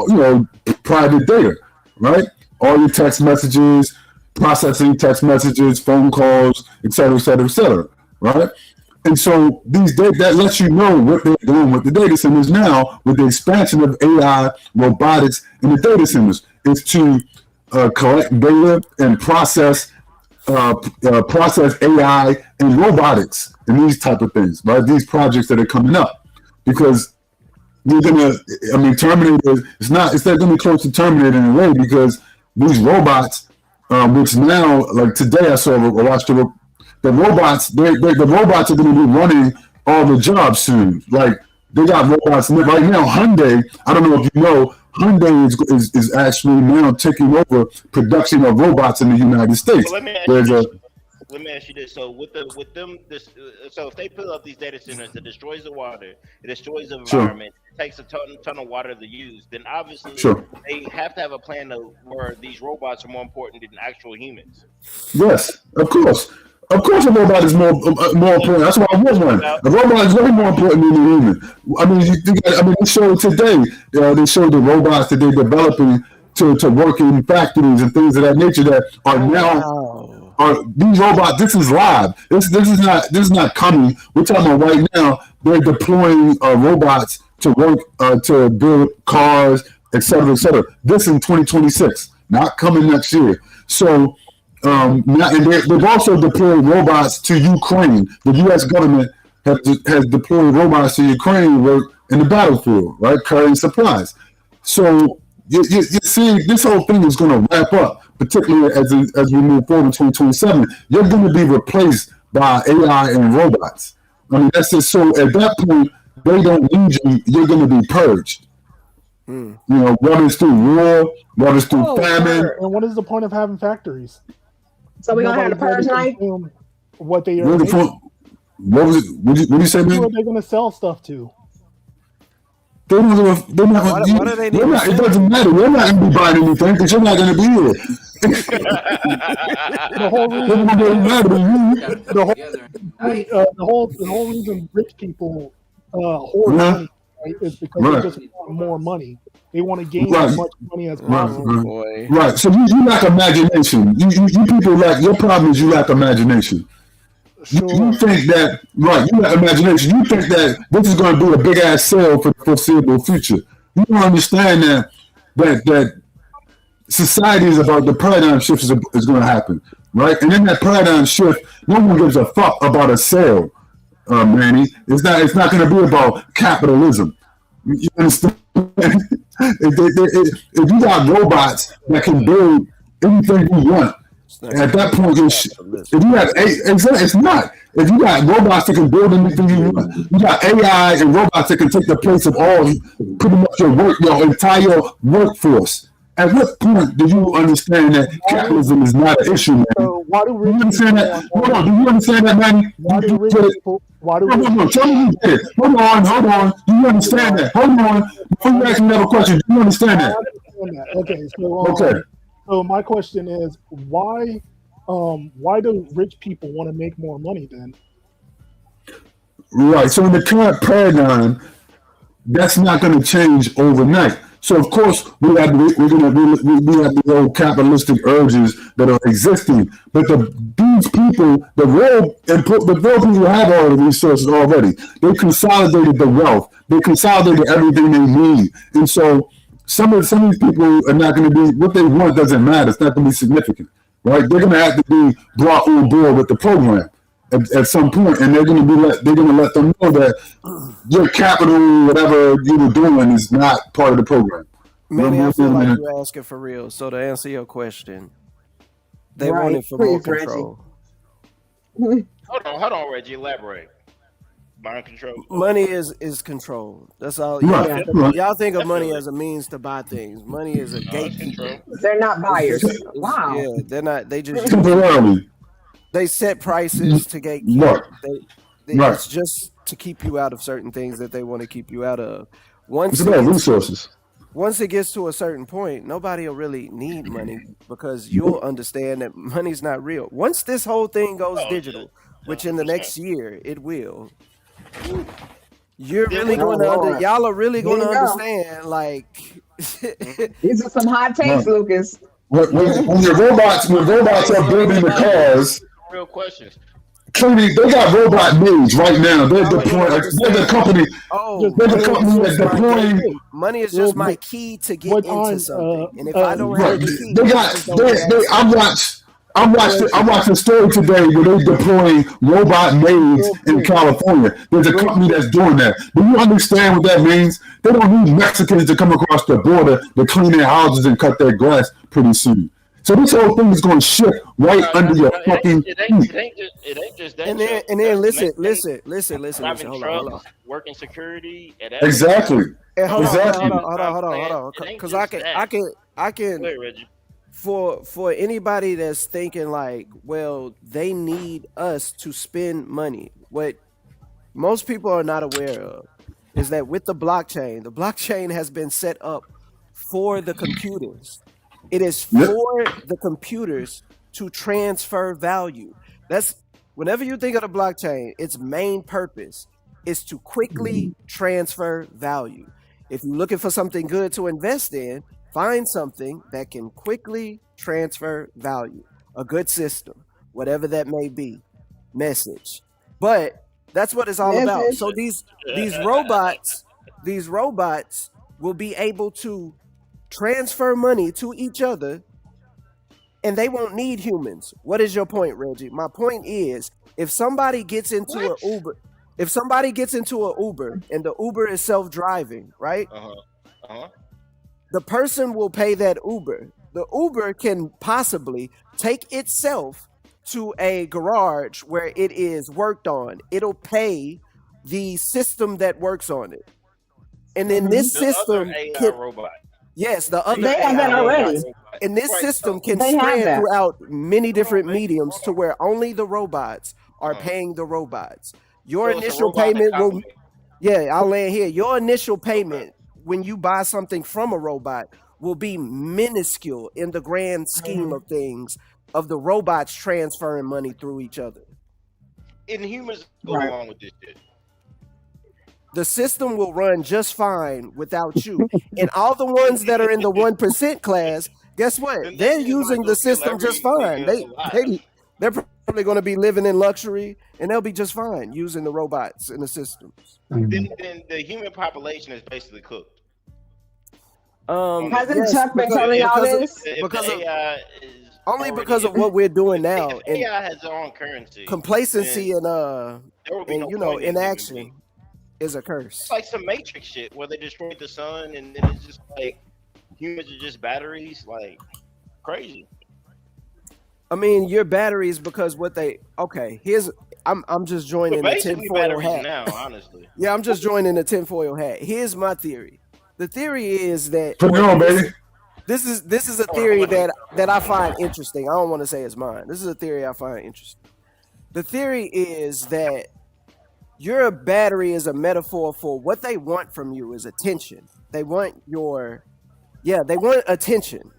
[SPEAKER 13] private data, right? All your text messages, processing text messages, phone calls, et cetera, right? And so that lets you know what they're doing with the data centers now with the expansion of AI, robotics, and the data centers is to collect data and process AI and robotics and these type of things, right? These projects that are coming up, because Terminator, it's not going to be close to Terminator in a way, because these robots, which now, like today I watched the robots, the robots are going to be running all the jobs soon. Like, they got robots right now. Hyundai, I don't know if you know, Hyundai is actually now taking over production of robots in the United States.
[SPEAKER 15] Well, let me ask you this. So so if they put up these data centers, it destroys the water, it destroys the environment, it takes a ton of water to use, then obviously they have to have a plan where these robots are more important than actual humans.
[SPEAKER 13] Yes, of course. Of course, a robot is more important. That's why I was one. A robot is way more important than a human. I mean, they showed today. They showed the robots that they're developing to work in factories and things of that nature that are now. These robots? This is live. This is not coming. We're talking about right now. They're deploying robots to work to build cars et cetera, et cetera. This in 2026, not coming next year. So, and they've also deployed robots to Ukraine. The U.S. government has deployed robots to Ukraine in the battlefield, right, carrying supplies. So you see, this whole thing is going to wrap up, particularly as we move forward in 2027. You're going to be replaced by AI and robots. I mean, that's just so. At that point, they don't need you. You're going to be purged. You know, whether it's through war, whether it's through famine.
[SPEAKER 19] And what is the point of having factories?
[SPEAKER 16] So we're gonna have the purge night.
[SPEAKER 19] What they are.
[SPEAKER 13] What was it? What did you say, man?
[SPEAKER 19] Who are they going to sell stuff to?
[SPEAKER 13] They're not. It doesn't matter. You're not going to be buying anything because you're not going to be here.
[SPEAKER 19] The whole reason rich people hoard money, right, is because they just want more money. They want to gain as much money as possible.
[SPEAKER 13] Right. So you lack imagination. You people lack. Your problem is you lack imagination. Sure. You think that, right, you lack imagination. You think that this is going to be a big ass sale for the foreseeable future. You don't understand that society is about the paradigm shift is going to happen, right? And in that paradigm shift, no one gives a fuck about a sale, Manny. It's not going to be about capitalism. You understand? If you got robots that can build anything you want, at that point, it's not. If you got robots that can build anything you want, you got AI and robots that can take the place of all, pretty much your entire workforce. At what point do you understand that capitalism is not an issue, man?
[SPEAKER 19] So why do
[SPEAKER 13] you understand that? Hold on, do you understand that, man?
[SPEAKER 19] Why do rich people?
[SPEAKER 13] Tell me you get it. Hold on. Do you understand that? Hold on. Before you ask me another question, do you understand that?
[SPEAKER 19] Okay, so my question is, why do rich people want to make more money then?
[SPEAKER 13] Right. So in the current paradigm, that's not going to change overnight. So of course we have the old capitalistic urges that are existing, but these people, the real people have all the resources already. They consolidated the wealth. They consolidated everything they need, and so. Some of these people are not going to be, what they want doesn't matter. It's not going to be significant, right? They're going to have to be brought on board with the program at some point, and they're going to let them know that your capital, whatever you were doing, is not part of the program.
[SPEAKER 20] Maybe I feel like you're asking for real. So to answer your question, they want it for more control.
[SPEAKER 15] Hold on, Reggie. Elaborate. Mind control.
[SPEAKER 20] Money is control. That's all. Y'all think of money as a means to buy things. Money is a gatekeeper.
[SPEAKER 16] They're not buyers. Wow.
[SPEAKER 20] Yeah, they're not. They just
[SPEAKER 13] temporarily.
[SPEAKER 20] They set prices to gatekeep.
[SPEAKER 13] Right.
[SPEAKER 20] It's just to keep you out of certain things that they want to keep you out of.
[SPEAKER 13] It's about resources.
[SPEAKER 20] Once it gets to a certain point, nobody will really need money because you'll understand that money's not real. Once this whole thing goes digital, which in the next year it will. Y'all are really going to understand. Like,
[SPEAKER 16] these are some hot takes, Lucas.
[SPEAKER 13] When robots are building the cars,
[SPEAKER 15] real questions.
[SPEAKER 13] Clearly, they got robot maids right now. They're deploying. They're the company. They're the company that's deploying.
[SPEAKER 20] Money is just my key to get into something, and if I don't have the key, I'm watching a story today where they're deploying robot maids in California. There's a company that's doing that. Do you understand what that means? They don't need Mexicans to come across the border to clean their houses and cut their grass pretty soon. So this whole thing is going to shift right under your fucking feet.
[SPEAKER 15] It ain't just that.
[SPEAKER 20] And then listen. Hold on.
[SPEAKER 15] Working security.
[SPEAKER 13] Exactly.
[SPEAKER 20] Hold on. Because I can.
[SPEAKER 15] Wait, Reggie.
[SPEAKER 20] For anybody that's thinking like, well, they need us to spend money. What most people are not aware of is that with the blockchain has been set up for the computers. It is for the computers to transfer value. That's whenever you think of the blockchain, its main purpose is to quickly transfer value. If you're looking for something good to invest in, find something that can quickly transfer value. A good system, whatever that may be. Message. But that's what it's all about. So these robots will be able to transfer money to each other, and they won't need humans. What is your point, Reggie? My point is, if somebody gets into an Uber, and the Uber is self-driving, right? The person will pay that Uber. The Uber can possibly take itself to a garage where it is worked on. It'll pay the system that works on it. And then this system
[SPEAKER 15] robot.
[SPEAKER 20] Yes, the other
[SPEAKER 16] They have that already.
[SPEAKER 20] And this system can
[SPEAKER 16] They have
[SPEAKER 20] spread
[SPEAKER 16] that.
[SPEAKER 20] throughout many different mediums to where only the robots are paying the robots. Your
[SPEAKER 15] So it's a
[SPEAKER 20] initial
[SPEAKER 15] robot
[SPEAKER 20] payment will
[SPEAKER 15] economy.
[SPEAKER 20] I'll land here. Your initial payment when you buy something from a robot will be minuscule in the grand scheme of things of the robots transferring money through each other.
[SPEAKER 15] And humans go
[SPEAKER 20] Right.
[SPEAKER 15] along with this shit.
[SPEAKER 20] The system will run just fine without you. And all the ones that are in the 1% class, guess what? They're using the system just fine. They're probably going to be living in luxury, and they'll be just fine using the robots and the systems.
[SPEAKER 15] Then the human population is basically cooked.
[SPEAKER 16] Hasn't Chuck been telling y'all this?
[SPEAKER 20] Because of,
[SPEAKER 15] AI
[SPEAKER 20] only because of what we're doing now.
[SPEAKER 15] If
[SPEAKER 20] And
[SPEAKER 15] AI has its own currency,
[SPEAKER 20] complacency
[SPEAKER 15] then
[SPEAKER 20] and
[SPEAKER 15] there will be no point in human
[SPEAKER 20] inaction is a curse.
[SPEAKER 15] it's like some Matrix shit where they destroyed the sun, and then it's just like humans are just batteries, like crazy.
[SPEAKER 20] I mean, your batteries because what they here's I'm just joining
[SPEAKER 15] We're
[SPEAKER 20] the
[SPEAKER 15] basically
[SPEAKER 20] tinfoil
[SPEAKER 15] batteries
[SPEAKER 20] hat.
[SPEAKER 15] now, honestly.
[SPEAKER 20] Yeah, I'm just joining the tinfoil hat. Here's my theory. The theory is that
[SPEAKER 13] Put it on, baby.
[SPEAKER 20] This is a theory that I find interesting. I don't want to say it's mine. This is a theory I find interesting. The theory is that your battery is a metaphor for what they want from you is attention. They want they want attention.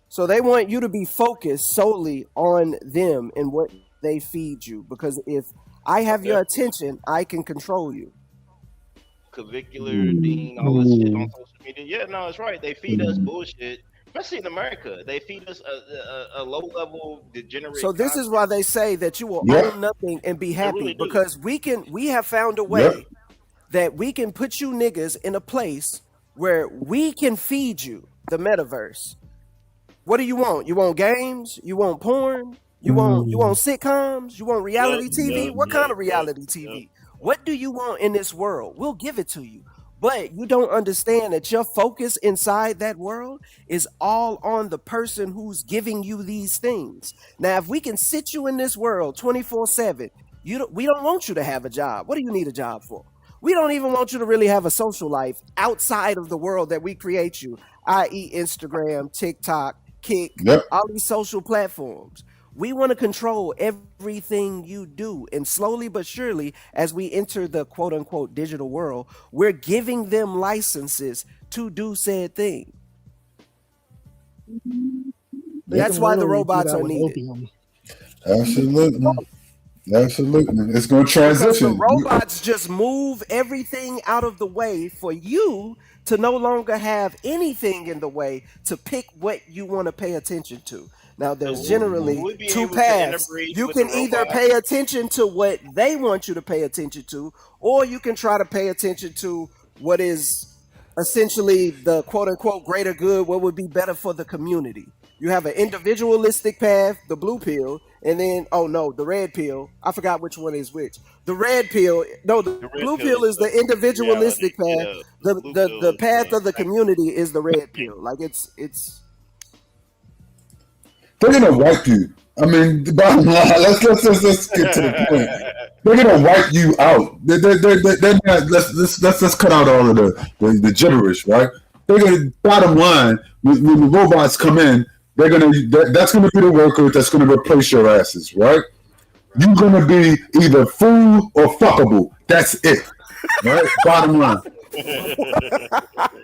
[SPEAKER 20] So they want you to be focused solely on them and what they feed you. Because if I have your attention, I can control you.
[SPEAKER 15] Clavicular, Dean, all this shit on social media. Yeah, no, it's right. They feed us bullshit, especially in America. They feed us a low-level degenerate.
[SPEAKER 20] So this is why they say that you will
[SPEAKER 13] Yeah.
[SPEAKER 20] own nothing and be happy
[SPEAKER 15] really do.
[SPEAKER 20] because we have found a way that we can put you niggas in a place where we can feed you the metaverse. What do you want? You want games? You want porn? You want sitcoms? You want reality TV? What kind of reality TV? What do you want in this world? We'll give it to you. But you don't understand that your focus inside that world is all on the person who's giving you these things. Now, if we can sit you in this world 24/7, we don't want you to have a job. What do you need a job for? We don't even want you to really have a social life outside of the world that we create you, i.e. Instagram, TikTok, Kick, all these social platforms. We want to control everything you do. And slowly but surely, as we enter the quote unquote digital world, we're giving them licenses to do said thing. That's why the robots are needed.
[SPEAKER 13] Absolutely. Absolutely. It's going to
[SPEAKER 20] Because
[SPEAKER 13] transition.
[SPEAKER 20] the robots just move everything out of the way for you to no longer have anything in the way to pick what you want to pay attention to. Now, there's generally two paths. You can either pay attention to what they want you to pay attention to, or you can try to pay attention to what is essentially the quote-unquote greater good, what would be better for the community. You have an individualistic path, the blue pill, and then, the red pill. I forgot which one is which. The red pill, the blue pill is the individualistic path. The path of the community is the red pill. Like it's
[SPEAKER 13] They're gonna wipe you. I mean, the bottom line. Let's get to the point. They're gonna wipe you out. They're not. Let's cut out all of the gibberish, right? They're gonna. Bottom line, when the robots come in, that's gonna be the worker that's gonna replace your asses, right? You're gonna be either fool or fuckable. That's it, right? Bottom line.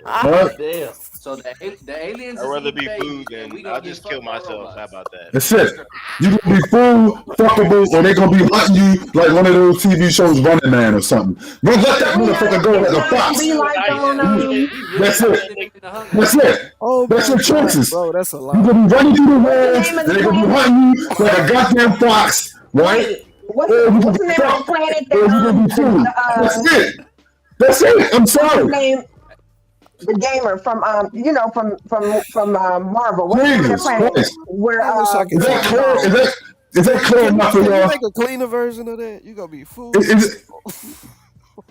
[SPEAKER 13] Right?
[SPEAKER 3] Damn. So the aliens.
[SPEAKER 15] I'd rather be food than I'll just kill myself. How about that?
[SPEAKER 13] That's it. You're going to be fool, fuckable, or they're going to be hunting you like one of those TV shows, Running Man or something. Don't let that motherfucker go like a fox. That's it. That's it. That's your choices.
[SPEAKER 20] Bro, that's a lot.
[SPEAKER 13] You're going to be running through the woods, and they're going to be hunting you like a goddamn fox, right?
[SPEAKER 16] What's the name of the planet that
[SPEAKER 13] That's it. That's it. I'm sorry.
[SPEAKER 16] The gamer from Marvel. What's the name of the
[SPEAKER 13] Jesus
[SPEAKER 16] planet
[SPEAKER 13] Christ.
[SPEAKER 16] where
[SPEAKER 20] I wish I could
[SPEAKER 13] Is that
[SPEAKER 20] take
[SPEAKER 13] clear? Is that clear enough for
[SPEAKER 20] Can you
[SPEAKER 13] y'all?
[SPEAKER 20] make a cleaner version of that? You gonna be fooled.
[SPEAKER 13] Is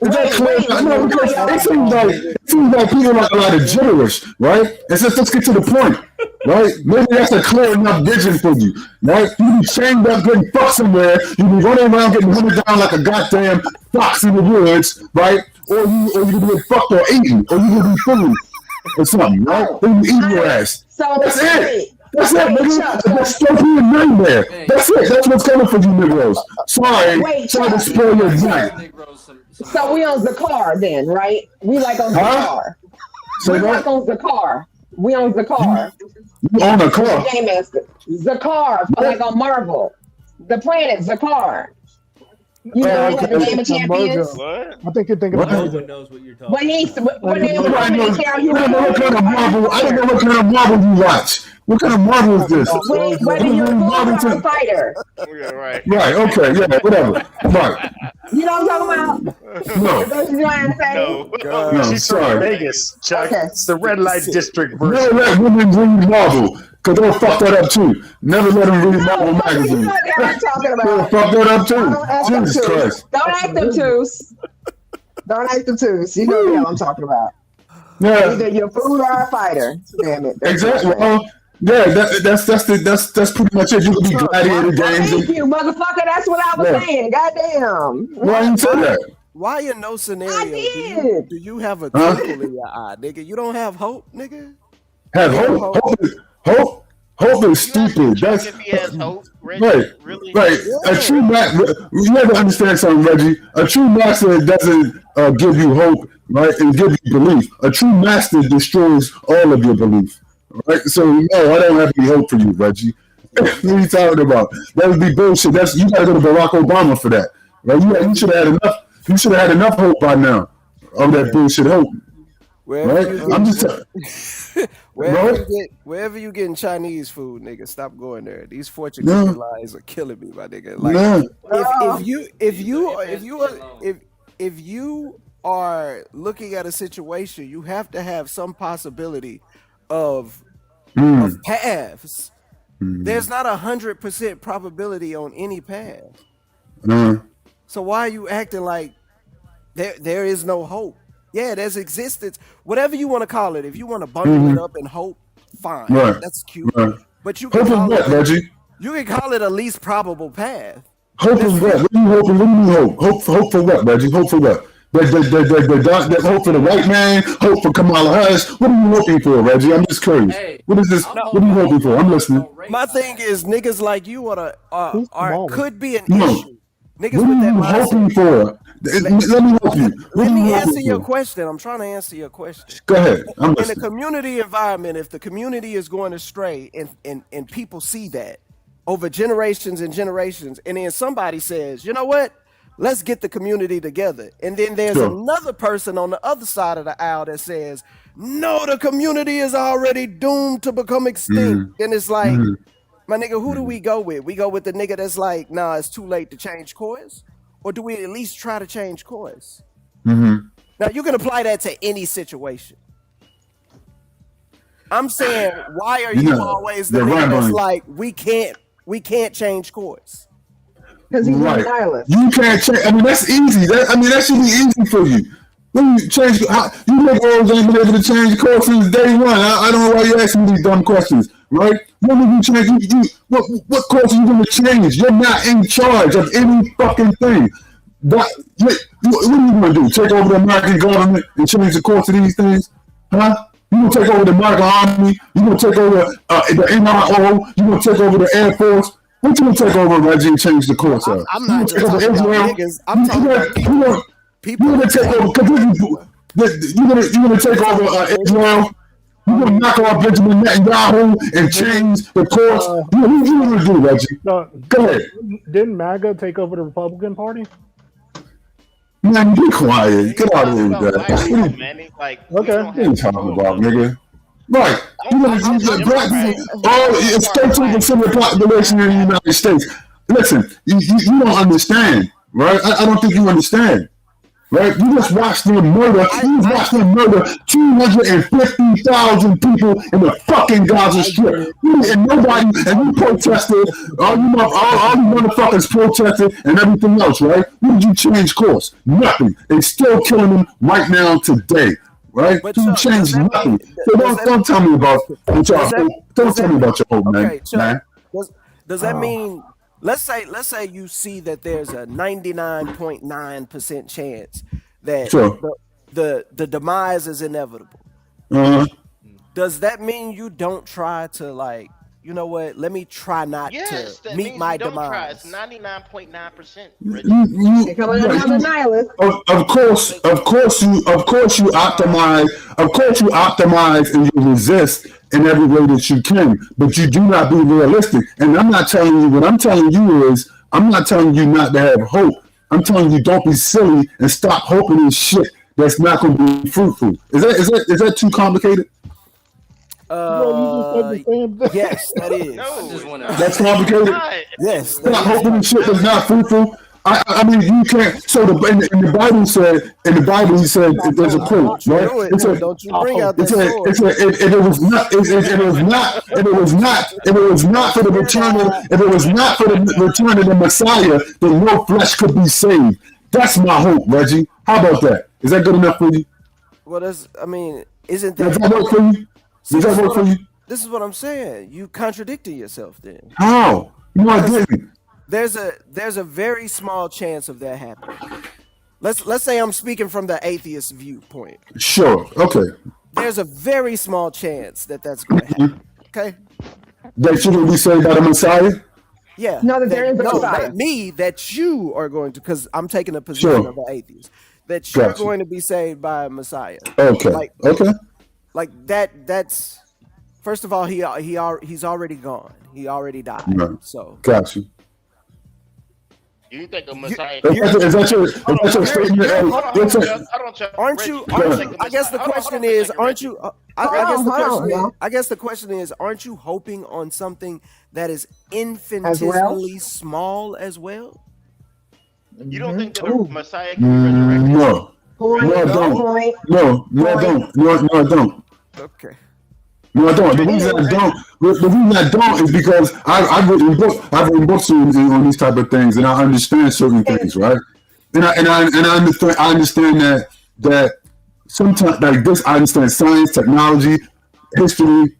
[SPEAKER 13] that clear?
[SPEAKER 16] wait,
[SPEAKER 13] No, because it seems like people are a lot of gibberish, right? And so let's get to the point, right? Maybe that's a clear enough vision for you, right? You be chained up getting fucked somewhere, you be running around getting hunted down like a goddamn fox in the woods, right? Or you be fucked or eaten, or you gonna be food or something, right? Then you eat your ass.
[SPEAKER 16] So
[SPEAKER 13] That's it. That's it, nigga. That's still being nightmare. That's it. That's what's coming for you, Negroes. Sorry. Trying to spoil your night.
[SPEAKER 16] So we on the car then, right? We like on the car.
[SPEAKER 13] So
[SPEAKER 16] we
[SPEAKER 13] what?
[SPEAKER 16] like on the car. We on the car.
[SPEAKER 13] You own a car.
[SPEAKER 16] Game Master. Zakar, like on Marvel. The planet Zakar. You know what the Game of Champions?
[SPEAKER 19] I think you're thinking about
[SPEAKER 2] Everyone knows what you're talking
[SPEAKER 16] When he
[SPEAKER 13] I don't know what kind of Marvel. I don't know what kind of Marvel you watch. What kind of Marvel is this?
[SPEAKER 16] when you're a fighter.
[SPEAKER 15] Right.
[SPEAKER 13] Right. Okay. Yeah. Whatever. Right.
[SPEAKER 16] You know what I'm talking about?
[SPEAKER 13] No.
[SPEAKER 16] That's what you're trying to say?
[SPEAKER 13] No.
[SPEAKER 4] She's
[SPEAKER 13] Sorry.
[SPEAKER 4] from Vegas, Chuck.
[SPEAKER 16] Okay.
[SPEAKER 4] It's the red light district version.
[SPEAKER 13] Never let women read Marvel, because they'll fuck that up too. Never let them read Marvel magazine.
[SPEAKER 16] You know what I'm talking
[SPEAKER 13] They'll
[SPEAKER 16] about.
[SPEAKER 13] fuck that up
[SPEAKER 16] Don't act
[SPEAKER 13] too.
[SPEAKER 16] them
[SPEAKER 13] Jesus
[SPEAKER 16] twos.
[SPEAKER 13] Christ.
[SPEAKER 16] Don't act them twos. Don't act them twos. You know what the hell I'm talking about.
[SPEAKER 13] Yeah.
[SPEAKER 16] Either you're a fool or a fighter. Damn it. That's
[SPEAKER 13] Exactly.
[SPEAKER 16] what I'm saying.
[SPEAKER 13] Yeah. That's pretty much it. You can be gladiator games.
[SPEAKER 16] Thank you, motherfucker. That's what I was
[SPEAKER 13] Yeah.
[SPEAKER 16] saying. Goddamn.
[SPEAKER 13] Why you say that?
[SPEAKER 20] Why in no scenario do you have a
[SPEAKER 13] Huh?
[SPEAKER 20] twinkle in your eye, nigga? You don't have hope, nigga?
[SPEAKER 13] Have hope. Hope is stupid. That's
[SPEAKER 15] If he has hope, Reggie,
[SPEAKER 13] right.
[SPEAKER 15] really?
[SPEAKER 13] Right. A true master. You have to understand something, Reggie. A true master doesn't give you hope, right, and give you belief. A true master destroys all of your belief. Right. So no, I don't have any hope for you, Reggie. What are you talking about? That would be bullshit. You gotta go to Barack Obama for that. Right? You should have had enough. You should have had enough hope by now of that bullshit hope. Right? I'm just
[SPEAKER 20] wherever you getting Chinese food, nigga, stop going there. These fortune cookie lines are killing me, my nigga. Like if you are looking at a situation, you have to have some possibility of paths. There's not 100% probability on any path. So why are you acting like there is no hope? Yeah, there's existence. Whatever you want to call it. If you want to bundle it up in hope, fine.
[SPEAKER 13] Right.
[SPEAKER 20] That's cute.
[SPEAKER 13] Right.
[SPEAKER 20] But you can
[SPEAKER 13] Hope
[SPEAKER 20] call
[SPEAKER 13] is what,
[SPEAKER 20] it,
[SPEAKER 13] Reggie?
[SPEAKER 20] you can call it a least probable path.
[SPEAKER 13] Hope is what? What are you hoping? What do you mean hope? Hope for what, Reggie? Hope for what? The hope for the white man? Hope for Kamala Harris? What are you hoping for, Reggie? I'm just curious. What is this? What are you hoping for? I'm listening.
[SPEAKER 20] My thing is niggas like you could be an
[SPEAKER 13] No.
[SPEAKER 20] issue. Niggas
[SPEAKER 13] What
[SPEAKER 20] with that
[SPEAKER 13] are you
[SPEAKER 20] mindset.
[SPEAKER 13] hoping for? Let me help you. What
[SPEAKER 20] Let
[SPEAKER 13] are you
[SPEAKER 20] me
[SPEAKER 13] hoping
[SPEAKER 20] answer your
[SPEAKER 13] for?
[SPEAKER 20] question. I'm trying to answer your question.
[SPEAKER 13] Go ahead. I'm
[SPEAKER 20] In a
[SPEAKER 13] listening.
[SPEAKER 20] community environment, if the community is going astray and people see that over generations and generations, and then somebody says, you know what? Let's get the community together. And then there's
[SPEAKER 13] Sure.
[SPEAKER 20] another person on the other side of the aisle that says, no, the community is already doomed to become extinct. And it's like, my nigga, who do we go with? We go with the nigga that's like, nah, it's too late to change course? Or do we at least try to change course? Now, you can apply that to any situation. I'm saying, why are you always the nigga that's like, we can't change course?
[SPEAKER 16] Because he's
[SPEAKER 13] Right.
[SPEAKER 16] a nihilist.
[SPEAKER 13] You can't change. I mean, that's easy. That should be easy for you. When you change, you make roles ain't been able to change course since day one. I don't know why you're asking me these dumb questions, right? When will you change? What course are you going to change? You're not in charge of any fucking thing. What are you going to do? Take over the American government and change the course of these things? Huh? You going to take over the American Army? You going to take over the NRO? You going to take over the Air Force? What you going to take over, Reggie, and change the course of?
[SPEAKER 20] I'm not just talking about niggas. I'm talking about people.
[SPEAKER 13] You're going to take over, because you're going to take over Israel. You're going to knock off Benjamin Netanyahu and change the course. What are you going to do, Reggie? Go ahead.
[SPEAKER 19] Didn't MAGA take over the Republican Party?
[SPEAKER 13] Man, be quiet. Get out of here with that.
[SPEAKER 15] Man, like,
[SPEAKER 19] Okay.
[SPEAKER 13] What are you talking about, nigga? Right. You're going to use black people. It's 13% of the population in the United States. Listen, you don't understand, right? I don't think you understand. Right? You just watched them murder. You just watched them murder 250,000 people in the fucking Gaza Strip. And nobody, and you protested. All you motherfuckers protested and everything else, right? When did you change course? Nothing. It's still killing them right now today. Right? You changed nothing. So don't tell me about don't tell me about your hope, man.
[SPEAKER 20] Does that mean? Let's say you see that there's a 99.9% chance that the demise is inevitable. Does that mean you don't try to, like, you know what? Let me try not to meet my demise.
[SPEAKER 15] It's 99.9%.
[SPEAKER 13] Of course you optimize and you resist in every way that you can, but you do not be realistic. And I'm not telling you, what I'm telling you is, I'm not telling you not to have hope. I'm telling you, don't be silly and stop hoping in shit that's not going to be fruitful. Is that too complicated?
[SPEAKER 20] Yes, that is.
[SPEAKER 13] That's complicated.
[SPEAKER 20] Yes,
[SPEAKER 13] stop hoping in shit that's not fruitful. I mean, you can't. So in the Bible said, he said, there's a quote, right?
[SPEAKER 20] Don't you bring out that sword.
[SPEAKER 13] If it was not for the return of the Messiah, then no flesh could be saved. That's my hope, Reggie. How about that? Is that good enough for you?
[SPEAKER 20] Well, isn't that?
[SPEAKER 13] Does that work for you? Does that work for you?
[SPEAKER 20] This is what I'm saying. You contradicting yourself then.
[SPEAKER 13] How? No, I didn't.
[SPEAKER 20] There's a very small chance of that happening. Let's say I'm speaking from the atheist viewpoint.
[SPEAKER 13] Sure. Okay.
[SPEAKER 20] There's a very small chance that that's going to happen. Okay.
[SPEAKER 13] That you're going to be saved by the Messiah?
[SPEAKER 20] Yeah.
[SPEAKER 16] No, that there is a Messiah.
[SPEAKER 20] Not me, that you are going to, because I'm taking a position of an atheist. That you're going to be saved by a Messiah.
[SPEAKER 13] Okay.
[SPEAKER 20] Like that's first of all, he's already gone. He already died.
[SPEAKER 13] Right.
[SPEAKER 20] So
[SPEAKER 13] got you.
[SPEAKER 15] You think a Messiah?
[SPEAKER 13] Is that your statement?
[SPEAKER 20] Aren't you? I guess the question is, aren't you? I guess the question is, aren't you hoping on something that is infinitesimally small as well?
[SPEAKER 15] You don't think that a Messiah can be resurrected?
[SPEAKER 13] No. No, I don't.
[SPEAKER 20] Okay.
[SPEAKER 13] No, I don't. The reason I don't is because I've written books on these type of things, and I understand certain things, right? And I understand that sometimes, like this, I understand science, technology, history,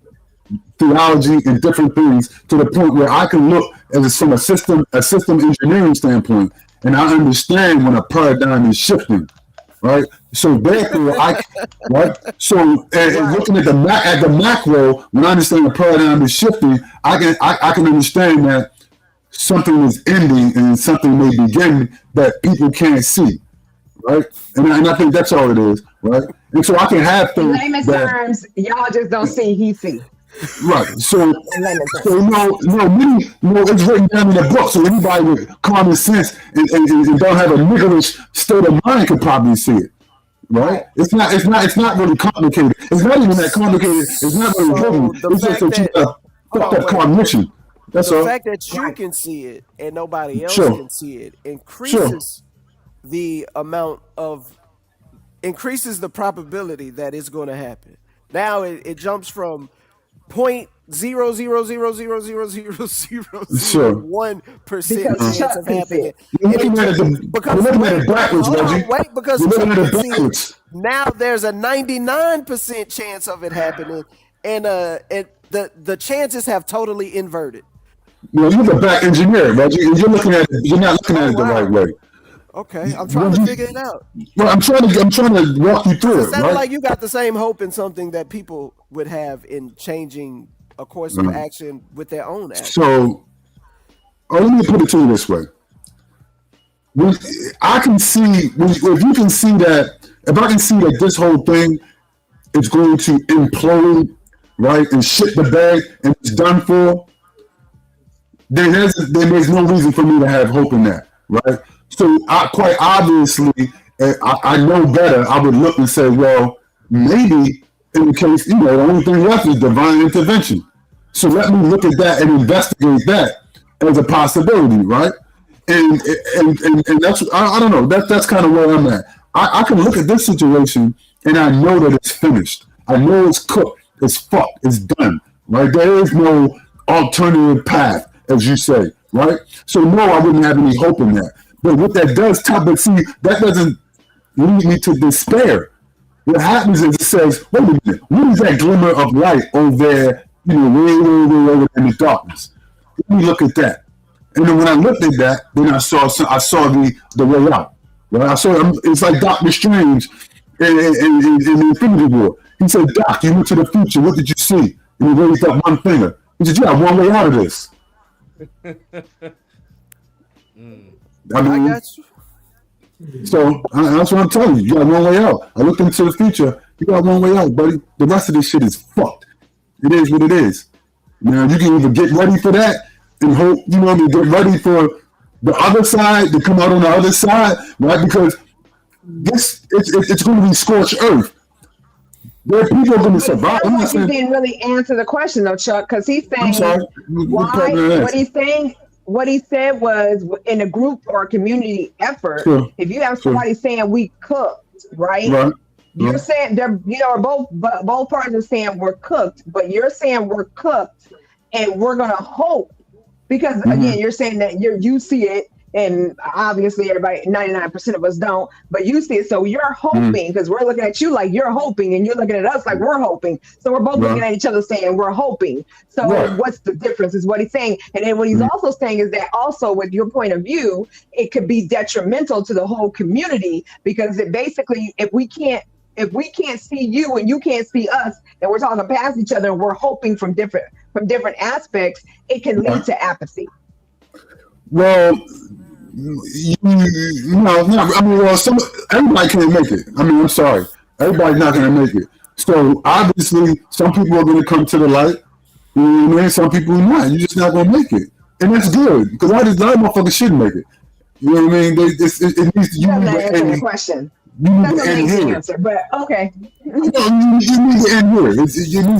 [SPEAKER 13] theology, and different things to the point where I can look from a system engineering standpoint, and I understand when a paradigm is shifting. Right, so therefore, looking at the macro, when I understand the paradigm is shifting, I can understand that something is ending and something may begin that people can't see, right? And I think that's all it is, right? And so I can have things.
[SPEAKER 16] In layman's terms, y'all just don't see, he see.
[SPEAKER 13] Right. So it's written down in the book, so anybody with common sense and don't have a niggerish state of mind could probably see it. Right? It's not really complicated. It's not even that complicated. It's not really hidden. It's just that you have fucked up cognition. That's all.
[SPEAKER 20] The fact that you can see it and nobody else can see it increases the probability that it's going to happen. Now it jumps from 0.000000001% chance of happening.
[SPEAKER 13] You're looking at it backwards, Reggie.
[SPEAKER 20] Wait, because
[SPEAKER 13] you're looking at it backwards.
[SPEAKER 20] Now there's a 99% chance of it happening, and the chances have totally inverted.
[SPEAKER 13] Well, you're the back engineer, Reggie. You're not looking at it the right way.
[SPEAKER 20] Okay, I'm trying to figure it out.
[SPEAKER 13] Well, I'm trying to walk you through it.
[SPEAKER 20] It sounds like you got the same hope in something that people would have in changing a course of action with their own action.
[SPEAKER 13] So, let me put it to you this way. If I can see that this whole thing is going to implode, right, and shit the bed and it's done for, then there's no reason for me to have hope in that, right? So quite obviously, I know better. I would look and say, well, maybe in the case, the only thing left is divine intervention. So let me look at that and investigate that as a possibility, right? And that's, I don't know. That's kind of where I'm at. I can look at this situation and I know that it's finished. I know it's cooked. It's fucked. It's done. Right? There is no alternative path, as you say. Right? So no, I wouldn't have any hope in that. But what that does, but see, that doesn't lead me to despair. What happens is it says, wait a minute, what is that glimmer of light over there, way over in the darkness? Let me look at that. And then when I looked at that, then I saw the way out. Right? I saw it's like Doctor Strange in the Infinity War. He said, Doc, you went to the future. What did you see? And he raised up one finger. He said, you have one way out of this. I got you. So that's what I'm telling you. You got one way out. I looked into the future. You got one way out, buddy. The rest of this shit is fucked. It is what it is. Now you can either get ready for that and hope, get ready for the other side to come out on the other side, right? Because it's going to be scorched earth. There are people going to survive.
[SPEAKER 16] You didn't really answer the question though, Chuck, because he's saying what he said was in a group or a community effort. Sure. If you have somebody saying we cooked, right? You're saying they're both parties are saying we're cooked, but you're saying we're cooked and we're gonna hope because again you're saying that you see it and obviously everybody 99% of us don't, but you see it, so you're hoping because we're looking at you like you're hoping and you're looking at us like we're hoping, so we're both looking at each other saying we're hoping. So what's the difference is what he's saying. And then what he's also saying is that also with your point of view it could be detrimental to the whole community because it basically if we can't see you and you can't see us and we're talking past each other and we're hoping from different aspects, it can lead to apathy.
[SPEAKER 13] Well, everybody can't make it. I mean, I'm sorry. Everybody's not going to make it. So obviously, some people are going to come to the light. You know what I mean? Some people are not. You're just not going to make it. And that's good because a lot of motherfuckers shouldn't make it. You know what I mean? It needs to, you need to
[SPEAKER 16] answer the question.
[SPEAKER 13] You need to end here.
[SPEAKER 16] Answer, but okay.
[SPEAKER 13] You need to end here. It needs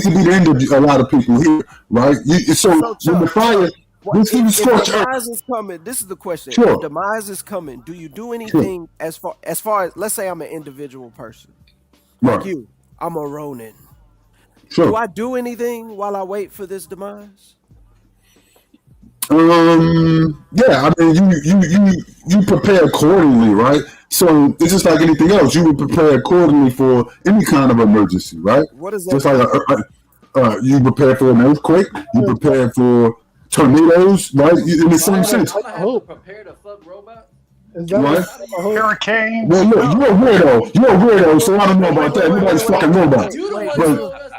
[SPEAKER 13] to be the end of a lot of people here, right? So when the fire...
[SPEAKER 20] If demise is coming, this is the question.
[SPEAKER 13] Sure.
[SPEAKER 20] If demise is coming, do you do anything as far as let's say I'm an individual person like you, I'm a Ronin.
[SPEAKER 13] Sure.
[SPEAKER 20] Do I do anything while I wait for this demise?
[SPEAKER 13] Yeah, I mean you prepare accordingly, right? So it's just like anything else. You would prepare accordingly for any kind of emergency, right?
[SPEAKER 20] What is that?
[SPEAKER 13] Just like you prepare for an earthquake, you prepare for tornadoes, right? In the same sense.
[SPEAKER 2] Prepare to fuck robots?
[SPEAKER 21] Is that
[SPEAKER 13] Right?
[SPEAKER 12] Hurricane.
[SPEAKER 13] Well, look, you're a weirdo, so I don't know about that. Nobody's fucking robots.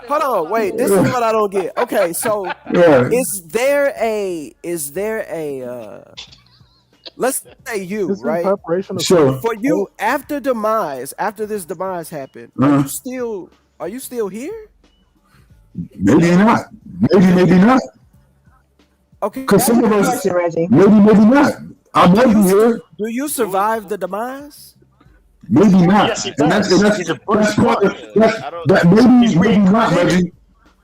[SPEAKER 20] Hold on, wait. This is what I don't get. Okay, so is there a let's say you, right?
[SPEAKER 13] Sure.
[SPEAKER 20] For you, after this demise happened, are you still here?
[SPEAKER 13] Maybe not. Maybe not.
[SPEAKER 20] Okay.
[SPEAKER 13] Because some of us, maybe not. I might be here.
[SPEAKER 20] Do you survive the demise?
[SPEAKER 13] Maybe not.
[SPEAKER 12] Yes, he
[SPEAKER 13] And that's
[SPEAKER 12] does.
[SPEAKER 13] part of that. Maybe not, Reggie.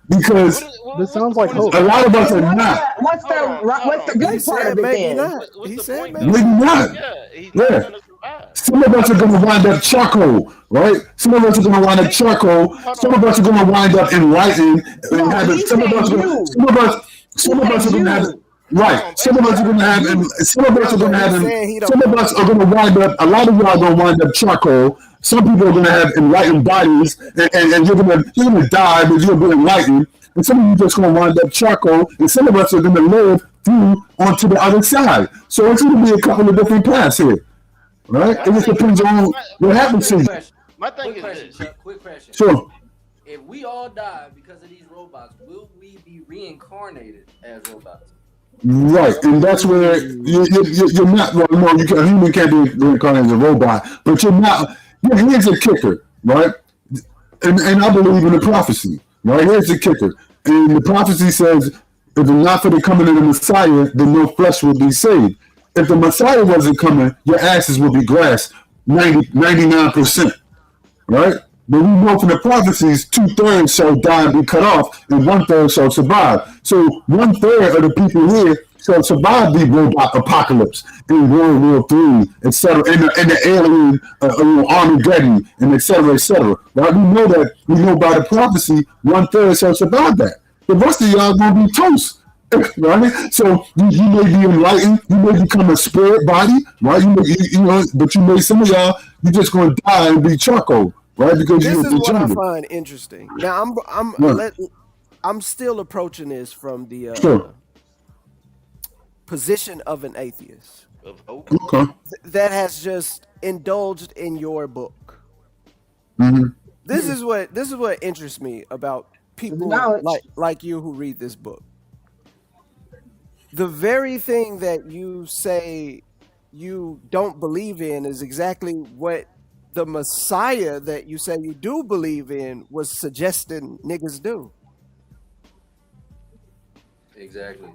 [SPEAKER 13] Because
[SPEAKER 21] this sounds like hope.
[SPEAKER 13] A lot of us are not.
[SPEAKER 16] What's the good part of it
[SPEAKER 20] maybe
[SPEAKER 16] then?
[SPEAKER 20] not. He said maybe.
[SPEAKER 13] Maybe not. Yeah. Some of us are going to wind up charcoal, right? Some of us are going to wind up charcoal. Some of us are going to wind up enlightened. Some of us are going to have. Right. Some of us are going to have. Some of us are going to have. Some of us are going to wind up. A lot of y'all are going to wind up charcoal. Some people are going to have enlightened bodies, and you're going to die, but you'll be enlightened. And some of you just going to wind up charcoal, and some of us are going to live through onto the other side. So it's going to be a couple of different paths here, right? It just depends on what happens to you.
[SPEAKER 15] My thing is this.
[SPEAKER 2] Chuck, quick question.
[SPEAKER 13] Sure.
[SPEAKER 2] If we all die because of these robots, will we be reincarnated as robots?
[SPEAKER 13] Right, and that's where you're not. Well, no, a human can't be reincarnated as a robot, but you're not. Here's a kicker, right? And I believe in the prophecy, right? Here's the kicker, and the prophecy says, "If it's not for the coming of the Messiah, then no flesh will be saved." If the Messiah wasn't coming, your asses would be grass, 99%, right? But we know from the prophecies, 2/3 shall die and be cut off, and 1/3 shall survive. So 1/3 of the people here survive the robot apocalypse in World War III, etc., and the alien Armageddon, and etc., etc. Right? We know by the prophecy, 1/3 shall survive that. The rest of y'all gonna be toast. Right, so you may be enlightened, you may become a spirit body, right? But you may some of y'all you just gonna die and be charcoal, right? Because
[SPEAKER 20] This
[SPEAKER 13] you're
[SPEAKER 20] is what I
[SPEAKER 13] degenerate.
[SPEAKER 20] find interesting. Now
[SPEAKER 13] Right.
[SPEAKER 20] I'm still approaching this from the
[SPEAKER 13] Sure.
[SPEAKER 20] position of an atheist
[SPEAKER 13] Okay.
[SPEAKER 20] that has just indulged in your book.
[SPEAKER 13] Mm-hmm.
[SPEAKER 20] This is what interests me about people
[SPEAKER 16] Knowledge.
[SPEAKER 20] like you who read this book. The very thing that you say you don't believe in is exactly what the Messiah that you say you do believe in was suggesting niggas do.
[SPEAKER 2] Exactly.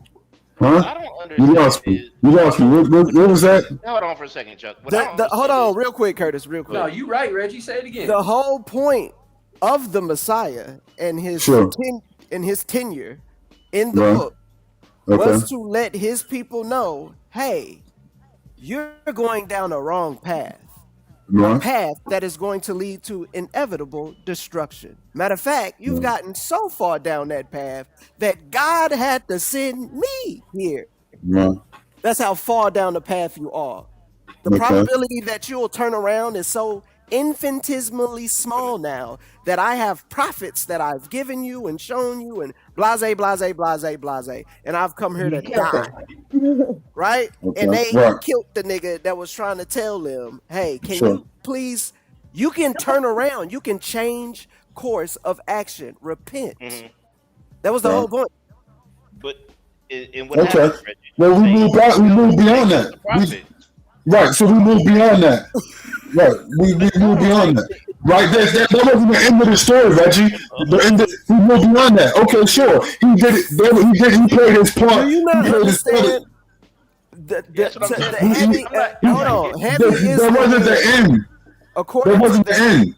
[SPEAKER 13] Huh?
[SPEAKER 15] I don't understand.
[SPEAKER 13] You lost me. What was that?
[SPEAKER 15] Hold on for a second, Chuck. What I don't
[SPEAKER 20] Hold
[SPEAKER 15] understand
[SPEAKER 20] on, real quick, Curtis, real quick.
[SPEAKER 2] No, you right, Reggie. Say it again.
[SPEAKER 20] The whole point of the Messiah and his
[SPEAKER 13] Sure.
[SPEAKER 20] tenure in the
[SPEAKER 13] Right.
[SPEAKER 20] book
[SPEAKER 13] Okay.
[SPEAKER 20] was to let his people know, hey, you're going down a wrong path. A
[SPEAKER 13] Right.
[SPEAKER 20] path that is going to lead to inevitable destruction. Matter of fact, you've gotten so far down that path that God had to send me here.
[SPEAKER 13] Right.
[SPEAKER 20] That's how far down the path you are. The
[SPEAKER 13] Okay.
[SPEAKER 20] probability that you'll turn around is so infinitesimally small now that I have prophets that I've given you and shown you and blase, blase, blase, blase. And I've come here to die. Right?
[SPEAKER 13] Okay.
[SPEAKER 20] And they
[SPEAKER 13] Right.
[SPEAKER 20] killed the nigga that was trying to tell them, hey, can
[SPEAKER 13] Sure.
[SPEAKER 20] you please, you can turn around, you can change course of action, repent. That was the whole point.
[SPEAKER 15] But in what
[SPEAKER 13] Okay.
[SPEAKER 15] happens, Reggie?
[SPEAKER 13] Well, we moved beyond that. Right. So we moved beyond that. Right. We moved beyond that. Right. That wasn't the end of the story, Reggie. We moved beyond that. Okay, sure. He did it. He played his part.
[SPEAKER 20] Do you not
[SPEAKER 13] He played his part.
[SPEAKER 20] understand? Hold on. Heavy is
[SPEAKER 13] That wasn't the end.
[SPEAKER 20] According
[SPEAKER 13] That wasn't
[SPEAKER 20] to
[SPEAKER 13] the end.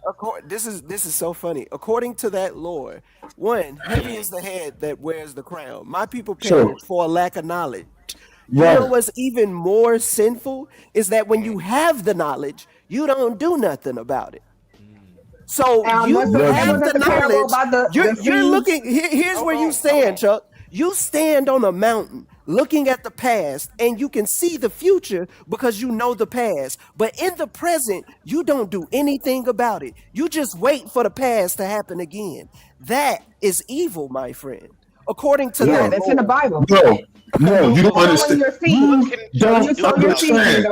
[SPEAKER 20] This is so funny. According to that lore, one, heavy is the head that wears the crown. My people
[SPEAKER 13] Sure.
[SPEAKER 20] perish for a lack of knowledge. You
[SPEAKER 13] Right.
[SPEAKER 20] know what's even more sinful is that when you have the knowledge, you don't do nothing about it. So you
[SPEAKER 16] wasn't
[SPEAKER 20] have
[SPEAKER 16] that
[SPEAKER 20] the
[SPEAKER 16] the parable
[SPEAKER 20] knowledge.
[SPEAKER 16] about the
[SPEAKER 20] You're
[SPEAKER 16] seeds?
[SPEAKER 20] looking. Here's where you stand, Chuck. You stand on a mountain looking at the past, and you can see the future because you know the past. But in the present, you don't do anything about it. You just wait for the past to happen again. That is evil, my friend. According to that,
[SPEAKER 16] that's in the Bible.
[SPEAKER 13] No, you don't understand. You don't understand.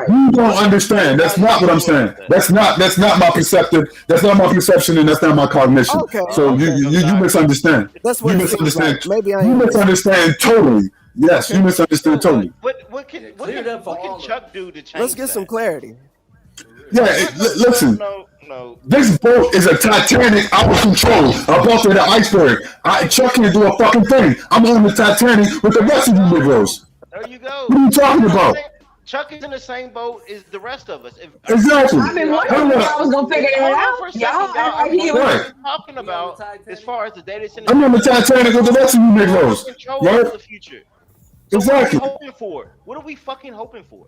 [SPEAKER 13] You don't understand. That's not what I'm saying. That's not my perceptive. That's not my perception, and that's not my cognition. So you misunderstand.
[SPEAKER 20] That's what
[SPEAKER 13] you
[SPEAKER 20] it seems
[SPEAKER 13] misunderstand.
[SPEAKER 20] like. Maybe I
[SPEAKER 13] You
[SPEAKER 20] am.
[SPEAKER 13] misunderstand totally. Yes, you misunderstand totally.
[SPEAKER 15] What can Chuck do to change?
[SPEAKER 20] Let's get some clarity.
[SPEAKER 13] Yeah, listen.
[SPEAKER 15] No.
[SPEAKER 13] This boat is a Titanic out of control, above the iceberg. Chuck can't do a fucking thing. I'm on the Titanic with the rest of you Negroes.
[SPEAKER 15] There you go.
[SPEAKER 13] What are you talking about?
[SPEAKER 15] Chuck is in the same boat as the rest of us.
[SPEAKER 13] Exactly.
[SPEAKER 16] I've been wondering if I was gonna figure it out.
[SPEAKER 15] For a second,
[SPEAKER 16] Y'all act like he
[SPEAKER 15] what
[SPEAKER 16] was.
[SPEAKER 15] are we talking about as far as the data center?
[SPEAKER 13] I'm on the Titanic with the rest of you Negroes.
[SPEAKER 15] Control
[SPEAKER 13] Right?
[SPEAKER 15] of the future. So
[SPEAKER 13] Exactly.
[SPEAKER 15] What are we hoping for? What are we fucking hoping for?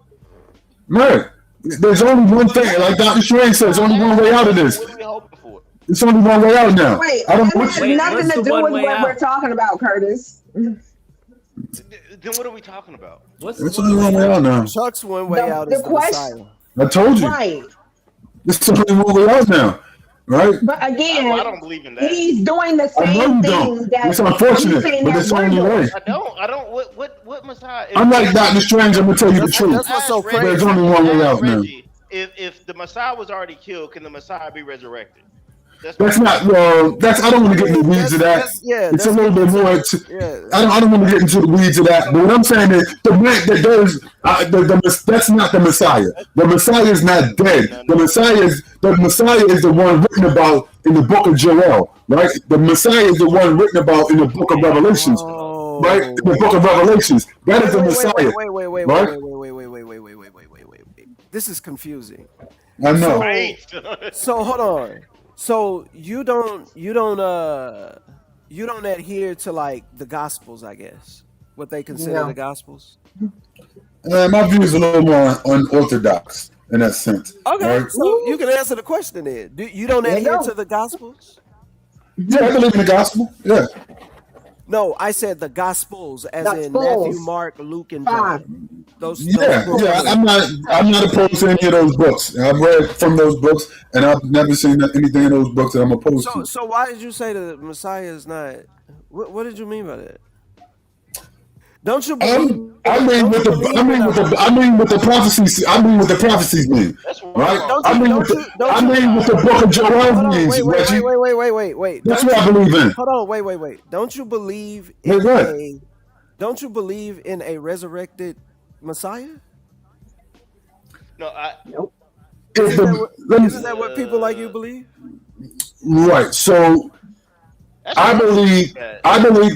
[SPEAKER 13] Right. There's only one thing, like Dr. Strange says, only one way out of this.
[SPEAKER 15] What are we hoping for?
[SPEAKER 13] It's only one way out now.
[SPEAKER 16] Wait,
[SPEAKER 13] I don't
[SPEAKER 16] that has nothing to do with what we're talking about, Curtis.
[SPEAKER 15] Then what are we talking about?
[SPEAKER 13] It's only one way out now.
[SPEAKER 20] Chuck's one way out is the Messiah.
[SPEAKER 13] I told you.
[SPEAKER 16] Right.
[SPEAKER 13] It's only one way out now. Right?
[SPEAKER 16] But again,
[SPEAKER 15] I don't believe in that.
[SPEAKER 16] he's doing the
[SPEAKER 13] I know
[SPEAKER 16] same
[SPEAKER 13] you
[SPEAKER 16] thing
[SPEAKER 13] don't.
[SPEAKER 16] that
[SPEAKER 13] It's unfortunate,
[SPEAKER 16] he's saying
[SPEAKER 13] but
[SPEAKER 16] that
[SPEAKER 13] it's the
[SPEAKER 16] we're
[SPEAKER 13] only
[SPEAKER 16] doing.
[SPEAKER 13] way.
[SPEAKER 15] I don't. What Messiah?
[SPEAKER 13] I'm like Dr. Strange. I'm gonna tell you the truth.
[SPEAKER 20] That's what's so crazy.
[SPEAKER 13] There's only one way out now.
[SPEAKER 15] If the Messiah was already killed, can the Messiah be resurrected?
[SPEAKER 13] That's not. That's. I don't want to get into the weeds of that. It's a little bit more. I don't want to get into the weeds of that. But what I'm saying is, the man that does. That's not the Messiah. The Messiah is not dead. The Messiah is the one written about in the book of Joel. Right. The Messiah is the one written about in the book of Revelations. Right. In the book of Revelations. That is the Messiah.
[SPEAKER 20] Wait. This is confusing.
[SPEAKER 13] I know.
[SPEAKER 20] So hold on. So you don't adhere to like the Gospels, I guess. what they consider the Gospels?
[SPEAKER 13] My view is a little more unorthodox in that sense.
[SPEAKER 20] Okay,
[SPEAKER 13] Right?
[SPEAKER 20] so you can answer the question then. You don't adhere to the Gospels?
[SPEAKER 13] Yeah, I believe in the gospel. Yeah.
[SPEAKER 20] No, I said the Gospels, as in Matthew, Mark, Luke, and John. Those books.
[SPEAKER 13] I'm not opposed to any of those books. I've read from those books, and I've never seen anything in those books that I'm opposed to.
[SPEAKER 20] So why did you say the Messiah is not? What did you mean by that? Don't you believe?
[SPEAKER 13] I mean with the prophecies. I mean with the prophecies mean, right? I mean with the book of Joel means, Reggie.
[SPEAKER 20] Wait.
[SPEAKER 13] That's what I believe in.
[SPEAKER 20] Hold on, wait. Don't you believe Don't you believe in a resurrected Messiah?
[SPEAKER 15] No,
[SPEAKER 20] nope. Isn't that what people like you believe?
[SPEAKER 13] Right. So I believe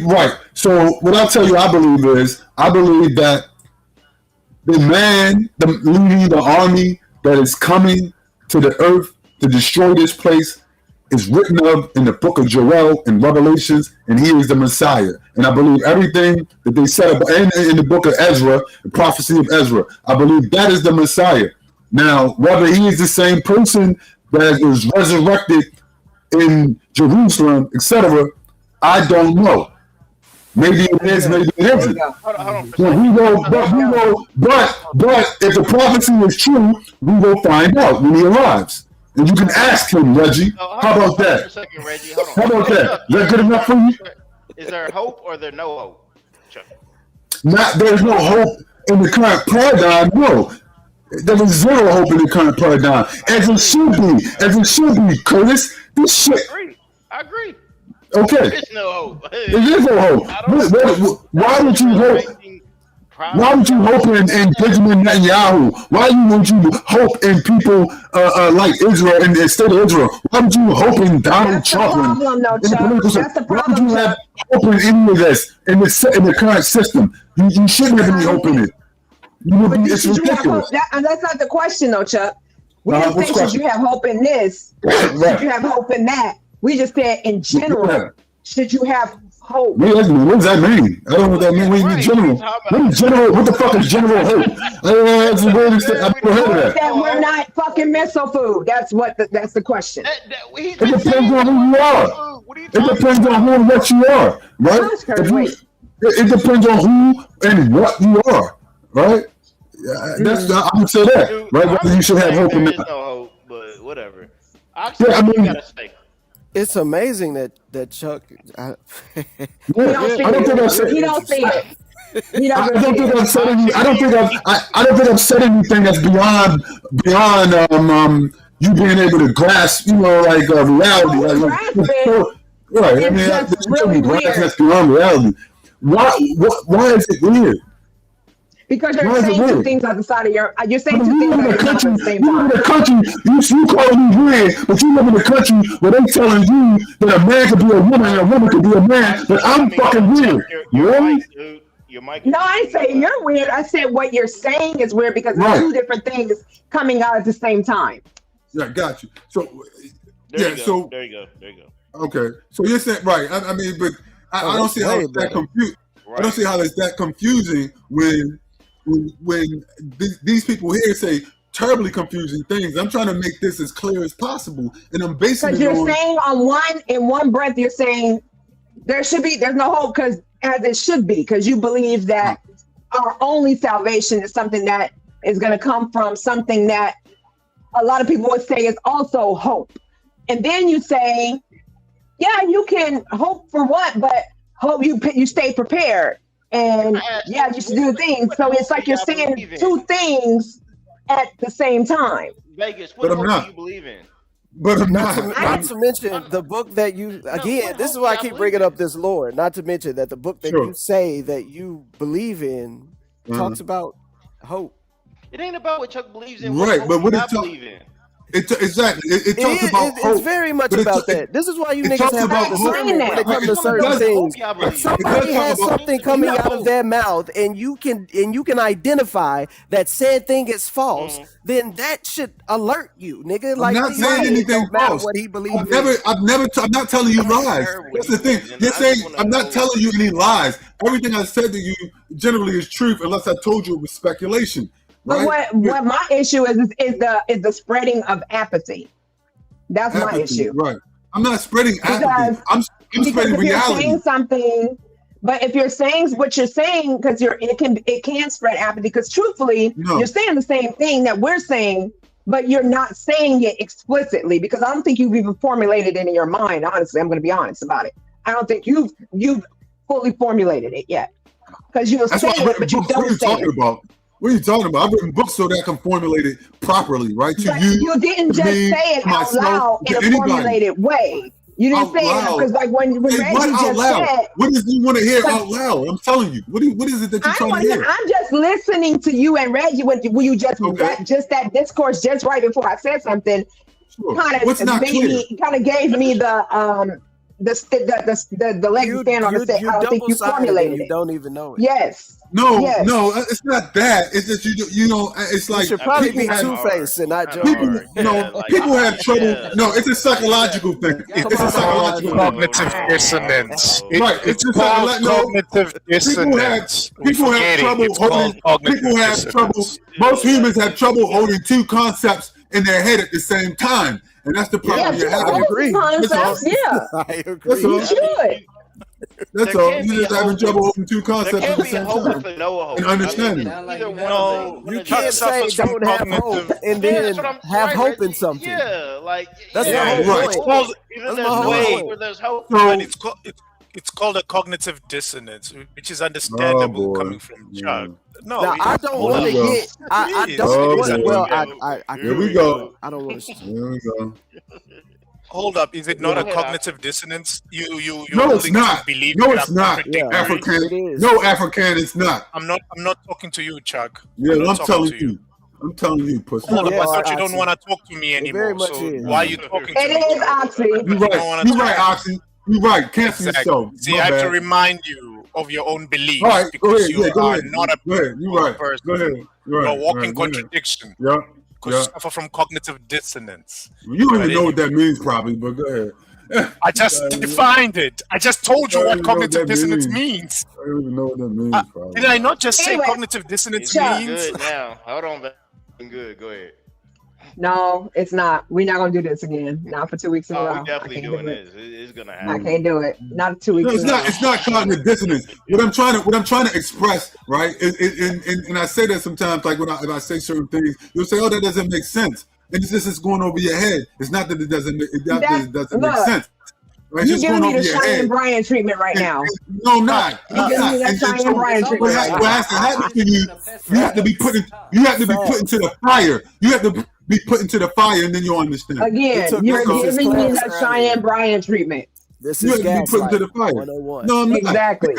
[SPEAKER 13] right. So what I'll tell you I believe that the man leading the army that is coming to the earth to destroy this place is written of in the book of Joel and Revelations, and he is the Messiah. And I believe everything that they said about, and in the book of Ezra, the prophecy of Ezra, I believe that is the Messiah. Now, whether he is the same person that was resurrected in Jerusalem, etc., I don't know. Maybe it is, maybe it isn't. But if the prophecy is true, we will find out when he arrives. And you can ask him, Reggie. How about that? How about that? Is that good enough for you?
[SPEAKER 15] Is there hope or there no hope? Chuck?
[SPEAKER 13] There's no hope in the current paradigm. No. There is zero hope in the current paradigm. As it should be, Curtis. This shit.
[SPEAKER 15] I agree.
[SPEAKER 13] Okay.
[SPEAKER 15] There's no hope.
[SPEAKER 13] There is no hope. Why would you hope? Why would you hope in Benjamin Netanyahu? Why would you hope in people like Israel and the state of Israel? Why would you hope in Donald Trump?
[SPEAKER 16] That's the problem.
[SPEAKER 13] Why would you have hope in any of this in the current system? You shouldn't have any hope in it. It's ridiculous.
[SPEAKER 16] That's not the question, though, Chuck. We didn't say should you have hope in this, should you have hope in that. We just said in general, should you have hope?
[SPEAKER 13] What does that mean? I don't know what that means. What is general? What the fuck is general hope? That's the weirdest thing I've ever heard of that.
[SPEAKER 16] That we're not fucking missile food. That's the question.
[SPEAKER 13] It depends on who you are. It depends on who and what you are, right? It depends on who and what you are, right? I would say that, right? Whether you should have hope or not.
[SPEAKER 15] There's no hope, but whatever.
[SPEAKER 20] It's amazing that Chuck.
[SPEAKER 16] I don't think
[SPEAKER 13] I've said anything that's beyond you being able to grasp, like reality. Right. I mean, that's beyond reality. Why is it weird?
[SPEAKER 16] Because you're saying two things on the side of you're saying two things at the same time.
[SPEAKER 13] You live in a country, you call me weird, but you live in a country where they telling you that a man could be a woman and a woman could be a man, but I'm fucking weird.
[SPEAKER 16] No, I didn't say you're weird. I said what you're saying is weird because it's two different things coming out at the same time.
[SPEAKER 13] Yeah, got you. So,
[SPEAKER 15] there you go.
[SPEAKER 13] Okay, so you're saying right. I mean, but I don't see how it's that confusing. I don't see how it's that confusing when these people here say terribly confusing things. I'm trying to make this as clear as possible, and I'm basing it on.
[SPEAKER 16] Because you're saying in one breath, you're saying there's no hope because as it should be, because you believe that our only salvation is something that is going to come from something that a lot of people would say is also hope. And then you say, yeah, you can hope for what, but hope you stay prepared. And yeah, you should do things. So it's like you're saying two things at the same time.
[SPEAKER 15] Vegas, what hope do you believe in?
[SPEAKER 13] But I'm not.
[SPEAKER 20] Not to mention the book that you this is why I keep bringing up this Lord. Not to mention that the book that you say that you believe in talks about hope.
[SPEAKER 15] It ain't about what Chuck believes in.
[SPEAKER 13] Right, but what
[SPEAKER 15] I believe in.
[SPEAKER 13] Exactly. It talks about hope.
[SPEAKER 20] It's very much about that. This is why you niggas have
[SPEAKER 13] about
[SPEAKER 20] discernment when it comes to certain things. If somebody has something coming out of their mouth and you can identify that said thing is false, then that should alert you, nigga.
[SPEAKER 13] I'm not saying anything false.
[SPEAKER 20] What he believes.
[SPEAKER 13] I'm not telling you lies. That's the thing. You're saying I'm not telling you any lies. Everything I said to you generally is truth, unless I told you it was speculation.
[SPEAKER 16] But what my issue is the spreading of apathy. That's my issue.
[SPEAKER 13] Right. I'm not spreading apathy. I'm spreading reality.
[SPEAKER 16] You're saying something, but if you're saying what you're saying, because it can spread apathy. Because truthfully, you're saying the same thing that we're saying, but you're not saying it explicitly. Because I don't think you've even formulated it in your mind. Honestly, I'm going to be honest about it. I don't think you've fully formulated it yet. Because you're saying it, but you don't say it.
[SPEAKER 13] What are you talking about? I've written books so that I can formulate it properly, right?
[SPEAKER 16] But you didn't just say it out loud in a formulated way. You didn't say it because, like, when Reggie just said,
[SPEAKER 13] what does you want to hear out loud? I'm telling you. What is it that you're trying to hear?
[SPEAKER 16] I'm just listening to you and Reggie when you just that discourse just right before I said something. Kind of gave me the leg to stand on and say, I don't think you formulated it.
[SPEAKER 20] You don't even know it.
[SPEAKER 16] Yes.
[SPEAKER 13] No, it's not that. It's just you know. It's like
[SPEAKER 20] you should probably be two-faced and not just
[SPEAKER 13] people have trouble. No, it's a psychological thing. It's a psychological
[SPEAKER 6] cognitive dissonance.
[SPEAKER 13] Right.
[SPEAKER 6] It's called cognitive dissonance.
[SPEAKER 13] People have trouble holding. People have trouble. Most humans have trouble holding two concepts in their head at the same time, and that's the problem.
[SPEAKER 16] I agree. Concepts,
[SPEAKER 20] I agree.
[SPEAKER 16] You should.
[SPEAKER 13] That's all. You're just having trouble holding two concepts at the same time. And understanding.
[SPEAKER 20] You can't say don't have hope and then have hope in something.
[SPEAKER 15] Yeah, like
[SPEAKER 20] that's the whole point.
[SPEAKER 15] Even there's way where there's hope.
[SPEAKER 6] But it's called a cognitive dissonance, which is understandable coming from Chud. No,
[SPEAKER 20] now, I don't want to get. I don't want. Well,
[SPEAKER 13] here we go.
[SPEAKER 20] I don't want to.
[SPEAKER 13] Here we go.
[SPEAKER 6] Hold up, is it not a cognitive dissonance? You're
[SPEAKER 13] no, it's not.
[SPEAKER 6] Believe
[SPEAKER 13] no, it's not. African. No, African, it's not.
[SPEAKER 6] I'm not talking to you, Chuck.
[SPEAKER 13] Yeah, I'm telling you. I'm telling you, pussy.
[SPEAKER 6] Hold up, I thought you don't want to talk to me anymore. So why are you talking to me?
[SPEAKER 16] It is Oxy.
[SPEAKER 13] You're right. You're right, Oxy. You're right. Cancel yourself.
[SPEAKER 6] See, I have to remind you of your own beliefs because you are not a person.
[SPEAKER 13] Go ahead.
[SPEAKER 6] You're a walking contradiction.
[SPEAKER 13] Yeah.
[SPEAKER 6] Because you suffer from cognitive dissonance.
[SPEAKER 13] You don't even know what that means, probably, but go ahead.
[SPEAKER 6] I just defined it. I just told you what cognitive dissonance means.
[SPEAKER 13] I don't even know what that means, probably.
[SPEAKER 6] Did I not just say cognitive dissonance means?
[SPEAKER 15] Good now. Hold on. Good. Go ahead.
[SPEAKER 16] No, it's not. We're not gonna do this again. Not for 2 weeks in a row.
[SPEAKER 15] We're definitely doing this. It's gonna happen.
[SPEAKER 16] I can't do it. Not 2 weeks.
[SPEAKER 13] No, it's not cognitive dissonance. What I'm trying to express, right? And I say that sometimes, like when I say certain things, you'll say, "Oh, that doesn't make sense," and it's just it's going over your head. It's not that it doesn't make sense. Right?
[SPEAKER 16] You're giving me the Cheyenne Bryan treatment right now.
[SPEAKER 13] No, I'm not.
[SPEAKER 16] You're giving me that Cheyenne Bryan treatment.
[SPEAKER 13] What has to happen to you? You have to be put into the fire. You have to be put into the fire, and then you'll understand.
[SPEAKER 16] Again, you're giving me that Cheyenne Bryan treatment.
[SPEAKER 20] This is
[SPEAKER 13] you have to be put into the fire. No, I'm not.
[SPEAKER 16] Exactly.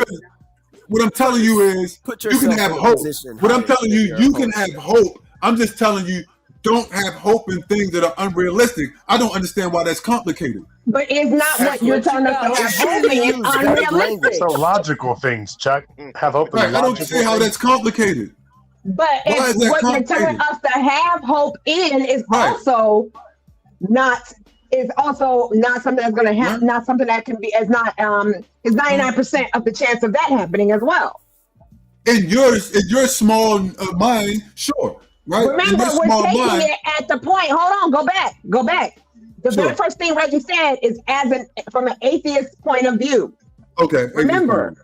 [SPEAKER 13] What I'm telling you is, you can have hope. What I'm telling you, you can have hope. I'm just telling you, don't have hope in things that are unrealistic. I don't understand why that's complicated.
[SPEAKER 16] But it's not what you're telling us to have hope in. It's unrealistic.
[SPEAKER 6] So logical things, Chuck. Have hope in
[SPEAKER 13] I don't see how that's complicated.
[SPEAKER 16] But what you're telling us to have hope in is also not something that's going to happen. Not something that can be is 99% of the chance of that happening as well.
[SPEAKER 13] In your small mind, sure. Right?
[SPEAKER 16] Remember, we're taking it at the point. Hold on, go back. The very first thing Reggie said is from an atheist point of view.
[SPEAKER 13] Okay.
[SPEAKER 16] Remember.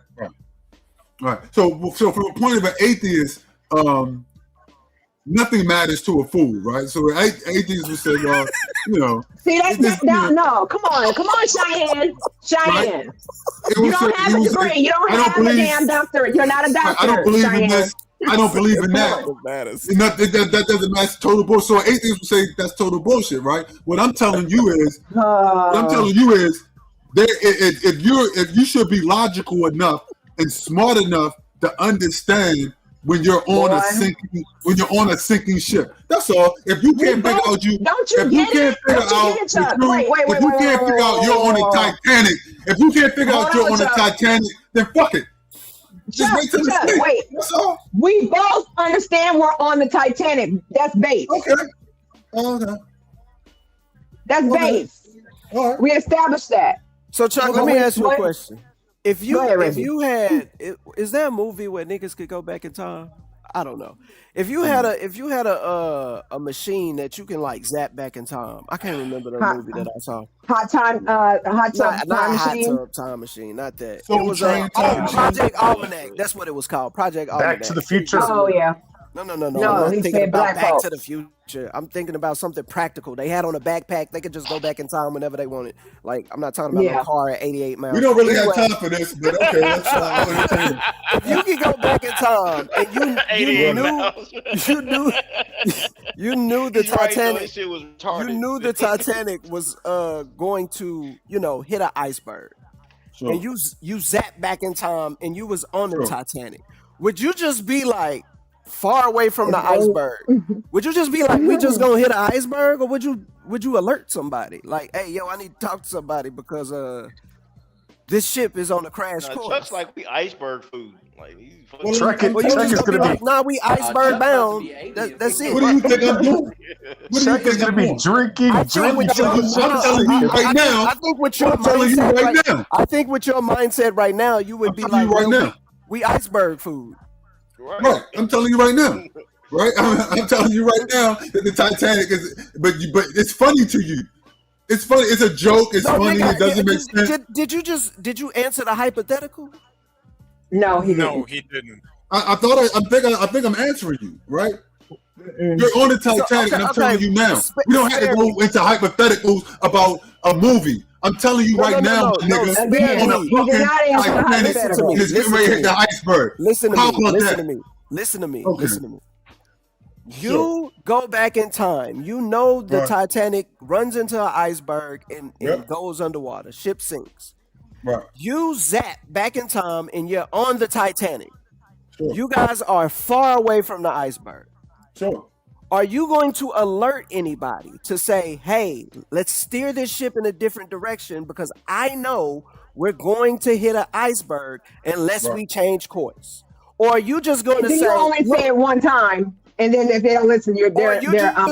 [SPEAKER 13] Right. So from a point of an atheist, nothing matters to a fool, right? So atheists would say, well,
[SPEAKER 16] See, no. Come on, Cheyenne.
[SPEAKER 13] Right?
[SPEAKER 16] You don't have a degree. You don't have a damn doctorate. You're not a doctor.
[SPEAKER 13] I don't believe in this. I don't believe in that. That doesn't match total bullshit. So atheists would say that's total bullshit, right? What I'm telling you is, if you should be logical enough and smart enough to understand when you're on a sinking ship. That's all. If you can't figure out you're on the Titanic, if you can't figure out you're on the Titanic, then fuck it. Just wait till it's late.
[SPEAKER 16] Wait.
[SPEAKER 13] That's all.
[SPEAKER 16] We both understand we're on the Titanic. That's base.
[SPEAKER 13] Okay.
[SPEAKER 16] That's base.
[SPEAKER 13] All right.
[SPEAKER 16] We established that.
[SPEAKER 20] So Chuck, let me ask you a question. If you had, is there a movie where niggas could go back in time? I don't know. If you had a machine that you can like zap back in time, I can't remember the movie that I saw.
[SPEAKER 16] Hot time machine, not that.
[SPEAKER 13] So
[SPEAKER 20] it was Project Almanac. That's what it was called. Project Almanac.
[SPEAKER 4] Back to the Future.
[SPEAKER 16] Oh yeah.
[SPEAKER 20] No.
[SPEAKER 16] No,
[SPEAKER 20] I'm
[SPEAKER 16] he
[SPEAKER 20] thinking
[SPEAKER 16] said
[SPEAKER 20] about
[SPEAKER 16] Black
[SPEAKER 20] Back
[SPEAKER 16] Hawk.
[SPEAKER 20] to the Future. I'm thinking about something practical. They had on a backpack. They could just go back in time whenever they wanted. Like, I'm not talking about a car at 88 miles.
[SPEAKER 13] We don't really have time for this, but okay, let's
[SPEAKER 20] if you could go back in time and you knew the Titanic. You knew the Titanic was going to, hit an iceberg.
[SPEAKER 13] Sure.
[SPEAKER 20] And you zap back in time and you was on the Titanic. Would you just be like far away from the iceberg? Would you just be like, we just gonna hit an iceberg, or would you alert somebody? Like, hey, yo, I need to talk to somebody because this ship is on a crash course.
[SPEAKER 15] Chuck's like we iceberg food. Like
[SPEAKER 4] Trek is gonna be
[SPEAKER 20] nah, we iceberg bound. That's it.
[SPEAKER 13] What do you think I'm doing?
[SPEAKER 4] Chuck is gonna be drinking.
[SPEAKER 13] I'm telling you right now.
[SPEAKER 20] I think with your mindset right now, you would be like, we iceberg food.
[SPEAKER 13] Right. I'm telling you right now. Right? I'm telling you right now that the Titanic is, but it's funny to you. It's funny. It's a joke. It's funny. It doesn't make sense.
[SPEAKER 20] Did you answer the hypothetical?
[SPEAKER 16] No, he didn't.
[SPEAKER 6] No, he didn't.
[SPEAKER 13] I think I'm answering you, right? You're on the Titanic, and I'm telling you now. We don't have to go into hypotheticals about a movie. I'm telling you right now, nigga. On a fucking Titanic, it's getting ready to hit the iceberg.
[SPEAKER 20] Listen to
[SPEAKER 13] How
[SPEAKER 20] me.
[SPEAKER 13] about
[SPEAKER 20] Listen
[SPEAKER 13] that?
[SPEAKER 20] to me. Listen to me.
[SPEAKER 13] Okay.
[SPEAKER 20] Listen to me. You go back in time. You know the Titanic runs into an iceberg and goes underwater. Ship sinks.
[SPEAKER 13] Right.
[SPEAKER 20] You zap back in time and you're on the Titanic.
[SPEAKER 13] Sure.
[SPEAKER 20] You guys are far away from the iceberg.
[SPEAKER 13] Sure.
[SPEAKER 20] Are you going to alert anybody to say, hey, let's steer this ship in a different direction because I know we're going to hit an iceberg unless we change course? Or are you just going to say...
[SPEAKER 16] You only say it one time, and then if they don't listen, they're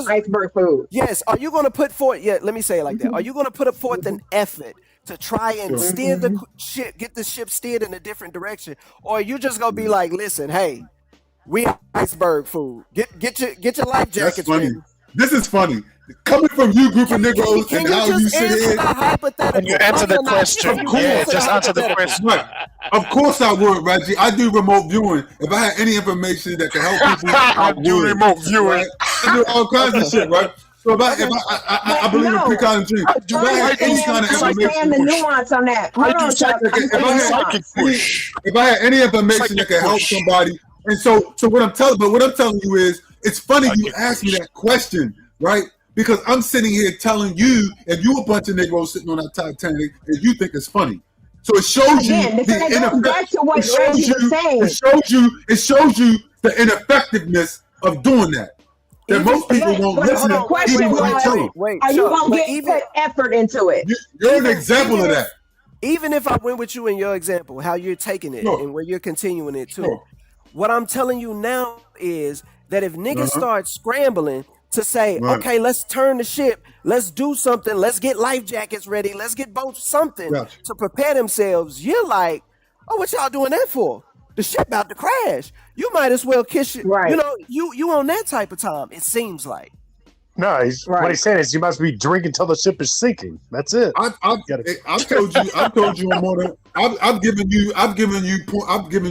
[SPEAKER 16] iceberg food.
[SPEAKER 20] Yes. Are you going to put forth... Yeah, let me say it like that. Are you going to put forth an effort to try and steer the ship, get the ship steered in a different direction? Or are you just going to be like, listen, hey... We iceberg food. Get your life jackets.
[SPEAKER 13] That's funny.
[SPEAKER 20] Ready.
[SPEAKER 13] This is funny. Coming from you, group of Negroes, and how you sit here.
[SPEAKER 6] You answer the question. Yeah, just answer the question.
[SPEAKER 13] Right. Of course I would, Reggie. I do remote viewing. If I had any information that could help people, I
[SPEAKER 6] do remote viewing.
[SPEAKER 13] Right? I do all kinds of shit, right? So I believe in pre-con dream. Do I have any kind of information?
[SPEAKER 16] The nuance on that. Hold on, Chuck.
[SPEAKER 13] If I had any information that could help somebody. And so what I'm telling you is, it's funny you asked me that question, right? Because I'm sitting here telling you, if you a bunch of Negroes sitting on that Titanic, and you think it's funny. So it shows you It shows you the ineffectiveness of doing that. That most people won't listen.
[SPEAKER 16] The question was, are you going to put effort into it?
[SPEAKER 13] You're an example of that.
[SPEAKER 20] Even if I went with you in your example, how you're taking it and where you're continuing it too.
[SPEAKER 13] Sure.
[SPEAKER 20] What I'm telling you now is that if niggas start scrambling to say, okay, let's turn the ship, let's do something, let's get life jackets ready, let's get boats, something to prepare themselves, you're like, oh, what y'all doing that for? The ship about to crash. You might as well kiss it. Right. You know, you on that type of time, it seems like.
[SPEAKER 4] No, what he's saying is you must be drinking till the ship is sinking. That's it.
[SPEAKER 13] I've told you on more than I've given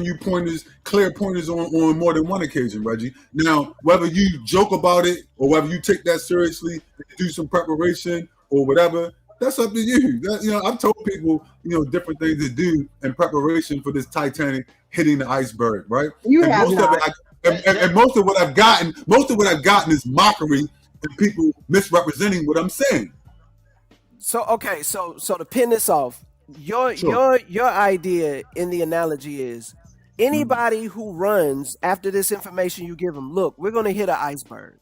[SPEAKER 13] you pointers, clear pointers on more than one occasion, Reggie. Now, whether you joke about it or whether you take that seriously, do some preparation or whatever, that's up to you. I've told people, different things to do in preparation for this Titanic hitting the iceberg, right? And most of what I've gotten is mockery and people misrepresenting what I'm saying.
[SPEAKER 20] So okay, so to pin this off, your idea in the analogy is Anybody who runs after this information you give them, look, we're going to hit an iceberg.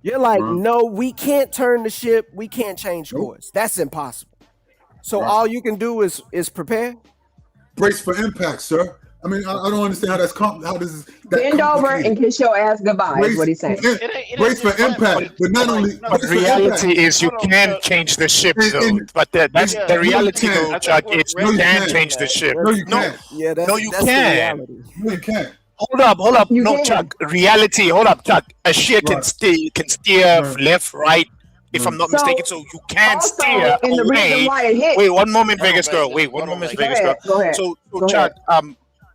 [SPEAKER 20] You're like, no, we can't turn the ship. We can't change course. That's impossible. So all you can do is prepare.
[SPEAKER 13] Brace for impact, sir. I mean, I don't understand how that's how this is.
[SPEAKER 16] Bend over and kiss your ass goodbye. Is what he's saying.
[SPEAKER 13] Brace for impact, but not only.
[SPEAKER 6] But reality is you can change the ship, though. But that's the reality, though, Chuck. Is you can change the ship.
[SPEAKER 13] No, you can't.
[SPEAKER 20] Yeah,
[SPEAKER 6] no, you can.
[SPEAKER 13] No, you can't.
[SPEAKER 6] Hold up. No, Chuck. Reality. Hold up, Chuck. A ship can steer left, right. If I'm not mistaken, so you can steer away. Wait, one moment, Vegas girl. Wait, one moment, Vegas girl.
[SPEAKER 16] Go ahead.
[SPEAKER 6] So Chuck,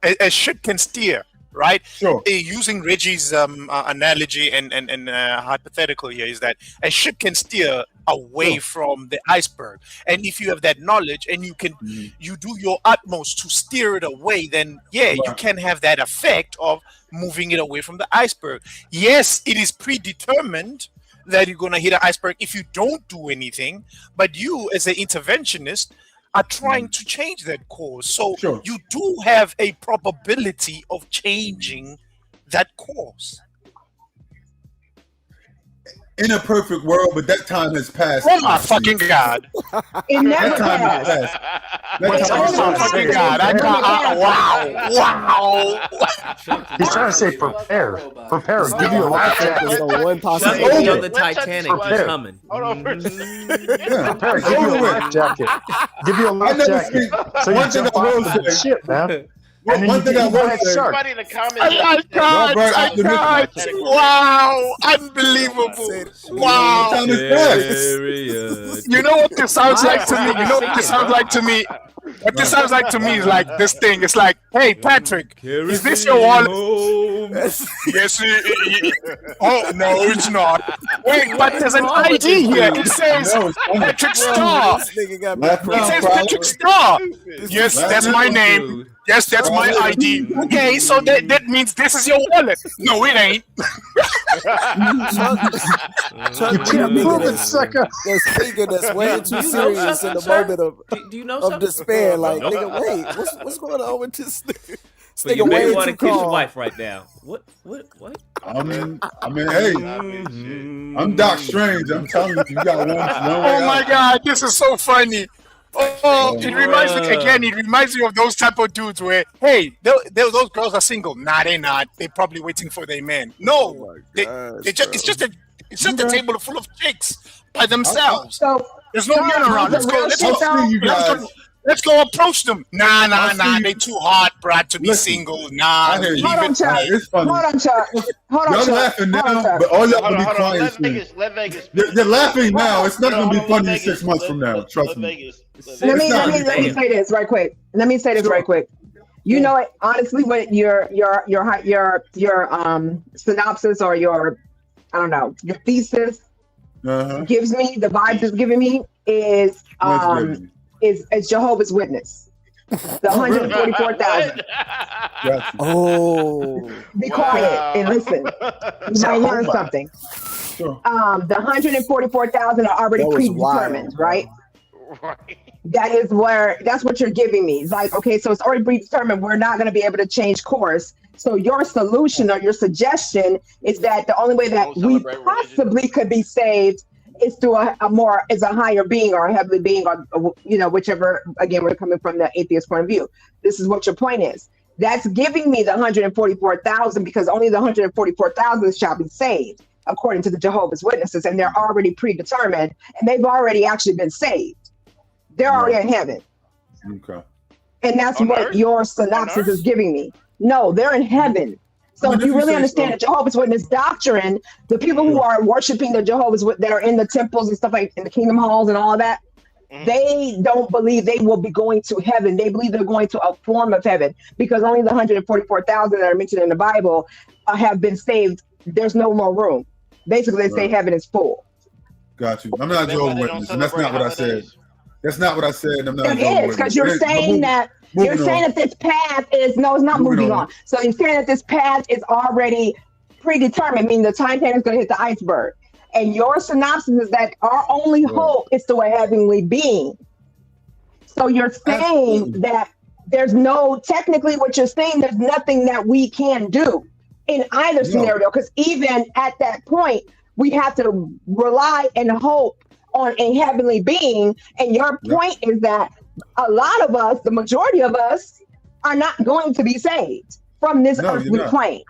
[SPEAKER 6] a ship can steer, right?
[SPEAKER 13] Sure.
[SPEAKER 6] Using Reggie's analogy and hypothetical here is that a ship can steer away from the iceberg, and if you have that knowledge and you can, you do your utmost to steer it away, then you can have that effect of moving it away from the iceberg. Yes, it is predetermined that you're going to hit an iceberg if you don't do anything, but you as an interventionist are trying to change that course. So you do have a probability of changing that course.
[SPEAKER 13] In a perfect world, but that time has passed.
[SPEAKER 6] Oh my fucking God.
[SPEAKER 16] It never
[SPEAKER 13] That time has
[SPEAKER 16] passed.
[SPEAKER 13] passed.
[SPEAKER 6] Oh my fucking God. Wow.
[SPEAKER 4] He's trying to say prepare. Prepare. Give you a life jacket.
[SPEAKER 20] One possible.
[SPEAKER 3] On the Titanic, he's coming.
[SPEAKER 15] Hold on for a second.
[SPEAKER 4] Prepare. Give you a life jacket. Give you a life jacket. So you jump off the ship, man.
[SPEAKER 13] One thing I will say.
[SPEAKER 15] Somebody in the comments.
[SPEAKER 6] I can't. Wow. Unbelievable. Wow. You know what this sounds like to me? What this sounds like to me is like this thing. It's like, hey, Patrick, is this your wallet? Yes. Oh, no, it's not. Wait, but there's an ID here. It says Patrick Starr. It says Patrick Starr. Yes, that's my name. Yes, that's my ID. Okay, so that means this is your wallet. No, it ain't.
[SPEAKER 20] Chuck,
[SPEAKER 4] prove it, sucker.
[SPEAKER 20] That's way too serious in the moment
[SPEAKER 3] Do you know
[SPEAKER 20] of despair. Like, nigga, wait, what's going on with this nigga?
[SPEAKER 3] But you may want to kiss your wife right now. What?
[SPEAKER 13] I mean, hey, I'm Doc Strange. I'm telling you, you got one way
[SPEAKER 6] Oh my God, this is so funny. It reminds me again. It reminds me of those type of dudes where, hey, those girls are single. Nah, they're not. They're probably waiting for their man. No, it's just a table full of chicks by themselves. There's no men around. Let's go approach them. Nah. They too hot, Brad, to be single. Nah,
[SPEAKER 13] Hold
[SPEAKER 16] on, Chuck. Hold on, Chuck.
[SPEAKER 13] Y'all laughing now, but all y'all gonna be quiet soon.
[SPEAKER 15] Let Vegas.
[SPEAKER 13] You're laughing now. It's not gonna be funny in 6 months from now. Trust me.
[SPEAKER 16] Let me say this right quick. You know it, honestly, what your synopsis or your thesis gives me, the vibes it's giving me is Jehovah's Witness. The 144,000.
[SPEAKER 20] Oh.
[SPEAKER 16] Be quiet and listen. You might learn something.
[SPEAKER 13] Sure.
[SPEAKER 16] The 144,000 are already predetermined, right?
[SPEAKER 15] Right.
[SPEAKER 16] That's what you're giving me. It's like, okay, so it's already predetermined. We're not going to be able to change course. So your solution or your suggestion is that the only way that we possibly could be saved is through a higher being or a heavenly being, or whichever. Again, we're coming from the atheist point of view. This is what your point is. That's giving me the 144,000 because only the 144,000 shall be saved, according to the Jehovah's Witnesses, and they're already predetermined, and they've already actually been saved. They're already in heaven.
[SPEAKER 13] Okay.
[SPEAKER 16] And that's what your synopsis is giving me. No, they're in heaven. So if you really understand the Jehovah's Witness doctrine, the people who are worshiping the Jehovah's that are in the temples and stuff like in the kingdom halls and all of that, they don't believe they will be going to heaven. They believe they're going to a form of heaven because only the 144,000 that are mentioned in the Bible have been saved. There's no more room. Basically, they say heaven is full.
[SPEAKER 13] Got you. I'm not a Jehovah's Witness, and that's not what I said. That's not what I said. I'm not.
[SPEAKER 16] It is because you're saying that this path is it's not moving on. So you're saying that this path is already predetermined, meaning the timetable is going to hit the iceberg. And your synopsis is that our only hope is to a heavenly being. So you're saying that there's no, technically what you're saying, there's nothing that we can do in either scenario, because even at that point, we have to rely and hope on a heavenly being. And your point is that a lot of us, the majority of us, are not going to be saved from this earthly plane.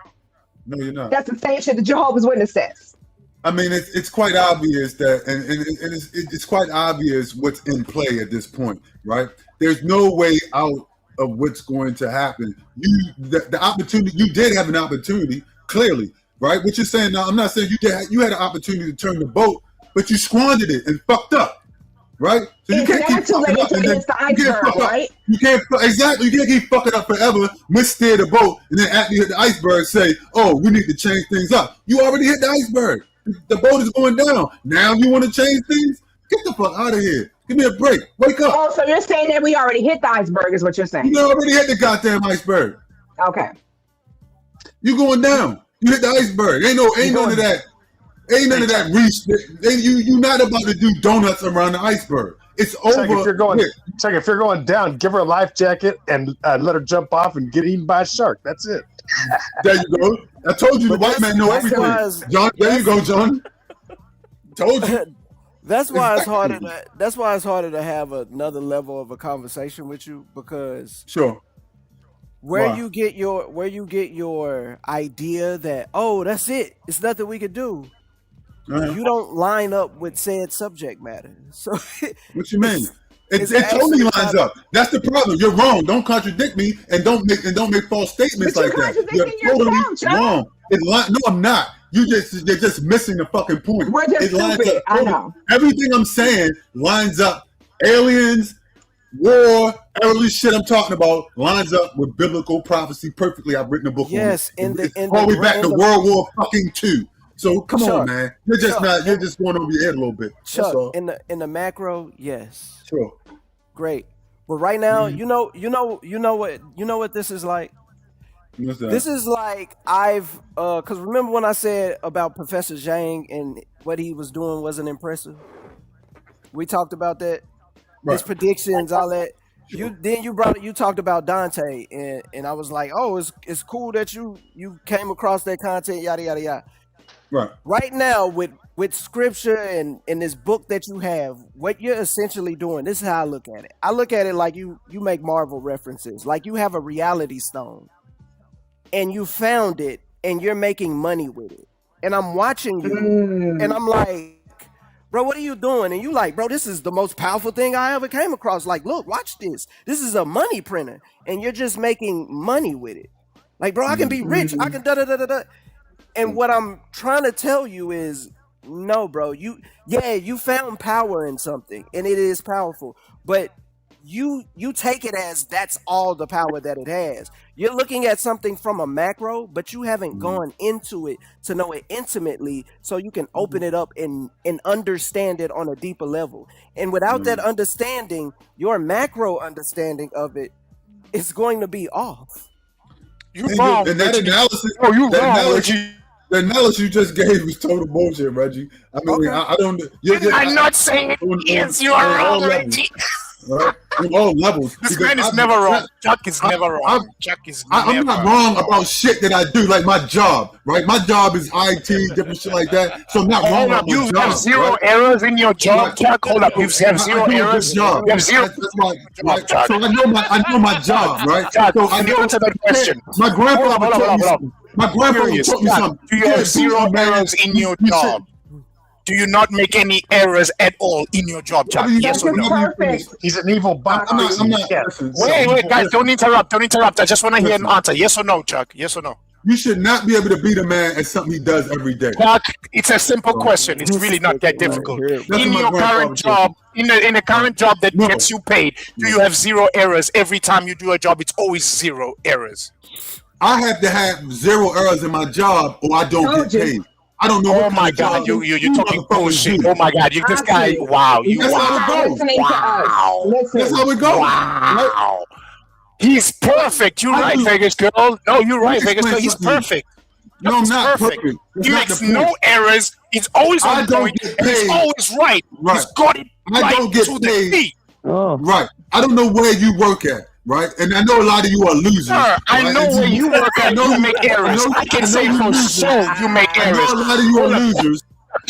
[SPEAKER 13] No, you're not.
[SPEAKER 16] That's the same shit the Jehovah's Witness says.
[SPEAKER 13] I mean, it's quite obvious that, and it's quite obvious what's in play at this point, right? There's no way out of what's going to happen. The opportunity, you did have an opportunity, clearly, right? What you're saying now, I'm not saying you had an opportunity to turn the boat, but you squandered it and fucked up, right? So you can't keep fucking up and then
[SPEAKER 16] the iceberg, right?
[SPEAKER 13] You can't keep fucking up forever, missteer the boat, and then after you hit the iceberg, say, "Oh, we need to change things up." You already hit the iceberg. The boat is going down. Now you want to change things? Get the fuck out of here. Give me a break. Wake up.
[SPEAKER 16] Oh, so you're saying that we already hit the iceberg is what you're saying?
[SPEAKER 13] You already hit the goddamn iceberg.
[SPEAKER 16] Okay.
[SPEAKER 13] You going down. You hit the iceberg. Ain't none of that. Ain't none of that reach. You not about to do donuts around the iceberg. It's over.
[SPEAKER 4] If you're going down, give her a life jacket and let her jump off and get eaten by a shark. That's it.
[SPEAKER 13] There you go. I told you the white man know everything. John, there you go, John. Told you.
[SPEAKER 20] That's why it's harder. That's why it's harder to have another level of a conversation with you, because where you get your idea that, oh, that's it, it's nothing we could do. You don't line up with said subject matter. So
[SPEAKER 13] what you mean? It totally lines up. That's the problem. You're wrong. Don't contradict me and don't make false statements like that. You're totally wrong. No, I'm not. They're just missing the fucking point.
[SPEAKER 16] We're just stupid. I know.
[SPEAKER 13] Everything I'm saying lines up. Aliens, war, every shit I'm talking about lines up with biblical prophecy perfectly. I've written a book on it. All the way back to World War fucking II. So come on, man. You're just going over your head a little bit.
[SPEAKER 20] Chuck, in the macro, yes.
[SPEAKER 13] Sure.
[SPEAKER 20] Great. But right now, you know what this is like? This is like because remember when I said about Professor Zhang and what he was doing wasn't impressive? We talked about that. Right. His predictions, all that. You talked about Dante, and I was like, oh, it's cool that you came across that content, yada yada yada. Right now with scripture and in this book that you have, what you're essentially doing, this is how I look at it. I look at it like you make Marvel references, like you have a reality stone and you found it and you're making money with it. And I'm watching you and I'm like, bro, what are you doing? And you like, bro, this is the most powerful thing I ever came across. Like, look, watch this. This is a money printer and you're just making money with it. Like, bro, I can be rich. I can da-da-da-da-da. And what I'm trying to tell you is, no, bro, you found power in something and it is powerful, but you take it as that's all the power that it has. You're looking at something from a macro, but you haven't gone into it to know it intimately so you can open it up and understand it on a deeper level. And without that understanding, your macro understanding of it is going to be off.
[SPEAKER 13] You're wrong. And that analysis, the analysis you just gave was total bullshit, Reggie. I mean, I don't.
[SPEAKER 6] I'm not saying it is. You are wrong, Reggie.
[SPEAKER 13] Right? On all levels.
[SPEAKER 6] This man is never wrong. Chuck is never wrong.
[SPEAKER 13] I'm not wrong about shit that I do, like my job, right? My job is IT, different shit like that. So I'm not wrong about my job.
[SPEAKER 6] You have zero errors in your job, Chuck. Hold up. You have zero errors. You have zero.
[SPEAKER 13] Right? So I know my job, right?
[SPEAKER 6] Chuck,
[SPEAKER 13] so I
[SPEAKER 6] answer that question.
[SPEAKER 13] My grandfather told me something. My grandfather taught me something.
[SPEAKER 6] Do you have zero errors in your job? Do you not make any errors at all in your job, Chuck? Yes or no?
[SPEAKER 4] He's an evil bot.
[SPEAKER 6] Wait, guys, don't interrupt. I just want to hear an answer. Yes or no, Chuck? Yes or no?
[SPEAKER 13] You should not be able to beat a man at something he does every day.
[SPEAKER 6] Chuck, it's a simple question. It's really not that difficult. In your current job, in the current job that gets you paid, do you have zero errors every time you do a job? It's always zero errors.
[SPEAKER 13] I have to have zero errors in my job or I don't get paid. I don't know.
[SPEAKER 6] Oh my God, you're talking bullshit. Oh my God, this guy. Wow,
[SPEAKER 13] That's how it goes.
[SPEAKER 16] Wow.
[SPEAKER 13] That's how it goes.
[SPEAKER 6] Wow. He's perfect. You're right, Vegas girl. No, you're right, Vegas girl. He's perfect.
[SPEAKER 13] No, I'm not perfect.
[SPEAKER 6] He makes no errors. He's always on point. He's always right. He's got it right.
[SPEAKER 13] I don't get paid. Right. I don't know where you work at. right? And I know a lot of you are losers.
[SPEAKER 6] Sir, I
[SPEAKER 13] right?
[SPEAKER 6] know
[SPEAKER 13] And
[SPEAKER 6] where you work at. You make errors. I can say for sure you make errors.
[SPEAKER 13] I know a lot of you are losers.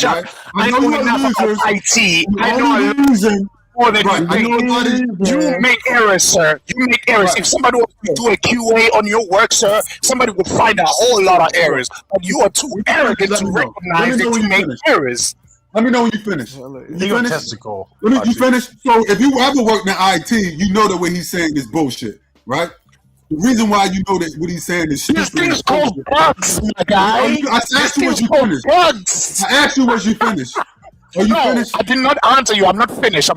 [SPEAKER 13] Right?
[SPEAKER 6] I know
[SPEAKER 13] you are
[SPEAKER 6] enough
[SPEAKER 13] losers.
[SPEAKER 6] about IT. I
[SPEAKER 13] The
[SPEAKER 6] know
[SPEAKER 13] only reason.
[SPEAKER 6] more than
[SPEAKER 13] Right,
[SPEAKER 6] you
[SPEAKER 13] I know a lot of
[SPEAKER 6] You make errors, sir. You make errors.
[SPEAKER 13] Right.
[SPEAKER 6] If somebody wants to do a QA on your work, sir, somebody would find a whole lot of errors. But you are too arrogant to recognize that you make errors.
[SPEAKER 13] Let me know when you finish. You finish?
[SPEAKER 21] Testicle.
[SPEAKER 13] You finish? So if you ever worked in IT, you know that what he's saying is bullshit, right? The reason why you know that what he's saying is stupid.
[SPEAKER 6] This thing's called bugs, my guy.
[SPEAKER 13] I asked you what you finished.
[SPEAKER 6] Bugs.
[SPEAKER 13] I asked you what you finished. Are you finished?
[SPEAKER 6] I did not answer you. I'm not finished,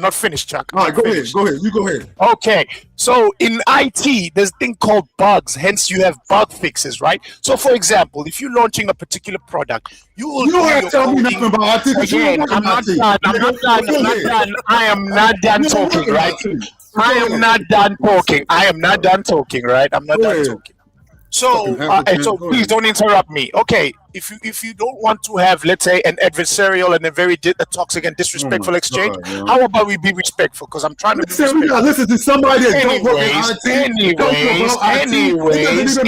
[SPEAKER 6] Chuck.
[SPEAKER 13] All right, go ahead. You go ahead.
[SPEAKER 6] Okay, so in IT, there's a thing called bugs. Hence, you have bug fixes, right? So, for example, if you're launching a particular product, you
[SPEAKER 13] don't have to tell me nothing about IT.
[SPEAKER 6] Again, I'm not done. I am not done talking, right? I am not done talking. Right? I'm not done talking. So, so please don't interrupt me. Okay, if you don't want to have, let's say, an adversarial and a very toxic and disrespectful exchange, how about we be respectful? Because I'm trying to be respectful.
[SPEAKER 13] We gotta listen to somebody that don't work in IT.
[SPEAKER 6] Anyways,
[SPEAKER 13] you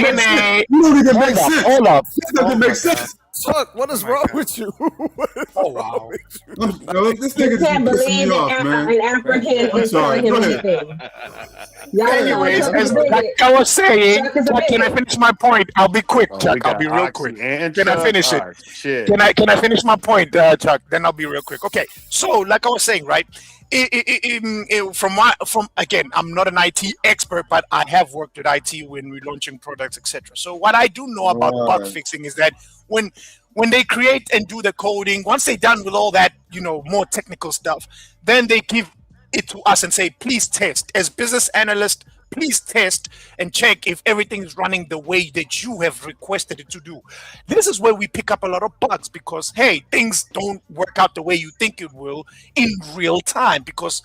[SPEAKER 13] don't even make sense.
[SPEAKER 6] Hold up.
[SPEAKER 13] This doesn't make sense.
[SPEAKER 20] Chuck, what is wrong with you?
[SPEAKER 6] Oh wow!
[SPEAKER 13] This nigga
[SPEAKER 16] You can't believe an African is telling him anything.
[SPEAKER 6] Anyways, like I was saying, can I finish my point? I'll be quick, Chuck. I'll be real quick. Can I finish it? Can I finish my point, Chuck? Then I'll be real quick. Okay. So, like I was saying, right? Again, I'm not an IT expert, but I have worked with IT when we're launching products, etc. So what I do know about bug fixing is that when they create and do the coding, once they're done with all that, more technical stuff, then they give it to us and say, please test. As business analysts, please test and check if everything is running the way that you have requested it to do. This is where we pick up a lot of bugs because, hey, things don't work out the way you think it will in real time because,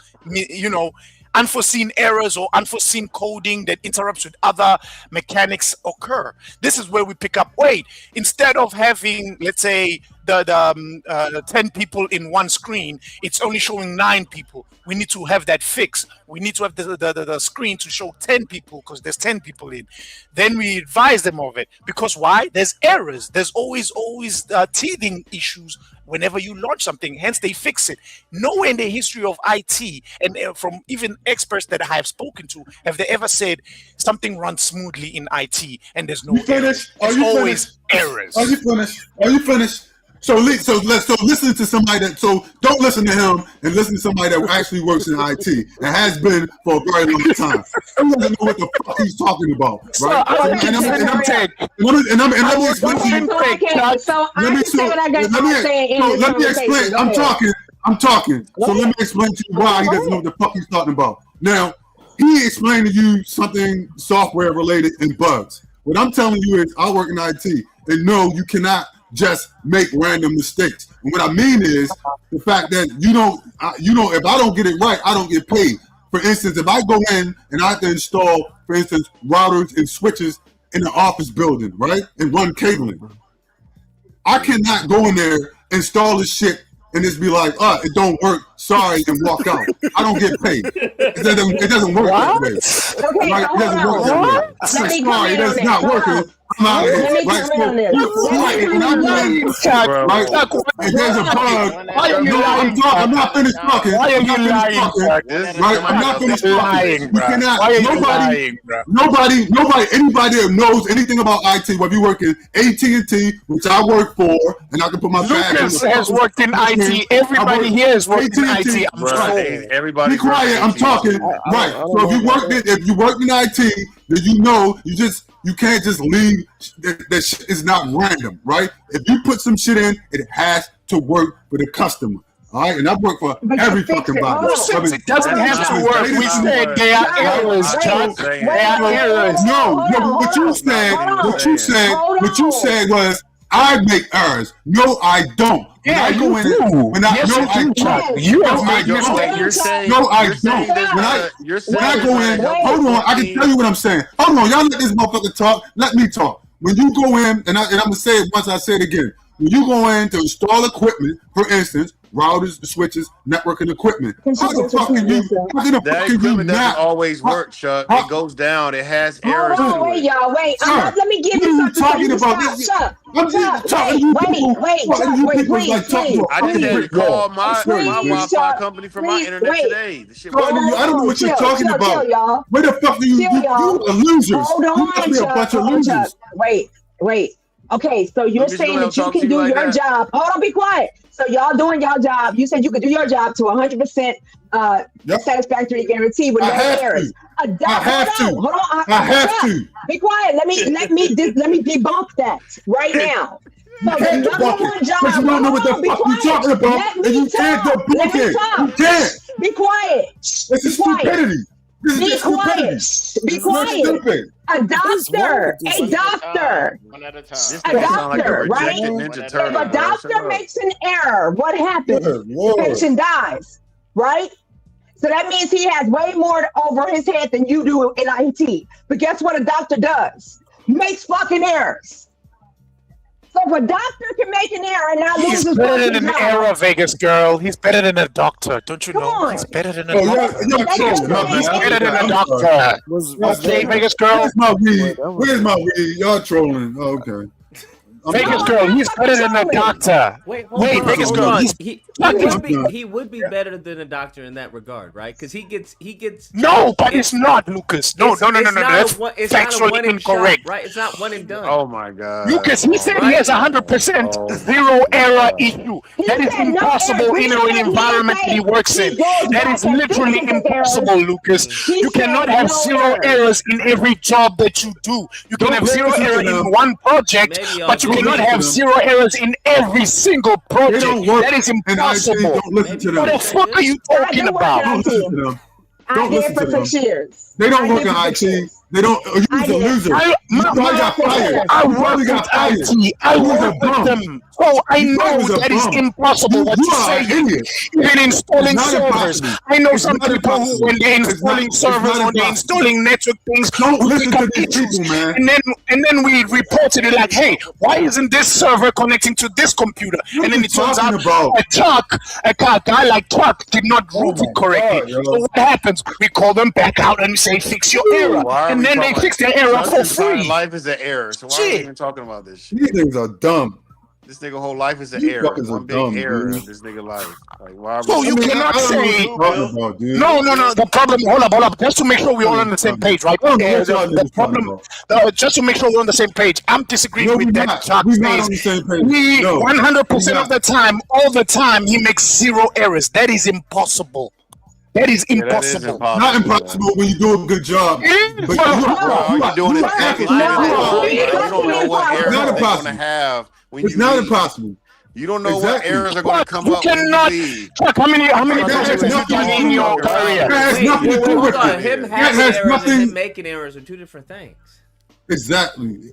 [SPEAKER 6] unforeseen errors or unforeseen coding that interrupts with other mechanics occur. This is where we pick up, wait, instead of having, let's say, the 10 people in one screen, it's only showing 9 people. We need to have that fixed. We need to have the screen to show 10 people because there's 10 people in. Then we advise them of it. Because why? There's errors. There's always teething issues whenever you launch something. Hence, they fix it. Nowhere in the history of IT, and from even experts that I have spoken to, have they ever said something runs smoothly in IT and there's no errors. There's always errors.
[SPEAKER 13] Are you finished? So listen to somebody that. So don't listen to him and listen to somebody that actually works in IT and has been for a very long time. He doesn't know what the fuck he's talking about, right? And let me explain to you. Let me explain. I'm talking. So let me explain to you why he doesn't know what the fuck he's talking about. Now, he explained to you something software related and bugs. What I'm telling you is, I work in IT, and no, you cannot just make random mistakes. And what I mean is the fact that if I don't get it right, I don't get paid. For instance, if I go in and I have to install, for instance, routers and switches in an office building, right, and run cabling, I cannot go in there, install this shit, and just be like, it don't work, sorry, and walk out. I don't get paid. It doesn't work that way.
[SPEAKER 16] Okay,
[SPEAKER 13] right? It doesn't work that way. I'm like, sorry, that's not working. I'm out of here. Right? When I'm and there's a bug. I'm not finished talking.
[SPEAKER 6] Why are you lying?
[SPEAKER 13] I'm not finished talking. You cannot. Anybody that knows anything about IT, whether you work in AT&T, which I work for, and I can put my badge on.
[SPEAKER 6] Lucas has worked in IT. Everybody here has worked in IT.
[SPEAKER 17] Everybody.
[SPEAKER 13] Be quiet. I'm talking. Right. So if you work in IT, then you can't just leave. That shit is not random, right? If you put some shit in, it has to work for the customer. All right, and I work for every fucking body.
[SPEAKER 6] It doesn't have to work. We said there are errors, Chuck. There are errors.
[SPEAKER 13] No, what you said was, I make errors. No, I don't.
[SPEAKER 6] Yeah, you do. You have made mistakes.
[SPEAKER 13] No, I don't. When I go in, hold on, I can tell you what I'm saying. Hold on, y'all let this motherfucker talk. Let me talk. When you go in, and I'm gonna say it once, I say it again. When you go in to install equipment, for instance, routers, switches, networking equipment. How the fuck can you? How the
[SPEAKER 5] That
[SPEAKER 13] fuck can you
[SPEAKER 5] equipment doesn't
[SPEAKER 13] not?
[SPEAKER 5] always work, Chuck. It goes down. It has errors
[SPEAKER 16] Hold on,
[SPEAKER 5] to
[SPEAKER 16] wait,
[SPEAKER 5] it.
[SPEAKER 16] y'all, wait.
[SPEAKER 13] Sir,
[SPEAKER 16] Let me give
[SPEAKER 13] what are
[SPEAKER 16] you
[SPEAKER 13] you
[SPEAKER 16] something so
[SPEAKER 13] talking
[SPEAKER 16] you
[SPEAKER 13] about?
[SPEAKER 16] can
[SPEAKER 13] This-
[SPEAKER 16] stop.
[SPEAKER 13] I'm
[SPEAKER 16] Chuck,
[SPEAKER 13] talking to you people.
[SPEAKER 16] Chuck,
[SPEAKER 13] You
[SPEAKER 16] wait,
[SPEAKER 13] people
[SPEAKER 16] please,
[SPEAKER 13] like talking to
[SPEAKER 16] please.
[SPEAKER 13] a
[SPEAKER 5] I
[SPEAKER 13] fucking
[SPEAKER 5] just had to
[SPEAKER 13] brick wall.
[SPEAKER 5] call my Wi-Fi
[SPEAKER 16] Chuck,
[SPEAKER 5] company for my
[SPEAKER 16] please,
[SPEAKER 5] internet
[SPEAKER 16] wait.
[SPEAKER 5] today. The shit
[SPEAKER 13] Talking to you. I don't know what you're talking about.
[SPEAKER 16] Chill, y'all.
[SPEAKER 13] Where the fuck do you?
[SPEAKER 16] Chill,
[SPEAKER 13] You
[SPEAKER 16] y'all.
[SPEAKER 13] are losers.
[SPEAKER 16] Hold
[SPEAKER 13] You must
[SPEAKER 16] on,
[SPEAKER 13] be a
[SPEAKER 16] Chuck.
[SPEAKER 13] bunch of
[SPEAKER 16] Hold on, Chuck.
[SPEAKER 13] losers.
[SPEAKER 16] Wait. Okay, so you're
[SPEAKER 5] Lucas, you
[SPEAKER 16] saying
[SPEAKER 5] gonna
[SPEAKER 16] that you
[SPEAKER 5] talk
[SPEAKER 16] can
[SPEAKER 5] to you
[SPEAKER 16] do
[SPEAKER 5] like
[SPEAKER 16] your
[SPEAKER 5] that?
[SPEAKER 16] job. Hold on, be quiet. So y'all doing y'all job. You said you could do your job to 100% satisfactory guarantee with no errors.
[SPEAKER 13] I have to.
[SPEAKER 16] Hold on.
[SPEAKER 13] I have
[SPEAKER 16] Chuck,
[SPEAKER 13] to.
[SPEAKER 16] be quiet. Let me debunk that right now. So the
[SPEAKER 13] can't
[SPEAKER 16] number
[SPEAKER 13] debunk it,
[SPEAKER 16] one job.
[SPEAKER 13] because you don't know what the
[SPEAKER 16] Hold on,
[SPEAKER 13] fuck you're talking about,
[SPEAKER 16] Let
[SPEAKER 13] and
[SPEAKER 16] me
[SPEAKER 13] you can't
[SPEAKER 16] talk.
[SPEAKER 13] debunk
[SPEAKER 16] Let me
[SPEAKER 13] it.
[SPEAKER 16] talk.
[SPEAKER 13] You can't.
[SPEAKER 16] Be quiet.
[SPEAKER 13] This is stupidity. This is
[SPEAKER 16] Be
[SPEAKER 13] just
[SPEAKER 16] quiet.
[SPEAKER 13] stupidity.
[SPEAKER 16] Be
[SPEAKER 13] It's not
[SPEAKER 16] quiet.
[SPEAKER 13] stupid.
[SPEAKER 16] A doctor,
[SPEAKER 15] One at a time.
[SPEAKER 5] This
[SPEAKER 16] a
[SPEAKER 5] nigga sound like a
[SPEAKER 16] doctor, right?
[SPEAKER 5] rejected Ninja
[SPEAKER 16] If
[SPEAKER 5] Turtle,
[SPEAKER 16] a
[SPEAKER 5] bro.
[SPEAKER 16] doctor
[SPEAKER 5] Shut up.
[SPEAKER 16] makes an error, what happens?
[SPEAKER 13] Good
[SPEAKER 16] The
[SPEAKER 13] Lord.
[SPEAKER 16] patient dies, right? So that means he has way more over his head than you do in IT. But guess what a doctor does? Makes fucking errors. So if a doctor can make an error and not lose
[SPEAKER 6] He's
[SPEAKER 16] his
[SPEAKER 6] better
[SPEAKER 16] fucking
[SPEAKER 6] than an
[SPEAKER 16] job,
[SPEAKER 6] error, Vegas girl. He's better than a doctor. Don't you
[SPEAKER 16] come
[SPEAKER 6] know?
[SPEAKER 16] on.
[SPEAKER 6] He's better than a
[SPEAKER 13] Oh,
[SPEAKER 6] doctor.
[SPEAKER 13] you're trolling. My
[SPEAKER 6] He's
[SPEAKER 13] bad.
[SPEAKER 6] better than a
[SPEAKER 13] I'm
[SPEAKER 6] doctor.
[SPEAKER 13] sorry.
[SPEAKER 6] Okay, Vegas girl.
[SPEAKER 13] Where's my weed?
[SPEAKER 20] Boy, that was
[SPEAKER 13] Where's my weed? Y'all trolling. Oh, okay.
[SPEAKER 6] Vegas girl, he's better than a doctor.
[SPEAKER 2] Wait, hold on.
[SPEAKER 6] Vegas
[SPEAKER 2] Hold
[SPEAKER 6] girl,
[SPEAKER 2] on.
[SPEAKER 6] he's
[SPEAKER 2] He would be better than a doctor in that regard, right? Because he gets.
[SPEAKER 6] no, but it's not, Lucas. No.
[SPEAKER 2] It's not
[SPEAKER 6] That's
[SPEAKER 2] a one. It's not a
[SPEAKER 6] factually
[SPEAKER 2] one and
[SPEAKER 6] incorrect.
[SPEAKER 2] shot, right? It's not one and done.
[SPEAKER 5] Oh my god.
[SPEAKER 6] Lucas, he said he has 100% zero error issue. That is
[SPEAKER 16] said no
[SPEAKER 6] impossible
[SPEAKER 16] errors.
[SPEAKER 6] in
[SPEAKER 16] He
[SPEAKER 6] an
[SPEAKER 16] said
[SPEAKER 6] environment that he works
[SPEAKER 16] he
[SPEAKER 6] in.
[SPEAKER 16] goes
[SPEAKER 6] That
[SPEAKER 16] back
[SPEAKER 6] is
[SPEAKER 16] and
[SPEAKER 6] literally
[SPEAKER 16] fixes his
[SPEAKER 6] impossible,
[SPEAKER 16] errors.
[SPEAKER 6] Lucas.
[SPEAKER 16] He
[SPEAKER 6] You cannot
[SPEAKER 16] said
[SPEAKER 6] have
[SPEAKER 16] no
[SPEAKER 6] zero errors in every job that you do. You can
[SPEAKER 13] Don't
[SPEAKER 6] have
[SPEAKER 13] pay
[SPEAKER 6] zero
[SPEAKER 13] attention
[SPEAKER 6] error
[SPEAKER 13] to
[SPEAKER 6] in
[SPEAKER 13] them.
[SPEAKER 6] one project,
[SPEAKER 2] Maybe y'all
[SPEAKER 6] but you
[SPEAKER 2] do.
[SPEAKER 6] cannot
[SPEAKER 13] Don't listen
[SPEAKER 6] have
[SPEAKER 13] to them.
[SPEAKER 6] zero errors in every single
[SPEAKER 13] They
[SPEAKER 6] project.
[SPEAKER 13] don't work
[SPEAKER 6] That is
[SPEAKER 13] in IT.
[SPEAKER 6] impossible.
[SPEAKER 13] Don't listen to
[SPEAKER 6] What
[SPEAKER 13] them.
[SPEAKER 6] the fuck are you
[SPEAKER 16] I
[SPEAKER 6] talking
[SPEAKER 16] do work
[SPEAKER 6] about?
[SPEAKER 16] in
[SPEAKER 13] Don't listen
[SPEAKER 16] IT.
[SPEAKER 13] to them.
[SPEAKER 16] I
[SPEAKER 13] Don't
[SPEAKER 16] did
[SPEAKER 13] listen
[SPEAKER 16] for
[SPEAKER 13] to them.
[SPEAKER 16] 6 years.
[SPEAKER 13] They don't
[SPEAKER 16] I
[SPEAKER 13] work
[SPEAKER 16] did
[SPEAKER 13] in
[SPEAKER 16] for 6
[SPEAKER 13] IT.
[SPEAKER 16] years.
[SPEAKER 13] They don't. You was a
[SPEAKER 16] did.
[SPEAKER 13] loser.
[SPEAKER 6] I
[SPEAKER 13] You probably got fired.
[SPEAKER 6] I
[SPEAKER 13] You
[SPEAKER 6] work
[SPEAKER 13] probably
[SPEAKER 6] with
[SPEAKER 13] got fired.
[SPEAKER 6] IT. I
[SPEAKER 13] You was a
[SPEAKER 6] work with
[SPEAKER 13] bum.
[SPEAKER 6] them. Oh, I
[SPEAKER 13] You
[SPEAKER 6] know
[SPEAKER 13] was a
[SPEAKER 6] that is
[SPEAKER 13] bum.
[SPEAKER 6] impossible what
[SPEAKER 13] You
[SPEAKER 6] you're
[SPEAKER 13] are an
[SPEAKER 6] saying.
[SPEAKER 13] idiot.
[SPEAKER 6] Even installing
[SPEAKER 13] It's not
[SPEAKER 6] servers.
[SPEAKER 13] impossible.
[SPEAKER 6] I know
[SPEAKER 13] It's
[SPEAKER 6] some
[SPEAKER 13] not
[SPEAKER 6] people who,
[SPEAKER 13] impossible.
[SPEAKER 6] when they're
[SPEAKER 13] It's not.
[SPEAKER 6] installing
[SPEAKER 13] It's
[SPEAKER 6] servers
[SPEAKER 13] not
[SPEAKER 6] or they're
[SPEAKER 13] impossible.
[SPEAKER 6] installing network things,
[SPEAKER 13] Don't
[SPEAKER 6] we
[SPEAKER 13] listen
[SPEAKER 6] pick
[SPEAKER 13] to
[SPEAKER 6] up
[SPEAKER 13] these
[SPEAKER 6] issues,
[SPEAKER 13] people, man.
[SPEAKER 6] and then we reported it like, hey, why isn't this server connecting to this computer?
[SPEAKER 13] What
[SPEAKER 6] And
[SPEAKER 13] are
[SPEAKER 6] then
[SPEAKER 13] you
[SPEAKER 6] it turns
[SPEAKER 13] talking
[SPEAKER 6] out
[SPEAKER 13] about?
[SPEAKER 6] a guy like Chuck did not route it correctly.
[SPEAKER 13] God, yo.
[SPEAKER 6] So what happens? We call them back out and we say, fix your error.
[SPEAKER 5] Why are
[SPEAKER 6] And
[SPEAKER 5] we
[SPEAKER 6] then they
[SPEAKER 5] talking
[SPEAKER 6] fix
[SPEAKER 5] like
[SPEAKER 6] their error
[SPEAKER 5] Chuck's
[SPEAKER 6] for
[SPEAKER 5] entire
[SPEAKER 6] free.
[SPEAKER 5] life is an error. So why are we
[SPEAKER 6] Shit.
[SPEAKER 5] even talking about this shit?
[SPEAKER 13] These niggas are dumb.
[SPEAKER 5] This nigga whole life is an
[SPEAKER 13] You
[SPEAKER 5] error.
[SPEAKER 13] fuckers are
[SPEAKER 5] One big
[SPEAKER 13] dumb,
[SPEAKER 5] error
[SPEAKER 13] dude.
[SPEAKER 5] of this nigga life. Like why are we
[SPEAKER 6] So
[SPEAKER 5] talking
[SPEAKER 6] you
[SPEAKER 5] about
[SPEAKER 6] cannot
[SPEAKER 13] I don't know what
[SPEAKER 6] say
[SPEAKER 13] you're talking about, dude.
[SPEAKER 6] no. The problem, hold up. Just to make sure we're all on the same page, right?
[SPEAKER 13] I don't know what
[SPEAKER 6] The
[SPEAKER 13] y'all niggas talking
[SPEAKER 6] problem,
[SPEAKER 13] about.
[SPEAKER 6] just to make sure we're on the same page. I'm disagreeing
[SPEAKER 13] No,
[SPEAKER 6] with
[SPEAKER 13] we're
[SPEAKER 6] that.
[SPEAKER 13] not.
[SPEAKER 6] Chuck
[SPEAKER 13] We're not
[SPEAKER 6] says
[SPEAKER 13] on the same page.
[SPEAKER 6] we
[SPEAKER 13] No,
[SPEAKER 6] 100%
[SPEAKER 13] we're
[SPEAKER 6] of the time, all the time, he makes zero errors. That is impossible. That is
[SPEAKER 5] Yeah, that is
[SPEAKER 6] impossible.
[SPEAKER 13] not
[SPEAKER 5] impossible.
[SPEAKER 13] impossible when you do a good job. But
[SPEAKER 5] All you doing is packing shit in
[SPEAKER 16] no,
[SPEAKER 5] the
[SPEAKER 16] it's
[SPEAKER 5] job, bro. You don't know what
[SPEAKER 16] fucking
[SPEAKER 5] errors
[SPEAKER 13] It's not
[SPEAKER 5] they're
[SPEAKER 13] impossible.
[SPEAKER 5] gonna have when
[SPEAKER 13] It's
[SPEAKER 5] you
[SPEAKER 13] not
[SPEAKER 5] leave.
[SPEAKER 13] impossible.
[SPEAKER 5] You don't know
[SPEAKER 13] Exactly.
[SPEAKER 5] what errors are gonna come
[SPEAKER 6] You
[SPEAKER 5] up when you
[SPEAKER 6] cannot.
[SPEAKER 5] leave.
[SPEAKER 6] Chuck, how many
[SPEAKER 13] That
[SPEAKER 6] projects
[SPEAKER 13] has
[SPEAKER 6] have you
[SPEAKER 13] nothing
[SPEAKER 6] done
[SPEAKER 13] to
[SPEAKER 6] in
[SPEAKER 13] do
[SPEAKER 6] your
[SPEAKER 13] with it.
[SPEAKER 6] career?
[SPEAKER 13] That has
[SPEAKER 2] Wait,
[SPEAKER 13] nothing to do
[SPEAKER 2] hold
[SPEAKER 13] with
[SPEAKER 2] on.
[SPEAKER 13] it.
[SPEAKER 2] Him
[SPEAKER 13] That
[SPEAKER 2] having
[SPEAKER 13] has
[SPEAKER 2] errors and him
[SPEAKER 13] nothing.
[SPEAKER 2] making errors are two different things.
[SPEAKER 13] Exactly.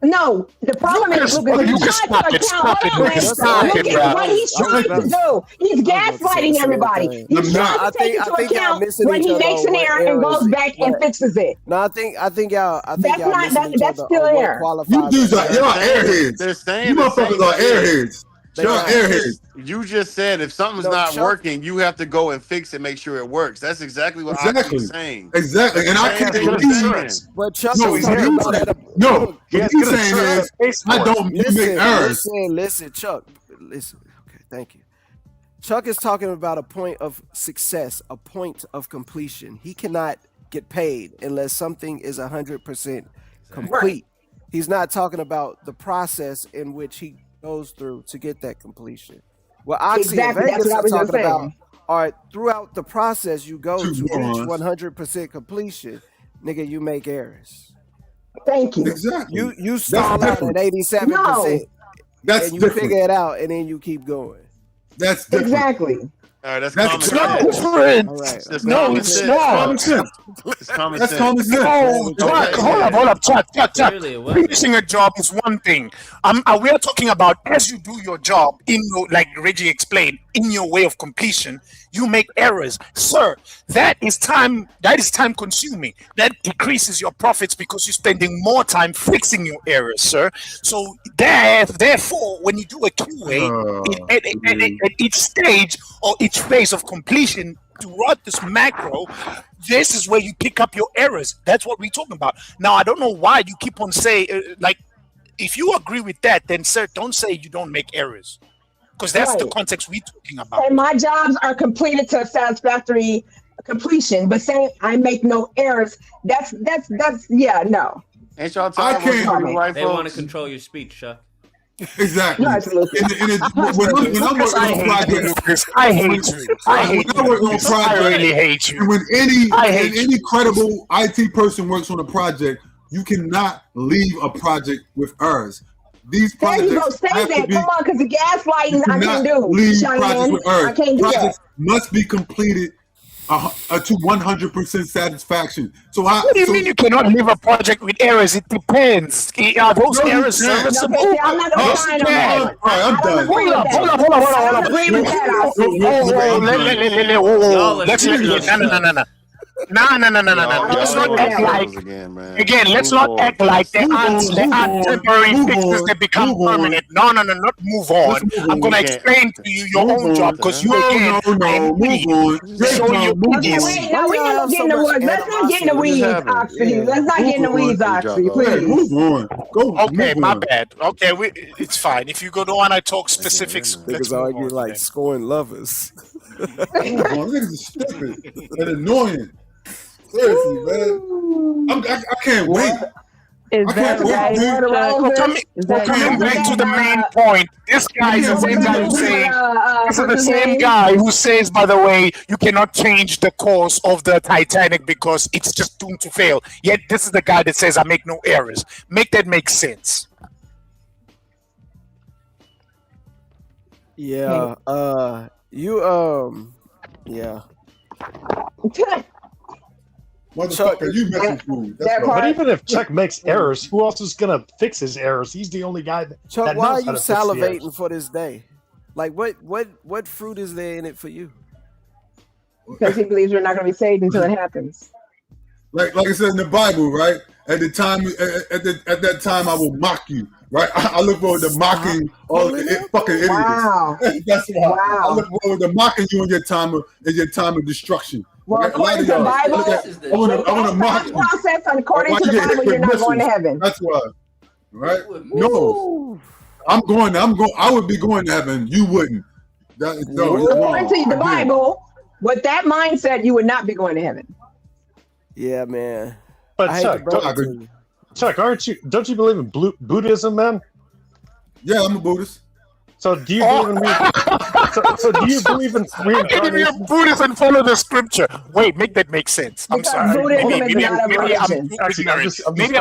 [SPEAKER 16] No, the problem is, Lucas, he's trying to account. Hold on, man. Look at what he's trying to do. He's gaslighting everybody. He's trying to take into account when he makes an error and goes back and fixes it.
[SPEAKER 20] No, I think y'all
[SPEAKER 16] That's
[SPEAKER 20] y'all
[SPEAKER 16] not
[SPEAKER 20] missing each
[SPEAKER 16] that's
[SPEAKER 20] other
[SPEAKER 16] still
[SPEAKER 20] on what
[SPEAKER 16] error.
[SPEAKER 20] qualifies
[SPEAKER 13] You dudes
[SPEAKER 20] as
[SPEAKER 13] are
[SPEAKER 20] error.
[SPEAKER 13] y'all airheads.
[SPEAKER 5] They're saying
[SPEAKER 13] You
[SPEAKER 5] the
[SPEAKER 13] motherfuckers
[SPEAKER 5] same
[SPEAKER 13] are
[SPEAKER 5] shit.
[SPEAKER 13] airheads. Y'all airheads.
[SPEAKER 5] You just said if something's
[SPEAKER 20] No,
[SPEAKER 5] not
[SPEAKER 20] Chuck-
[SPEAKER 5] working, you have to go and fix it, make sure it works. That's exactly what I
[SPEAKER 13] Exactly.
[SPEAKER 5] keep saying.
[SPEAKER 13] Exactly. And I can't
[SPEAKER 5] Same thing
[SPEAKER 13] believe.
[SPEAKER 5] you're saying.
[SPEAKER 20] But Chuck
[SPEAKER 13] No,
[SPEAKER 20] is
[SPEAKER 13] what
[SPEAKER 20] talking
[SPEAKER 13] you
[SPEAKER 20] about
[SPEAKER 13] saying?
[SPEAKER 20] that.
[SPEAKER 13] No,
[SPEAKER 20] He
[SPEAKER 13] what
[SPEAKER 20] has
[SPEAKER 13] you
[SPEAKER 20] good
[SPEAKER 13] saying
[SPEAKER 20] insurance.
[SPEAKER 13] is I don't make errors.
[SPEAKER 20] Listen, Chuck. Listen. Okay, thank you. Chuck is talking about a point of success, a point of completion. He cannot get paid unless something is 100% complete. He's not talking about the process in which he goes through to get that completion. What Oxy and
[SPEAKER 16] Exactly, that's
[SPEAKER 20] Vegas
[SPEAKER 16] what I
[SPEAKER 20] are
[SPEAKER 16] was
[SPEAKER 20] talking
[SPEAKER 16] just
[SPEAKER 20] about
[SPEAKER 16] saying.
[SPEAKER 20] are throughout the process you go
[SPEAKER 13] Two
[SPEAKER 20] to
[SPEAKER 13] morons.
[SPEAKER 20] reach 100% completion, nigga, you make errors.
[SPEAKER 16] Thank you.
[SPEAKER 13] Exactly.
[SPEAKER 20] You stall out
[SPEAKER 13] different.
[SPEAKER 20] at 87%.
[SPEAKER 16] No.
[SPEAKER 13] That's
[SPEAKER 20] and you
[SPEAKER 13] different.
[SPEAKER 20] figure it out and then you keep going.
[SPEAKER 13] That's different.
[SPEAKER 16] Exactly.
[SPEAKER 5] All right, that's
[SPEAKER 13] That's
[SPEAKER 5] common sense.
[SPEAKER 6] different.
[SPEAKER 20] All right.
[SPEAKER 5] That's
[SPEAKER 6] No,
[SPEAKER 5] common
[SPEAKER 6] it's
[SPEAKER 5] sense.
[SPEAKER 6] not.
[SPEAKER 13] Common sense.
[SPEAKER 5] It's common
[SPEAKER 13] That's
[SPEAKER 5] sense.
[SPEAKER 13] common sense.
[SPEAKER 6] No, Chuck, hold up, Chuck.
[SPEAKER 2] Clearly it wasn't.
[SPEAKER 6] Finishing a job is one thing. We are talking about as you do your job, like Reggie explained, in your way of completion, you make errors, sir. That is time consuming. That decreases your profits because you're spending more time fixing your errors, sir. So therefore, when you do a QA at each stage or each phase of completion throughout this macro, this is where you pick up your errors. That's what we're talking about. Now, I don't know why you keep on saying, if you agree with that, then, sir, don't say you don't make errors. Because that's the context we're talking about.
[SPEAKER 16] And my jobs are completed to a satisfactory completion, but saying I make no errors, that's no.
[SPEAKER 5] Ain't y'all tired of white
[SPEAKER 3] They want to control your speech, Chuck.
[SPEAKER 13] Exactly.
[SPEAKER 16] No, absolutely.
[SPEAKER 13] When I'm working on projects,
[SPEAKER 6] I hate you. I really hate you.
[SPEAKER 13] And when any credible IT person works on a project, you cannot leave a project with errors. These projects
[SPEAKER 16] there you go. Say that. Come on, because the gaslighting I can do.
[SPEAKER 13] Leave projects with errors.
[SPEAKER 16] I can't do
[SPEAKER 13] projects
[SPEAKER 16] that.
[SPEAKER 13] must be completed to 100% satisfaction. So
[SPEAKER 6] what do you mean you cannot leave a project with errors? It depends. Are those errors serviceable?
[SPEAKER 16] Okay, I'm not going to sign on that.
[SPEAKER 13] I'm done.
[SPEAKER 6] Hold up.
[SPEAKER 16] I don't agree with that.
[SPEAKER 6] No. Let's not act like let's not act like they aren't temporary fixes that become permanent. No, not move on. I'm gonna explain to you your own job because you again.
[SPEAKER 16] Okay, wait, now we're not getting the weeds. Let's not get in the weeds, Oxy. Let's not get in the weeds, Oxy, please.
[SPEAKER 13] Move on.
[SPEAKER 6] Okay, my bad. Okay, it's fine. If you go to one, I talk specifics.
[SPEAKER 20] Niggas argue like scorn lovers.
[SPEAKER 13] Niggas are stupid and annoying. Seriously, man. I can't wait.
[SPEAKER 16] Is that
[SPEAKER 6] Coming back to the main point, this guy is the same guy who's saying. This is the same guy who says, by the way, you cannot change the course of the Titanic because it's just doomed to fail. Yet this is the guy that says I make no errors. Make that make sense.
[SPEAKER 20] Yeah. Yeah.
[SPEAKER 13] Motherfucker, you messing food.
[SPEAKER 4] But even if Chuck makes errors, who else is gonna fix his errors? He's the only guy
[SPEAKER 20] Chuck,
[SPEAKER 4] that
[SPEAKER 20] why
[SPEAKER 4] knows
[SPEAKER 20] are you
[SPEAKER 4] how to fix the errors.
[SPEAKER 20] salivating for this day? Like, what fruit is there in it for you?
[SPEAKER 16] Because he believes we're not going to be saved until it happens.
[SPEAKER 13] Like I said in the Bible, right? At that time, I will mock you, right? I look forward to mocking all the fucking idiots.
[SPEAKER 16] Wow.
[SPEAKER 13] That's why I look forward to mocking you in your time of destruction.
[SPEAKER 16] Well, according to the Bible,
[SPEAKER 13] I want to mock you.
[SPEAKER 16] Process, according to the Bible, you're not going to heaven.
[SPEAKER 13] That's why, right? No, I would be going to heaven. You wouldn't.
[SPEAKER 16] According to the Bible, with that mindset, you would not be going to heaven.
[SPEAKER 20] Yeah, man.
[SPEAKER 4] But Chuck, don't you believe in Buddhism, man?
[SPEAKER 13] Yeah, I'm a Buddhist.
[SPEAKER 4] So do you believe in do you believe in reincarnation?
[SPEAKER 6] You're Buddhist and follow the scripture. Wait, make that make sense. I'm sorry. Maybe I'm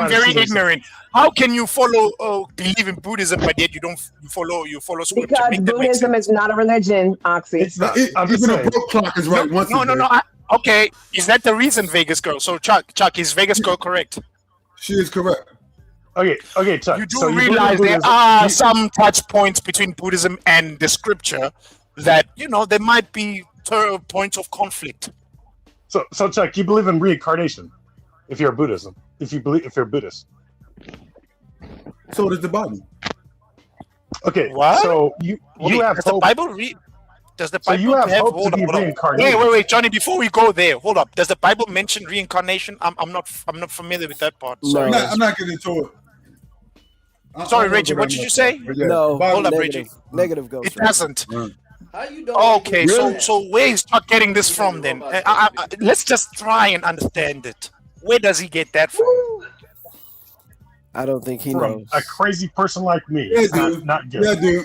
[SPEAKER 6] very ignorant. How can you believe in Buddhism, but yet you follow scripture?
[SPEAKER 16] Because Buddhism is not a religion, Oxy.
[SPEAKER 13] Even a broke clock is right.
[SPEAKER 6] No. Okay, is that the reason, Vegas Girl? So Chuck, is Vegas Girl correct?
[SPEAKER 13] She is correct.
[SPEAKER 4] Okay, Chuck.
[SPEAKER 6] You do realize there are some touch points between Buddhism and the scripture that, there might be points of conflict.
[SPEAKER 4] So Chuck, you believe in reincarnation if you're Buddhist. So
[SPEAKER 13] does the Bible.
[SPEAKER 4] Okay,
[SPEAKER 6] what?
[SPEAKER 4] So you have hope.
[SPEAKER 6] Does the Bible have hope to be reincarnated? Wait, Johnny. Before we go there, hold up. Does the Bible mention reincarnation? I'm not familiar with that part. Sorry.
[SPEAKER 13] I'm not getting into it.
[SPEAKER 6] Sorry, Reggie. What did you say?
[SPEAKER 20] No,
[SPEAKER 6] hold up, Reggie.
[SPEAKER 20] Negative goes.
[SPEAKER 6] It doesn't.
[SPEAKER 3] How you doing?
[SPEAKER 6] Okay, so where is Chuck getting this from then? Let's just try and understand it. Where does he get that from?
[SPEAKER 20] I don't think he
[SPEAKER 4] from
[SPEAKER 20] knows.
[SPEAKER 4] A crazy person like me.
[SPEAKER 13] Yeah, dude.
[SPEAKER 4] Not good.
[SPEAKER 13] Yeah, dude.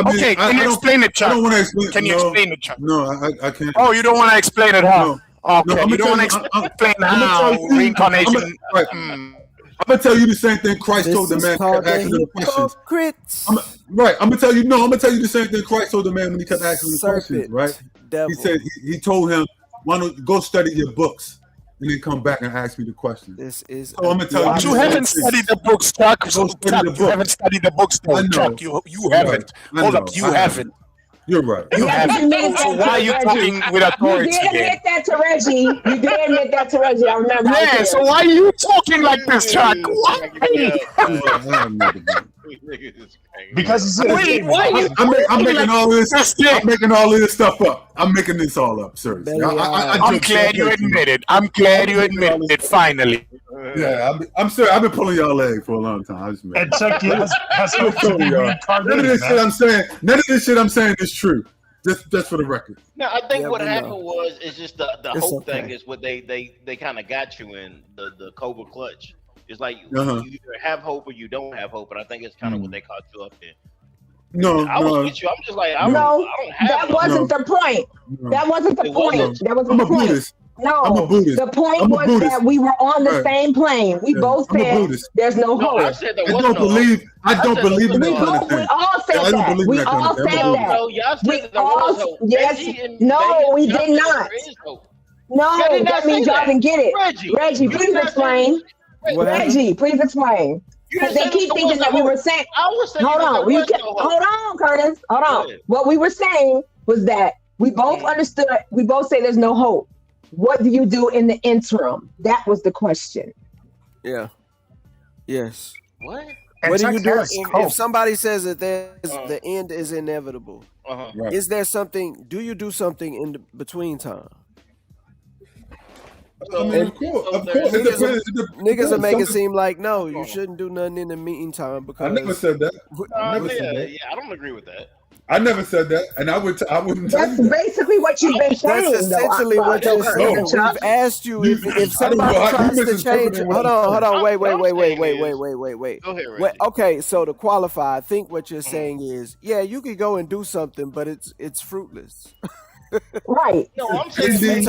[SPEAKER 6] Okay, can you explain it, Chuck?
[SPEAKER 13] I don't want to explain.
[SPEAKER 6] Can you explain it, Chuck?
[SPEAKER 13] No, I can't.
[SPEAKER 6] Oh, you don't want to explain it, huh?
[SPEAKER 13] No.
[SPEAKER 6] Okay, you don't want to explain how reincarnation.
[SPEAKER 13] I'm gonna tell you the same thing Christ told the man who kept asking him questions. I'm gonna tell you the same thing Christ told the man when he kept asking him questions, right?
[SPEAKER 20] Devil.
[SPEAKER 13] He said he told him, "Why don't go study your books and then come back and ask me the question."
[SPEAKER 20] This is.
[SPEAKER 13] So I'm gonna tell you.
[SPEAKER 6] You haven't studied the books, Chuck. You haven't studied the books, though, Chuck. You haven't. Hold up, you haven't.
[SPEAKER 13] You're right.
[SPEAKER 16] You have to admit
[SPEAKER 6] So why are you talking with authority?
[SPEAKER 16] You did admit that to Reggie. You did admit that to Reggie. I remember.
[SPEAKER 6] Yeah, so why are you talking like this, Chuck? Why?
[SPEAKER 4] Because he's in
[SPEAKER 6] Wait, why?
[SPEAKER 13] I'm making all this. I'm making all this stuff up. I'm making this all up, seriously.
[SPEAKER 6] I'm glad you admit it. I'm glad you admit it finally.
[SPEAKER 13] Yeah, I'm sorry. I've been pulling y'all leg for a long time. I just
[SPEAKER 4] and Chuck has
[SPEAKER 13] none of this shit I'm saying. None of this shit I'm saying is true. Just for the record.
[SPEAKER 15] No, I think what happened was it's just the hope thing is what they kind of got you in the Cobra clutch. It's like you either have hope or you don't have hope, and I think it's kind of what they caught you up in.
[SPEAKER 13] No,
[SPEAKER 15] I was with you. I'm just like, I don't have
[SPEAKER 16] that wasn't the point. That wasn't the point. That wasn't the point.
[SPEAKER 13] Buddhist.
[SPEAKER 16] No,
[SPEAKER 13] I'm a Buddhist.
[SPEAKER 16] the point
[SPEAKER 13] I'm a
[SPEAKER 16] was
[SPEAKER 13] Buddhist.
[SPEAKER 16] that we were on the same plane. We both said there's no hope.
[SPEAKER 13] I don't believe in that kind of thing.
[SPEAKER 16] We all said that. We all said that. We all, yes. No, we did not. No, that means y'all didn't get it. Reggie, please explain. Reggie, please explain. Because they keep thinking that we were saying. Hold on, Curtis. Hold on. What we were saying was that we both understood. We both say there's no hope. What do you do in the interim? That was the question.
[SPEAKER 20] Yeah. Yes.
[SPEAKER 15] What?
[SPEAKER 20] What do you do if somebody says that the end is inevitable?
[SPEAKER 13] Right.
[SPEAKER 20] Is there something? Do you do something in the between time?
[SPEAKER 13] I mean, of course.
[SPEAKER 20] Niggas are making it seem like no, you shouldn't do nothing in the meantime because
[SPEAKER 13] I never said that.
[SPEAKER 15] I don't agree with that.
[SPEAKER 13] I never said that, and I wouldn't.
[SPEAKER 16] That's basically what you've been saying.
[SPEAKER 20] That's essentially what you're saying. We've asked you if somebody tries to change. Hold on. Wait.
[SPEAKER 15] Go ahead, Reggie.
[SPEAKER 20] Okay, so to qualify, I think what you're saying is, yeah, you could go and do something, but it's fruitless.
[SPEAKER 16] Right.
[SPEAKER 15] No, I'm saying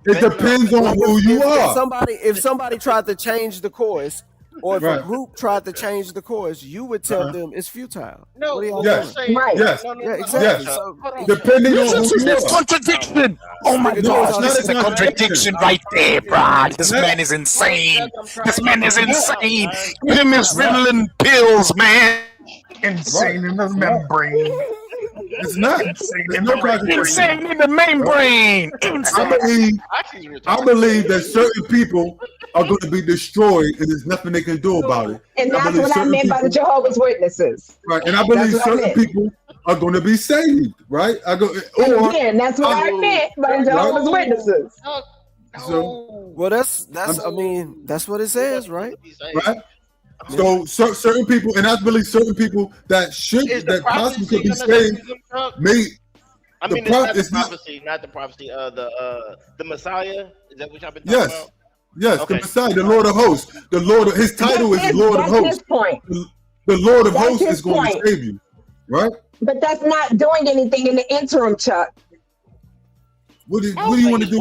[SPEAKER 13] it depends on who you are.
[SPEAKER 20] If somebody tried to change the course, or if a group tried to change the course, you would tell them it's futile.
[SPEAKER 15] No,
[SPEAKER 20] what are y'all
[SPEAKER 13] yes,
[SPEAKER 20] doing?
[SPEAKER 13] yes,
[SPEAKER 20] yeah, exactly.
[SPEAKER 13] yes.
[SPEAKER 20] So,
[SPEAKER 13] Depending on who you
[SPEAKER 6] This
[SPEAKER 13] are.
[SPEAKER 6] contradiction. Oh my God, this is a contradiction right there, bro. This man is insane. This man is insane. Give him his Ritalin pills, man.
[SPEAKER 4] Insane in the membrane.
[SPEAKER 13] It's not.
[SPEAKER 6] Insane in the membrane.
[SPEAKER 13] I believe that certain people are going to be destroyed, and there's nothing they can do about it.
[SPEAKER 16] And that's what I meant by the Jehovah's Witnesses.
[SPEAKER 13] Right, and I believe certain people are going to be saved. Right,
[SPEAKER 16] again, that's what I meant by the Jehovah's Witnesses.
[SPEAKER 13] So,
[SPEAKER 20] well, that's what it says, right?
[SPEAKER 13] Right. So certain people, and I believe certain people that possibly could be saved,
[SPEAKER 15] I mean, it's not the prophecy. The Messiah. Is that what y'all been talking about?
[SPEAKER 13] Yes, okay. The Messiah, the Lord of Hosts. His title is Lord of Hosts. The Lord of Hosts is going to save you, right?
[SPEAKER 16] But that's not doing anything in the interim, Chuck.
[SPEAKER 13] What do you want to do?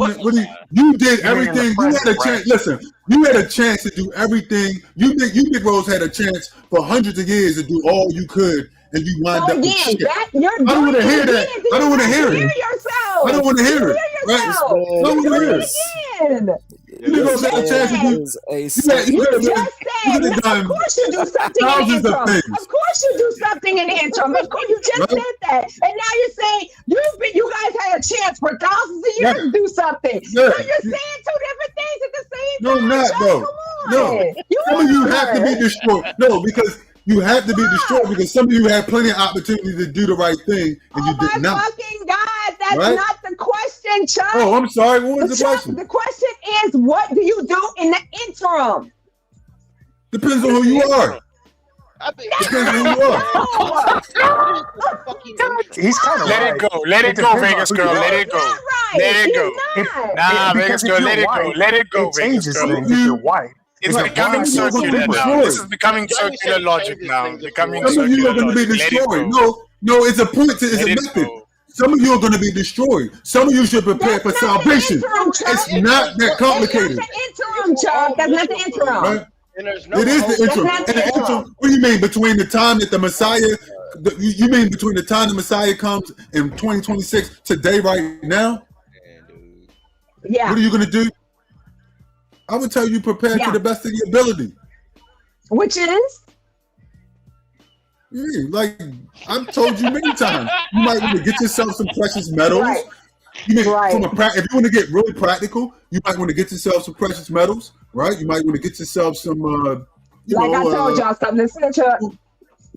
[SPEAKER 13] You did everything. You had a chance. Listen, you had a chance to do everything. You Big Rose had a chance for hundreds of years to do all you could, and you wind up with shit. I don't want to hear that. I don't want to hear it. I don't want to hear it. Right? I don't want to hear it. You Rose had a chance to do.
[SPEAKER 16] You just said, of course you do something in the interim. Of course you do something in the interim. Of course you just said that, and now you're saying you guys had a chance for thousands of years to do something. So you're saying two different things at the same time.
[SPEAKER 13] No, I'm not, bro. No, some of you have to be destroyed. No, because you have to be destroyed because some of you had plenty of opportunity to do the right thing and you did not.
[SPEAKER 16] Fucking God, that's not the question, Chuck.
[SPEAKER 13] Oh, I'm sorry. What was the question?
[SPEAKER 16] The question is, what do you do in the interim?
[SPEAKER 13] Depends on who you are. Depends on who you are.
[SPEAKER 4] He's kind of
[SPEAKER 6] let it go, Vegas girl. Let it go. Let it go. Nah, Vegas girl, let it go. Let it go, Vegas girl.
[SPEAKER 4] Things if you're white.
[SPEAKER 6] It's becoming circular now. This is becoming circular logic now. Becoming
[SPEAKER 13] some of you are
[SPEAKER 6] circular
[SPEAKER 13] going to be
[SPEAKER 6] logic.
[SPEAKER 13] destroyed. No, it's a point. It's a method. Some of you are going to be destroyed. Some of you should prepare for salvation. It's not that complicated.
[SPEAKER 16] That's not the interim, Chuck. That's not the interim.
[SPEAKER 13] Right? It is the interim. And the interim. What do you mean between the time that the Messiah? You mean between the time the Messiah comes in 2026 today, right now?
[SPEAKER 16] Yeah.
[SPEAKER 13] What are you going to do? I would tell you prepare to the best of your ability.
[SPEAKER 16] Which is?
[SPEAKER 13] Like I've told you many times, you might want to get yourself some precious metals.
[SPEAKER 16] Right.
[SPEAKER 13] If you want to get really practical, you might want to get yourself some precious metals, right? You might want to get yourself some,
[SPEAKER 16] I told y'all, something essential.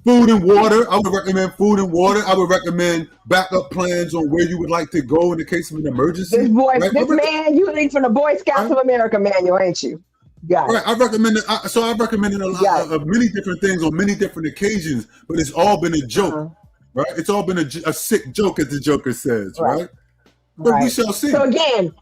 [SPEAKER 13] Food and water. I would recommend food and water. I would recommend backup plans on where you would like to go in the case of an emergency.
[SPEAKER 16] This man, you read from the Boy Scouts of America manual, ain't you? Got
[SPEAKER 13] right. I recommend it. I've recommended a lot of many different things on many different occasions, but it's all been a joke, right? It's all been a sick joke, as the Joker says, right? But we shall see.
[SPEAKER 16] So again,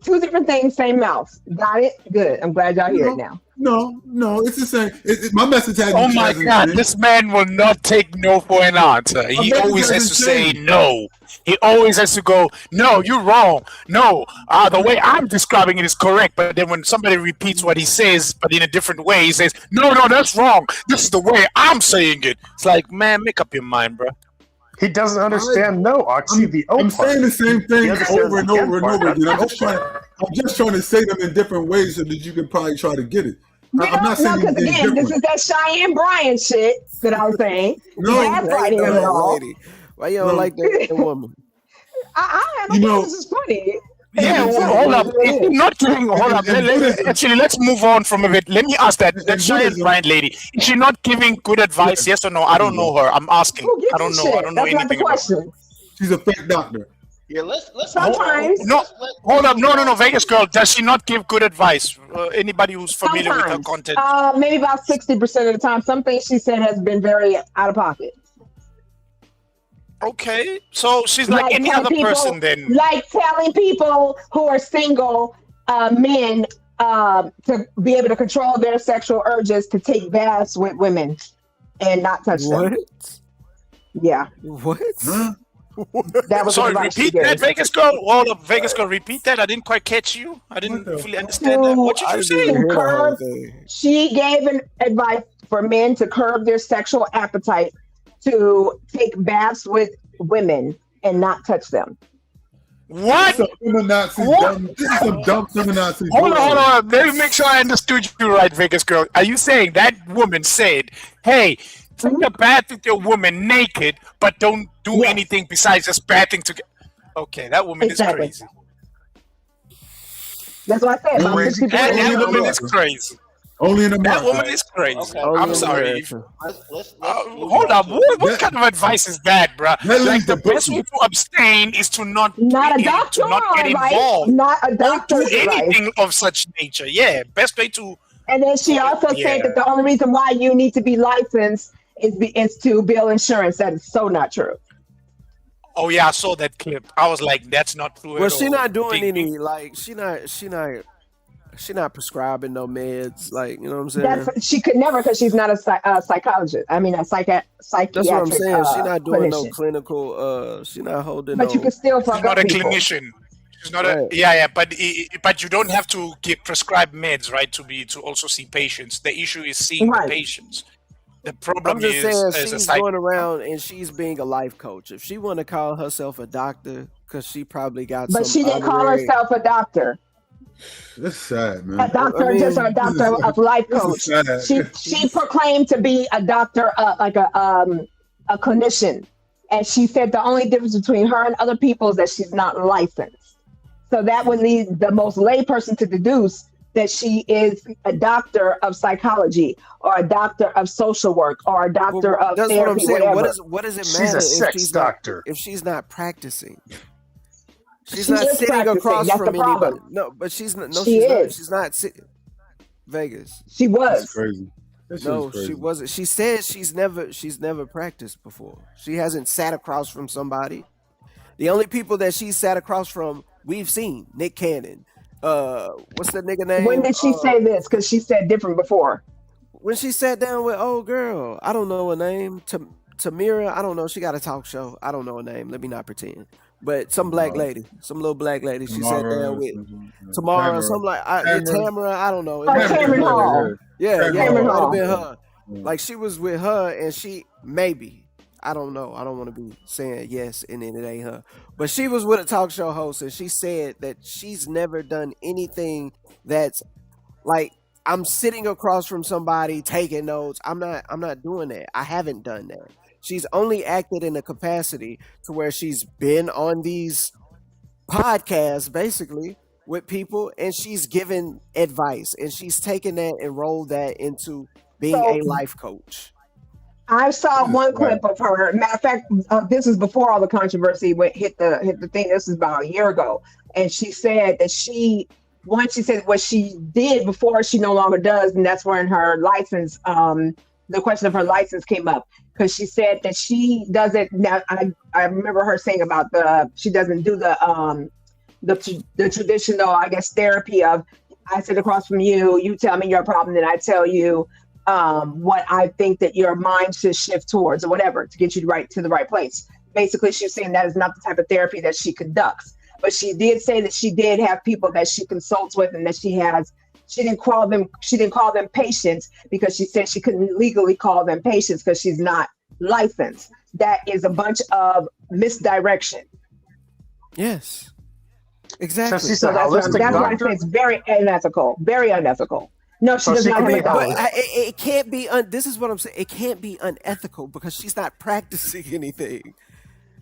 [SPEAKER 16] two different things, same mouth. Got it? Good. I'm glad y'all hear it now.
[SPEAKER 13] No, it's the same. My message has.
[SPEAKER 6] Oh my God, this man will not take no for an answer. He always has to say no. He always has to go, no, you're wrong. No, the way I'm describing it is correct. But then when somebody repeats what he says, but in a different way, he says, no, that's wrong. This is the way I'm saying it. It's like, man, make up your mind, bro.
[SPEAKER 4] He doesn't understand
[SPEAKER 13] I'm saying the same thing over and over and over again. I'm just trying to say them in different ways so that you can probably try to get it. I'm not saying
[SPEAKER 16] because again, this is that Cheyenne Bryan shit that I was saying.
[SPEAKER 20] Why you don't like that woman?
[SPEAKER 16] I don't this is funny.
[SPEAKER 6] Yeah, hold up. If you're not giving, hold up. Let's move on from it. Let me ask that Cheyenne Bryan lady. Is she not giving good advice? Yes or no? I don't know her. I'm asking. I don't know. I don't know anything about her.
[SPEAKER 13] She's a fake doctor.
[SPEAKER 15] Yeah, let's
[SPEAKER 16] sometimes.
[SPEAKER 6] Hold up. No. Vegas girl, does she not give good advice? Anybody who's familiar with her content?
[SPEAKER 16] Maybe about 60% of the time. Some things she said has been very out of pocket.
[SPEAKER 6] Okay, so she's like any other person then.
[SPEAKER 16] Like telling people who are single men to be able to control their sexual urges to take baths with women and not touch them. Yeah.
[SPEAKER 20] What?
[SPEAKER 16] That was
[SPEAKER 6] sorry, repeat that, Vegas girl. Hold up, Vegas girl, repeat that. I didn't quite catch you. I didn't fully understand that. What did you say?
[SPEAKER 16] She gave an advice for men to curb their sexual appetite to take baths with women and not touch them.
[SPEAKER 6] What?
[SPEAKER 13] This is some dumb feminazi.
[SPEAKER 6] Hold on. Let me make sure I understood you right, Vegas girl. Are you saying that woman said, hey, take a bath with your woman naked, but don't do anything besides just bathing together? Okay, that woman is crazy.
[SPEAKER 16] That's what I said.
[SPEAKER 6] That woman is crazy.
[SPEAKER 13] Only in America.
[SPEAKER 6] That woman is crazy.
[SPEAKER 15] Okay.
[SPEAKER 6] I'm sorry.
[SPEAKER 15] Let's
[SPEAKER 6] hold up. What kind of advice is that, bro? Like the best way to abstain is to not get involved.
[SPEAKER 16] Not a doctor.
[SPEAKER 6] Don't do anything of such nature. Yeah, best way to.
[SPEAKER 16] And then she also said that the only reason why you need to be licensed is to bill insurance. That is so not true.
[SPEAKER 6] Oh yeah, I saw that clip. I was like, that's not true.
[SPEAKER 20] Well, she's not doing any She not prescribing no meds, like, you know what I'm saying?
[SPEAKER 16] She could never, because she's not a psychologist. I mean, a psychiatric.
[SPEAKER 20] That's what I'm saying. She's not doing no clinical. She's not holding.
[SPEAKER 16] But you can still fuck up people.
[SPEAKER 6] She's not a clinician. She's not a but you don't have to get prescribed meds, right? To also see patients. The issue is seeing the patients. The problem
[SPEAKER 20] I'm just saying she's going
[SPEAKER 6] around
[SPEAKER 20] and she's being a life coach. If she want to call herself a doctor, because she probably got.
[SPEAKER 16] But she didn't call herself a doctor.
[SPEAKER 13] That's sad, man.
[SPEAKER 16] A doctor, just a doctor of life coach. She proclaimed to be a doctor, like a clinician, and she said the only difference between her and other people is that she's not licensed. So that would lead the most lay person to deduce that she is a doctor of psychology or a doctor of social work or a doctor of
[SPEAKER 20] that's
[SPEAKER 16] therapy.
[SPEAKER 20] What I'm saying.
[SPEAKER 16] Whatever.
[SPEAKER 20] What does it
[SPEAKER 4] She's
[SPEAKER 20] matter
[SPEAKER 4] a sex
[SPEAKER 20] if she's
[SPEAKER 4] doctor.
[SPEAKER 20] if she's not practicing? She's
[SPEAKER 16] She
[SPEAKER 20] not
[SPEAKER 16] is
[SPEAKER 20] sitting
[SPEAKER 16] practicing.
[SPEAKER 20] across
[SPEAKER 16] That's
[SPEAKER 20] from
[SPEAKER 16] the problem.
[SPEAKER 20] anybody. No, but she's not. No,
[SPEAKER 16] She
[SPEAKER 20] she's not.
[SPEAKER 16] is.
[SPEAKER 20] She's not sitting. Vegas.
[SPEAKER 16] She
[SPEAKER 13] That's
[SPEAKER 16] was.
[SPEAKER 13] crazy.
[SPEAKER 20] No, she wasn't. She said she's never practiced before. She hasn't sat across from somebody. The only people that she sat across from, we've seen Nick Cannon. What's that nigga name?
[SPEAKER 16] When did she say this? Because she said different before.
[SPEAKER 20] When she sat down with old girl, I don't know her name. Tamira, I don't know. She got a talk show. I don't know her name. Let me not pretend. But some black lady, some little black lady. She sat down with Tamara, something like Tamara. I don't know.
[SPEAKER 16] Cameron Hall.
[SPEAKER 20] Yeah,
[SPEAKER 16] Cameron
[SPEAKER 20] it might have
[SPEAKER 16] Hall.
[SPEAKER 20] been her. Like she was with her, and she maybe. I don't know. I don't want to be saying yes and then it ain't her. But she was with a talk show host and she said that she's never done anything that's like I'm sitting across from somebody taking notes. I'm not doing that. I haven't done that. She's only acted in a capacity to where she's been on these podcasts basically with people, and she's given advice, and she's taken that and rolled that into being a life coach.
[SPEAKER 16] I saw one clip of her. Matter of fact, this is before all the controversy hit the thing. This is about a year ago, and she said that she said what she did before she no longer does, and that's when her license, the question of her license came up, because she said that she doesn't now. I remember her saying about she doesn't do the traditional, I guess, therapy of I sit across from you, you tell me your problem, then I tell you what I think that your mind should shift towards or whatever to get you to the right place. Basically, she's saying that is not the type of therapy that she conducts. But she did say that she did have people that she consults with, and that she didn't call them patients, because she said she couldn't legally call them patients because she's not licensed. That is a bunch of misdirection.
[SPEAKER 20] Yes. Exactly.
[SPEAKER 16] So that's why I say it's very unethical. Very unethical. No, she does not have a doctor.
[SPEAKER 20] It can't be. This is what I'm saying. It can't be unethical because she's not practicing anything.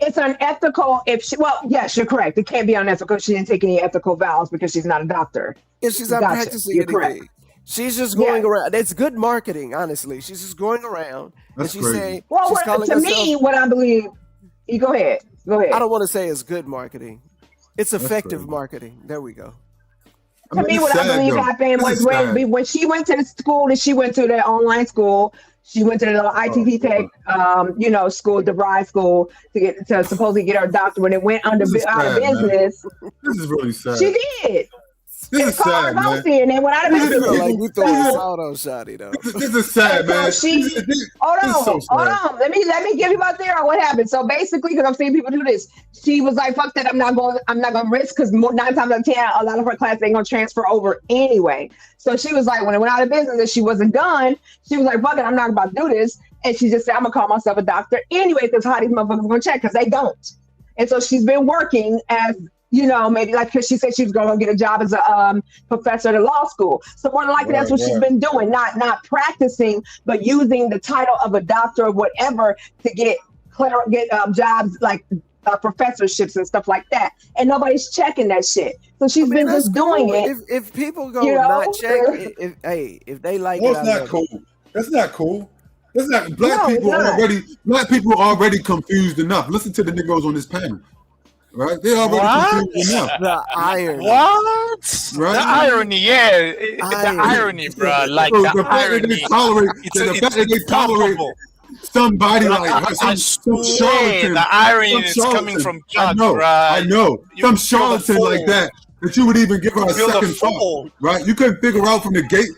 [SPEAKER 16] It's unethical if she. Well, yes, you're correct. It can't be unethical. She didn't take any ethical vows because she's not a doctor.
[SPEAKER 20] If she's not practicing anything, correct. She's just going around. It's good marketing, honestly. She's just going around and she's saying.
[SPEAKER 16] Well, to me, what I believe. You go ahead. Go ahead.
[SPEAKER 20] I don't want to say it's good marketing. It's effective marketing. There we go.
[SPEAKER 16] To me, what I believe happened was when she went to the school that she went to, the online school, she went to the ITT Tech, school, DeVry school, to supposedly get her doctorate. When it went out of business,
[SPEAKER 13] this is really sad.
[SPEAKER 16] She did.
[SPEAKER 13] This is sad, man.
[SPEAKER 16] And then when I
[SPEAKER 20] like you throwing salt on Shotty though.
[SPEAKER 13] This is sad, man.
[SPEAKER 16] Hold on. Let me give you my theory on what happened. So basically, because I'm seeing people do this, she was like, "Fuck that! I'm not going to risk," because 9 times out of 10, a lot of her classes ain't gonna transfer over anyway. So she was like, when it went out of business and she wasn't done, she was like, "Fuck it! I'm not about to do this." And she just said, "I'm gonna call myself a doctor anyway, because how these motherfuckers gonna check?" Because they don't. And so she's been working as, maybe like, because she said she was going to get a job as a professor at a law school. So more than likely, that's what she's been doing, not practicing, but using the title of a doctor or whatever to get jobs like professorships and stuff like that. And nobody's checking that shit. So she's been just doing it.
[SPEAKER 20] If people go not check, if they like
[SPEAKER 13] it, that's not cool. That's not cool. That's not black people are already confused enough. Listen to the niggas on this panel. Right? They're already confused enough.
[SPEAKER 20] The irony.
[SPEAKER 6] What?
[SPEAKER 13] Right?
[SPEAKER 6] The irony, the irony, bro. Like the irony.
[SPEAKER 13] The fact that they tolerate somebody like some charlatan.
[SPEAKER 6] The irony is coming from Chud,
[SPEAKER 13] I know. Some charlatan like that you would even give her a second thought. Right? You couldn't figure out from the gate.